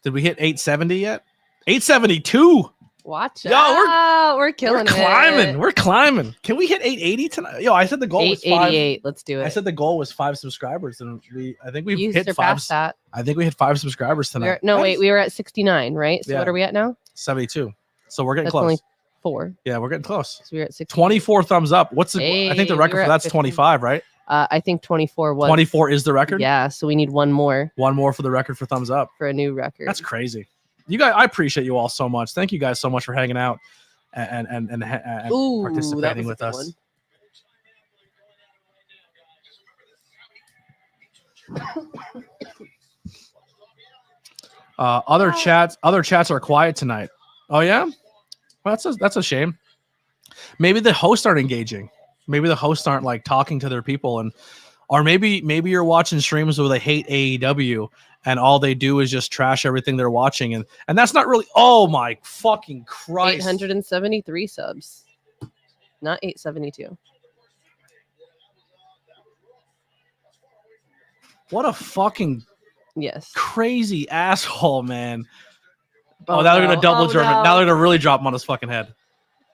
Did we hit 870 yet? 872. Watch Yo, out. We're killing it. We're climbing. Can we hit 880 tonight? Yo, I said the goal was 888. Let's do it. I said the goal was 5 subscribers, and I think we've You hit 5. surpassed that. I think we hit 5 subscribers tonight. We were at 69, right? So Yeah. what are we at now? 72. So we're getting That's close. only 4. Yeah, we're getting close. So we were at 60. 24 thumbs up. I think the record for that's 15. 25, right? I think 24 was 24 is the record. Yeah, so we need one more For the record for thumbs up for a new record. That's crazy. You guys, I appreciate you all so much. Thank you guys so much for hanging out and participating with us. Other chats are quiet tonight. Oh yeah, well, that's a shame. Maybe the hosts aren't engaging. Maybe the hosts aren't like talking to their people, or maybe you're watching streams where they hate AEW and all they do is just trash everything they're watching, and that's not really. Oh my fucking Christ! 873 subs, not 872. What a fucking crazy asshole, man. Oh, now they're gonna double German. No. Now they're gonna really drop him on his fucking head.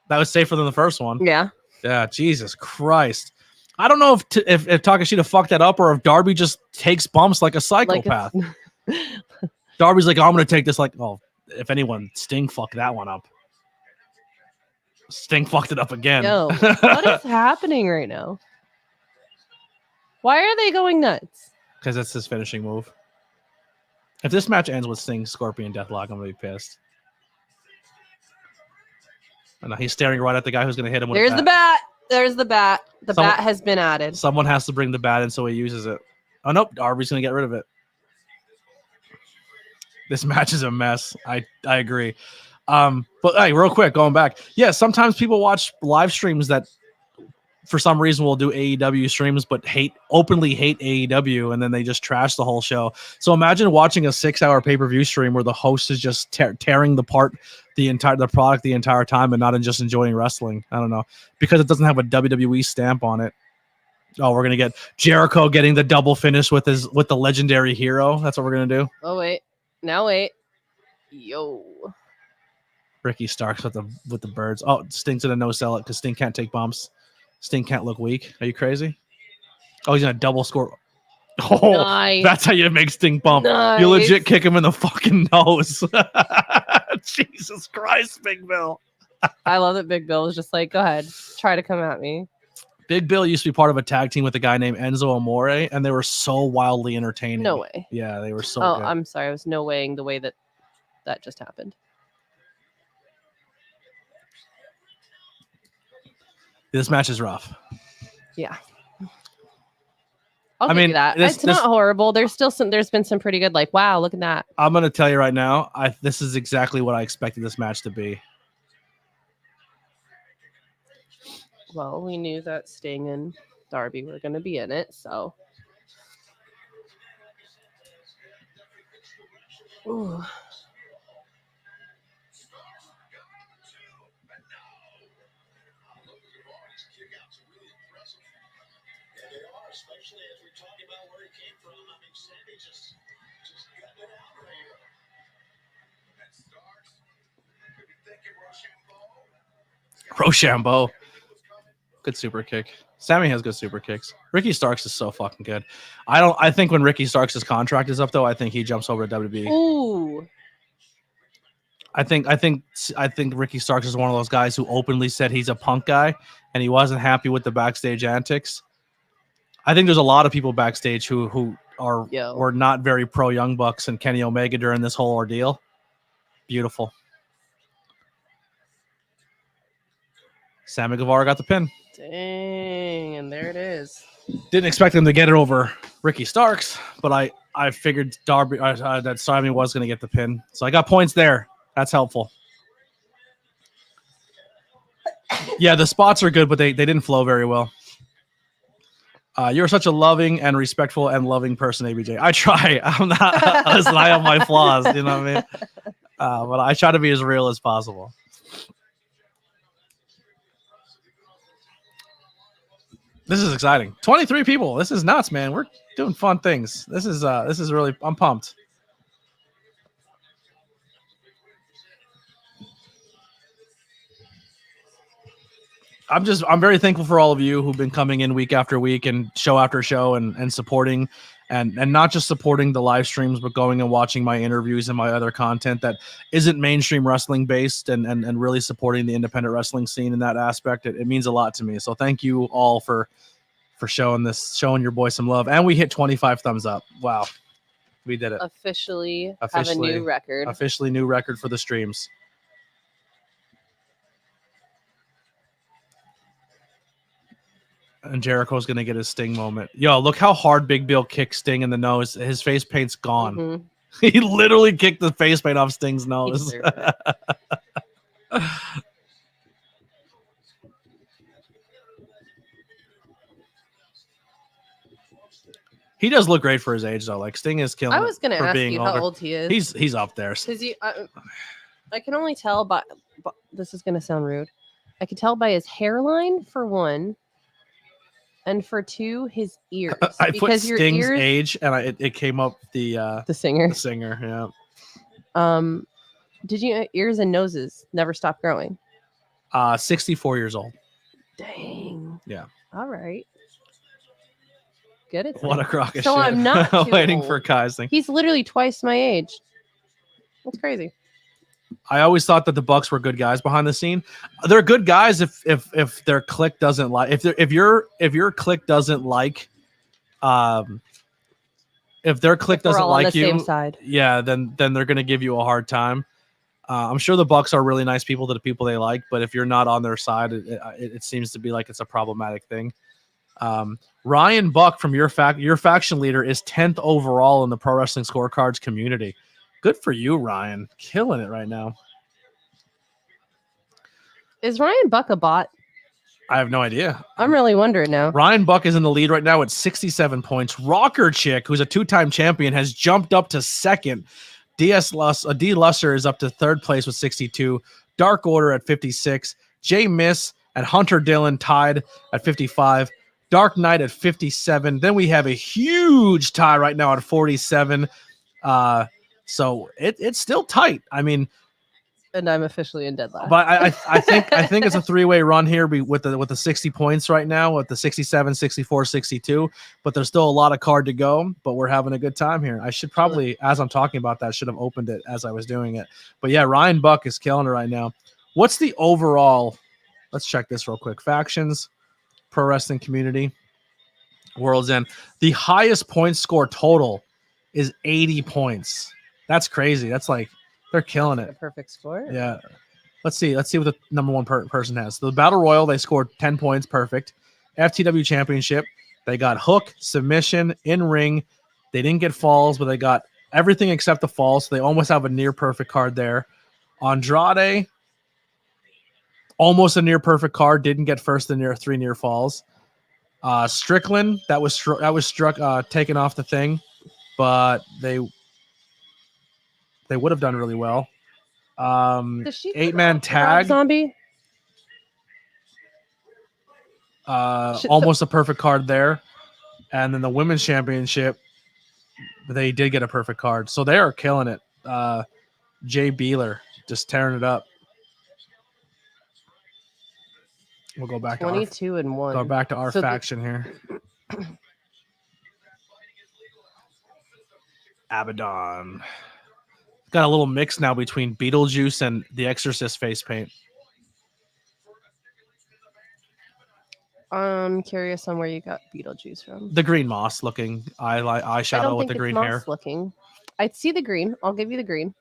That was safer than the first one. Yeah. Yeah. Jesus Christ. I don't know if Takashita fucked that up or if Darby just takes bumps like a psychopath. Darby's like, oh, I'm gonna take this. Like, oh, if anyone, Sting fucked that one up. Sting fucked it up again. Yo, what is happening right now? Why are they going nuts? Because that's his finishing move. If this match ends with Sting, Scorpion, Deathlock, I'm gonna be pissed. And he's staring right at the guy who's gonna hit him with the bat. There's the bat. The bat has been added. Someone has to bring the bat in, so he uses it. Oh nope, Darby's gonna get rid of it. This match is a mess. I agree. But hey, real quick, going back. Yeah, sometimes people watch live streams that for some reason will do AEW streams, but openly hate AEW, and then they just trash the whole show. So imagine watching a 6-hour pay-per-view stream where the host is just tearing apart the product the entire time and not just enjoying wrestling. I don't know, because it doesn't have a WWE stamp on it. Oh, we're gonna get Jericho getting the double finish with the legendary hero. That's what we're gonna do. Oh wait, now wait, yo. Ricky Starks with the birds. Oh, Sting's gonna no sell it because Sting can't take bumps. Sting can't look weak. Are you crazy? Oh, he's gonna double score. Oh, nice. That's how you make Sting bump. Nice. You legit kick him in the fucking nose. Jesus Christ, Big Bill. I love that Big Bill was just like, go ahead, try to come at me. Big Bill used to be part of a tag team with a guy named Enzo Amore, and they were so wildly entertaining. No way. Yeah, they were so good. Oh, I'm sorry. I was no weighing the way that just happened. This match is rough. Yeah. I mean, that. It's not horrible. There's been some pretty good, like, wow, look at that. I'm going to tell you right now, this is exactly what I expected this match to be. Well, we knew that Sting and Darby were going to be in it, so. Ooh. Rochambeau. Good super kick. Sammy has good super kicks. Ricky Starks is so fucking good. I think when Ricky Starks' contract is up, though, I think he jumps over to WWE. Ooh. I think Ricky Starks is one of those guys who openly said he's a Punk guy and he wasn't happy with the backstage antics. I think there's a lot of people backstage who were not very pro Young Bucks and Kenny Omega during this whole ordeal. Beautiful. Sammy Guevara got the pin. Dang, and there it is. Didn't expect him to get it over Ricky Starks, but I figured Darby that Sammy was going to get the pin. So I got points there. That's helpful. Yeah, the spots are good, but they didn't flow very well. You're such a loving and respectful and loving person, ABJ. I try. I'm not. Listen, I have my flaws. You know what I mean? But I try to be as real as possible. This is exciting. 23 people. This is nuts, man. We're doing fun things. This is really. I'm pumped. I'm very thankful for all of you who've been coming in week after week and show after show and supporting and not just supporting the live streams, but going and watching my interviews and my other content that isn't mainstream wrestling based and really supporting the independent wrestling scene in that aspect. It means a lot to me. So thank you all for for showing your boy some love. And we hit 25 thumbs up. Wow. We did it. Officially have a new record. Officially new record for the streams. And Jericho's going to get his Sting moment. Yo, look how hard Big Bill kicked Sting in the nose. His face paint's gone. Mhm. He literally kicked the face paint off Sting's nose. He does look great for his age, though. Like, Sting is killing. I was going to ask you how old he is. He's up there. Because I can only tell by this is going to sound rude. I can tell by his hairline for one, and for two, his ears. I put Sting's age, and it came up the singer. The singer, yeah. Did you ears and noses never stop growing? 64 years old. Dang. Yeah. All right. Good. What a crock of so shit. I'm not waiting old. for Kai's thing. He's literally twice my age. That's crazy. I always thought that the Bucks were good guys behind the scene. They're good guys if their clique doesn't like if your clique doesn't like if their clique doesn't like you, same side. Yeah, then they're gonna give you a hard time. I'm sure the Bucks are really nice people to the people they like, but if you're not on their side, it seems to be like it's a problematic thing. Ryan Buck from your faction leader is 10th overall in the Pro Wrestling Scorecards community. Good for you, Ryan. Killing it right now. Is Ryan Buck a bot? I have no idea. I'm really wondering now. Ryan Buck is in the lead right now at 67 points. Rocker Chick, who's a 2-time champion, has jumped up to second. D. Lusser is up to third place with 62. Dark Order at 56. Jay Miss and Hunter Dillon tied at 55. Dark Knight at 57. Then we have a huge tie right now at 47. So it's still tight. I mean, and I'm officially in dead last. But I think it's a three-way run here with the 60 points right now, with the 67, 64, 62. But there's still a lot of card to go. But we're having a good time here. I should probably, as I'm talking about that, should have opened it as I was doing it. But yeah, Ryan Buck is killing it right now. What's the overall? Let's check this real quick. Factions, Pro Wrestling Community, World's End. The highest point score total is 80 points. That's crazy. That's like they're killing it. A perfect score. Yeah. Let's see what the number one person has. The Battle Royal, they scored 10 points. Perfect. FTW Championship, they got hook, submission, in ring. They didn't get falls, but they got everything except the falls. So they almost have a near perfect card there. Andrade, almost a near perfect card. Didn't get first in three near falls. Strickland, that was struck taken off the thing, but they would have done really well. 8-man tag. Zombie. Almost a perfect card there. And then the women's championship, they did get a perfect card. So they are killing it. Jay Beeler just tearing it up. We'll go back 22 and 1. Go back to our faction here. Abaddon. Got a little mix now between Beetlejuice and the Exorcist face paint. I'm curious on where you got Beetlejuice from. The green moss looking eyeshadow with the green hair. Looking. I'd see the green. I'll give you the green.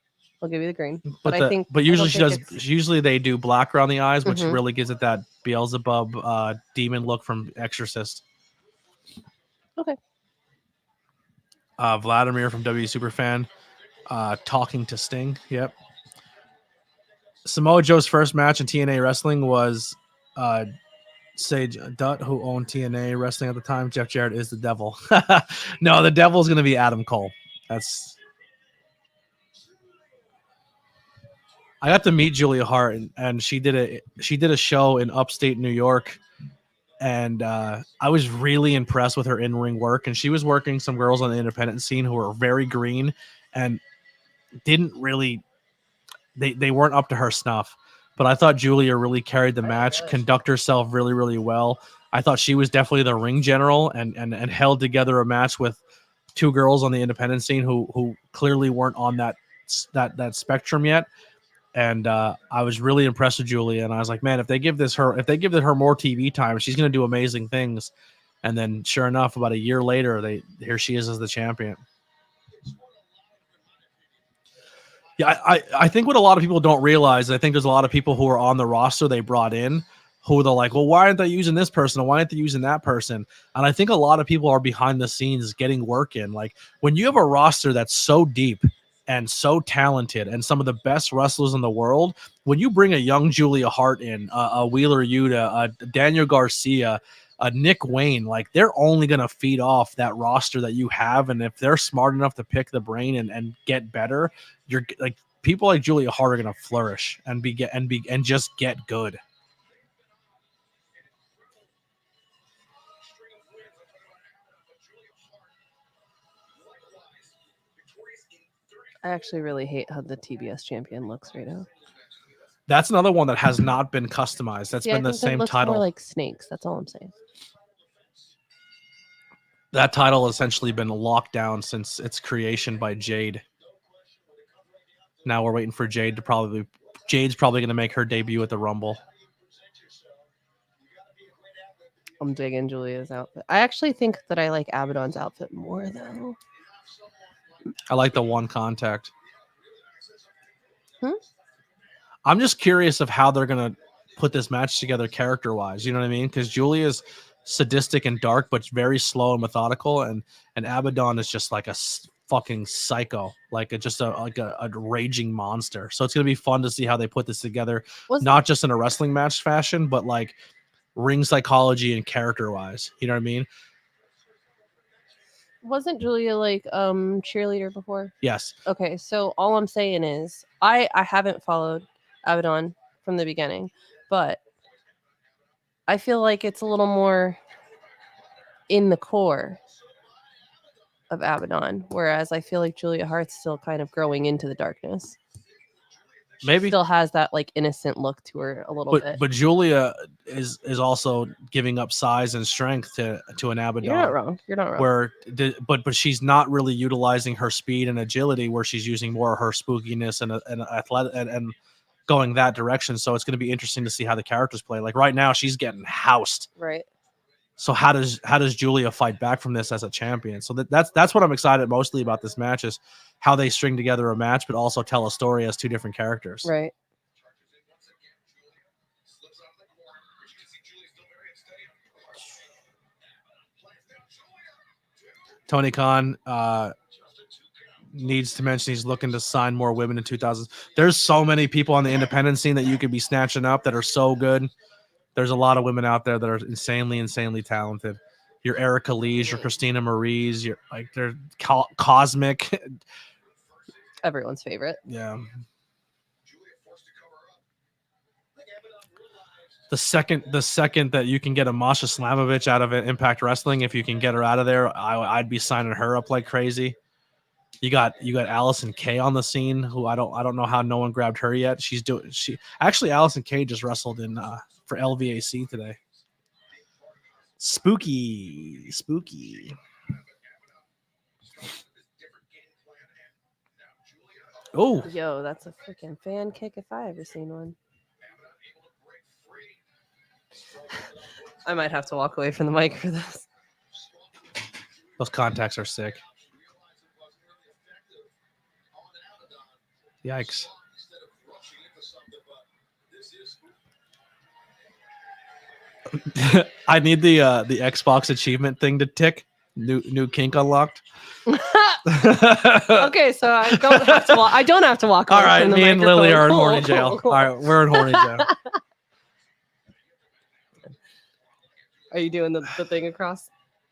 But I think usually she does. Usually they do black around the eyes, which really gives it that Beelzebub demon look from Exorcist. Okay. Vladimir from W Superfan. Talking to Sting. Yep. Samoa Joe's first match in TNA Wrestling was Sage Dutt, who owned TNA Wrestling at the time. Jeff Jarrett is the devil. No, the devil is going to be Adam Cole. I got to meet Julia Hart, and she did a show in upstate New York, and I was really impressed with her in-ring work. And she was working some girls on the independent scene who were very green and didn't really they weren't up to her snuff. But I thought Julia really carried the match, conduct herself really, really well. I thought she was definitely the ring general and held together a match with two girls on the independent scene who clearly weren't on that spectrum yet. And I was really impressed with Julia, and I was like, man, if they give her more TV time, she's going to do amazing things. And then, sure enough, about a year later, here she is as the champion. Yeah, I think what a lot of people don't realize, I think there's a lot of people who are on the roster they brought in who they're like, well, why aren't they using this person? Or why aren't they using that person? And I think a lot of people are behind the scenes getting work in. Like when you have a roster that's so deep and so talented and some of the best wrestlers in the world, when you bring a young Julia Hart in, a Wheeler Yuta, a Daniel Garcia, a Nick Wayne, like they're only going to feed off that roster that you have. And if they're smart enough to pick the brain and get better, you're like people like Julia Hart are going to flourish and just get good. I actually really hate how the TBS champion looks right now. That's another one that has not been customized. That's been the same title. More like snakes. That's all I'm saying. That title has essentially been locked down since its creation by Jade. Now we're waiting for Jade's probably going to make her debut at the Rumble. I'm digging Julia's outfit. I actually think that I like Abaddon's outfit more though. I like the one contact. I'm just curious of how they're going to put this match together character-wise. You know what I mean? Because Julia's sadistic and dark, but very slow and methodical, and Abaddon is just like a fucking psycho, like a raging monster. So it's going to be fun to see how they put this together, not just in a wrestling match fashion, but like ring psychology and character-wise. You know what I mean? Wasn't Julia like cheerleader before? Yes. Okay, so all I'm saying is I haven't followed Abaddon from the beginning, but I feel like it's a little more in the core of Abaddon, whereas I feel like Julia Hart's still kind of growing into the darkness. Maybe still has that like innocent look to her a little bit. But Julia is also giving up size and strength to an Abaddon. You're not wrong. You're not wrong. But she's not really utilizing her speed and agility, where she's using more of her spookiness and athletic and going that direction. So it's going to be interesting to see how the characters play. Like right now, she's getting housed. Right. So how does Julia fight back from this as a champion? So that's what I'm excited mostly about this match, is how they string together a match, but also tell a story as two different characters. Right. Tony Khan needs to mention he's looking to sign more women in 2000s. There's so many people on the independent scene that you could be snatching up that are so good. There's a lot of women out there that are insanely talented. Your Erica Lee's, your Christina Marie's, they're cosmic. Everyone's favorite. Yeah. The second that you can get a Masha Slamovich out of Impact Wrestling, if you can get her out of there, I'd be signing her up like crazy. You got Allison Kay on the scene, who I don't know how no one grabbed her yet. Allison Kay just wrestled in for LVAC today. Spooky. Oh, yo, that's a freaking fan kick if I ever seen one. I might have to walk away from the mic for this. Those contacts are sick. Yikes. I need the Xbox achievement thing to tick. New kink unlocked. Okay, so I don't have to walk. All right, me and Lily are in horny jail. All right, we're in horny jail. Are you doing the thing across?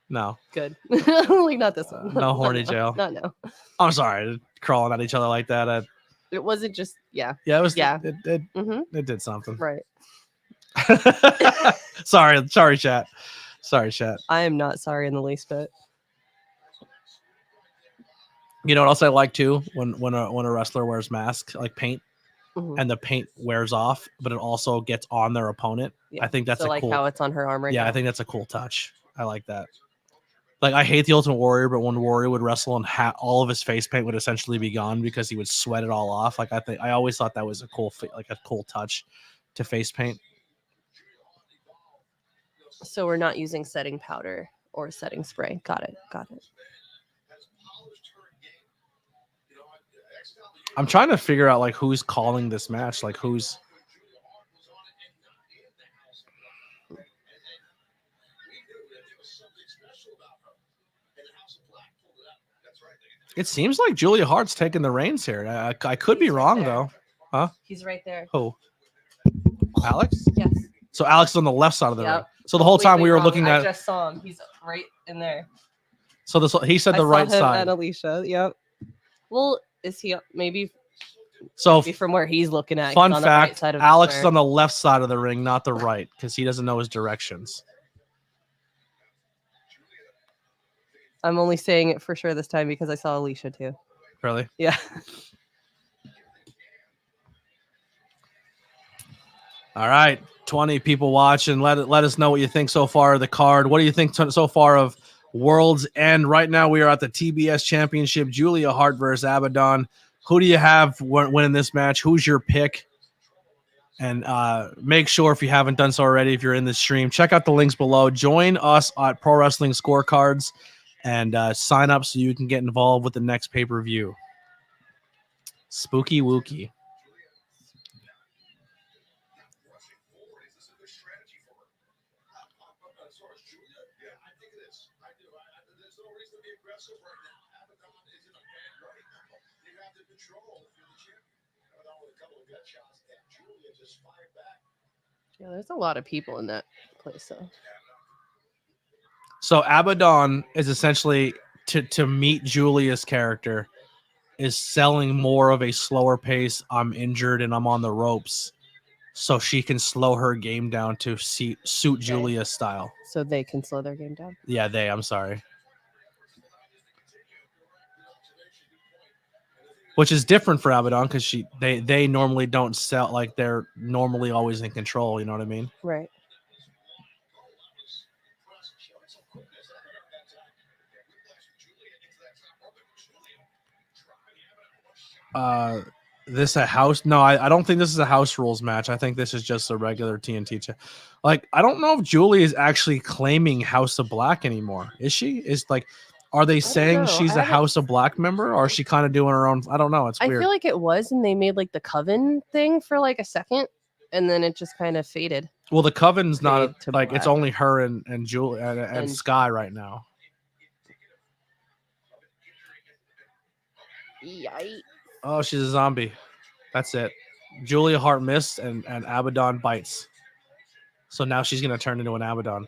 No. Good. Like not this one. No horny jail. No. I'm sorry, crawling at each other like that. It wasn't just Yeah, it was. Yeah. It did something. Right. Sorry, chat. I am not sorry in the least bit. You know what else I like too? When a wrestler wears mask, like paint, and the paint wears off, but it also gets on their opponent. Yeah. I think that's cool. How it's on her arm right now. Yeah, I think that's a cool touch. I like that. Like, I hate the Ultimate Warrior, but when Warrior would wrestle and all of his face paint would essentially be gone because he would sweat it all off. Like, I always thought that was a cool touch to face paint. So we're not using setting powder or setting spray. Got it. I'm trying to figure out like who's calling this match, like who's. It seems like Julia Hart's taking the reins here. I could be wrong though. Huh? He's right there. Who? Alex? Yes. So Alex is on the left side of the Yep. ring. So the whole time we were wrong. looking at. I just saw him. He's right in there. So he said the right side. And Alicia. Yep. Well, is he maybe? So Maybe from where he's looking at. Fun he's on fact: the right side of the Alex is square. on the left side of the ring, not the right, because he doesn't know his directions. I'm only saying it for sure this time because I saw Alicia too. Really? Yeah. All right, 20 people watching. Let us know what you think so far of the card. What do you think so far of World's End? Right now, we are at the TBS Championship. Julia Hart versus Abaddon. Who do you have winning this match? Who's your pick? And make sure, if you haven't done so already, if you're in the stream, check out the links below. Join us at Pro Wrestling Scorecards and sign up so you can get involved with the next pay-per-view. Spooky Wookie. Yeah, there's a lot of people in that place, So Abaddon is essentially to meet Julia's character is selling more of a slower pace. I'm injured and I'm on the ropes, so she can slow her game down to suit Julia's style. so they can slow their game down. Yeah, I'm sorry. Which is different for Abaddon because they normally don't sell, like they're normally always in control. You know what I mean? Right. This a house? No, I don't think this is a house rules match. I think this is just a regular TNT. Like, I don't know if Julie is actually claiming House of Black anymore. Is she? Is like, are they saying she's a House of Black member, or is she kind of doing her own? I don't know. It's weird. I feel like it was, and they made like the Coven thing for like a second, and then it just kind of faded. Well, the Coven's not Fade to like black. it's only her and Julie and Sky right now. Yikes. Oh, she's a zombie. That's it. Julia Hart missed, and Abaddon bites. So now she's gonna turn into an Abaddon.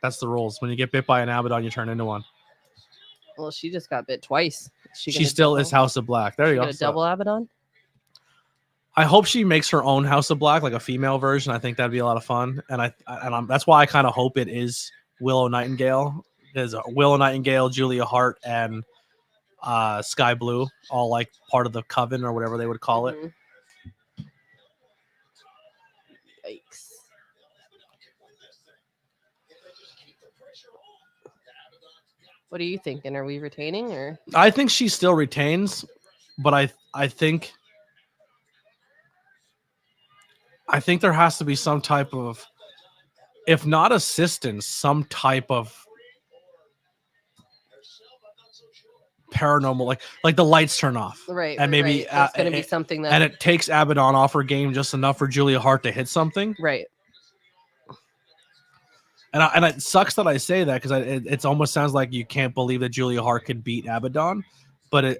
That's the rules. When you get bit by an Abaddon, you turn into one. Well, she just got bit twice. She still is House of Black. There you go. Double Abaddon. I hope she makes her own House of Black, like a female version. I think that'd be a lot of fun, and that's why I kind of hope it is Willow Nightingale. There's Willow Nightingale, Julia Hart, and Sky Blue, all like part of the Coven or whatever they would call it. Yikes. What are you thinking? Are we retaining or? I think she still retains, but I think there has to be some type of, if not assistance, some type of paranormal, like the lights turn off, Right, and maybe it's going to be something that, and it takes Abaddon off her game just enough for Julia Hart to hit something, right? And it sucks that I say that because it almost sounds like you can't believe that Julia Hart could beat Abaddon, but it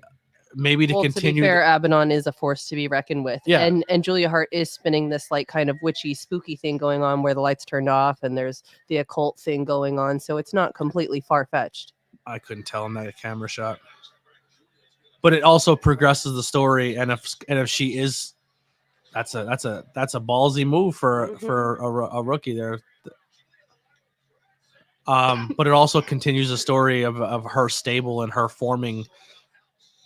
maybe to continue. To be fair, Abaddon is a force to be reckoned with. Yeah, and Julia Hart is spinning this like kind of witchy, spooky thing going on where the lights turned off and there's the occult thing going on, so it's not completely far fetched. I couldn't tell in that camera shot, but it also progresses the story, and if she is, that's a ballsy move for a rookie there. But it also continues the story of her stable and her forming.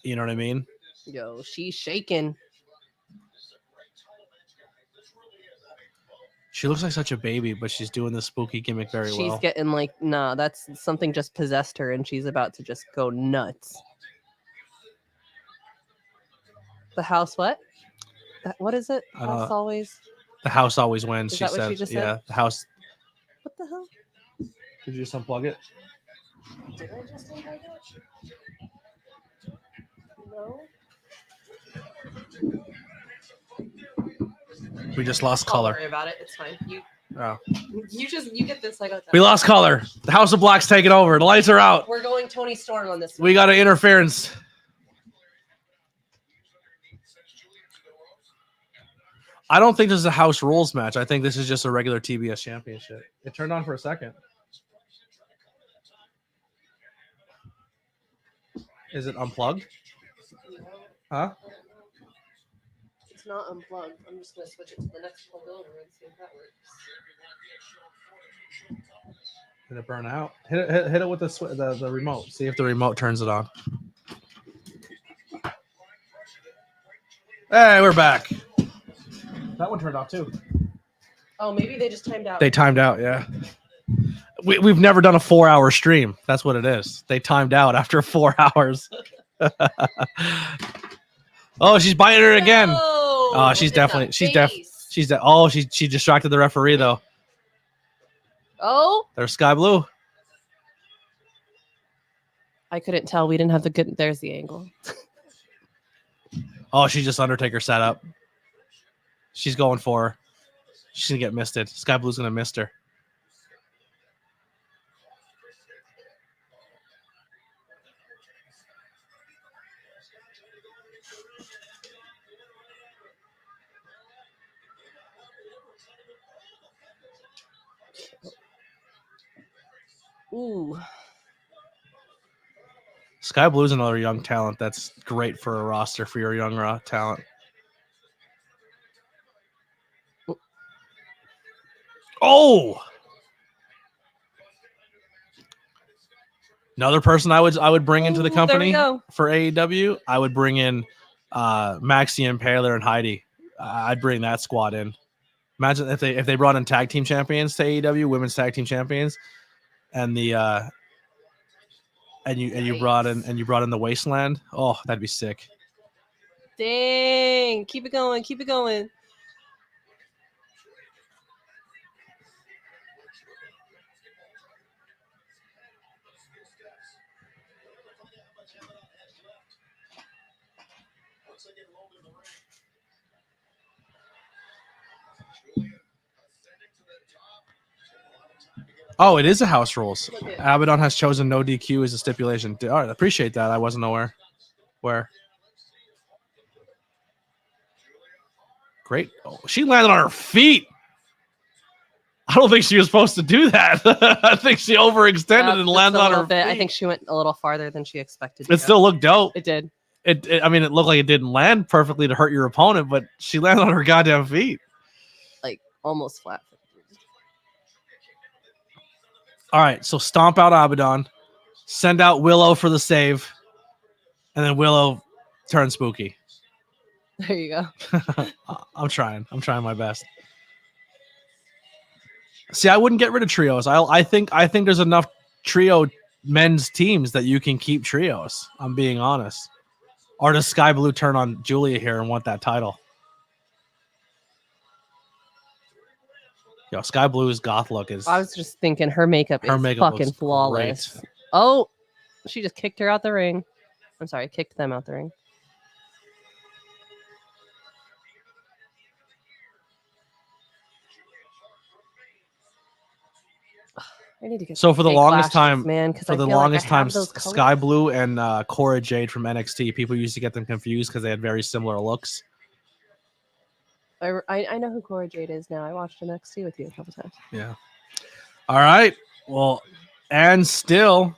You know what I mean? Yo, she's shaking. She looks like such a baby, but she's doing the spooky gimmick very well. She's getting like, nah, that's something just possessed her, and she's about to just go nuts. The house, what? What is it? House always. The house always wins. Is she that what said. she just Yeah, said? the house. What the hell? Did you just unplug it? Did I just unplug it? No. We just lost Don't color. worry about it. It's fine. You Oh. you get this. I got that. We lost color. The House of Black's taking over. The lights are out. We're going Tony Storm on this one. We got an interference. I don't think this is a house rules match. I think this is just a regular TBS championship. It turned on for a second. Is it unplugged? Huh? It's not unplugged. I'm just going to switch it to the next plug over and see if that works. Did it burn out? Hit it with the remote. See if the remote turns it on. Hey, we're back. That one turned off too. Oh, maybe they just timed out. They timed out, yeah. We've never done a 4-hour stream. That's what it is. They timed out after 4 hours. Oh, she's biting her again. Oh, she distracted the referee though. Oh, There's Sky Blue. I couldn't tell. We didn't have the good. There's the angle. Oh, she just Undertaker set up. She's going for her. She's gonna get misted. Sky Blue's gonna miss her. Ooh. Sky Blue's another young talent that's great for a roster for your young talent. Oh, another person I would bring into the company for AEW. I would bring in Maxie and Impaler and Heidi. I'd bring that squad in. Imagine if they brought in tag team champions to AEW, women's tag team champions, and the and you brought in the Wasteland. Oh, that'd be sick. Dang! Keep it going. Keep it going. Oh, it is a house rules. Abaddon has chosen no DQ as a stipulation. All right, appreciate that. I wasn't aware. Where? Great. Oh, she landed on her feet. I don't think she was supposed to do that. I think she overextended and landed on her feet. I think she went a little farther than she expected. It still looked dope. It did. I mean, it looked like it didn't land perfectly to hurt your opponent, but she landed on her goddamn feet. Like almost flat. All right, so stomp out Abaddon, send out Willow for the save, and then Willow turns spooky. There you go. I'm trying my best. See, I wouldn't get rid of trios. I think there's enough trio men's teams that you can keep trios. I'm being honest. Or does Sky Blue turn on Julia here and want that title? Yo, Sky Blue's goth look is. I was just thinking her makeup is fucking flawless. Great. Oh, she just kicked her out the ring. I'm sorry, kicked them out the ring. I need to get so for the longest time, man. For the longest time, Sky Blue and Cora Jade from NXT, people used to get them confused because they had very similar looks. I know who Cora Jade is now. I watched NXT with you a couple times. Yeah. All right. Well, and still,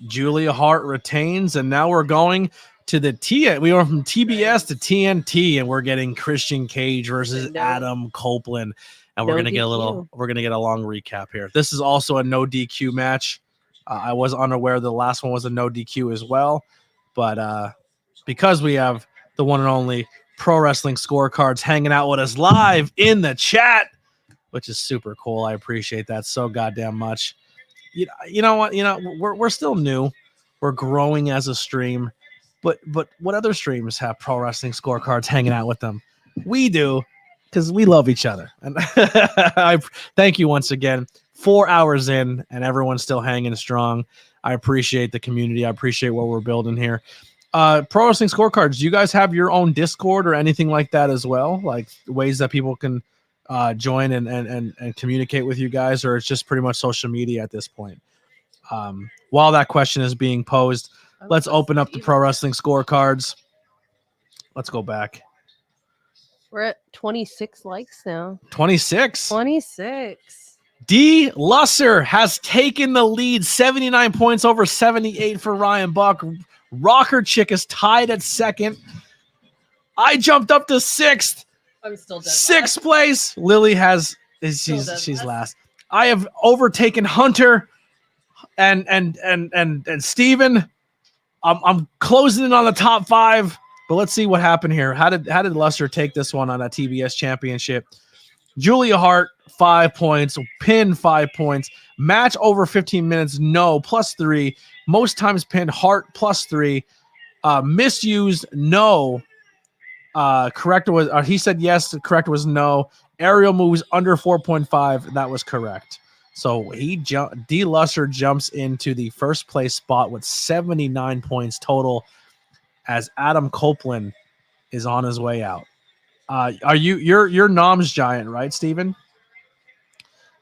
Julia Hart retains, and now we're going to the We went from TBS to TNT, and we're getting Christian Cage versus Adam Copeland, and we're gonna get a long recap here. This is also a no DQ match. I was unaware the last one was a no DQ as well, but because we have the one and only Pro Wrestling Scorecards hanging out with us live in the chat, which is super cool. I appreciate that so goddamn much. You know what? We're still new. We're growing as a stream, but what other streams have Pro Wrestling Scorecards hanging out with them? We do. because we love each other. And I thank you once again. 4 hours in, and everyone's still hanging strong. I appreciate the community. I appreciate what we're building here. Pro Wrestling Scorecards, do you guys have your own Discord or anything like that as well? Like ways that people can join and communicate with you guys, or it's just pretty much social media at this point? While that question is being posed, let's open up the Pro Wrestling Scorecards. Let's go back. We're at 26 likes now. 26. 26. D. Lusser has taken the lead, 79 points over 78 for Ryan Buck. Rocker Chick is tied at second. I jumped up to sixth. I'm still dead. Sixth place. Lily she's last. I have overtaken Hunter and Steven. I'm closing in on the top 5, but let's see what happened here. How did Lusser take this one on a TBS championship? Julia Hart, 5 points. Pin, 5 points. Match over 15 minutes, no, +3. Most times pinned, Hart, +3. Misused, no. Correct was, he said yes. The correct was no. Aerial moves under 4.5. That was correct. So D. Lusser jumps into the first place spot with 79 points total, as Adam Copeland is on his way out. You're Nom's Giant, right, Steven?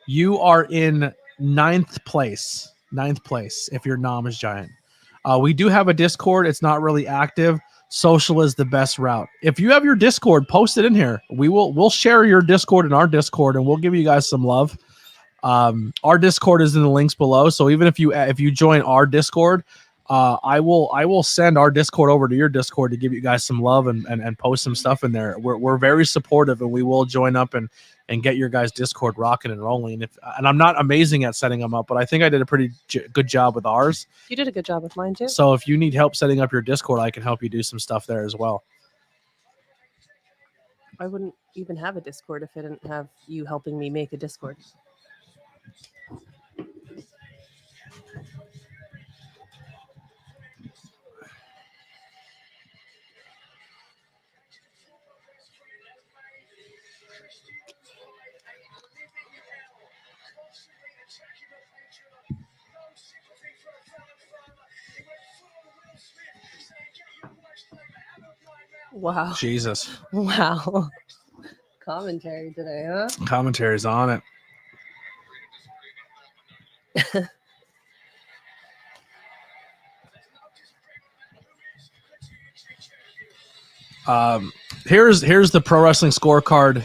You are in 9th place. 9th place if you're Nom's Giant. We do have a Discord. It's not really active. Social is the best route. If you have your Discord, post it in here. We'll share your Discord in our Discord, and we'll give you guys some love. Our Discord is in the links below. So even if you join our Discord, I will send our Discord over to your Discord to give you guys some love and post some stuff in there. We're very supportive, and we will join up and get your guys' Discord rocking and rolling. And I'm not amazing at setting them up, but I think I did a pretty good job with ours. You did a good job with mine too. So if you need help setting up your Discord, I can help you do some stuff there as well. I wouldn't even have a Discord if I didn't have you helping me make a Discord. Wow. Jesus. Wow. Commentary today, huh? Commentary's on it. Here's the Pro Wrestling Scorecard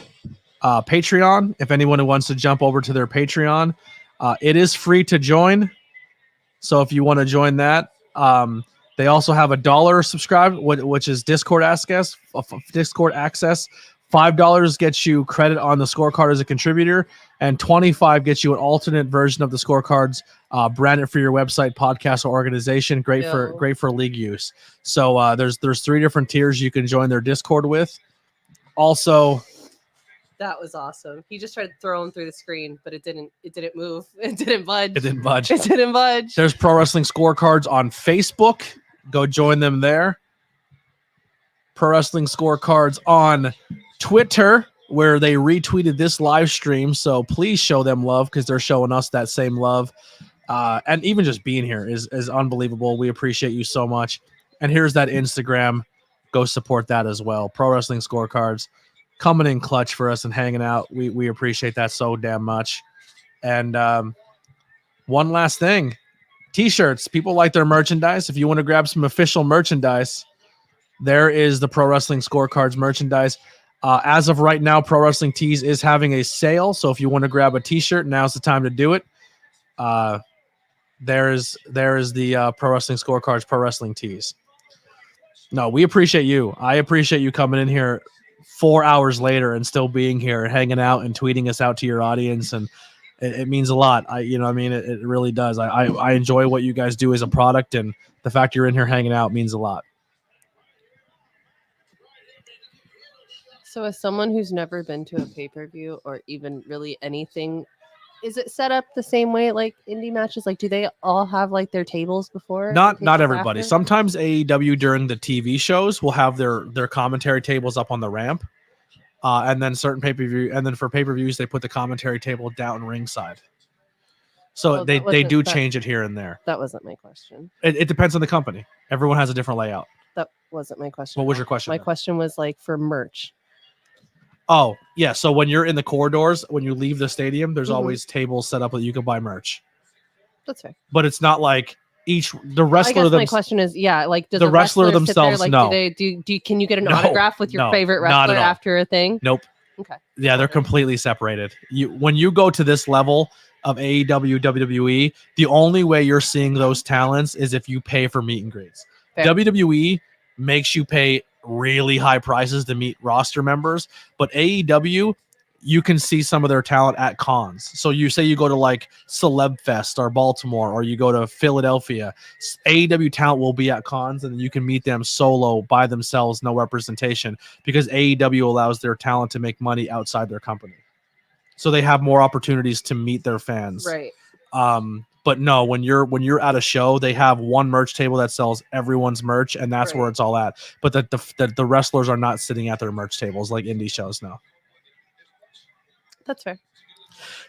Patreon. If anyone who wants to jump over to their Patreon, it is free to join. So if you want to join that, they also have $1 subscribe, which is Discord access. $5 gets you credit on the scorecard as a contributor, and $25 gets you an alternate version of the scorecards, branded for your website, podcast, or organization. Great for league use. So there's 3 different tiers you can join their Discord with. Also, that was awesome. He just tried to throw him through the screen, but it didn't move. It didn't budge. It didn't budge. It didn't budge. There's Pro Wrestling Scorecards on Facebook. Go join them there. Pro Wrestling Scorecards on Twitter, where they retweeted this live stream. So please show them love, because they're showing us that same love. And even just being here is unbelievable. We appreciate you so much. And here's that Instagram. Go support that as well. Pro Wrestling Scorecards coming in clutch for us and hanging out. We appreciate that so damn much. And one last thing. T-shirts. People like their merchandise. If you want to grab some official merchandise, there is the Pro Wrestling Scorecards merchandise. As of right now, Pro Wrestling Tees is having a sale. So if you want to grab a T-shirt, now's the time to do it. There is the Pro Wrestling Scorecards Pro Wrestling Tees. No, we appreciate you. I appreciate you coming in here 4 hours later and still being here and hanging out and tweeting us out to your audience. And it means a lot. It really does. I enjoy what you guys do as a product, and the fact you're in here hanging out means a lot. So as someone who's never been to a pay-per-view or even really anything, is it set up the same way like indie matches? Like, do they all have like their tables before? Not everybody. After? Sometimes AEW during the TV shows will have their commentary tables up on the ramp. And then certain pay-per-view, and then for pay-per-views, they put the commentary table down ringside. So they do change it here and there. That wasn't my question. It depends on the company. Everyone has a different layout. That wasn't my question. What was your question? My question was like for merch. Oh, yeah. So when you're in the corridors, when you leave the stadium, there's always tables set up that you can buy merch. That's fair. But it's not like the wrestler. I guess my question is, like, does the wrestler themselves themselves? Like, no. Can you get an autograph with your favorite wrestler after a thing? Nope. Okay. Yeah, they're completely separated. When you go to this level of AEW, WWE, the only way you're seeing those talents is if you pay for meet and greets. Fair. WWE makes you pay really high prices to meet roster members, but AEW, you can see some of their talent at cons. So you say you go to like Celeb Fest or Baltimore, or you go to Philadelphia, AEW talent will be at cons, and you can meet them solo by themselves, no representation, because AEW allows their talent to make money outside their company. So they have more opportunities to meet their fans. Right. But no, when you're at a show, they have one merch table that sells everyone's merch, and that's where it's all at. But the wrestlers are not sitting at their merch tables like indie shows now. That's fair.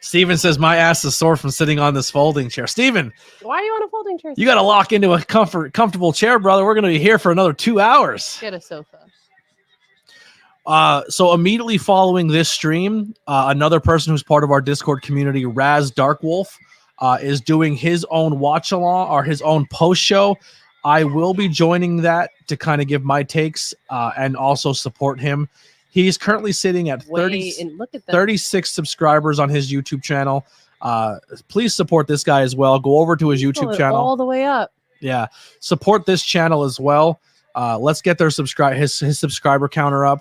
Steven says, my ass is sore from sitting on this folding chair. Steven, why are you on a folding chair? You got to lock into a comfortable chair, brother. We're going to be here for another 2 hours. Get a sofa. So immediately following this stream, another person who's part of our Discord community, Raz Darkwolf, is doing his own watch along or his own post show. I will be joining that to kind of give my takes and also support him. He's currently sitting at 36 subscribers on his YouTube channel. Please support this guy as well. Go over to his YouTube channel. All the way up. Yeah. Support this channel as well. Let's get their his subscriber counter up.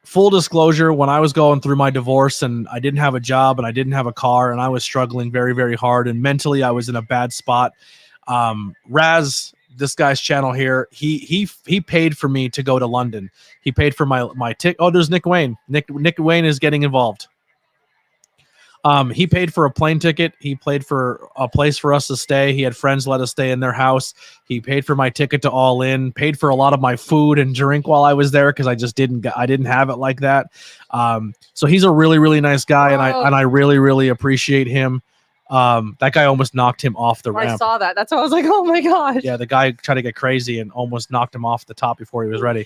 Full disclosure, when I was going through my divorce and I didn't have a job and I didn't have a car and I was struggling very, very hard and mentally I was in a bad spot. Raz, this guy's channel here, he paid for me to go to London. He paid for my ticket. Oh, there's Nick Wayne. Nick Wayne is getting involved. He paid for a plane ticket. He paid for a place for us to stay. He had friends let us stay in their house. He paid for my ticket to All In, paid for a lot of my food and drink while I was there because I just didn't have it like that. So he's a really, really nice guy, and I really, really appreciate him. That guy almost knocked him off the ramp. I saw that. That's why I was like, oh my gosh. Yeah, the guy tried to get crazy and almost knocked him off the top before he was ready.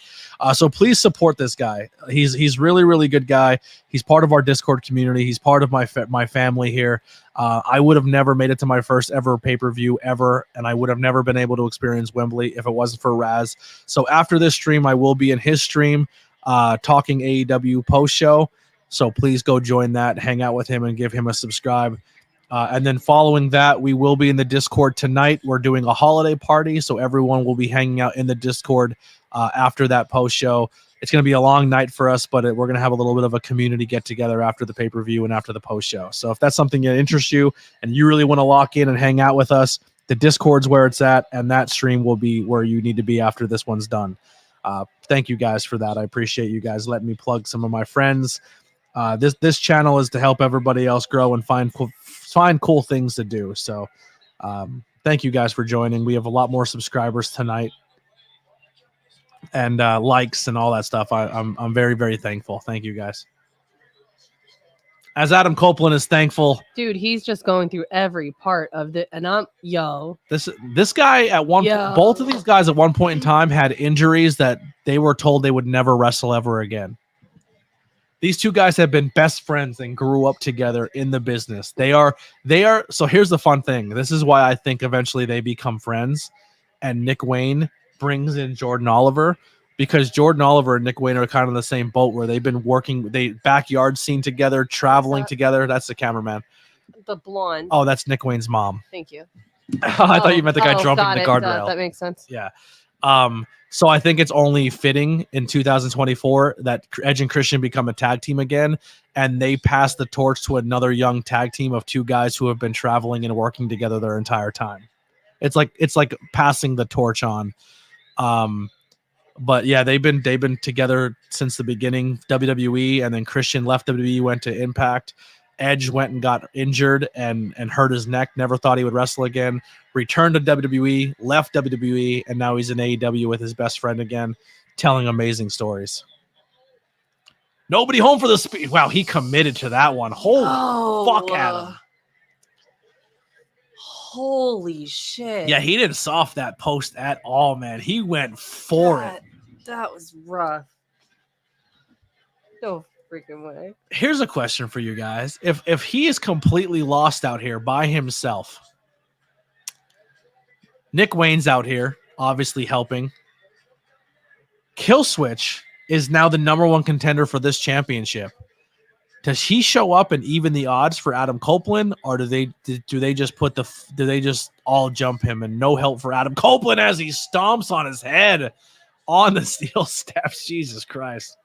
So please support this guy. He's really, really good guy. He's part of our Discord community. He's part of my family here. I would have never made it to my first ever pay-per-view ever, and I would have never been able to experience Wembley if it wasn't for Raz. So after this stream, I will be in his stream talking AEW post-show. So please go join that, hang out with him, and give him a subscribe. And then following that, we will be in the Discord tonight. We're doing a holiday party, so everyone will be hanging out in the Discord after that post show. It's going to be a long night for us, but we're going to have a little bit of a community get together after the pay-per-view and after the post show. So if that's something that interests you and you really want to lock in and hang out with us, the Discord's where it's at, and that stream will be where you need to be after this one's done. Thank you guys for that. I appreciate you guys letting me plug some of my friends. This channel is to help everybody else grow and find cool things to do. So thank you guys for joining. We have a lot more subscribers tonight and likes and all that stuff. I'm very, very thankful. Thank you guys. As Adam Copeland is thankful. Dude, he's just going through every part of the, and this guy at both of these guys at one point in time had injuries that they were told they would never wrestle ever again. These two guys have been best friends and grew up together in the business. They are. So here's the fun thing. This is why I think eventually they become friends. And Nick Wayne brings in Jordan Oliver, because Jordan Oliver and Nick Wayne are kind of in the same boat where they've been working, backyard scene together, traveling together. That's the cameraman. The blonde. Oh, that's Nick Wayne's mom. Thank you. I thought you meant the guy jumping the guardrail. That makes sense. Yeah. So I think it's only fitting in 2024 that Edge and Christian become a tag team again, and they pass the torch to another young tag team of two guys who have been traveling and working together their entire time. It's like passing the torch on. But yeah, they've been together since the beginning, WWE, and then Christian left WWE, went to Impact. Edge went and got injured and hurt his neck, never thought he would wrestle again, returned to WWE, left WWE, and now he's in AEW with his best friend again, telling amazing stories. Nobody home for the speed. Wow, he committed to that one. Holy fuck, Adam. Holy shit. Yeah, he didn't soft that post at all, man. He went for it. That was rough. No freaking way. Here's a question for you guys. If he is completely lost out here by himself, Nick Wayne's out here, obviously helping. Killswitch is now the number one contender for this championship. Does he show up and even the odds for Adam Copeland, or do they just all jump him and no help for Adam Copeland as he stomps on his head on the steel steps? Jesus Christ.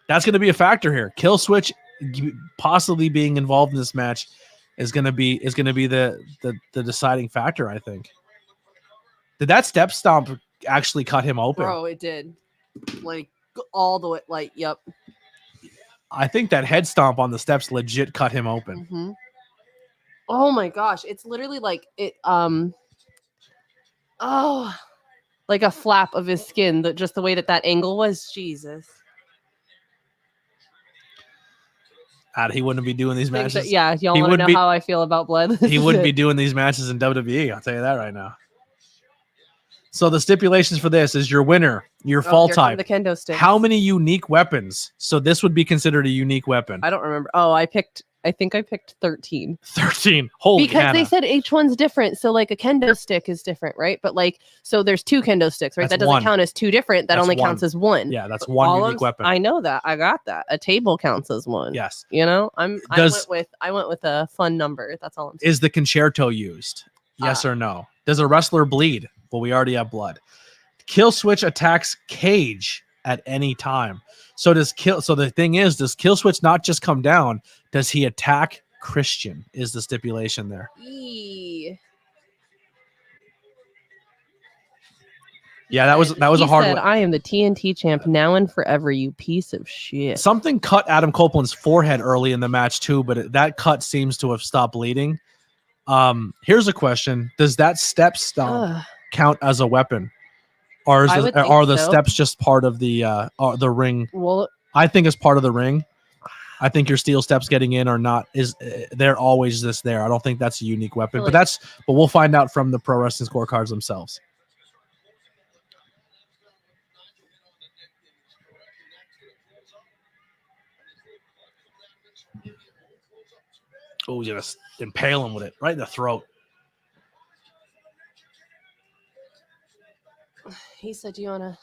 That's going to be a factor here. Killswitch possibly being involved in this match is going to be the deciding factor, I think. Did that step stomp actually cut him open? Bro, it did. Like all the way, like, yep. I think that head stomp on the steps legit cut him open. Mm-hmm. Oh my gosh. It's literally like it like a flap of his skin, just the way that angle was. Jesus. He wouldn't be doing these matches. Y'all want to know how I feel about blood. He wouldn't be doing these matches in WWE. I'll tell you that right now. So the stipulations for this is your winner, your fall type. The kendo stick. How many unique weapons? So this would be considered a unique weapon. I don't remember. Oh, I think I picked 13. 13. Holy Because Hannah. they said each one's different. So like a kendo stick is different, right? But like, so there's 2 kendo sticks, right? That's that doesn't one. count as 2 different. That That's only one. counts as 1. Yeah, that's one unique weapon. I know that. I got that. A table counts as 1. Yes. You know, I went with a fun number. That's all I'm saying. Is the concerto used? Yes or no? Does a wrestler bleed? Well, we already have blood. Killswitch attacks Cage at any time. So the thing is, does Killswitch not just come down? Does he attack Christian? Is the stipulation there? Yeah, that was a hard one. I am the TNT champ now and forever, you piece of shit. Something cut Adam Copeland's forehead early in the match too, but that cut seems to have stopped bleeding. Here's a question: does that step stomp count as a weapon? Or are the steps just part of the ring? Well, I think it's part of the ring. I think your steel steps getting in or not they're always just there. I don't think that's a unique weapon, but we'll find out from the pro wrestling scorecards themselves. Oh, you're gonna impale him with it right in the throat. He said, "Do you want a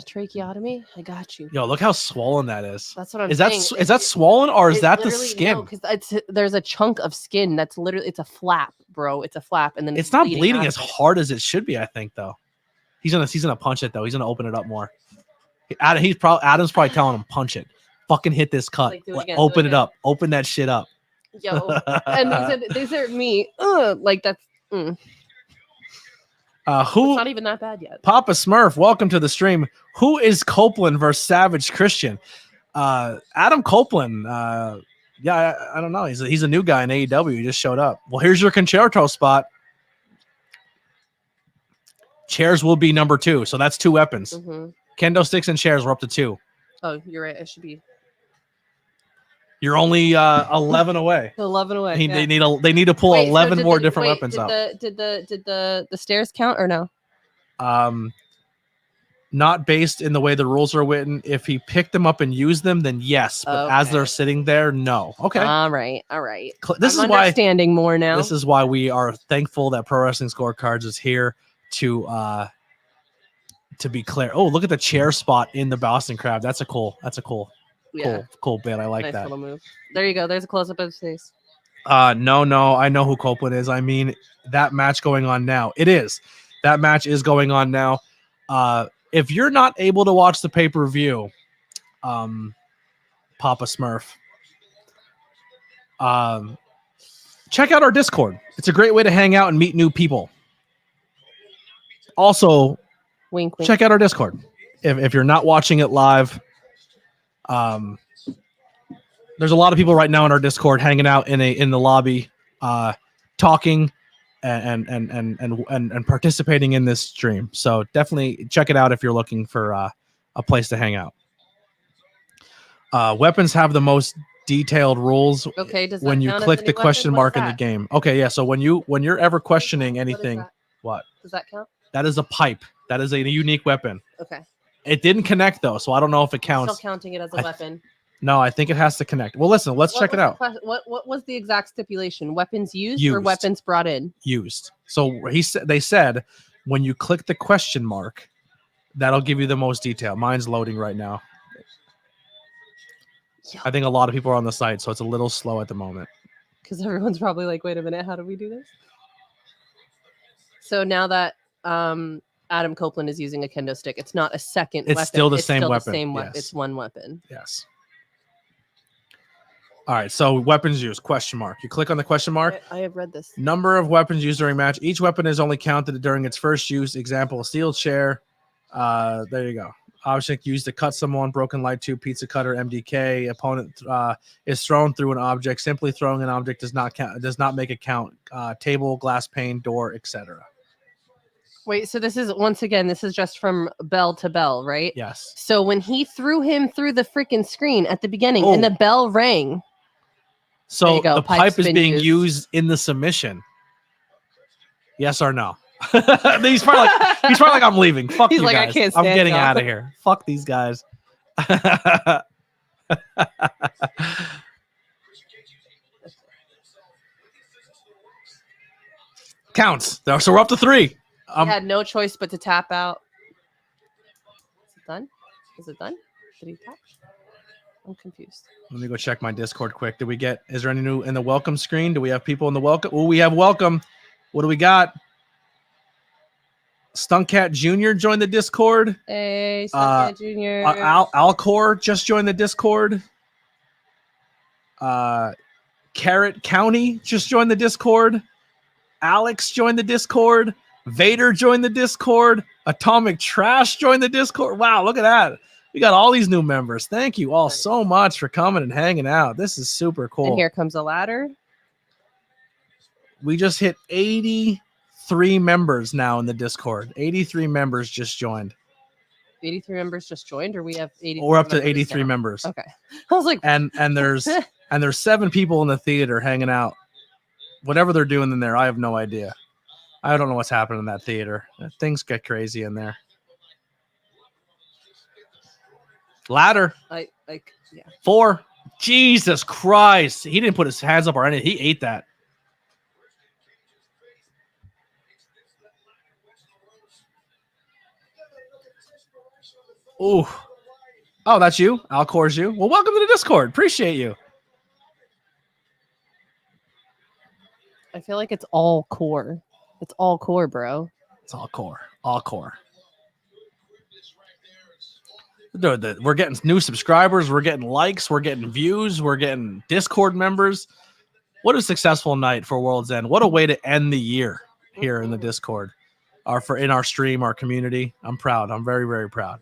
tracheotomy? I got you." Yo, look how swollen that is. That's what I'm saying. Is that swollen or is that the skin? No, because there's a chunk of skin that's literally it's a flap, bro. It's a flap, and then it's not bleeding as hard as it should be. I think though. He's gonna punch it though. He's gonna open it up more. Adam's probably telling him punch it. Fucking hit this cut. Open it up. Open that shit up. Yo, and these are me. Like that's. It's not even that bad yet. Papa Smurf, welcome to the stream. Who is Copeland versus Savage Christian? Adam Copeland. I don't know. He's a new guy in AEW. He just showed up. Well, here's your concerto spot. Chairs will be number 2, so that's 2 weapons. Mm-hmm. Kendo sticks and chairs. We're up to 2. Oh, you're right. It should be. You're only 11 away. 11 away. They need to pull 11 more different weapons out. Did the stairs count or no? Not based in the way the rules are written. If he picked them up and used them, then yes. But as they're sitting there, no. Okay. All right. This I'm understanding more now. This is why we are thankful that Pro Wrestling Scorecards is here to be clear. Oh, look at the chair spot in the Boston Crab. That's a cool bit. I like nice that. Little move. There you go. There's a close up of his face. No. I know who Copeland is. I mean, that match going on now. It is. That match is going on now. If you're not able to watch the pay-per-view, Papa Smurf, check out our Discord. It's a great way to hang out and meet new people. Also, wink. Check out our Discord. If you're not watching it live, there's a lot of people right now in our Discord hanging out in the lobby, talking and participating in this stream. So definitely check it out if you're looking for a place to hang out. Weapons have the most detailed rules. Okay, does that when you count as click a the new question weapon? What mark is in the that? game. Okay, yeah. So when you're ever questioning anything, that? what? Does that count? That is a pipe. That is a unique weapon. Okay. It didn't connect though, so I don't know if it counts. Still counting it as a weapon. No, I think it has to connect. Well, listen, let's check it out. What was the exact stipulation? Weapons used or Used. weapons brought in? Used. So they said when you click the question mark, that'll give you the most detail. Mine's loading right now. Yeah. I think a lot of people are on the site, so it's a little slow at the moment. Because everyone's probably like, wait a minute, how do we do this? So now that Adam Copeland is using a kendo stick, it's not a second weapon. It's still the same weapon. Yes. It's one weapon. Yes. All right, so weapons used, question mark. You click on the question mark. I have read this. Number of weapons used during match. Each weapon is only counted during its first use. Example, steel chair. There you go. Object used to cut someone, broken light tube, pizza cutter, MDK. Opponent is thrown through an object. Simply throwing an object does not count. Does not make a count. Table, glass pane, door, etc. Wait, so this is just from bell to bell, right? Yes. So when he threw him through the freaking screen at the beginning and the bell rang. So the pipe is being used used in the submission. Yes or no? he's probably like, I'm leaving. Fuck He's you like, guys. I can't I'm stand getting y'all. out of here. Fuck these guys. Counts. So we're up to 3. He had no choice but to tap out. Is it done? Is it done? Did he tap? I'm confused. Let me go check my Discord quick. Is there any new in the welcome screen? Do we have people in the welcome? Oh, we have welcome. What do we got? Stuntcat Jr. joined the Discord. Hey, Stuntcat Jr. Alcor just joined the Discord. Carrot County just joined the Discord. Alex joined the Discord. Vader joined the Discord. Atomic Trash joined the Discord. Wow, look at that. We got all these new members. Thank you all so much for coming and hanging out. This is super cool. And here comes a ladder. We just hit 83 members now in the Discord. 83 members just joined. 83 members just joined, or we have 83? We're up to 83 members. Okay. I was like, and there's 7 people in the theater hanging out. Whatever they're doing in there, I have no idea. I don't know what's happening in that theater. Things get crazy in there. Ladder. yeah. 4. Jesus Christ. He didn't put his hands up or anything. He ate that. Ooh. Oh, that's you? Alcor's you? Well, welcome to the Discord. Appreciate you. I feel like it's all core. It's all core, bro. It's all core. All core. Dude, we're getting new subscribers. We're getting likes. We're getting views. We're getting Discord members. What a successful night for World's End. What a way to end the year here in the Discord. In our stream, our community. I'm proud. I'm very, very proud.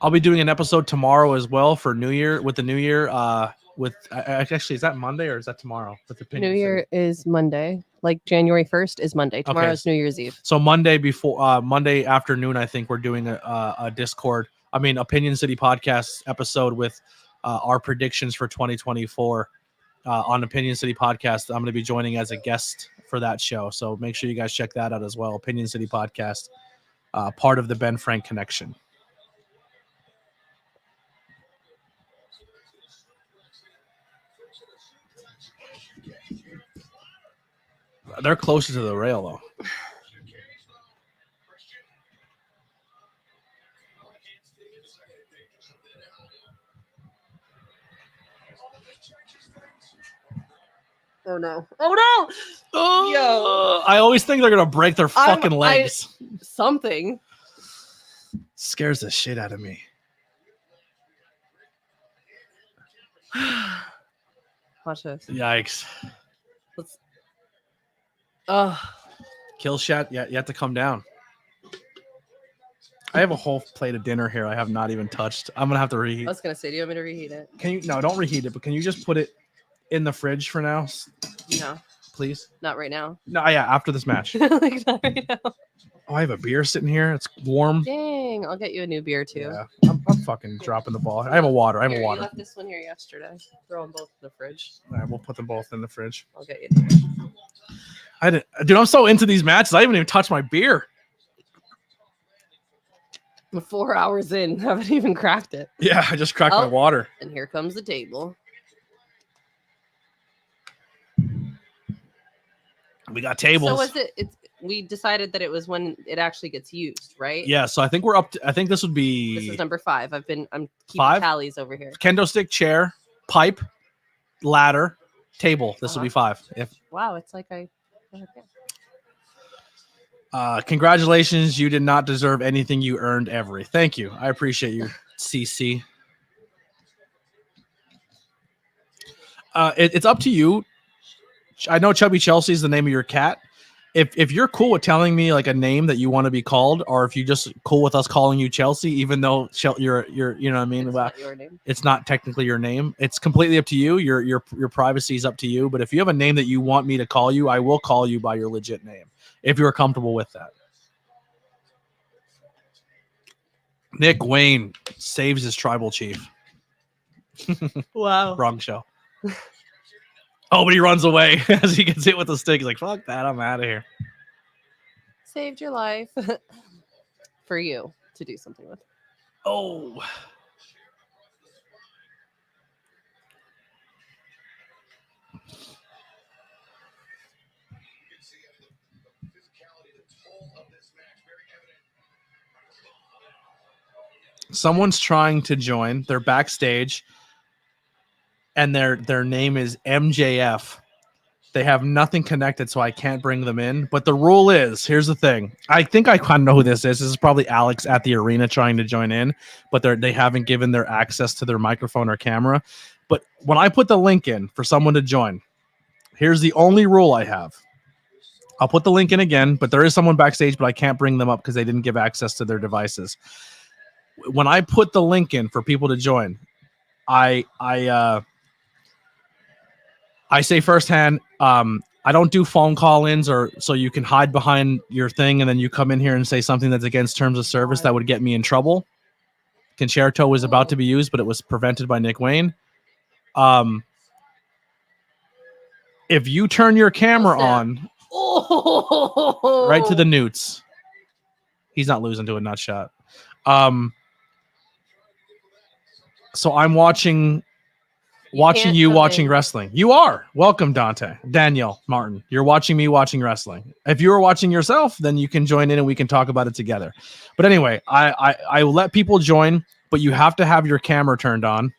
I'll be doing an episode tomorrow as well for New Year with the New Year. Actually, is that Monday or is that tomorrow? With the New Year is Monday. Like January 1st is Monday. Tomorrow's New Year's Eve. So Monday afternoon, I think we're doing a Discord. Opinion City podcast episode with our predictions for 2024 on Opinion City podcast. I'm going to be joining as a guest for that show. So make sure you guys check that out as well. Opinion City podcast, part of the Ben Frank connection. They're closer to the rail, though. Oh, no. Oh, no. Oh, Yo. I always think they're going to break their fucking legs. Something. Scares the shit out of me. Watch this. Yikes. Kill shot. Yeah, you have to come down. I have a whole plate of dinner here I have not even touched. I'm going to have to reheat. I was going to say, do you want me to reheat it? No, don't reheat it, but can you just put it in the fridge for now? No. please? Not right now. No, yeah, after this match. Like, not right now. Oh, I have a beer sitting here. It's warm. Dang, I'll get you a new beer too. Yeah, I'm fucking dropping the ball. I have a water. I have Here, a you water. left this one here yesterday. Throw them both in the fridge. All right, we'll put them both in the fridge. I'll get you. Dude, I'm so into these matches. I haven't even touched my beer. I'm 4 hours in, haven't even cracked it. Yeah, I just cracked my Oh. water. And here comes the table. We got tables. So was it? We decided that it was when it actually gets used, right? Yeah, so I think we're up to, I think this would be This is number 5. I'm keeping 5? tallies over here. kendo stick, chair, pipe, ladder, table. This will be 5. Wow, it's like okay. Congratulations, you did not deserve anything. You earned every. Thank you. I appreciate you, CC. It's up to you. I know Chubby Chelsea is the name of your cat. If you're cool with telling me like a name that you want to be called, or if you just cool with us calling you Chelsea, even though you're you know what I mean, It's not your name. it's not technically your name. It's completely up to you. Your privacy is up to you. But if you have a name that you want me to call you, I will call you by your legit name if you're comfortable with that. Nick Wayne saves his tribal chief. Wow. Wrong show. Oh, but he runs away as he gets hit with the stick. He's like, fuck that, I'm out of here. Saved your life for you to do something with. Oh. Someone's trying to join. They're backstage. And their name is MJF. They have nothing connected, so I can't bring them in. But the rule is, here's the thing. I think I kind of know who this is. This is probably Alex at the arena trying to join in, but they haven't given their access to their microphone or camera. But when I put the link in for someone to join, here's the only rule I have. I'll put the link in again, but there is someone backstage, but I can't bring them up because they didn't give access to their devices. When I put the link in for people to join, I say firsthand, I don't do phone call-ins or so you can hide behind your thing and then you come in here and say something that's against terms of service that would get me in trouble. Concerto was about to be used, but it was prevented by Nick Wayne. If you turn your camera on right to the newts, he's not losing to a nut shot. So I'm watching you watching wrestling. You are welcome, Dante, Daniel, Martin. You're watching me watching wrestling. If you are watching yourself, then you can join in and we can talk about it together. But anyway, I will let people join, but you have to have your camera turned on.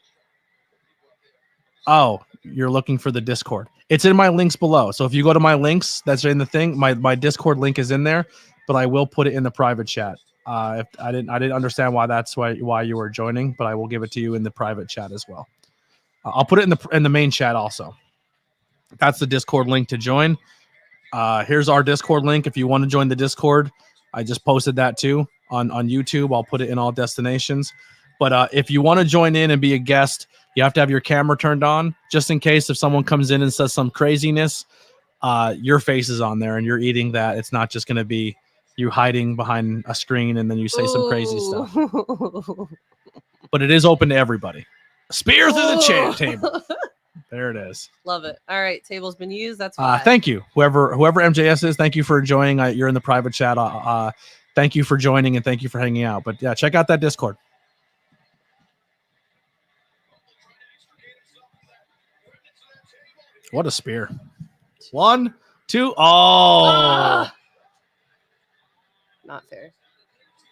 Oh, you're looking for the Discord. It's in my links below. So if you go to my links, that's in the thing. My Discord link is in there, but I will put it in the private chat. If I didn't understand why you were joining, but I will give it to you in the private chat as well. I'll put it in the main chat also. That's the Discord link to join. Here's our Discord link. If you want to join the Discord, I just posted that too on YouTube. I'll put it in all destinations. But if you want to join in and be a guest, you have to have your camera turned on just in case if someone comes in and says some craziness, your face is on there and you're eating that. It's not just going to be you hiding behind a screen and then you say some crazy stuff. But it is open to everybody. Spear through the table. There it is. Love it. All right, table's been used. That's fine. Thank you, whoever MJS is. Thank you for joining. You're in the private chat. Thank you for joining and thank you for hanging out. But yeah, check out that Discord. What a spear! 1, 2. Oh, not fair.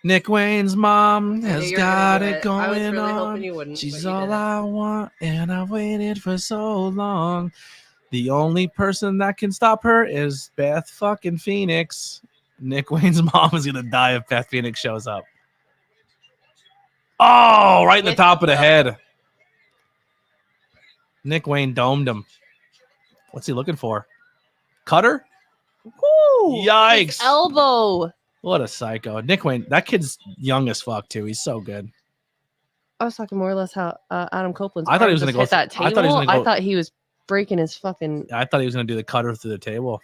Nick Wayne's mom has You're got gonna do it it. I was going really on. hoping you wouldn't, She's but you all didn't. I want, and I waited for so long. The only person that can stop her is Beth fucking Phoenix. Nick Wayne's mom is gonna die if Beth Phoenix shows up. Oh, right in the top of the head. Nick Wayne domed him. What's he looking for? Cutter? Woo! Yikes. His elbow. What a psycho. Nick Wayne, that kid's young as fuck too. He's so good. I was talking more or less how Adam Copeland's I thought he was arm gonna just hit go that I table. thought he was gonna go- I thought he was breaking his fucking. I thought he was gonna do the cutter through the table.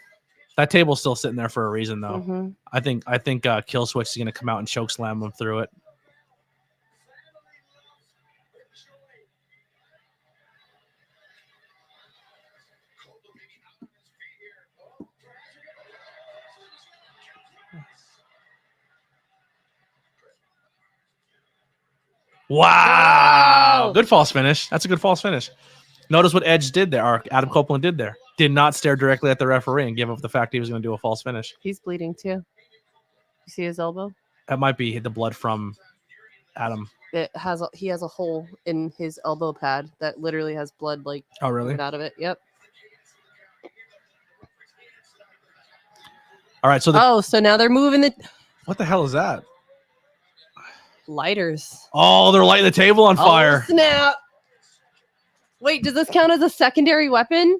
That table's still sitting there for a reason, though. Mhm. I think Kill Switch is gonna come out and choke slam him through it. Wow. Good false finish. That's a good false finish. Notice what Edge did there, or Adam Copeland did there. Did not stare directly at the referee and give up the fact he was going to do a false finish. He's bleeding too. You see his elbow? That might be the blood from Adam. He has a hole in his elbow pad that literally has blood like Oh, really? coming out of it. Yep. All right. So so now they're moving the what the hell is that? lighters. Oh, they're lighting the table on fire. Oh, snap. Wait, does this count as a secondary weapon?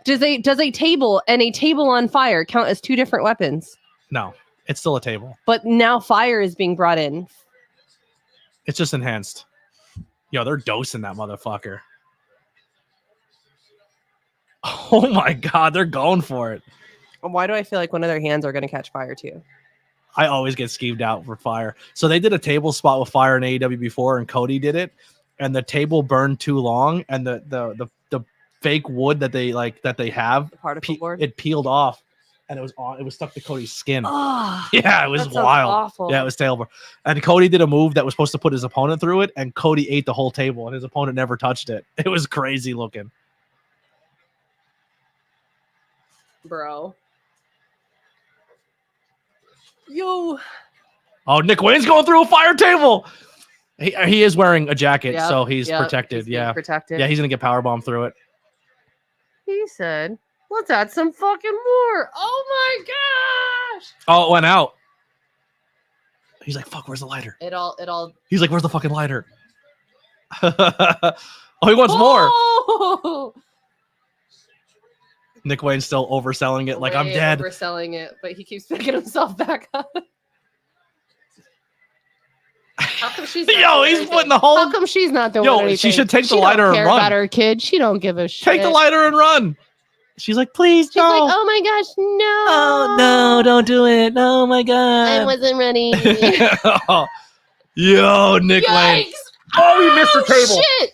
Does a table and a table on fire count as two different weapons? No, it's still a table. But now fire is being brought in. It's just enhanced. Yo, they're dosing that motherfucker. Oh my God, they're going for it. Why do I feel like one of their hands are going to catch fire too? I always get skeeved out for fire. So they did a table spot with fire in AEW before, and Cody did it, and the table burned too long, and the fake wood that they have, The particle board. it peeled off, and it was stuck to Cody's skin. Oh, Yeah, it was that sounds wild. awful. Yeah, it was terrible. And Cody did a move that was supposed to put his opponent through it, and Cody ate the whole table, and his opponent never touched it. It was crazy looking. Bro. Yo. Oh, Nick Wayne's going through a fire table. He is wearing a jacket, Yep, so he's yep, protected. he's being Yeah, protected. yeah, he's gonna get powerbomb through it. He said, "Let's add some fucking more." Oh my gosh! Oh, it went out. He's like, "Fuck, where's the lighter?" It all. He's like, "Where's the fucking lighter?" Oh, he wants more. Oh! Nick Wayne's still overselling it, like I'm Way dead. Overselling it, but he keeps picking himself back up. How come she's not Yo, doing he's anything? putting the whole. How come she's not doing Yo, anything? she should take the She don't lighter and care run. about her kid. She don't give a shit. Take the lighter and run. She's like, please, She's no. like, oh my gosh, no. Oh no, don't do it. Oh my I God. wasn't ready. Yo, Nick Wayne. Yikes! Oh, he missed the table. Shit.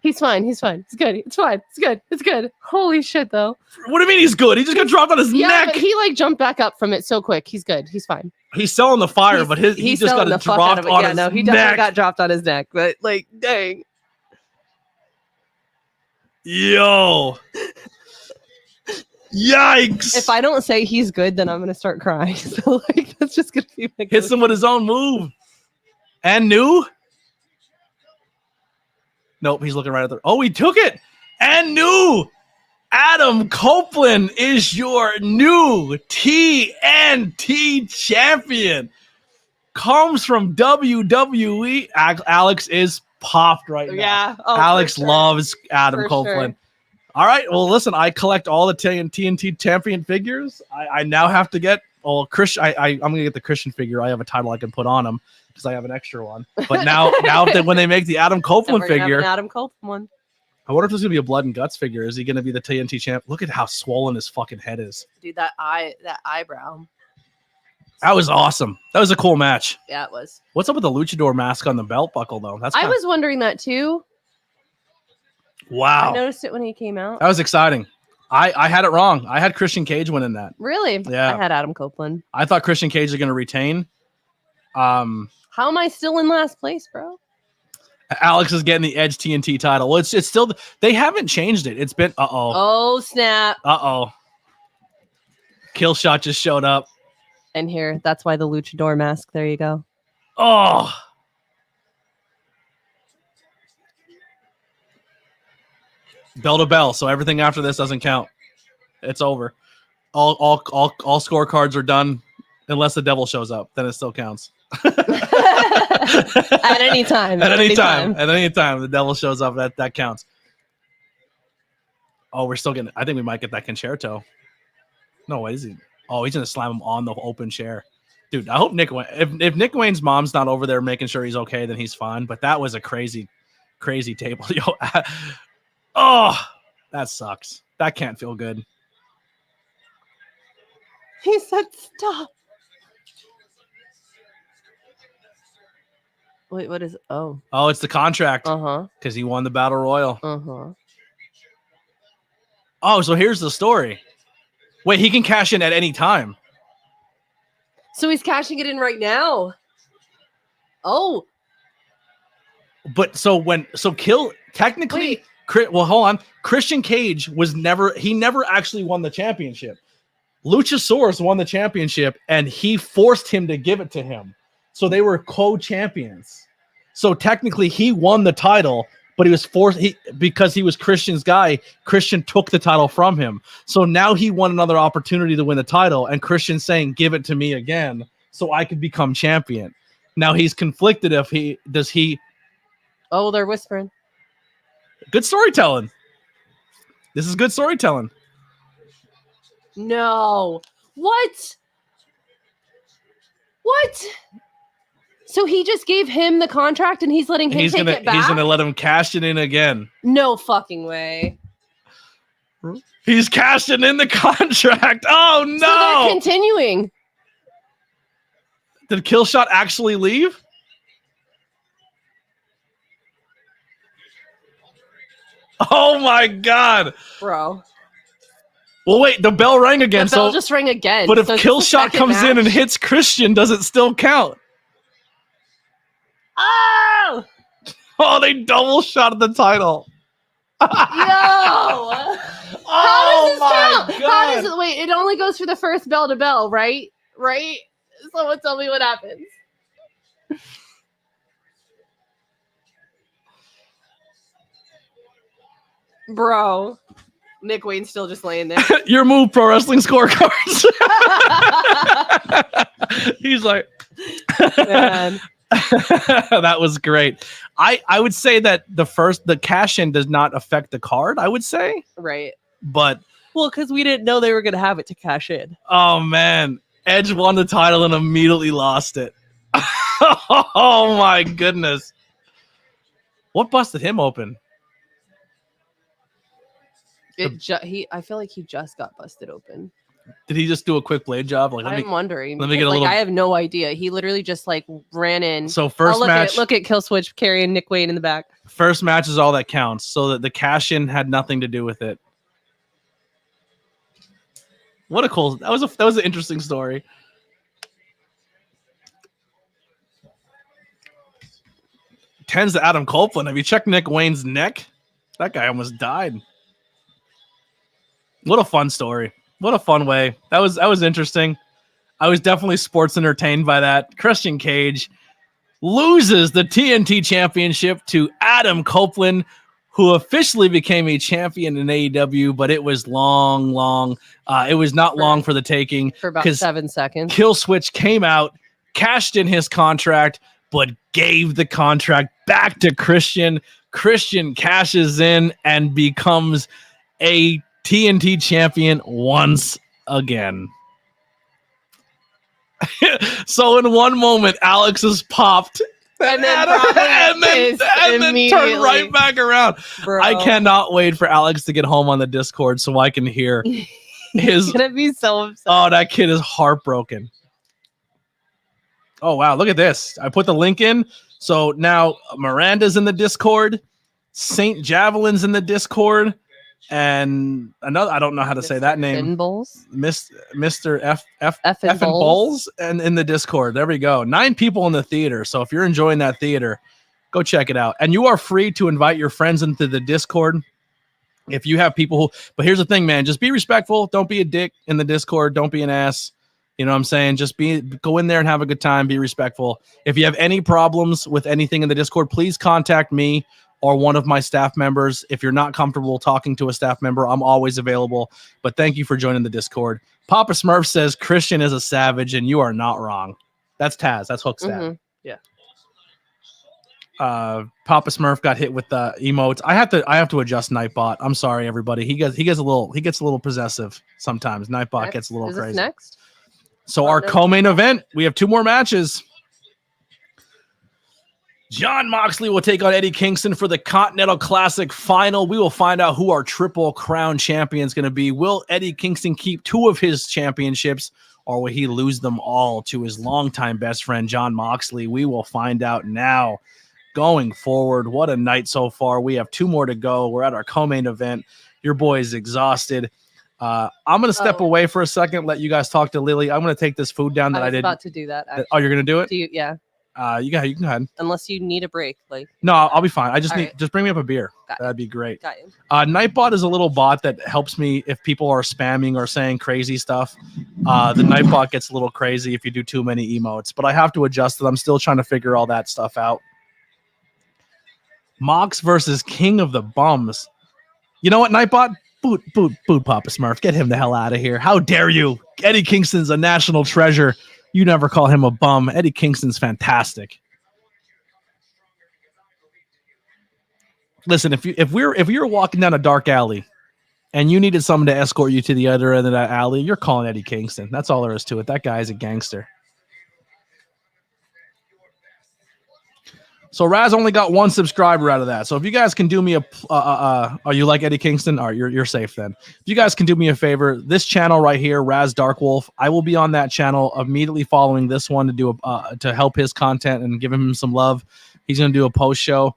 He's fine. He's fine. It's good. It's fine. It's good. It's good. Holy shit, though. What do you mean he's good? He just got dropped on his Yeah, neck. but he like jumped back up from it so quick. He's good. He's fine. He's selling the fire, but he he's just got selling it the fuck out dropped of it. on Yeah, his no, he neck. definitely got dropped on his neck. But like, dang. Yo. Yikes. If I don't say he's good, then I'm gonna start crying. So like, that's just gonna be my Hits him with his own move. And new? Nope, he's looking right at the. Oh, he took it. And new. Adam Copeland is your new TNT champion. Comes from WWE. Alex is popped right now. Yeah. Oh, Alex for sure. loves Adam For Copeland. All right. Well, listen, I collect all the TNT champion figures. I now have to get. Well, Chris, I'm gonna get the Christian figure. I have a title I can put on him because I have an extra one. But now when they make the Adam Copeland We're gonna have figure, an Adam Copeland one. I wonder if there's gonna be a blood and guts figure. Is he gonna be the TNT champ? Look at how swollen his fucking head is. Dude, that eyebrow. That was awesome. That was a cool match. Yeah, it was. What's up with the luchador mask on the belt buckle though? That's I was wondering that too. wow. I noticed it when he cam out. That was exciting. I had it wrong. I had Christian Cage winning that. Really? Yeah. I had Adam Copeland. I thought Christian Cage is going to retain. How am I still in last place, bro? Alex is getting the Edge TNT title. Well, it's still they haven't changed it. It's been Oh snap! Kill shot just showed up. And here, that's why the luchador mask. There you go. Oh. Bell to bell, so everything after this doesn't count. It's over. All scorecards are done unless the devil shows up. Then it still counts. At any time. At any time the devil shows up, that counts. Oh, we're still getting. I think we might get that concerto. No, what is he? Oh, he's gonna slam him on the open chair, dude. I hope Nick Wayne. If Nick Wayne's mom's not over there making sure he's okay, then he's fine. But that was a crazy crazy table. Yo, oh, that sucks. That can't feel good. He said stop. Wait, what is it? Oh, it's the contract uh-huh. because he won the Battle Royal. Uh-huh. Oh, so here's the story. Wait, he can cash in at any time. So he's cashing it in right now. Oh, But technically, well, hold on. Christian Cage never actually won the championship. Luchasaurus won the championship, and he forced him to give it to him. So they were co-champions. So technically, he won the title, but he was forced because he was Christian's guy. Christian took the title from him. So now he won another opportunity to win the title, and Christian's saying, "Give it to me again, so I could become champion." Now he's conflicted if he does he. Oh, they're whispering. Good storytelling. This is good storytelling. No. What? So he just gave him the contract and he's letting him take it back? He's gonna let him cash it in again. No fucking way. He's cashing in the contract. Oh no! So they're continuing. Did Killshot actually leave? Oh my god, bro. Well, wait, the bell rang again. The bell just rang again. But if so Killshot comes in and hits Christian, does it still count? Oh! Oh, they double shot the title. Yo! Oh How does this my count? god! How does it? Wait, it only goes for the first bell to bell, right? Right? Someone tell me what happens. Bro. Nick Wayne's still just laying there. Your move, Pro Wrestling Scorecards. He's like, man. That was great. I would say that the cash in does not affect the card, I would say. Right. But well, because we didn't know they were gonna have it to cash in. Oh man. Edge won the title and immediately lost it. Oh my goodness. What busted him open? I feel like he just got busted open. Did he just do a quick blade job? Like, I'm wondering. Let me get a little. I have no idea. He literally just like ran in. So first match. Look at Killswitch carrying Nick Wayne in the back. First match is all that counts. So that the cash in had nothing to do with it. What a cool. That was an interesting story. Tens to Adam Copeland. Have you checked Nick Wayne's neck? That guy almost died. What a fun story. What a fun way. That was interesting. I was definitely sports entertained by that. Christian Cage loses the TNT championship to Adam Copeland, who officially became a champion in AEW, but it was long. It was not long for the taking. For about 7 seconds. Killswitch came out, cashed in his contract, but gave the contract back to Christian. Christian cashes in and becomes a TNT champion once again. So in one moment, Alex is popped. And then turn right back around. Bro. I cannot wait for Alex to get home on the Discord so I can hear his. He's gonna be so upset. Oh, that kid is heartbroken. Oh wow, look at this. I put the link in. So now Miranda's in the Discord, Saint Javelin's in the Discord, and another, I don't know how to say that name. Mr. F Bowles and in the Discord. There we go. 9 people in the theater. So if you're enjoying that theater, go check it out. And you are free to invite your friends into the Discord. If you have people but here's the thing, man, just be respectful. Don't be a dick in the Discord. Don't be an ass. You know what I'm saying? Just go in there and have a good time. Be respectful. If you have any problems with anything in the Discord, please contact me or one of my staff members. If you're not comfortable talking to a staff member, I'm always available. But thank you for joining the Discord. Papa Smurf says Christian is a savage, and you are not wrong. That's Taz. That's Hook's dad. Yeah. Papa Smurf got hit with the emotes. I have to adjust Nightbot. I'm sorry, everybody. He gets a little possessive sometimes. Nightbot gets a little crazy. This next? So our co-main event, we have 2 more matches. John Moxley will take on Eddie Kingston for the Continental Classic final. We will find out who our Triple Crown champion is going to be. Will Eddie Kingston keep 2 of his championships, or will he lose them all to his longtime best friend, John Moxley? We will find out now. Going forward, what a night so far. We have 2 more to go. We're at our co-main event. Your boy is exhausted. I'm going to step away for a second, let you guys talk to Lily. I'm going to take this food down that I did. About to do that. Oh, you're going to do it? Yeah. You can go ahead. Unless you need a break, like. No, I'll be fine. I just All right. just bring me up a beer. Got That'd be great. Got you. Nightbot is a little bot that helps me if people are spamming or saying crazy stuff. The Nightbot gets a little crazy if you do too many emotes, but I have to adjust it. I'm still trying to figure all that stuff out. Mox versus King of the Bums. You know what, Nightbot? Boot Papa Smurf. Get him the hell out of here. How dare you? Eddie Kingston's a national treasure. You never call him a bum. Eddie Kingston's fantastic. Listen, if you're walking down a dark alley and you needed someone to escort you to the other end of that alley, you're calling Eddie Kingston. That's all there is to it. That guy is a gangster. So Raz only got 1 subscriber out of that. So if you guys can do me are you like Eddie Kingston? All right, you're safe then. If you guys can do me a favor, this channel right here, Raz Darkwolf, I will be on that channel immediately following this one to do to help his content and give him some love. He's going to do a post show.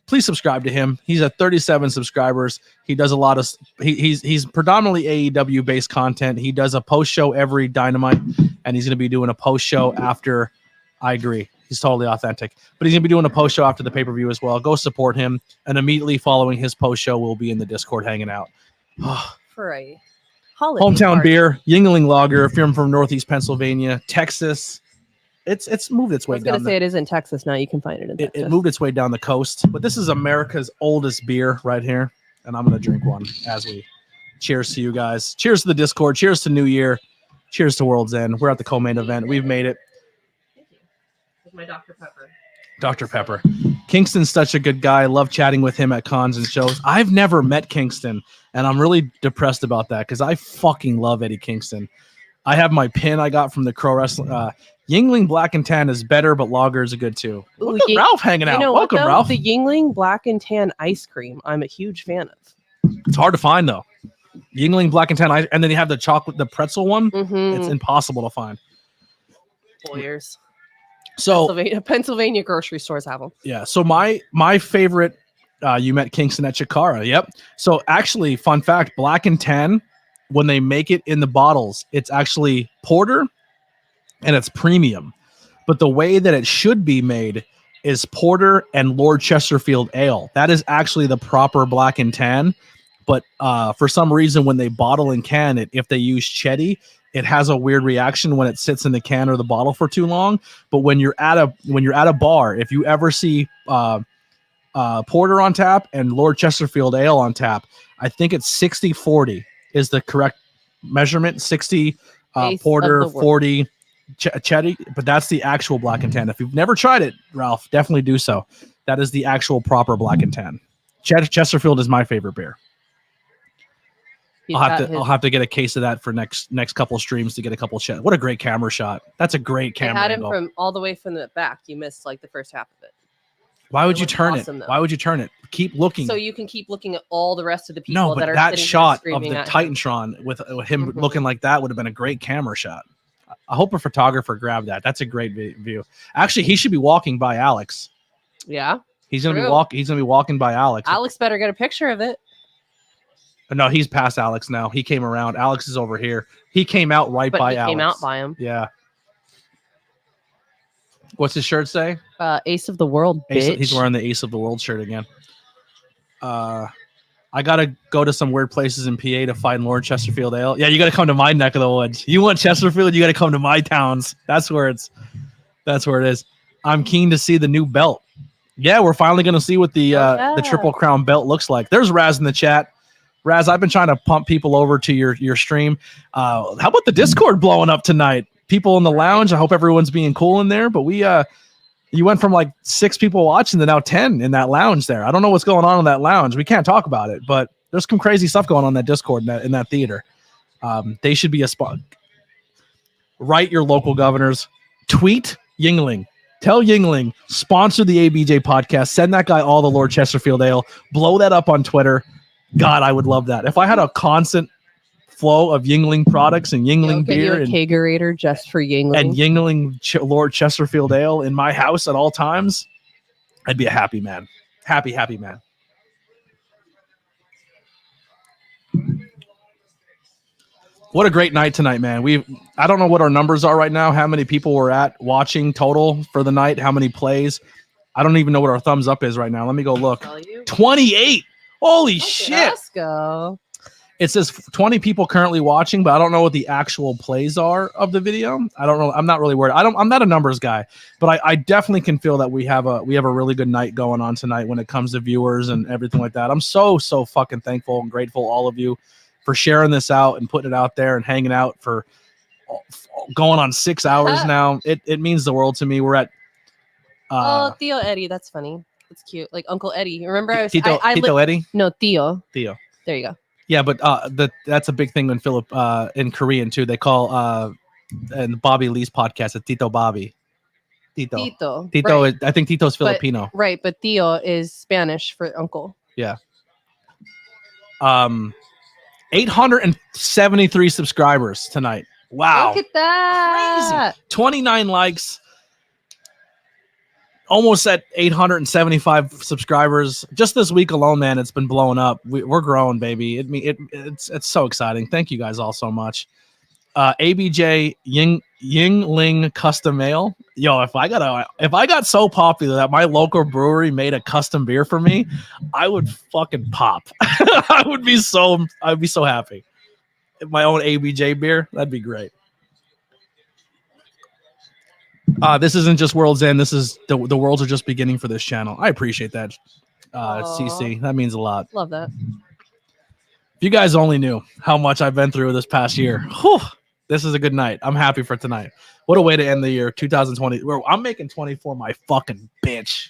Please subscribe to him. He's at 37 subscribers. He does a lot of he's predominantly AEW based content. He does a post show every Dynamite, and he's going to be doing a post show after. I agree. He's totally authentic, but he's going to be doing a post show after the pay-per-view as well. Go support him. And immediately following his post show, we'll be in the Discord hanging out. For a holiday Hometown party. beer, Yingling Lager. If you're from Northeast Pennsylvania, Texas, it's moved its way I was down. going to say it is in Texas now. You can find it in Texas. It moved its way down the coast, but this is America's oldest beer right here. And I'm going to drink one as we cheers to you guys. Cheers to the Discord. Cheers to New Year. Cheers to World's End. We're at the co-main event. We've made it. My Dr. Pepper. Dr. Pepper. Kingston's such a good guy. I love chatting with him at cons and shows. I've never met Kingston, and I'm really depressed about that because I fucking love Eddie Kingston. I have my pin I got from the Crow Wrestling. Yingling Black and Tan is better, but Lager is good too. Look at Ralph hanging out. Welcome, Ralph. The Yingling Black and Tan ice cream, I'm a huge fan of. It's hard to find though. Yingling Black and Tan, and then you have the chocolate, the pretzel one. Mm-hmm. It's impossible to find. Boyers. So Pennsylvania grocery stores have them. Yeah. So my favorite, you met Kingston at Chikara. Yep. So actually, fun fact: Black and Tan, when they make it in the bottles, it's actually porter, and it's premium. But the way that it should be made is porter and Lord Chesterfield ale. That is actually the proper Black and Tan. But for some reason, when they bottle and can it, if they use Chetty, it has a weird reaction when it sits in the can or the bottle for too long. But when you're at a bar, if you ever see porter on tap and Lord Chesterfield ale on tap, I think it's 60-40 is the correct measurement. 60 porter, 40 Chetty. But that's the actual Black and Tan. If you've never tried it, Ralph, definitely do so. That is the actual proper Black and Tan. Chesterfield is my favorite beer. I'll have to get a case of that for next couple streams to get a couple shots. What a great camera shot! That's a great camera. I had him angle. from all the way from the back. You missed like the first half of it. Why would you turn awesome, it? though. Why would you turn it? Keep looking. So you can keep looking at all the rest of the people no, but that are that sitting shot here of the screaming at him. Titantron with him looking like that would have been a great camera shot. I hope a photographer grabbed that. That's a great view. Actually, he should be walking by Alex. Yeah, he's gonna be walking by Alex. Alex better get a picture of it. No, he's past Alex now. He came around. Alex is over here. He came out by Alex. Came out by him. Yeah. What's his shirt say? Ace of the World, bitch. He's wearing the Ace of the World shirt again. I gotta go to some weird places in PA to find Lord Chesterfield ale. Yeah, you gotta come to my neck of the woods. You want Chesterfield, you gotta come to my towns. That's where it is. I'm keen to see the new belt. Yeah, we're finally gonna see what the Triple Crown belt looks like. There's Raz in the chat. Raz, I've been trying to pump people over to your stream. How about the Discord blowing up tonight? People in the lounge. I hope everyone's being cool in there. But you went from like 6 people watching to now 10 in that lounge there. I don't know what's going on in that lounge. We can't talk about it, but there's some crazy stuff going on in that Discord in that theater. They should be a spot. Write your local governors. Tweet Yingling. Tell Yingling, sponsor the ABJ podcast. Send that guy all the Lord Chesterfield Ale. Blow that up on Twitter. God, I would love that. If I had a constant flow of Yingling products and Yingling beer and kegerator just for Yingling and Yingling Lord Chesterfield Ale in my house at all times, I'd be a happy man. Happy man. What a great night tonight, man. I don't know what our numbers are right now, how many people we're at watching total for the night, how many plays. I don't even know what our thumbs up is right now. Let me go look. 28. Holy shit. Let's go. It says 20 people currently watching, but I don't know what the actual plays are of the video. I don't know. I'm not really worried. I'm not a numbers guy, but I definitely can feel that we have a really good night going on tonight when it comes to viewers and everything like that. I'm so fucking thankful and grateful, all of you, for sharing this out and putting it out there and hanging out for going on 6 hours now. It means the world to me. We're at Theo Eddie. That's funny. That's cute. Like Uncle Eddie. Remember Tito Eddie? No, Theo. Theo. There you go. Yeah, but that's a big thing in in Korean too. They call and Bobby Lee's podcast Tito Bobby. Tito. Right. I think Tito's Filipino. Right, but Theo is Spanish for uncle. Yeah. 873 subscribers tonight. Wow. Look at that. Crazy. 29 likes. Almost at 875 subscribers. Just this week alone, man, it's been blowing up. We're growing, baby. It's so exciting. Thank you guys all so much. ABJ Yingling custom ale. Yo, if I got so popular that my local brewery made a custom beer for me, I would fucking pop. I'd be so happy. My own ABJ beer, that'd be great. This isn't just World's End. This is the worlds are just beginning for this channel. I appreciate that, CC. That means a lot. Love that. If you guys only knew how much I've been through this past year. Whew, this is a good night. I'm happy for tonight. What a way to end the year, 2020. I'm making 24 my fucking bitch.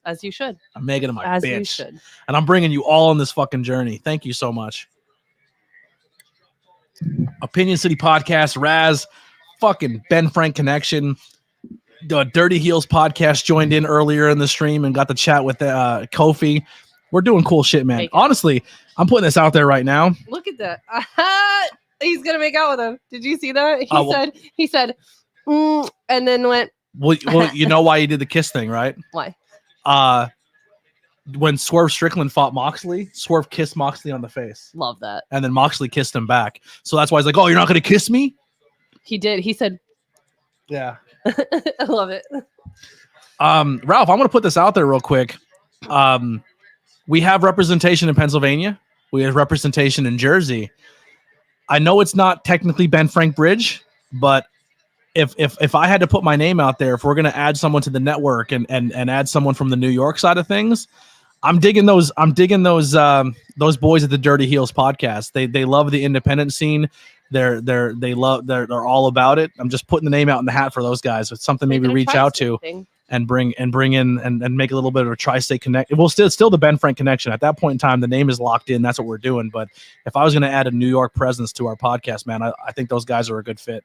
As you should. I'm making it my As bitch. you should. And I'm bringing you all on this fucking journey. Thank you so much. Opinion City Podcast, Raz, fucking Ben Frank Connection. The Dirty Heels podcast joined in earlier in the stream and got to chat with Kofi. We're doing cool shit, man. Honestly, I'm putting this out there right now. Look at that. He's gonna make out with him. Did you see that? He said, and then went. Well, you know why he did the kiss thing, right? Why? When Swerve Strickland fought Moxley, Swerve kissed Moxley on the face. Love that. And then Moxley kissed him back. So that's why he's like, "Oh, you're not gonna kiss me?" He did. He said, "Yeah." I love it. Ralph, I'm gonna put this out there real quick. We have representation in Pennsylvania. We have representation in Jersey. I know it's not technically Ben Frank Bridge, but if I had to put my name out there, if we're gonna add someone to the network and add someone from the New York side of things, I'm digging those boys at the Dirty Heels podcast. They love the independent scene. They're all about it. I'm just putting the name out in the hat for those guys. It's something maybe reach out to and bring in and make a little bit of a tri-state connect. Well, still the Ben Frank connection. At that point in time, the name is locked in. That's what we're doing. But if I was going to add a New York presence to our podcast, man, I think those guys are a good fit.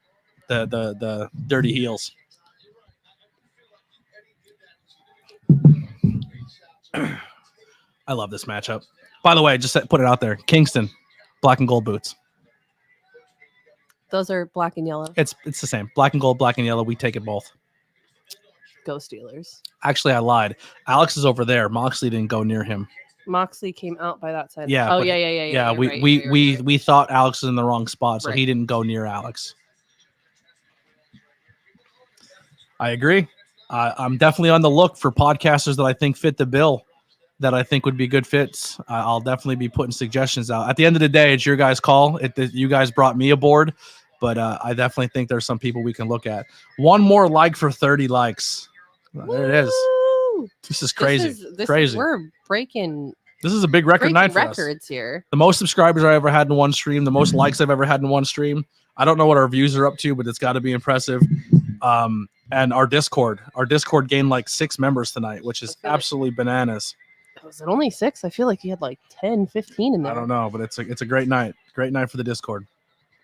The Dirty Heels. I love this matchup. By the way, just put it out there. Kingston, black and gold boots. Those are black and yellow. It's the same. Black and gold, black and yellow. We take it both. Go Steelers. Actually, I lied. Alex is over there. Moxley didn't go near him. Moxley came out by that side. Yeah. Oh, yeah. Yeah, we thought Alex was in the wrong spot, so he didn't go near Alex. I agree. I'm definitely on the look for podcasters that I think fit the bill, that I think would be good fits. I'll definitely be putting suggestions out. At the end of the day, it's your guys' call. You guys brought me aboard, but I definitely think there's some people we can look at. One more like for 30 likes. There it is. This is crazy. Crazy. We're breaking. This is a big record night for us. Records here. The most subscribers I ever had in one stream. The most likes I've ever had in one stream. I don't know what our views are up to, but it's got to be impressive. And our Discord gained like 6 members tonight, which is absolutely bananas. Was it only 6? I feel like you had like 10, 15 in there. I don't know, but it's a great night. Great night for the Discord.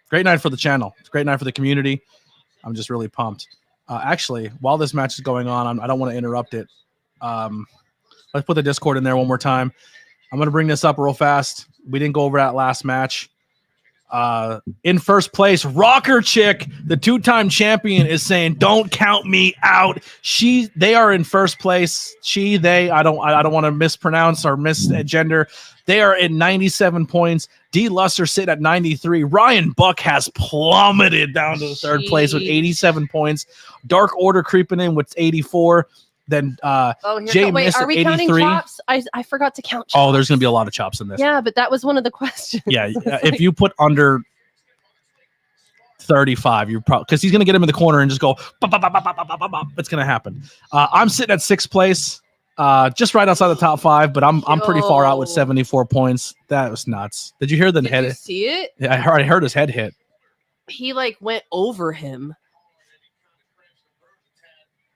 Great night for the channel. It's a great night for the community. I'm just really pumped. Actually, while this match is going on, I don't want to interrupt it. Let's put the Discord in there one more time. I'm going to bring this up real fast. We didn't go over that last match. In first place, Rocker Chick, the 2-time champion, is saying, "Don't count me out." They are in first place. They. I don't want to mispronounce or misgender. They are at 97 points. D. Luster sitting at 93. Ryan Buck has plummeted down to the third place with 87 points. Dark Order creeping in with 84. Then Jay Mist are at we 83. counting chops? I forgot to count chops. Oh, there's going to be a lot of chops in this. Yeah, but that was one of the questions. Yeah, if you put under 35, you're probably, because he's going to get him in the corner and just go, bop, bop, bop, bop, bop, bop, bop. It's going to happen. I'm sitting at 6th place, just right outside the top 5, but I'm pretty far out with 74 points. That was nuts. Did you hear the head? Did you see it? Yeah, I heard his head hit. He like went over him.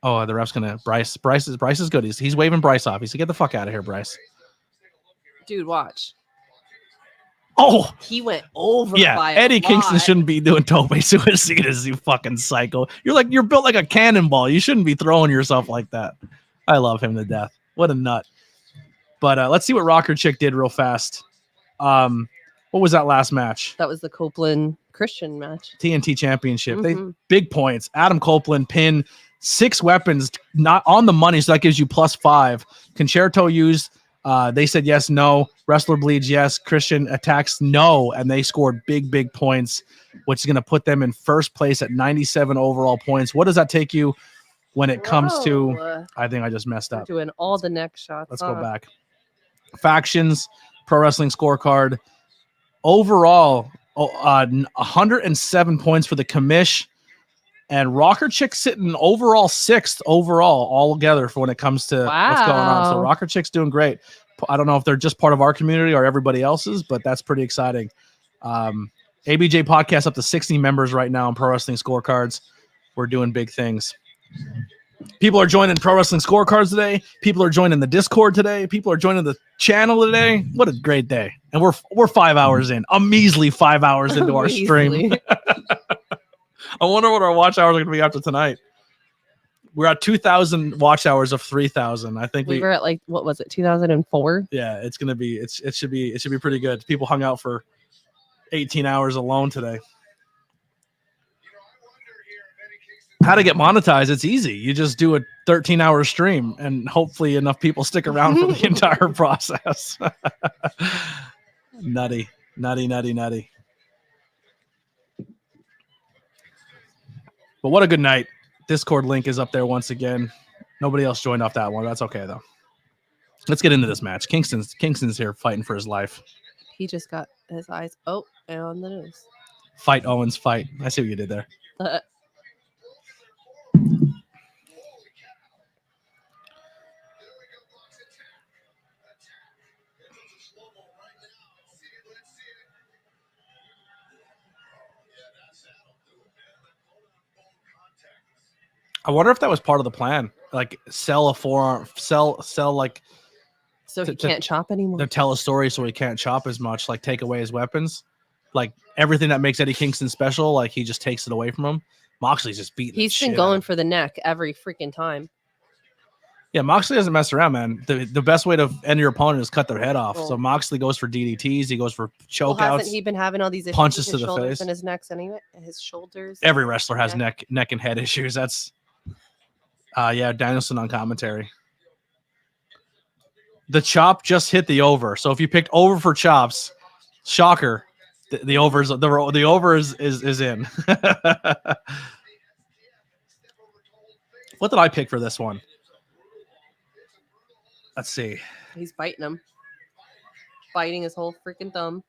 Oh, the ref's gonna Bryce is good. He's waving Bryce off. He said, "Get the fuck out of here, Bryce." Dude, watch. Oh, he went over. Yeah, by Eddie a Kingston lot. shouldn't be doing tope suicidas, you fucking psycho. You're built like a cannonball. You shouldn't be throwing yourself like that. I love him to death. What a nut. But let's see what Rocker Chick did real fast. What was that last match? That was the Copeland Christian match. TNT Championship. They big points. Adam Copeland pin. 6 weapons, not on the money, so that gives you +5. Concerto used, they said yes, no. Wrestler bleeds, yes. Christian attacks, no. And they scored big points, which is going to put them in first place at 97 overall points. What does that take you when it comes to, I think I just messed up. Doing all the neck shots. Let's go back. Factions, Pro Wrestling Scorecard. Overall, 107 points for the commish. And Rocker Chick sitting overall 6th overall all together for when it comes to what's going on. So Rocker Chick's doing great. I don't know if they're just part of our community or everybody else's, but that's pretty exciting. ABJ podcast up to 60 members right now on Pro Wrestling Scorecards. We're doing big things. People are joining Pro Wrestling Scorecards today. People are joining the Discord today. People are joining the channel today. What a great day. And we're 5 hours in. A measly 5 hours into our stream. I wonder what our watch hours are going to be after tonight. We're at 2,000 watch hours of 3,000. I think we were at like, what was it, 2004? Yeah, it's going to be, it should be pretty good. People hung out for 18 hours alone today. How to get monetized? It's easy. You just do a 13-hour stream and hopefully enough people stick around for the entire process. Nutty. But what a good night. Discord link is up there once again. Nobody else joined off that one. That's okay, though. Let's get into this match. Kingston's here fighting for his life. He just got his eyes on the news. Fight, Owens, fight. I see what you did there. I wonder if that was part of the plan. Like sell a forearm, sell like. So he can't chop anymore. To tell a story, so he can't chop as much. Like take away his weapons, like everything that makes Eddie Kingston special. Like he just takes it away from him. Moxley's just beating. He's been going for the neck every freaking time. Yeah, Moxley doesn't mess around, man. The best way to end your opponent is cut their head off. So Moxley goes for DDTs. He goes for chokeouts. Hasn't he been having all these issues punches with to the face and his necks anyway? His shoulders. Every wrestler has neck and head issues. That's. Yeah, Danielson on commentary. The chop just hit the over. So if you picked over for chops, shocker, the over is in. What did I pick for this one? Let's see. He's biting him. Biting his whole freaking thumb.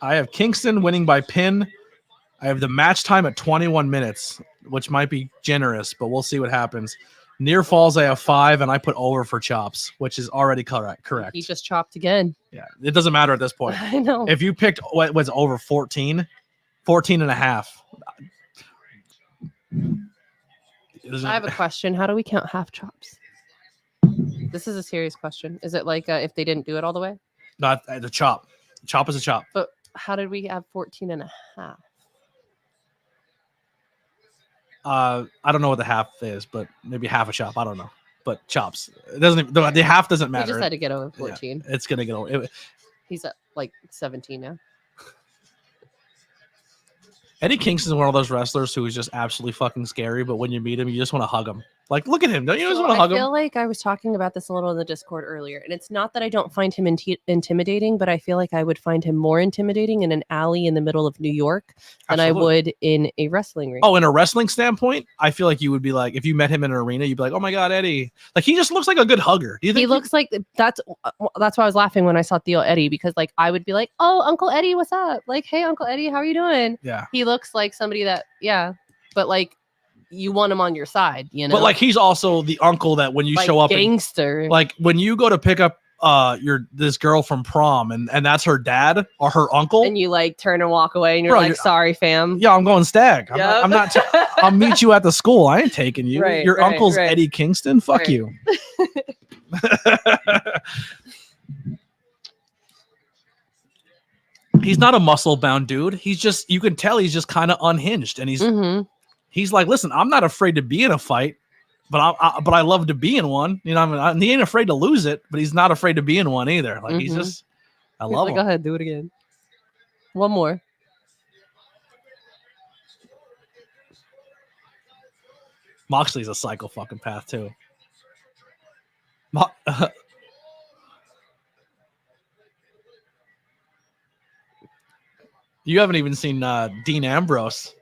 I have Kingston winning by pin. I have the match time at 21 minutes, which might be generous, but we'll see what happens. Near falls, I have 5, and I put over for chops, which is already correct. He just chopped again. Yeah, it doesn't matter at this point. I know. If you picked what was over 14 and a half. I have a question. How do we count half chops? This is a serious question. Is it like if they didn't do it all the way? Not the chop. Chop is a chop. But how did we have 14 and a half? I don't know what the half is, but maybe half a chop. I don't know, but chops. It doesn't. Even, the half doesn't He matter. just had to get over 14. Yeah, it's gonna get over. He's at like 17 now. Eddie Kingston's one of those wrestlers who is just absolutely fucking scary, but when you meet him, you just want to hug him. Like, look at him. Don't you just want to hug him? I feel like I was talking about this a little in the Discord earlier, and it's not that I don't find him intimidating, but I feel like I would find him more intimidating in an alley in the middle of New York than I would in a wrestling ring. Oh, in a wrestling standpoint, I feel like you would be like, if you met him in an arena, you'd be like, oh my God, Eddie. Like, he just looks like a good hugger. Do you think he looks like that's why I was laughing when I saw Theo Eddie, because like I would be like, oh, Uncle Eddie, what's up? Like, hey, Uncle Eddie, how are you doing? Yeah. He looks like somebody that, but like, you want him on your side, you know. But like, he's also the uncle that when you like show up, gangster. like when you go to pick up this girl from prom, and that's her dad or her uncle, and you like turn and walk away, and you're like, sorry, fam. Yeah, I'm going stag. I'm not. I'll meet you at the school. I ain't taking you. Right, Your uncle's right. Eddie Kingston. Fuck you. He's not a muscle bound dude. He's just, you can tell he's just kind of unhinged, and he's like, listen, I'm not afraid to be in a fight, but I love to be in one. You know, I mean, he ain't afraid to lose it, but he's not afraid to be in one either. Like he's just, I love him. Go ahead, do it again. One more. Moxley's a psycho fucking path too. You haven't even seen Dean Ambrose.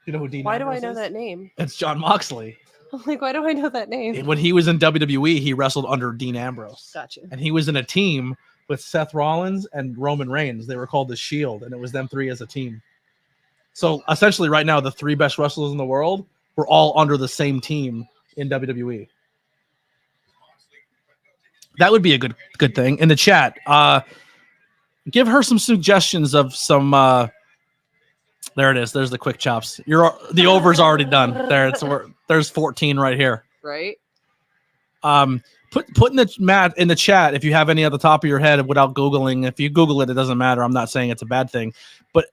You know who Dean Why Ambrose do I know is? that name? It's John Moxley. I'm like, why do I know that name? When he was in WWE, he wrestled under Dean Ambrose. Gotcha. And he was in a team with Seth Rollins and Roman Reigns. They were called the Shield, and it was them three as a team. So essentially right now, the three best wrestlers in the world were all under the same team in WWE. That would be a good thing. In the chat, give her some suggestions of some there it is. There's the quick chops. The over's already done. There's 14 right here. Right. Put in the chat if you have any at the top of your head without Googling. If you Google it, it doesn't matter. I'm not saying it's a bad thing. But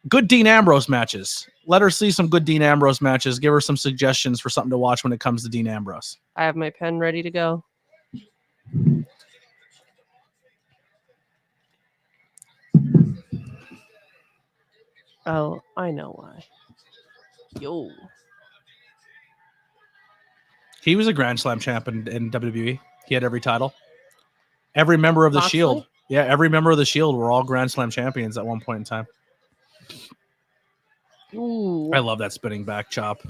good Dean Ambrose matches. Let her see some good Dean Ambrose matches. Give her some suggestions for something to watch when it comes to Dean Ambrose. I have my pen ready to go. Oh, I know why. Yo. He was a Grand Slam champ in WWE. He had every title. Every member of the Moxley? Shield. Yeah, every member of the Shield were all Grand Slam champions at one point in time. Ooh. I love that spinning back chop.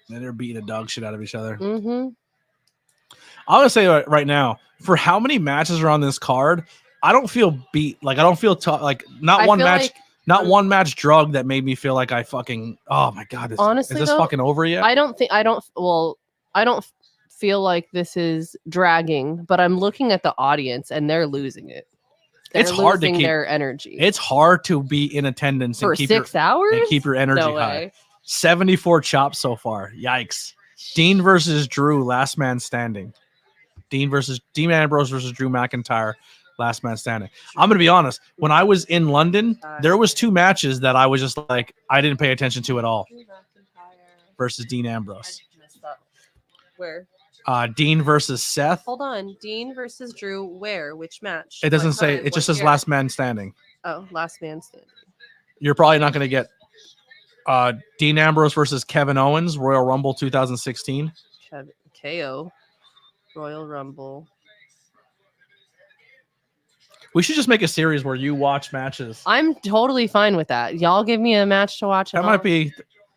And they're beating the dog shit out of each other. Mm-hmm. I'm gonna say right now, for how many matches are on this card, I don't feel beat. Like I don't feel like not one match, like, one match drug that made me feel like I fucking. Oh my God! Honestly, is this though, fucking over yet? I don't feel like this is dragging, but I'm looking at the audience and they're losing it. It's hard to keep their energy. It's hard to be in attendance for and keep 6 hours and keep your energy high. 74 chops so far. Yikes! Dean versus Drew, last man standing. Dean Ambrose versus Drew McIntyre, last man standing. I'm gonna be honest. When I was in London, there was 2 matches that I was just like I didn't pay attention to at all. Versus Dean Ambrose. Where? Dean versus Seth. Hold on. Dean versus Drew. Where? Which match? It doesn't say. It just says last man standing. Oh, last man standing. You're probably not gonna get Dean Ambrose versus Kevin Owens, Royal Rumble 2016. KO. Royal Rumble. We should just make a series where you watch matches. I'm totally fine with that. Y'all give me a match to watch. That might be.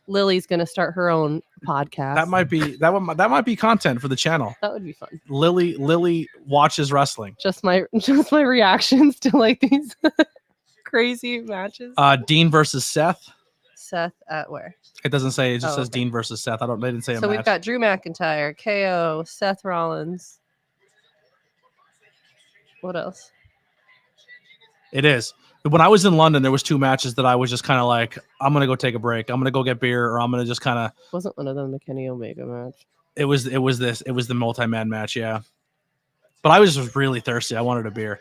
Lily's gonna start her own podcast. That might be content for the channel. That would be fun. Lily watches wrestling. Just my reactions to like these crazy matches. Dean versus Seth. Seth at where? It doesn't say. It just says Dean versus Seth. They didn't say a match. So we've got Drew McIntyre, KO, Seth Rollins. What else? It is. When I was in London, there was 2 matches that I was just kind of like, I'm gonna go take a break. I'm gonna go get beer, or I'm gonna just kind of. Wasn't one of them the Kenny Omega match? It was the multi-man match, yeah. But I was just really thirsty. I wanted a beer.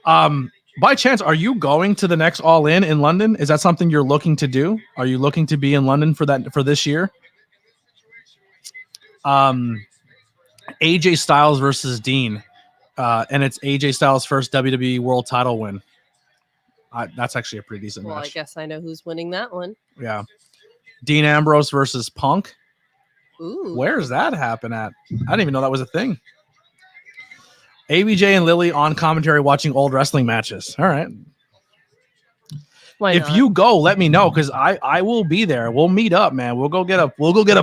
By chance, are you going to the next All In London? Is that something you're looking to do? Are you looking to be in London for this year? AJ Styles versus Dean, and it's AJ Styles' first WWE World Title win. That's actually a pretty decent match. I guess I know who's winning that one. Yeah, Dean Ambrose versus Punk. Ooh, where's that happen at? I didn't even know that was a thing. ABJ and Lily on commentary watching old wrestling matches. All right. Why if not? you go, let me know because I will be there. We'll meet up, man. We'll go get a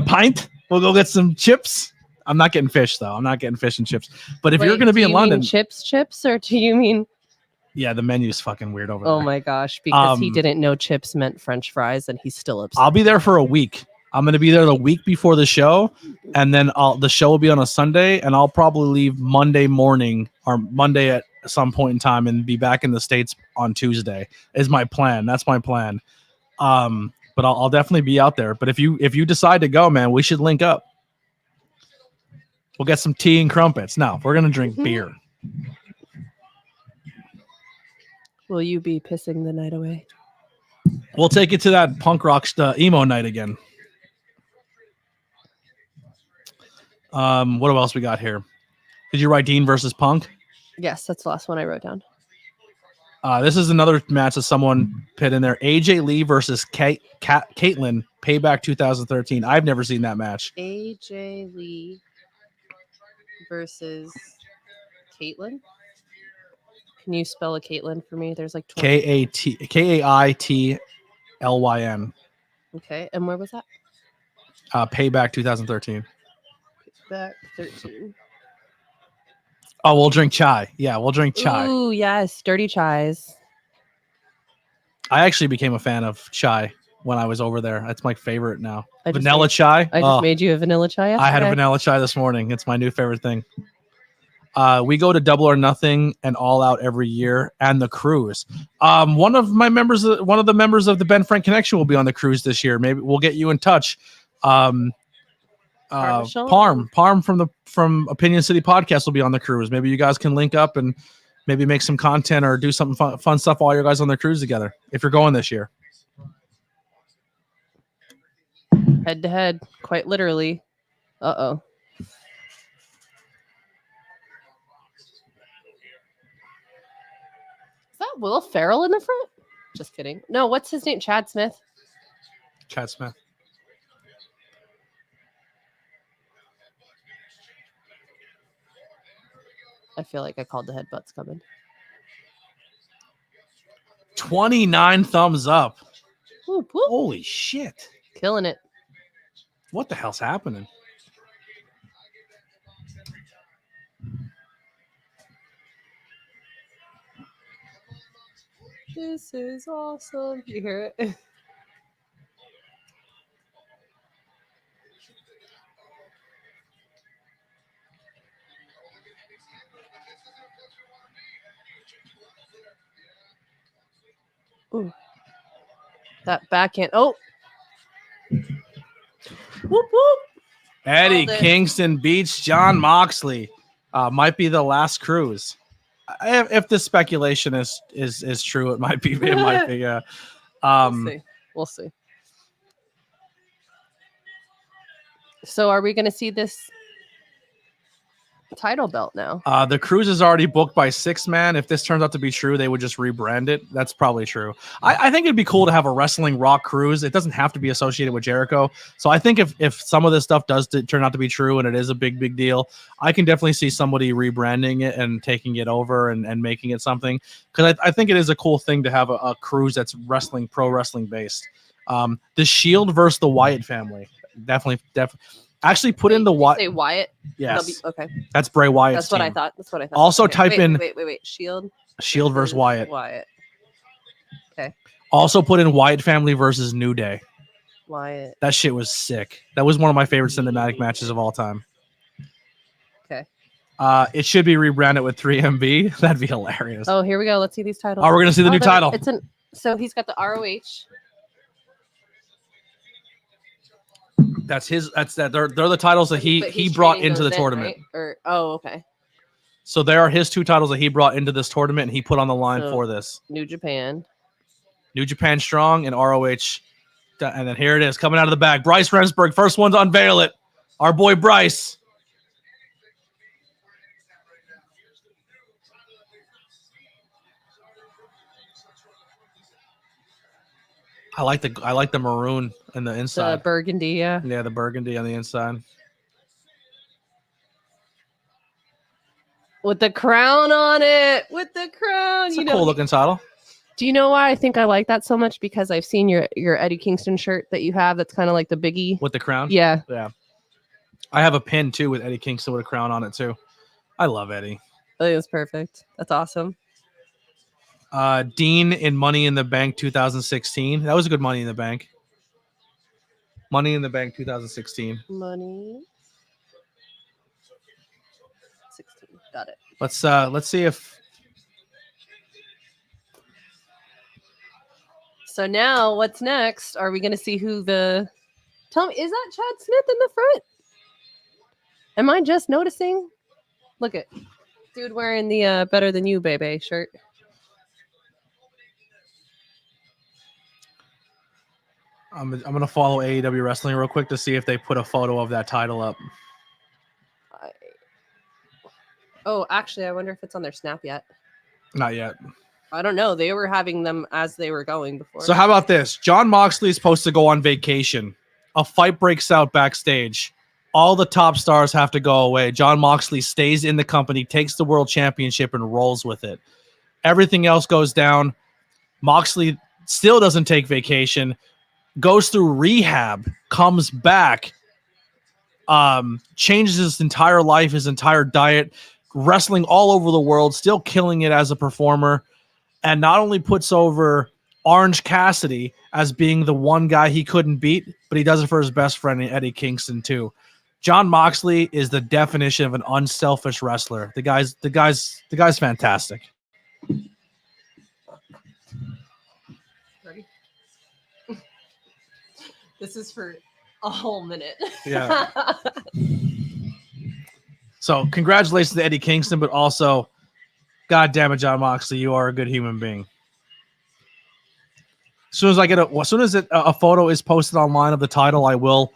pint. We'll go get some chips. I'm not getting fish though. I'm not getting fish and chips. But if you're going to be in London, chips, or do you mean? Yeah, the menu's fucking weird over there. Oh my gosh, because he didn't know chips meant French fries, and he's still upset. I'll be there for a week. I'm going to be there the week before the show, and then the show will be on a Sunday, and I'll probably leave Monday morning or Monday at some point in time and be back in the States on Tuesday is my plan. That's my plan. But I'll definitely be out there. But if you decide to go, man, we should link up. We'll get some tea and crumpets. No, we're going to drink beer. Will you be pissing the night away? We'll take it to that punk rock emo night again. What else we got here? Did you write Dean versus Punk? Yes, that's the last one I wrote down. This is another match that someone put in there. AJ Lee versus Caitlyn, Payback 2013. I've never seen that match. AJ Lee versus Caitlyn. Can you spell a Caitlyn for me? There's like 20. Kaitlyn. Okay, and where was that? Payback 2013. Payback 13. Oh, we'll drink chai. Yeah, we'll drink chai. Ooh, yes, dirty chais. I actually became a fan of chai when I was over there. That's my favorite now. Vanilla chai. I just made you a vanilla chai yesterday. I had a vanilla chai this morning. It's my new favorite thing. We go to Double or Nothing and All Out every year, and the cruise. One of the members of the Ben Frank Connection will be on the cruise this year. Maybe we'll get you in touch. Parm from Opinion City Podcast will be on the cruise. Maybe you guys can link up and maybe make some content or do something fun stuff while you guys on the cruise together. If you're going this year, head to head, quite literally. Is that Will Ferrell in the front? Just kidding. No, what's his name? Chad Smith. Chad Smith. I feel like I called the headbutts coming. 29 thumbs up. Whoop, whoop. Holy shit. Killing it. What the hell's happening? This is awesome. You hear it? Ooh. That backhand. Oh. Whoop, whoop. Eddie Kingston beats John Moxley. Might be the last cruise. If this speculation is true, it might be. It might be. We'll see. So, are we going to see this title belt now? The cruise is already booked by 6-Man. If this turns out to be true, they would just rebrand it. That's probably true. I think it'd be cool to have a wrestling Rock cruise. It doesn't have to be associated with Jericho. So I think if some of this stuff does turn out to be true and it is a big deal, I can definitely see somebody rebranding it and taking it over and making it something. Because I think it is a cool thing to have a cruise that's pro wrestling based. The Shield versus the Wyatt family. Definitely. Actually, put in the Wyatt. Say Wyatt. Yes. Okay. That's Bray Wyatt. That's what I thought. Also, okay. type in. Wait. Shield versus Wyatt. Okay. Also, put in Wyatt family versus New Day. Wyatt. That shit was sick. That was one of my favorite cinematic matches of all time. Okay. It should be rebranded with 3MB. That'd be hilarious. Oh, here we go. Let's see these titles. Oh, we're gonna see the new title. So he's got the ROH. That's his. They're the titles that he brought into the tournament. Right? Okay. So there are his 2 titles that he brought into this tournament and he put on the line So, for this. New Japan. New Japan Strong and ROH. And then here it is coming out of the bag. Bryce Remsburg, first one to unveil it. Our boy Bryce. I like the maroon on the inside. The burgundy, yeah. Yeah, the burgundy on the inside. With the crown on it. With the crown. It's a cool looking title. Do you know why I think I like that so much? Because I've seen your Eddie Kingston shirt that you have that's kind of like the biggie. With the crown? Yeah. Yeah. I have a pin too with Eddie Kingston with a crown on it too. I love Eddie. I think it's perfect. That's awesome. Dean in Money in the Bank 2016. That was a good Money in the Bank. Money in the Bank 2016. Money. 16. Got it. Let's see if So now what's next? Are we going to see who the... Tell me, is that Chad Smith in the front? Am I just noticing? Look at dude wearing the Better Than You, baby shirt. I'm going to follow AEW Wrestling real quick to see if they put a photo of that title up. Oh, actually, I wonder if it's on their Snap yet. Not yet. I don't know. They were having them as they were going before. So how about this? John Moxley is supposed to go on vacation. A fight breaks out backstage. All the top stars have to go away. John Moxley stays in the company, takes the world championship, and rolls with it. Everything else goes down. Moxley still doesn't take vacation, goes through rehab, comes back, changes his entire life, his entire diet, wrestling all over the world, still killing it as a performer, and not only puts over Orange Cassidy as being the one guy he couldn't beat, but he does it for his best friend Eddie Kingston too. John Moxley is the definition of an unselfish wrestler. The guy's fantastic. Ready? This is for a whole minute. Yeah. So congratulations to Eddie Kingston, but also, God damn it, John Moxley, you are a good human being. As soon as a photo is posted online of the title, I will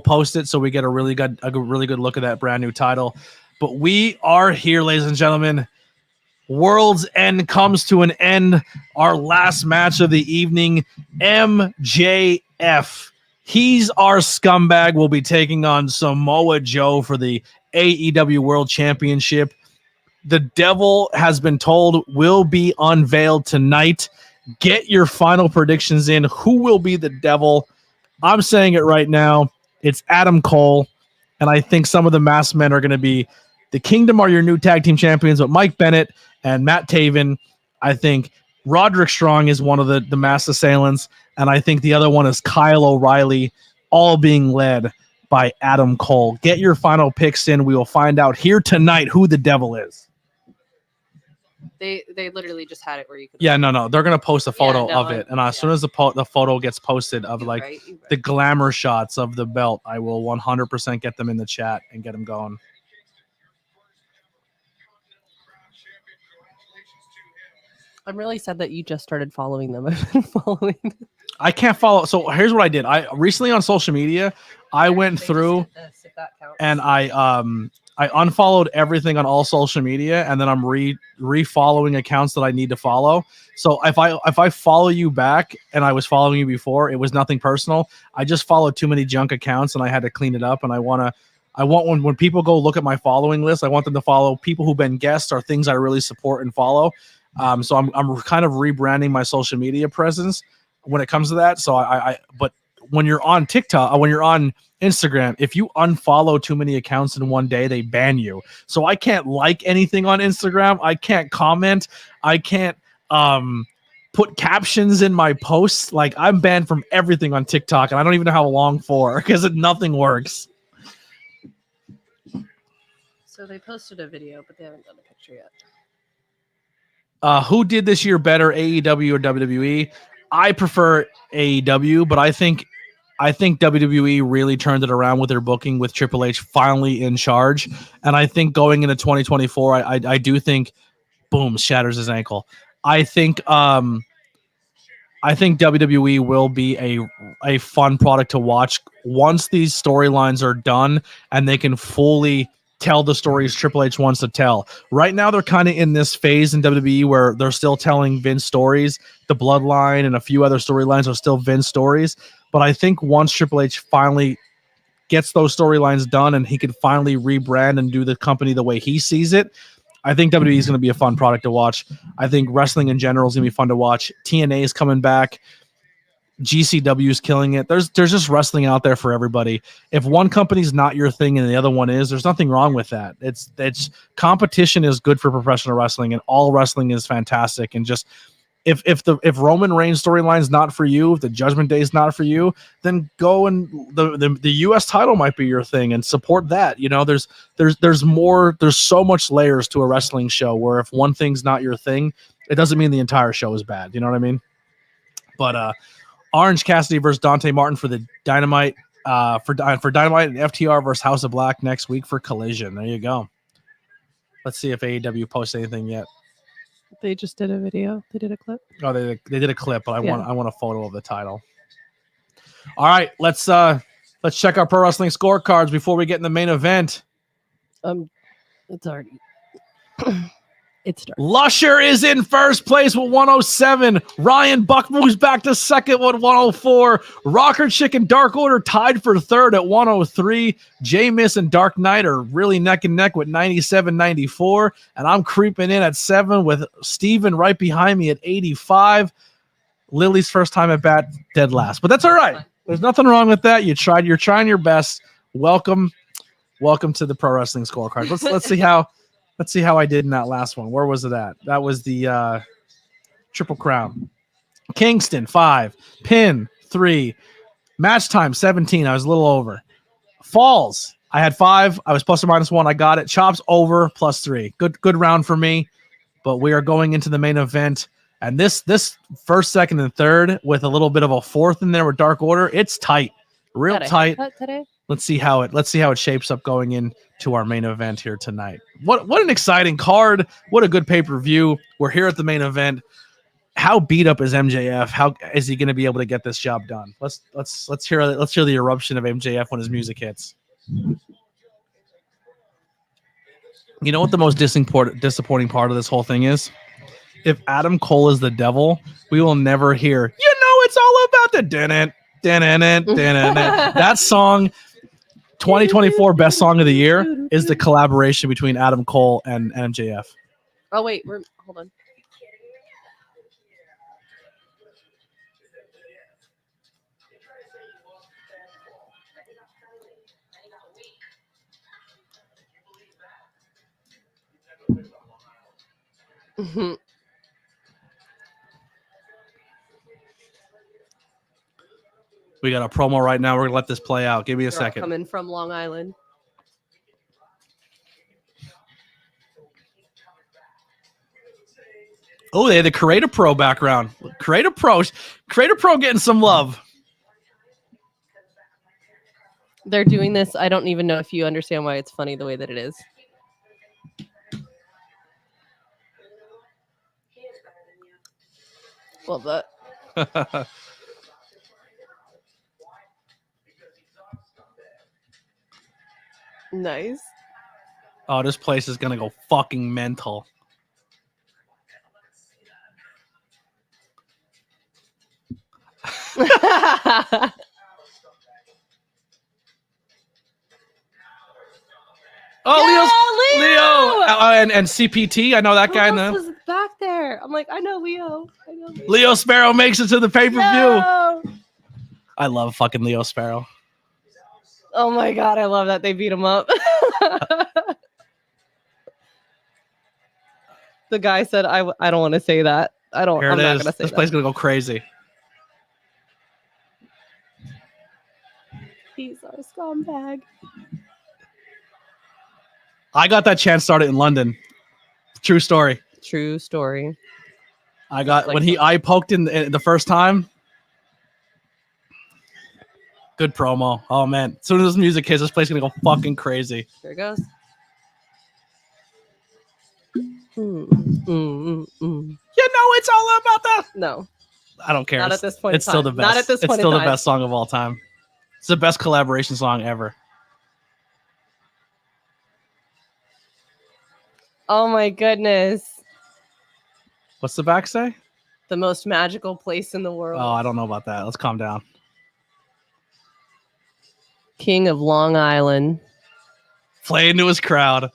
post it so we get a really good look at that brand new title. But we are here, ladies and gentlemen. World's End comes to an end. Our last match of the evening, MJF. He's our scumbag. Will be taking on Samoa Joe for the AEW World Championship. The devil has been told will be unveiled tonight. Get your final predictions in. Who will be the devil? I'm saying it right now. It's Adam Cole. And I think some of the masked men are going to be the Kingdom are your new tag team champions, but Mike Bennett and Matt Taven. I think Roderick Strong is one of the masked assailants. And I think the other one is Kyle O'Reilly, all being led by Adam Cole. Get your final picks in. We will find out here tonight who the devil is. They literally just had it where you could. Yeah, no. They're going to post a photo of it. And as yeah. soon as the photo gets posted of You're like right. the glamour shots of the belt, I will 100% get them in the chat and get them going. I'm really sad that you just started following them. I've been following them. I can't follow. So here's what I did. I recently on social media, I went through and I unfollowed everything on all social media, and then I'm re-following accounts that I need to follow. So if I follow you back and I was following you before, it was nothing personal. I just followed too many junk accounts and I had to clean it up. And I want when people go look at my following list, I want them to follow people who've been guests or things I really support and follow. So I'm kind of rebranding my social media presence when it comes to that. So but when you're on TikTok or when you're on Instagram, if you unfollow too many accounts in one day, they ban you. So I can't like anything on Instagram. I can't comment. I can't put captions in my posts. Like, I'm banned from everything on TikTok, and I don't even know how long for because nothing works. So they posted a video, but they haven't done a picture yet. Who did this year better, AEW or WWE? I prefer AEW, but I think I think WWE really turned it around with their booking with Triple H finally in charge. And I think going into 2024, I do think, boom, shatters his ankle. I think WWE will be a fun product to watch once these storylines are done and they can fully tell the stories Triple H wants to tell. Right now, they're kind of in this phase in WWE where they're still telling Vince stories. The Bloodline and a few other storylines are still Vince stories. But I think once Triple H finally gets those storylines done and he can finally rebrand and do the company the way he sees it, I think WWE is going to be a fun product to watch. I think wrestling in general is going to be fun to watch. TNA is coming back. GCW is killing it. There's just wrestling out there for everybody. If one company's not your thing and the other one is, there's nothing wrong with that. It's competition is good for professional wrestling, and all wrestling is fantastic. And just if Roman Reigns storyline is not for you, if the Judgment Day is not for you, then go and the US title might be your thing and support that. You know, there's so much layers to a wrestling show where if one thing's not your thing, it doesn't mean the entire show is bad. You know what I mean? But Orange Cassidy versus Dante Martin for the Dynamite for Dynamite, and FTR versus House of Black next week for Collision. There you go. Let's see if AEW posts anything yet. They just did a video. They did a clip. Oh, they did a clip, but I want a photo of the title. All right, let's check our pro wrestling scorecards before we get in the main event. It's already it started. Lusher is in first place with 107. Ryan Buck moves back to second with 104. Rocker Chicken Dark Order tied for third at 103. J-Miss and Dark Knight are really neck and neck with 97, 94. And I'm creeping in at 7 with Steven right behind me at 85. Lily's first time at bat, dead last. But that's all right. There's nothing wrong with that. You're trying your best. Welcome to the pro wrestling scorecard. Let's see how I did in that last one. Where was it at? That was the Triple Crown. Kingston, 5. Pin, 3. Match time, 17. I was a little over. Falls, I had 5. I was plus or minus 1. I got it. Chops, over, plus 3. Good round for me. But we are going into the main event. And this first, second, and third with a little bit of a fourth in there with Dark Order, it's tight. Real tight. Today? Let's see how it shapes up going into our main event here tonight. What an exciting card! What a good pay-per-view. We're here at the main event. How beat up is MJF? How is he going to be able to get this job done? Let's hear the eruption of MJF when his music hits. You know what the most disappointing part of this whole thing is? If Adam Cole is the devil, we will never hear. It's all about the dun-dun, dun-dun, dun-dun. That song. 2024 best song of the year is the collaboration between Adam Cole and MJF. Oh wait, hold on. We got a promo right now. We're gonna let this play out. Give me a second. Coming from Long Island. Oh, they had the Creator Pro background. Creator Pro getting some love. They're doing this. I don't even know if you understand why it's funny the way that it is. Well, that. Nice. Oh, this place is gonna go fucking mental. Leo, and CPT. I know that guy. Who else was back there? I'm like, I know Leo. Leo Sparrow makes it to the pay-per-view. No! I love fucking Leo Sparrow. Oh my god, I love that they beat him up. The guy said, I don't want to say that. I'm not gonna say this place is gonna go crazy. He's our scumbag. I got that chance started in London. True story. True story. I got when he eye poked in the first time. Good promo. Oh man, as soon as this music hits, this place is gonna go fucking crazy. There it goes. You know, it's all about the. No, I don't care. not at this point. It's in still time. the best. Not at this It's point. still in the time. best song of all time. It's the best collaboration song ever. Oh my goodness! What's the back say? The most magical place in the world. Oh, I don't know about that. Let's calm down. King of Long Island. Play into his crowd.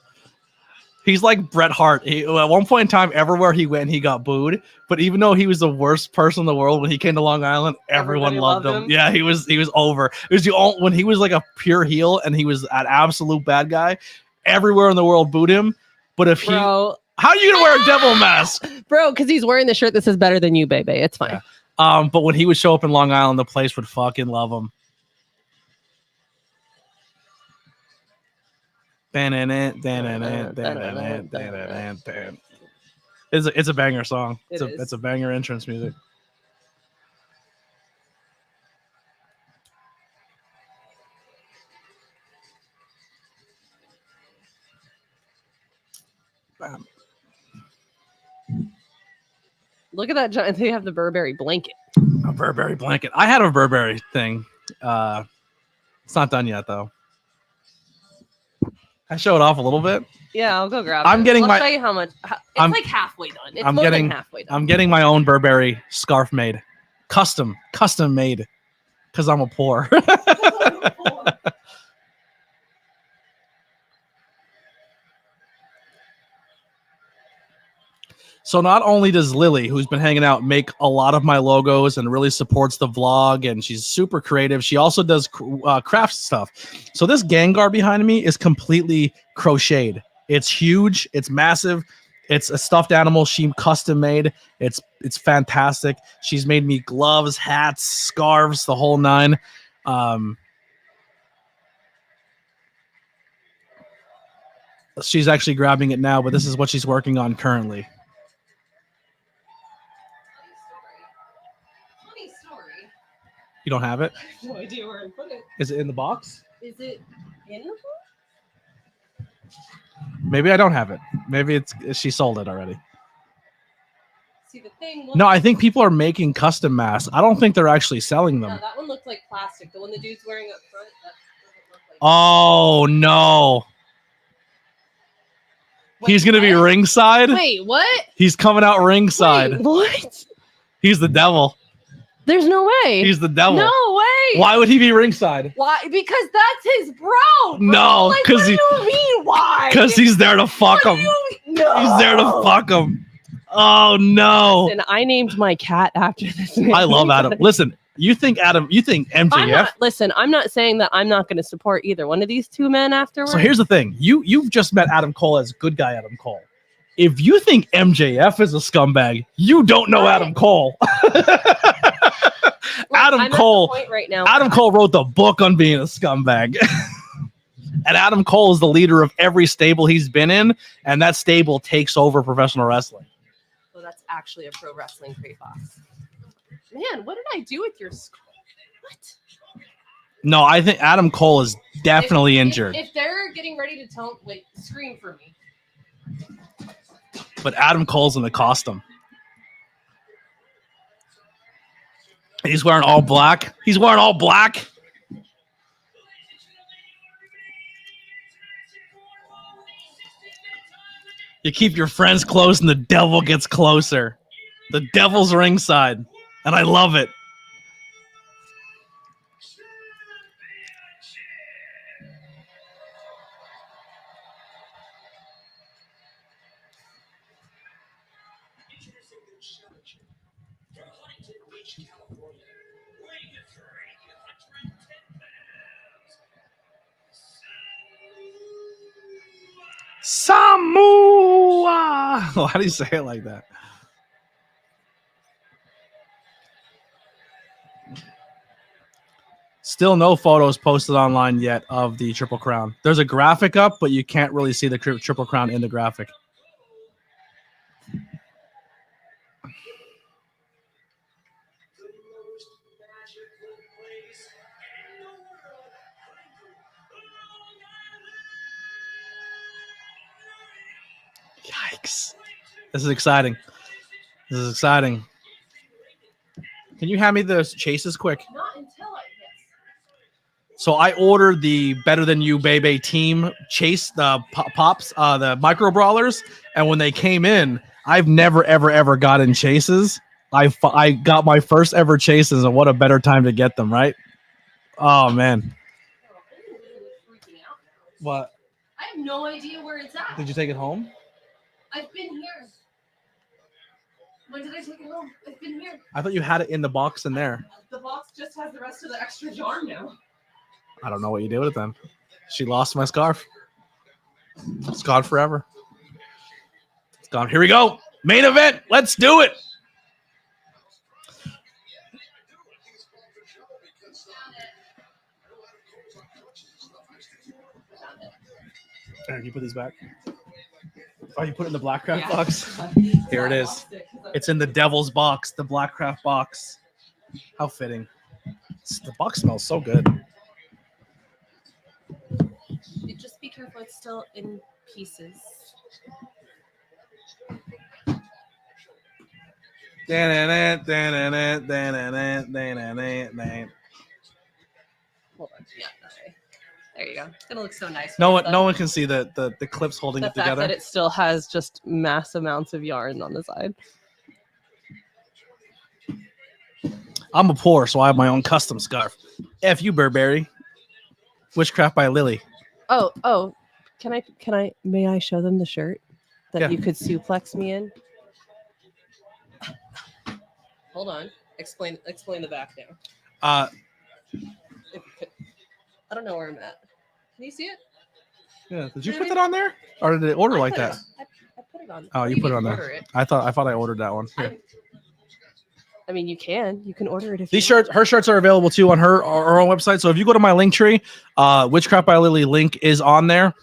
He's like Bret Hart. At one point in time, everywhere he went, he got booed. But even though he was the worst person in the world, when he came to Long Island, everyone loved him. Yeah, he was over. It was the only, when he was like a pure heel and he was an absolute bad guy. Everywhere in the world booed him. But if he, how are you gonna wear a devil mask, bro? Because he's wearing the shirt that says "Better than you, baby." It's fine. Yeah. But when he would show up in Long Island, the place would fucking love him. It's a banger song. It's a banger entrance music. Look at that giant. They have the Burberry blanket. A Burberry blanket. I had a Burberry thing. It's not done yet though. I show it off a little bit. Yeah, I'll go grab I'll show you how much. It's like halfway done. It's more than halfway done. I'm getting my own Burberry scarf made. Custom made. Because I'm a poor. So not only does Lily, who's been hanging out, make a lot of my logos and really supports the vlog, and she's super creative, she also does craft stuff. So this Gengar behind me is completely crocheted. It's huge. It's massive. It's a stuffed animal she custom made. It's fantastic. She's made me gloves, hats, scarves, the whole nine. She's actually grabbing it now, but this is what she's working on currently. You don't have it? I have no idea where I put it. Is it in the box? Is it in the box? Maybe I don't have it. Maybe she sold it already. See, the thing. No, I think people are making custom masks. I don't think they're actually selling them. No, that one looked like plastic. The one the dude's wearing up front, that doesn't look like. Oh no. Wait, he's gonna be ringside. Wait, what? He's coming out ringside. Wait, what? He's the devil. There's no way. He's the devil. No way. Why would he be ringside? Why? Because that's his bro. No, like, because what do you mean why? Because he's there to fuck him. No. He's there to fuck him. Oh no. Listen, I named my cat after this man. I love Adam. Listen, you think MJF? I'm not saying that I'm not going to support either one of these two men afterwards. So here's the thing. You've just met Adam Cole as good guy Adam Cole. If you think MJF is a scumbag, you don't know Adam Cole. Adam Cole right now. Adam Cole wrote the book on being a scumbag. And Adam Cole is the leader of every stable he's been in, and that stable takes over professional wrestling. So that's actually a pro wrestling crate box. Man, what did I do with your skull? What? No, I think Adam Cole is definitely injured. If they're getting ready to scream for me. But Adam Cole's in the costume. He's wearing all black. He's wearing all black. You keep your friends close and the devil gets closer. The devil's ringside. And I love it. Samoa. How do you say it like that? Still no photos posted online yet of the Triple Crown. There's a graphic up, but you can't really see the Triple Crown in the graphic. Yikes. This is exciting. This is exciting. Can you hand me the chases quick? Not until I So I ordered the Better Than You Bebe team chase, the pops, the micro brawlers, and when they came in, I've never ever gotten chases. I got my first ever chases, and what a better time to get them, right? Oh man. What? I have no idea where it's at. Did you take it home? I've been here. When did I take it home? I've been here. I thought you had it in the box in there. The box just has the rest of the extra jar now. I don't know what you did with it then. She lost my scarf. It's gone forever. It's gone. Here we go. Main event. Let's do it. Can you put these back? Oh, you put it in the Black Craft box? Here it is. It's in the devil's box, the Black Craft box. How fitting. The box smells so good. Just be careful, it's still in pieces. Hold on. Yeah, okay. There you go. It's gonna look so nice. No one can see the clips holding the it fact together. that it still has just mass amounts of yarn on the side. I'm a poor, so I have my own custom scarf. F you, Burberry. Witchcraft by Lily. Oh, may I show them the shirt that you could suplex me in? Hold on. Explain the back now. I don't know where I'm at. Can you see it? Yeah. Did you put that on there? Or did it order like that? I put it on. Oh, you put it on there. I thought I ordered that one. Here. I mean, you can order it if These shirts, her shirts are available too on her own website. So if you go to my link tree, Witchcraft by Lily link is on there.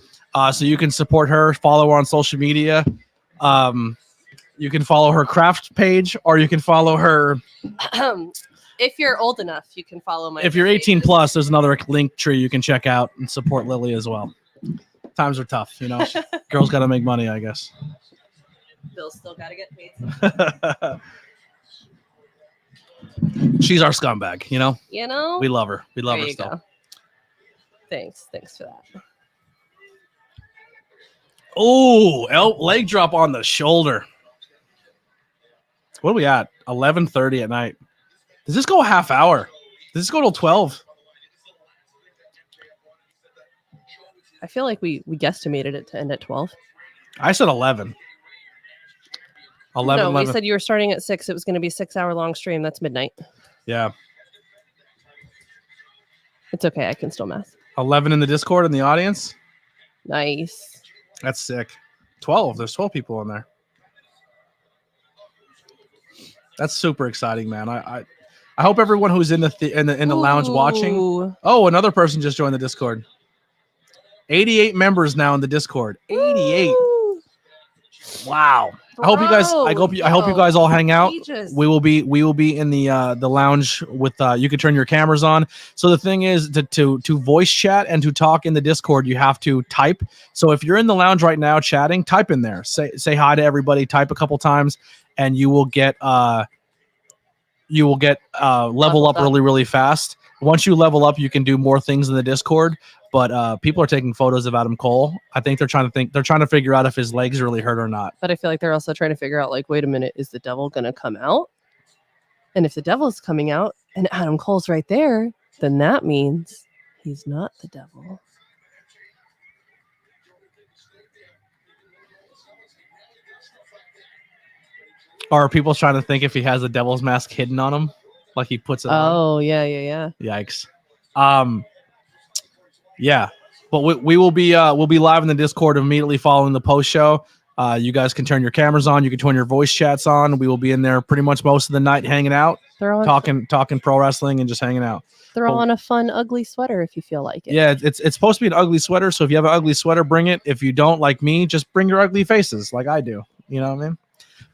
So you can support her, follow her on social media. You can follow her craft page, or you can follow her. If you're old enough, you can follow my. If you're 18 plus, there's another link tree you can check out and support Lily as well. Times are tough, you know. Girls got to make money, I guess. Bills still got to get paid. She's our scumbag, you know. You know, We love her. We love there her you still. go. Thanks for that. Oh, leg drop on the shoulder. What are we at? 11:30 at night. Does this go a half hour? Does this go till 12? I feel like we guesstimated it to end at 12. I said 11. 11. No, 11. we said you were starting at 6. It was going to be a 6-hour long stream. That's midnight. Yeah. It's okay. I can still math. 11 in the Discord in the audience. Nice. That's sick. 12. There's 12 people in there. That's super exciting, man. I hope everyone who's in the lounge watching. Ooh. Oh, another person just joined the Discord. 88 members now in the Discord. 88. Ooh. Wow. I hope you guys. I hope you guys all hang out. Jesus. We will be in the lounge with. You can turn your cameras on. So the thing is to voice chat and to talk in the Discord, you have to type. So if you're in the lounge right now chatting, type in there. Say hi to everybody. Type a couple times, and you will get level up really fast. Once you level up, you can do more things in the Discord. But people are taking photos of Adam Cole. I think they're trying to figure out if his legs really hurt or not. But I feel like they're also trying to figure out, like, wait a minute, is the devil going to come out? And if the devil's coming out and Adam Cole's right there, then that means he's not the devil. Or are people trying to think if he has a devil's mask hidden on him, like he puts it on? Oh, yeah. Yikes. Yeah, but we will be we'll be live in the Discord immediately following the post show. You guys can turn your cameras on. You can turn your voice chats on. We will be in there pretty much most of the night, hanging out, talking pro wrestling, and just hanging out. Throw on a fun, ugly sweater if you feel like it. Yeah, it's supposed to be an ugly sweater. So if you have an ugly sweater, bring it. If you don't, like me, just bring your ugly faces, like I do. You know what I mean?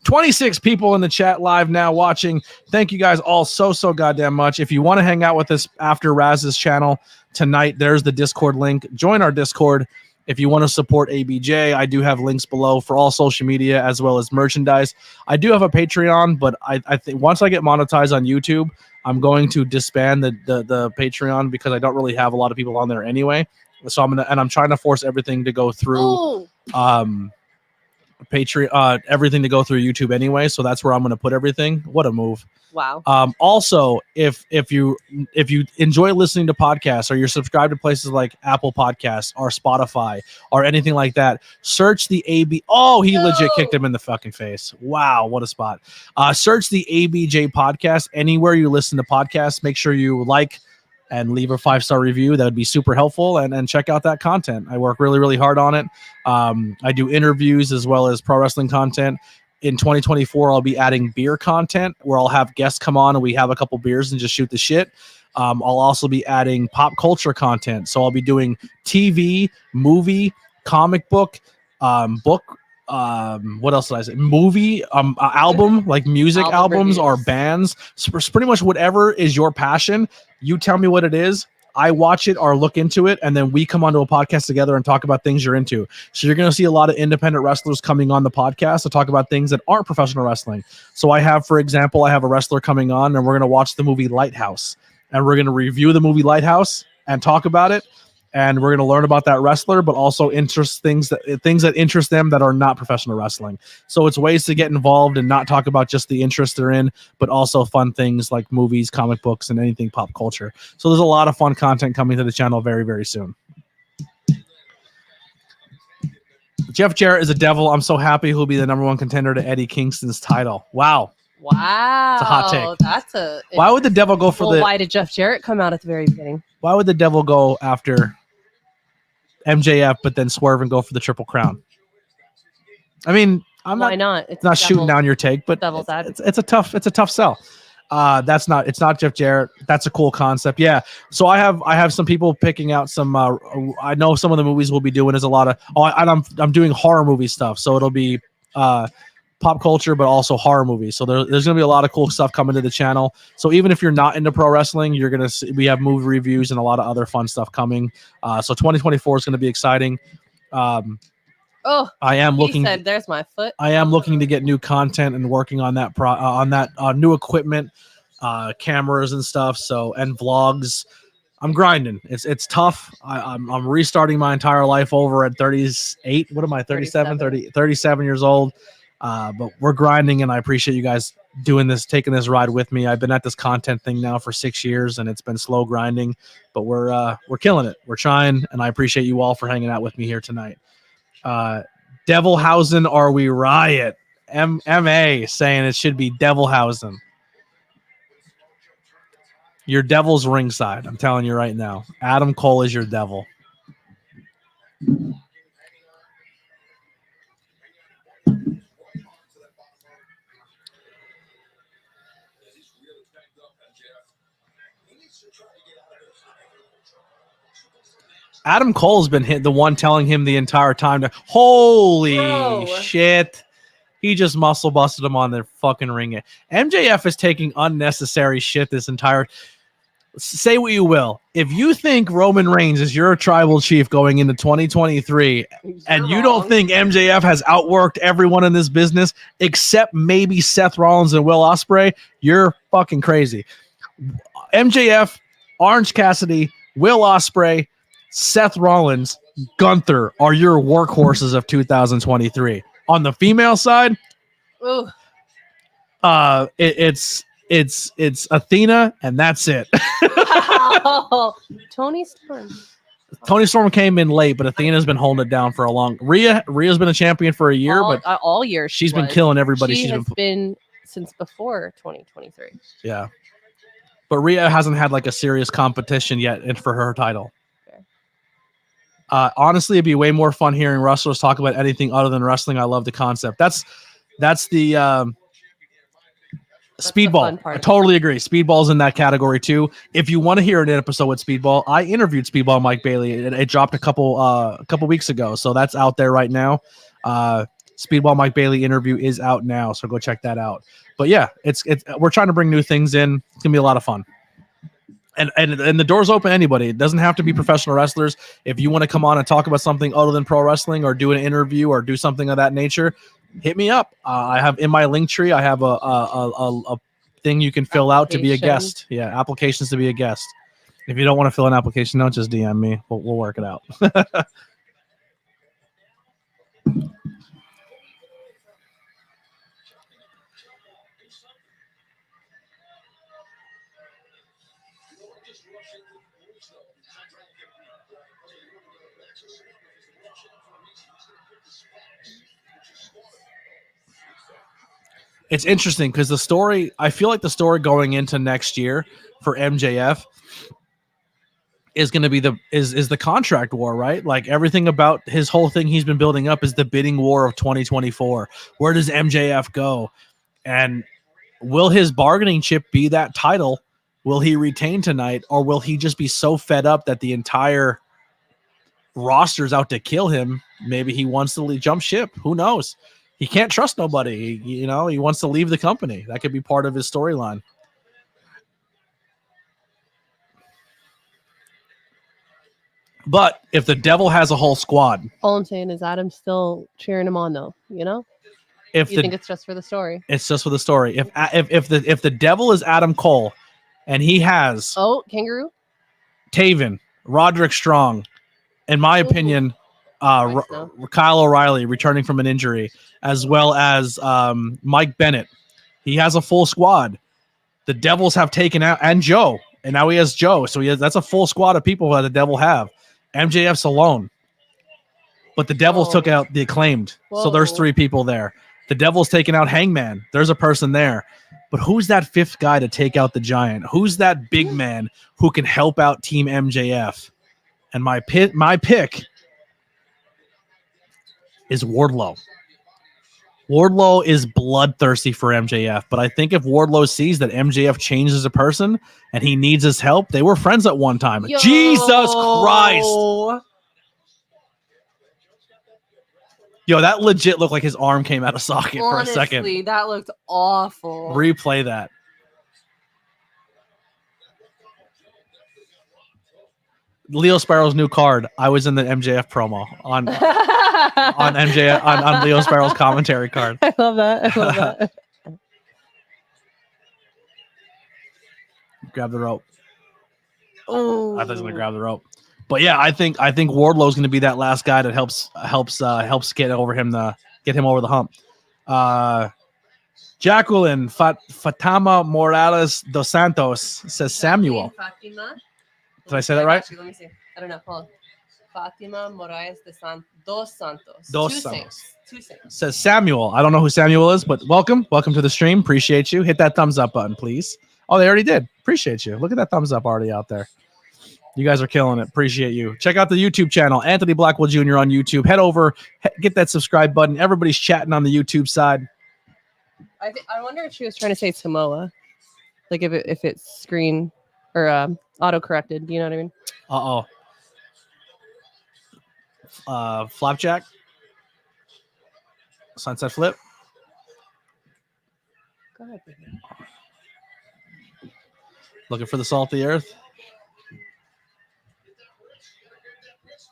26 people in the chat live now watching. Thank you guys all so goddamn much. If you want to hang out with us after Raz's channel tonight, there's the Discord link. Join our Discord. If you want to support ABJ, I do have links below for all social media as well as merchandise. I do have a Patreon, but I think once I get monetized on YouTube, I'm going to disband the Patreon because I don't really have a lot of people on there anyway. So I'm trying to force everything to go through Patreon, everything to go through YouTube anyway. So that's where I'm going to put everything. What a move. Wow. Also, if you enjoy listening to podcasts or you're subscribed to places like Apple Podcasts or Spotify or anything like that, search the AB. Oh, he legit kicked him in the fucking face. Wow, what a spot. Search the ABJ podcast anywhere you listen to podcasts. Make sure you like and leave a 5-star review. That would be super helpful. And check out that content. I work really, really hard on it. I do interviews as well as pro wrestling content. In 2024, I'll be adding beer content where I'll have guests come on and we have a couple beers and just shoot the shit. I'll also be adding pop culture content. So I'll be doing TV, movie, comic book, what else did I say? Movie, album, like music albums or bands. So pretty much whatever is your passion. You tell me what it is. I watch it or look into it, and then we come onto a podcast together and talk about things you're into. So you're going to see a lot of independent wrestlers coming on the podcast to talk about things that aren't professional wrestling. So I have, for example, a wrestler coming on, and we're going to watch the movie Lighthouse, and we're going to review the movie Lighthouse and talk about it. And we're going to learn about that wrestler, but also things that interest them that are not professional wrestling. So it's ways to get involved and not talk about just the interest they're in, but also fun things like movies, comic books, and anything pop culture. So there's a lot of fun content coming to the channel very, very soon. Jeff Jarrett is a devil. I'm so happy he'll be the #1 contender to Eddie Kingston's title. Wow. Wow. It's a hot take. That's a. Why would the devil go for Why did Jeff Jarrett come out at the very beginning? Why would the devil go after MJF, but then swerve and go for the Triple Crown? I mean, Why not? It's not shooting down your take, but it's a tough sell. It's not Jeff Jarrett. That's a cool concept. Yeah. So I have some people picking out some. I know some of the movies we'll be doing is a lot of. I'm doing horror movie stuff, so it'll be pop culture, but also horror movies. So there's going to be a lot of cool stuff coming to the channel. So even if you're not into pro wrestling, you're going to see we have movie reviews and a lot of other fun stuff coming. So 2024 is going to be exciting. I am looking. He said, "There's my foot." I am looking to get new content and working on that new equipment, cameras and stuff. So and vlogs. I'm grinding. It's tough. I'm restarting my entire life over at 38. What am I? 37 years old. But we're grinding, and I appreciate you guys taking this ride with me. I've been at this content thing now for 6 years, and it's been slow grinding, but we're killing it. We're trying, and I appreciate you all for hanging out with me here tonight. Devilhausen, are we riot? MA saying it should be Devilhausen. Your devil's ringside. I'm telling you right now. Adam Cole is your devil. Adam Cole's been the one telling him the entire time to holy shit. He just muscle busted him on the fucking ring. MJF is taking unnecessary shit this entire. Say what you will. If you think Roman Reigns is your tribal chief going into 2023 and you don't think MJF has outworked everyone in this business except maybe Seth Rollins and Will Ospreay, you're fucking crazy. MJF, Orange Cassidy, Will Ospreay, Seth Rollins, Gunther are your workhorses of 2023. On the female side, it's Athena, and that's it. Tony Storm. Tony Storm came in late, but Athena's been holding it down for a long. Rhea's been a champion for a year, but all year she's been killing everybody. She's been since before 2023. Yeah, but Rhea hasn't had like a serious competition yet for her title. Honestly, it'd be way more fun hearing wrestlers talk about anything other than wrestling. I love the concept. That's the Speedball. I totally agree. Speedball's in that category too. If you want to hear an episode with Speedball, I interviewed Speedball Mike Bailey. It dropped a couple weeks ago, so that's out there right now. Speedball Mike Bailey interview is out now, so go check that out. But yeah, it's we're trying to bring new things in. It's gonna be a lot of fun. And the door's open to anybody. It doesn't have to be professional wrestlers. If you want to come on and talk about something other than pro wrestling or do an interview or do something of that nature, hit me up. I have in my link tree, I have a thing you can fill out to be a guest. Yeah, applications to be a guest. If you don't want to fill an application, don't just DM me. We'll work it out. It's interesting because I feel like the story going into next year for MJF is going to be the contract war, right? Like everything about his whole thing he's been building up is the bidding war of 2024. Where does MJF go? And will his bargaining chip be that title? Will he retain tonight, or will he just be so fed up that the entire roster's out to kill him? Maybe he wants to jump ship. Who knows? He can't trust nobody. He wants to leave the company. That could be part of his storyline. But if the devil has a whole squad, all I'm saying is Adam still cheering him on, though. If you think it's just for the story, it's just for the story. If the devil is Adam Cole, and he has Kangaroo, Taven, Roderick Strong, in my opinion, Kyle O'Reilly returning from an injury, as well as Mike Bennett, he has a full squad. The Devils have taken out and Joe, and now he has Joe, so that's a full squad of people that the Devil have. MJF's alone, but the Devils took out the Acclaimed, so there's 3 people there. The Devils taking out Hangman, there's a person there. But who's that 5th guy to take out the Giant? Who's that big man who can help out Team MJF? And my pick is Wardlow. Wardlow is bloodthirsty for MJF, but I think if Wardlow sees that MJF changes as a person and he needs his help, they were friends at one time. Yo. Jesus Christ. Yo, that legit looked like his arm came out of socket for a second. Honestly, that looked awful. Replay that. Leo Sparrow's new card. I was in the MJF promo on MJF on Leo Sparrow's commentary card. I love that. Grab the rope. Oh, I thought he was gonna grab the rope. But yeah, I think Wardlow's gonna be that last guy that helps get him over the hump. Jacqueline Fatima Morales dos Santos says Samuel. Fatima? Did I say that right? Actually, let me see. I don't know. Hold on. Fatima Morales dos Santos. Dos Santos. Two saints. Says Samuel. I don't know who Samuel is, but welcome to the stream. Appreciate you. Hit that thumbs up button, please. Oh, they already did. Appreciate you. Look at that thumbs up already out there. You guys are killing it. Appreciate you. Check out the YouTube channel, Anthony Blackwell Jr. on YouTube. Head over, get that subscribe button. Everybody's chatting on the YouTube side. I wonder if she was trying to say Samoa, like if it's screen or auto corrected. Do you know what I mean? Flapjack. Sunset flip. Go ahead, baby. Looking for the salt of the earth.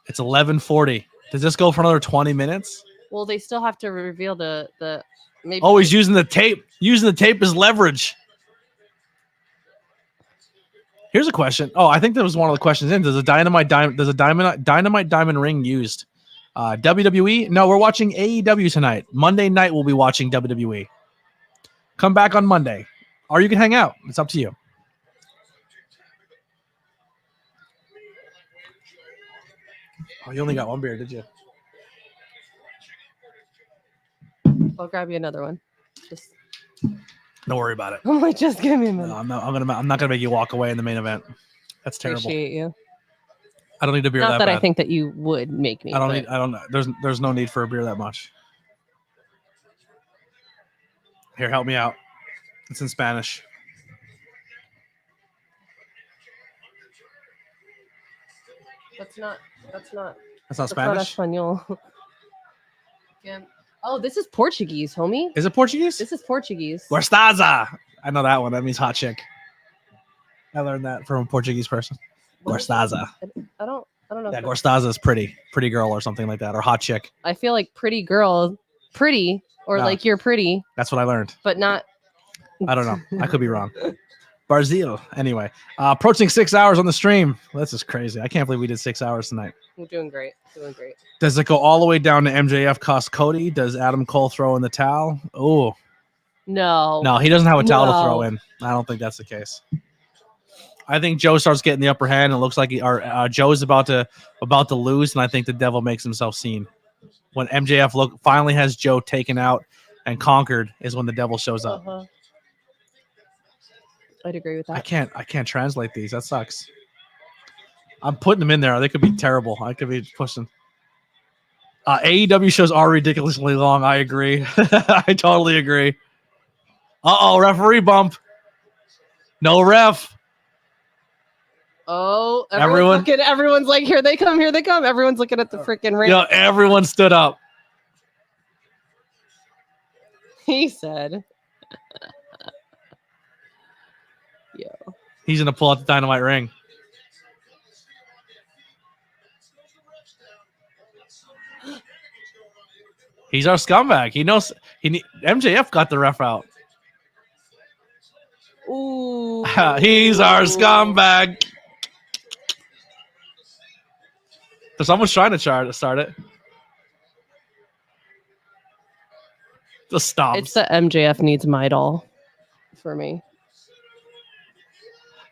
It's 11:40. Does this go for another 20 minutes? Well, they still have to reveal the maybe. Oh, he's using the tape. Using the tape as leverage. Here's a question. Oh, I think that was one of the questions in. Does a dynamite diamond ring used? WWE? No, we're watching AEW tonight. Monday night we'll be watching WWE. Come back on Monday. Or you can hang out. It's up to you. Oh, you only got one beer, did you? I'll grab you another one. Just Don't worry about it. I'm like, just give me a minute. No, I'm not gonna make you walk away in the main event. That's terrible. Appreciate you. I don't need a beer Not that that bad. I think that you would make me. I don't there's no need for a beer that much. Here, help me out. It's in Spanish. That's not That's not that's Spanish? not Espanol. Yeah. Oh, this is Portuguese, homie. Is it Portuguese? This is Portuguese. Gostosa. I know that one. That means hot chick. I learned that from a Portuguese person. Gorstaza. I don't know. Yeah, if Gorstaza is pretty girl or something like that, or hot chick. I feel like pretty girl, pretty, or No. like you're pretty, That's what I learned. but not. I don't know. I could be wrong. Barzil. Anyway, approaching 6 hours on the stream. This is crazy. I can't believe we did 6 hours tonight. I'm doing great. Doing great. Does it go all the way down to MJF cost Cody? Does Adam Cole throw in the towel? Oh, No. he doesn't have a towel to No. throw in. I don't think that's the case. I think Joe starts getting the upper hand. It looks like Joe's about to lose, and I think the devil makes himself seen. When MJF finally has Joe taken out and conquered, is when the devil shows up. Uh-huh. I'd agree with that. I can't translate these. That sucks. I'm putting them in there. They could be terrible. I could be pushing. AEW shows are ridiculously long. I agree. I totally agree. Uh-oh, referee bump. No ref. Oh, everyone's like, here they come. Everyone's looking at the freaking ring. Yeah, everyone stood up. He said. Yo. He's gonna pull out the dynamite ring. He's our scumbag. He knows. MJF got the ref out. Ooh. He's our scumbag. So someone's trying to start it. Just stop. It's the MJF needs my doll for me.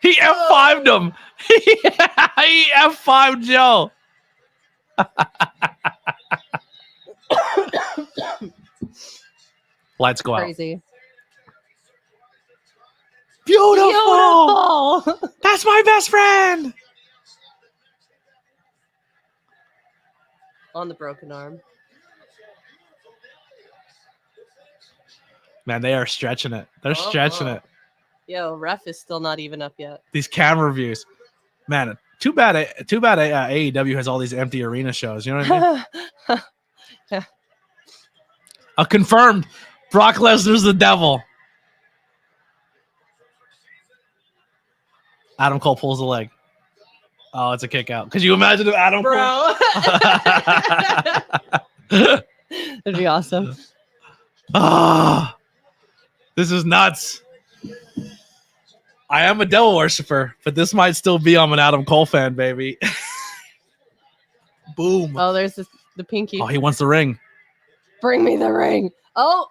He F5'd him. He F5'd Joe. Lights go out. Crazy. Beautiful. That's my best friend. On the broken arm. Man, they are stretching it. They're stretching it. Yo, ref is still not even up yet. These camera views. Man, too bad AEW has all these empty arena shows. You know what I mean? Yeah. Confirmed. Brock Lesnar's the devil. Adam Cole pulls the leg. Oh, it's a kick out. Could you imagine if Adam Bro. That'd be awesome. Ah, this is nuts. I am a devil worshiper, but this might still be I'm an Adam Cole fan, baby. Boom. Oh, there's the pinky. Oh, he wants the ring. Bring me the ring. Oh,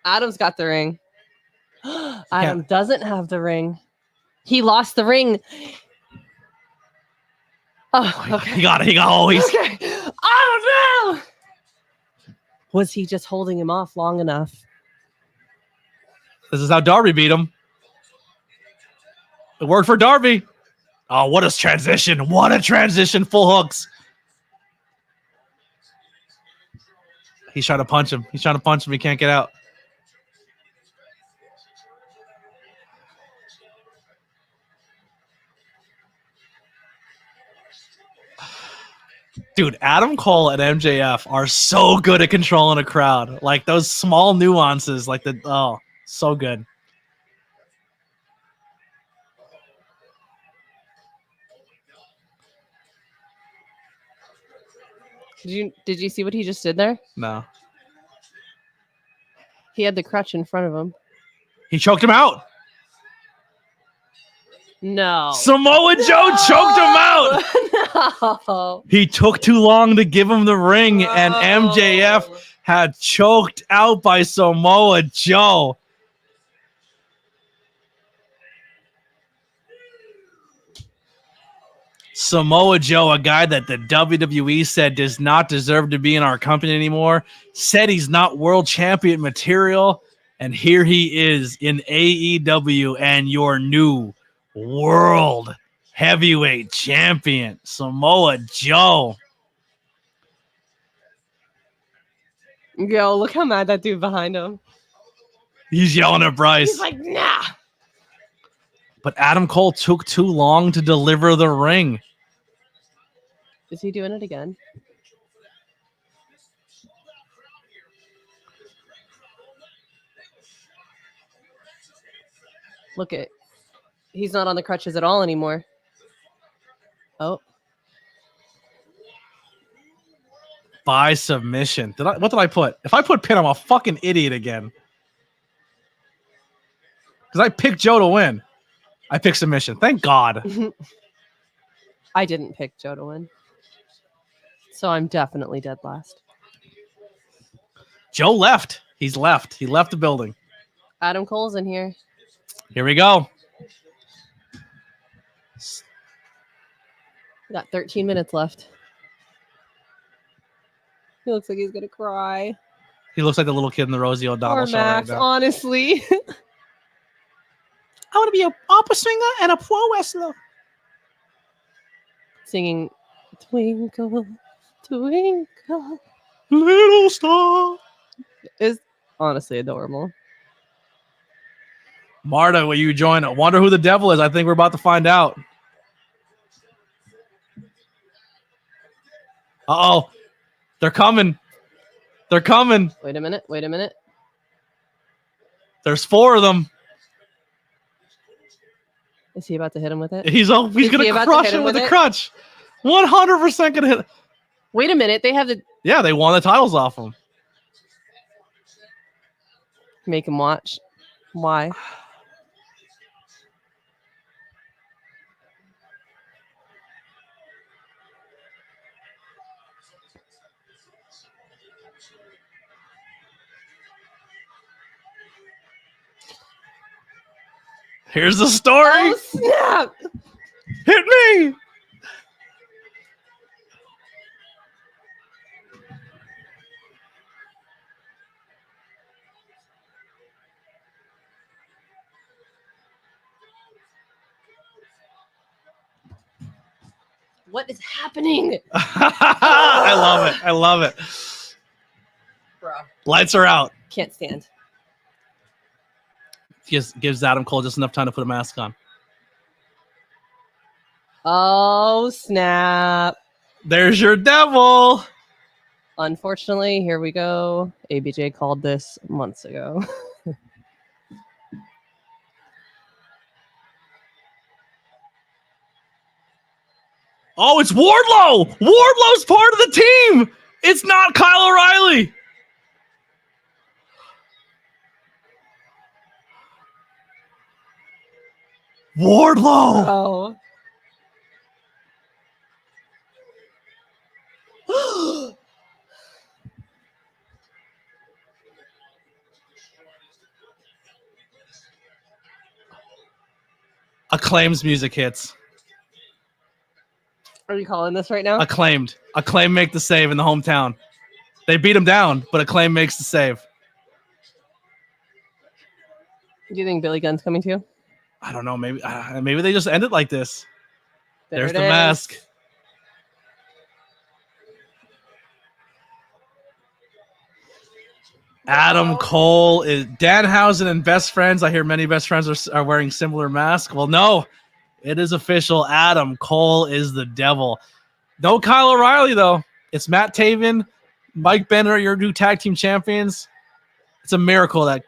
Adam's got the ring. Adam doesn't have the ring. He lost the ring. Oh, okay. He got it. Oh, he's okay. Oh, no. Was he just holding him off long enough? This is how Darby beat him. It worked for Darby. Oh, what a transition. What a transition. Full hooks. He's trying to punch him. He can't get out. Dude, Adam Cole and MJF are so good at controlling a crowd. Like those small nuances, so good. Did you see what he just did there? No. He had the crutch in front of him. He choked him out. No. Samoa Joe choked him out. No. He took too long to give him the ring, and MJF had choked out by Samoa Joe. Samoa Joe, a guy that the WWE said does not deserve to be in our company anymore, said he's not world champion material, and here he is in AEW and your new world heavyweight champion, Samoa Joe. Yo, look how mad that dude behind him. He's yelling at Bryce. He's like, nah. But Adam Cole took too long to deliver the ring. Is he doing it again? Look at. He's not on the crutches at all anymore. Oh. By submission. What did I put? If I put pin, I'm a fucking idiot again. Because I picked Joe to win. I picked submission. Thank God. I didn't pick Joe to win. So I'm definitely dead last. Joe left. He's left. He left the building. Adam Cole's in here. Here we go. We got 13 minutes left. He looks like he's going to cry. He looks like the little kid in the Rosie O'Donnell Poor show Max, right now. honestly. I want to be an opera singer and a pro wrestler. Singing Twinkle, Twinkle. Little star. Is honestly adorable. Marta, will you join? I wonder who the devil is. I think we're about to find out. Uh-oh. They're coming. They're coming. Wait a minute. Wait a minute. There's 4 of them. Is he about to hit him with it? He's going to crush it with a crutch. 100% going to hit. Wait a minute. They have the... Yeah, they won the titles off him. Make him watch. Why? Here's the story. Oh, snap! Hit me! What is happening? I love it. I love it. Bro. Lights are out. Can't stand. Just gives Adam Cole just enough time to put a mask on. Oh, snap. There's your devil. Unfortunately, here we go. ABJ called this months ago. Oh, it's Wardlow. Wardlow's part of the team. It's not Kyle O'Reilly. Wardlow. Oh. Acclaim's music hits. Are you calling this right now? Acclaim make the save in the hometown. They beat him down, but Acclaim makes the save. Do you think Billy Gunn's coming too? I don't know. Maybe they just end it like this. There's the is. mask. Adam Cole is Danhausen and best friends. I hear many best friends are wearing similar masks. Well, no, it is official. Adam Cole is the devil. No Kyle O'Reilly, though. It's Matt Taven, Mike Bennett, your new tag team champions. It's a miracle that,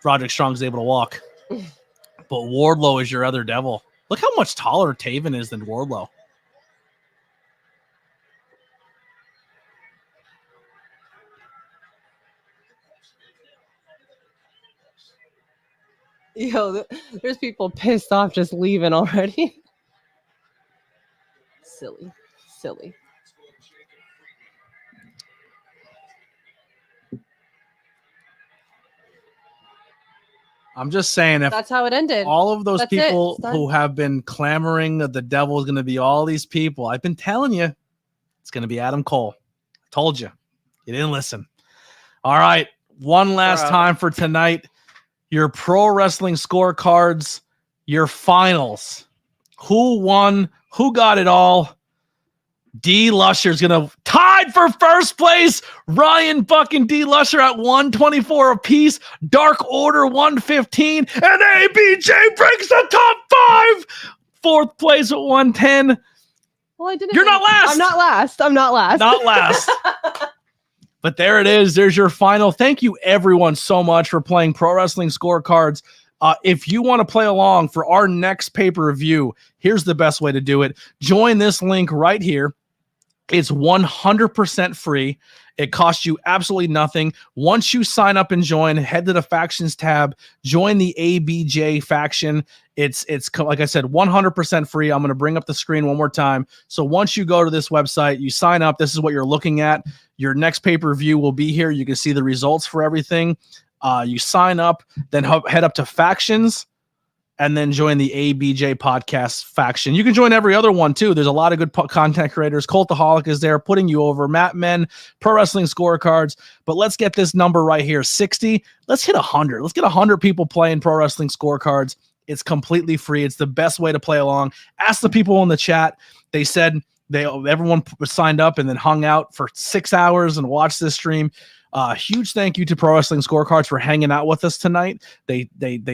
Roderick Strong's able to walk. But Wardlow is your other devil. Look how much taller Taven is than Wardlow. Yo, there's people pissed off just leaving already. Silly. I'm just saying, if that's how it ended. All of those That's people who have been clamoring that the devil is going to be all these people, I've been telling you, it's going to be Adam Cole. I told you. You didn't listen. All right. One last time for tonight. Your pro wrestling scorecards, your finals. Who won? Who got it all? D. Lusher's going to tied for first place. Ryan fucking D. Lusher at 124 apiece. Dark Order 115. And ABJ breaks the top 5. Fourth place at 110. Well, I didn't. You're not last. I'm not last. Not last. But there it is. There's your final. Thank you, everyone, so much for playing Pro Wrestling Scorecards If you want to play along for our next pay-per-view, here's the best way to do it. Join this link right here. It's 100% free. It costs you absolutely nothing. Once you sign up and join, head to the factions tab, join the ABJ faction. It's like I said, 100% free. I'm going to bring up the screen one more time. So once you go to this website, you sign up. This is what you're looking at. Your next pay-per-view will be here. You can see the results for everything. You sign up, then head up to factions, and then join the ABJ podcast faction. You can join every other one too. There's a lot of good content creators. Cultaholic is there putting you over. Matt Men, Pro Wrestling Scorecards. But let's get this number right here, 60. Let's hit 100. Let's get 100 people playing Pro Wrestling Scorecards. It's completely free. It's the best way to play along. Ask the people in the chat. They said everyone signed up and then hung out for 6 hours and watched this stream. Huge thank you to Pro Wrestling Scorecards for hanging out with us tonight. They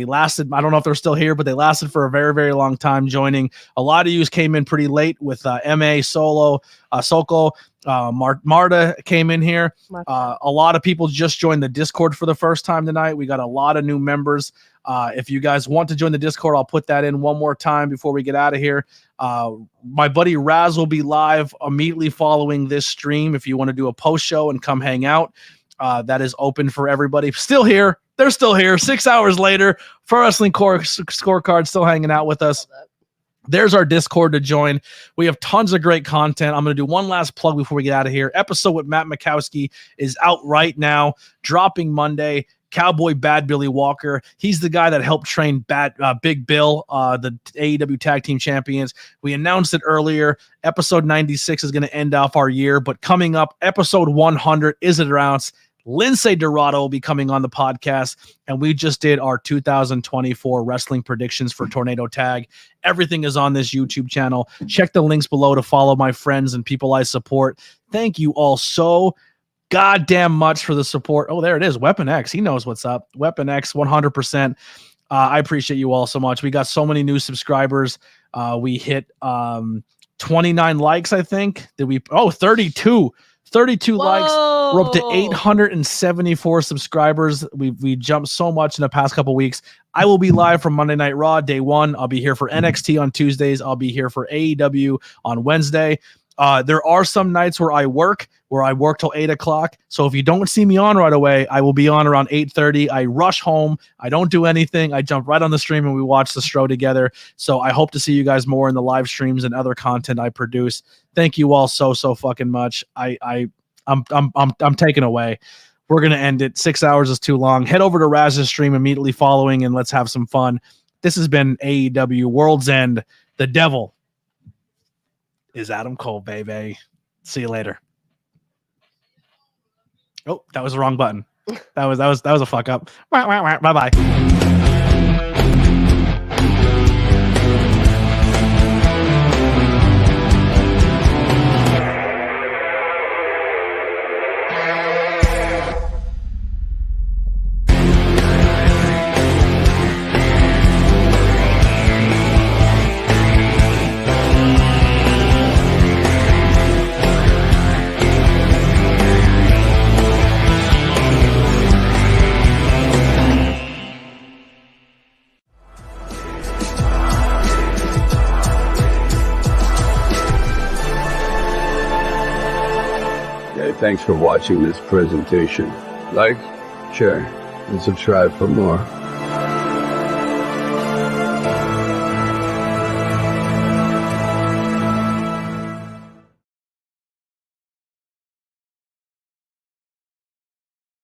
lasted. I don't know if they're still here, but they lasted for a very, very long time joining. A lot of you came in pretty late with MA Solo, Soko. Marta came in here. A lot of people just joined the Discord for the first time tonight. We got a lot of new members. If you guys want to join the Discord, I'll put that in one more time before we get out of here. My buddy Raz will be live immediately following this stream. If you want to do a post show and come hang out, that is open for everybody. Still here. They're still here. 6 hours later, Pro Wrestling Scorecard still hanging out with us. There's our Discord to join. We have tons of great content. I'm going to do one last plug before we get out of here. Episode with Matt Mikowski is out right now, dropping Monday. Cowboy Bad Billy Walker. He's the guy that helped train Big Bill, the AEW Tag Team Champions. We announced it earlier. Episode 96 is going to end off our year, but coming up, episode 100 is announced. Lindsay Dorado will be coming on the podcast, and we just did our 2024 wrestling predictions for Tornado Tag. Everything is on this YouTube channel. Check the links below to follow my friends and people I support. Thank you all so goddamn much for the support. Oh, there it is. Weapon X. He knows what's up. Weapon X, 100%. I appreciate you all so much. We got so many new subscribers. We hit 29 likes, I think. 32. 32 likes. We're up to 874 subscribers. We jumped so much in the past couple weeks. I will be live from Monday Night Raw, day one. I'll be here for NXT on Tuesdays. I'll be here for AEW on Wednesday. There are some nights where I work till 8 o'clock. So if you don't see me on right away, I will be on around 8:30. I rush home. I don't do anything. I jump right on the stream and we watch the show together. So I hope to see you guys more in the live streams and other content I produce. Thank you all so fucking much. I'm taken away. We're gonna end it. 6 hours is too long. Head over to Raz's stream immediately following and let's have some fun. This has been AEW World's End. The devil is Adam Cole, baby. See you later. Oh, that was the wrong button. That was a fuck up. Bye-bye. Thanks for watching this presentation. Like, share, and subscribe for more.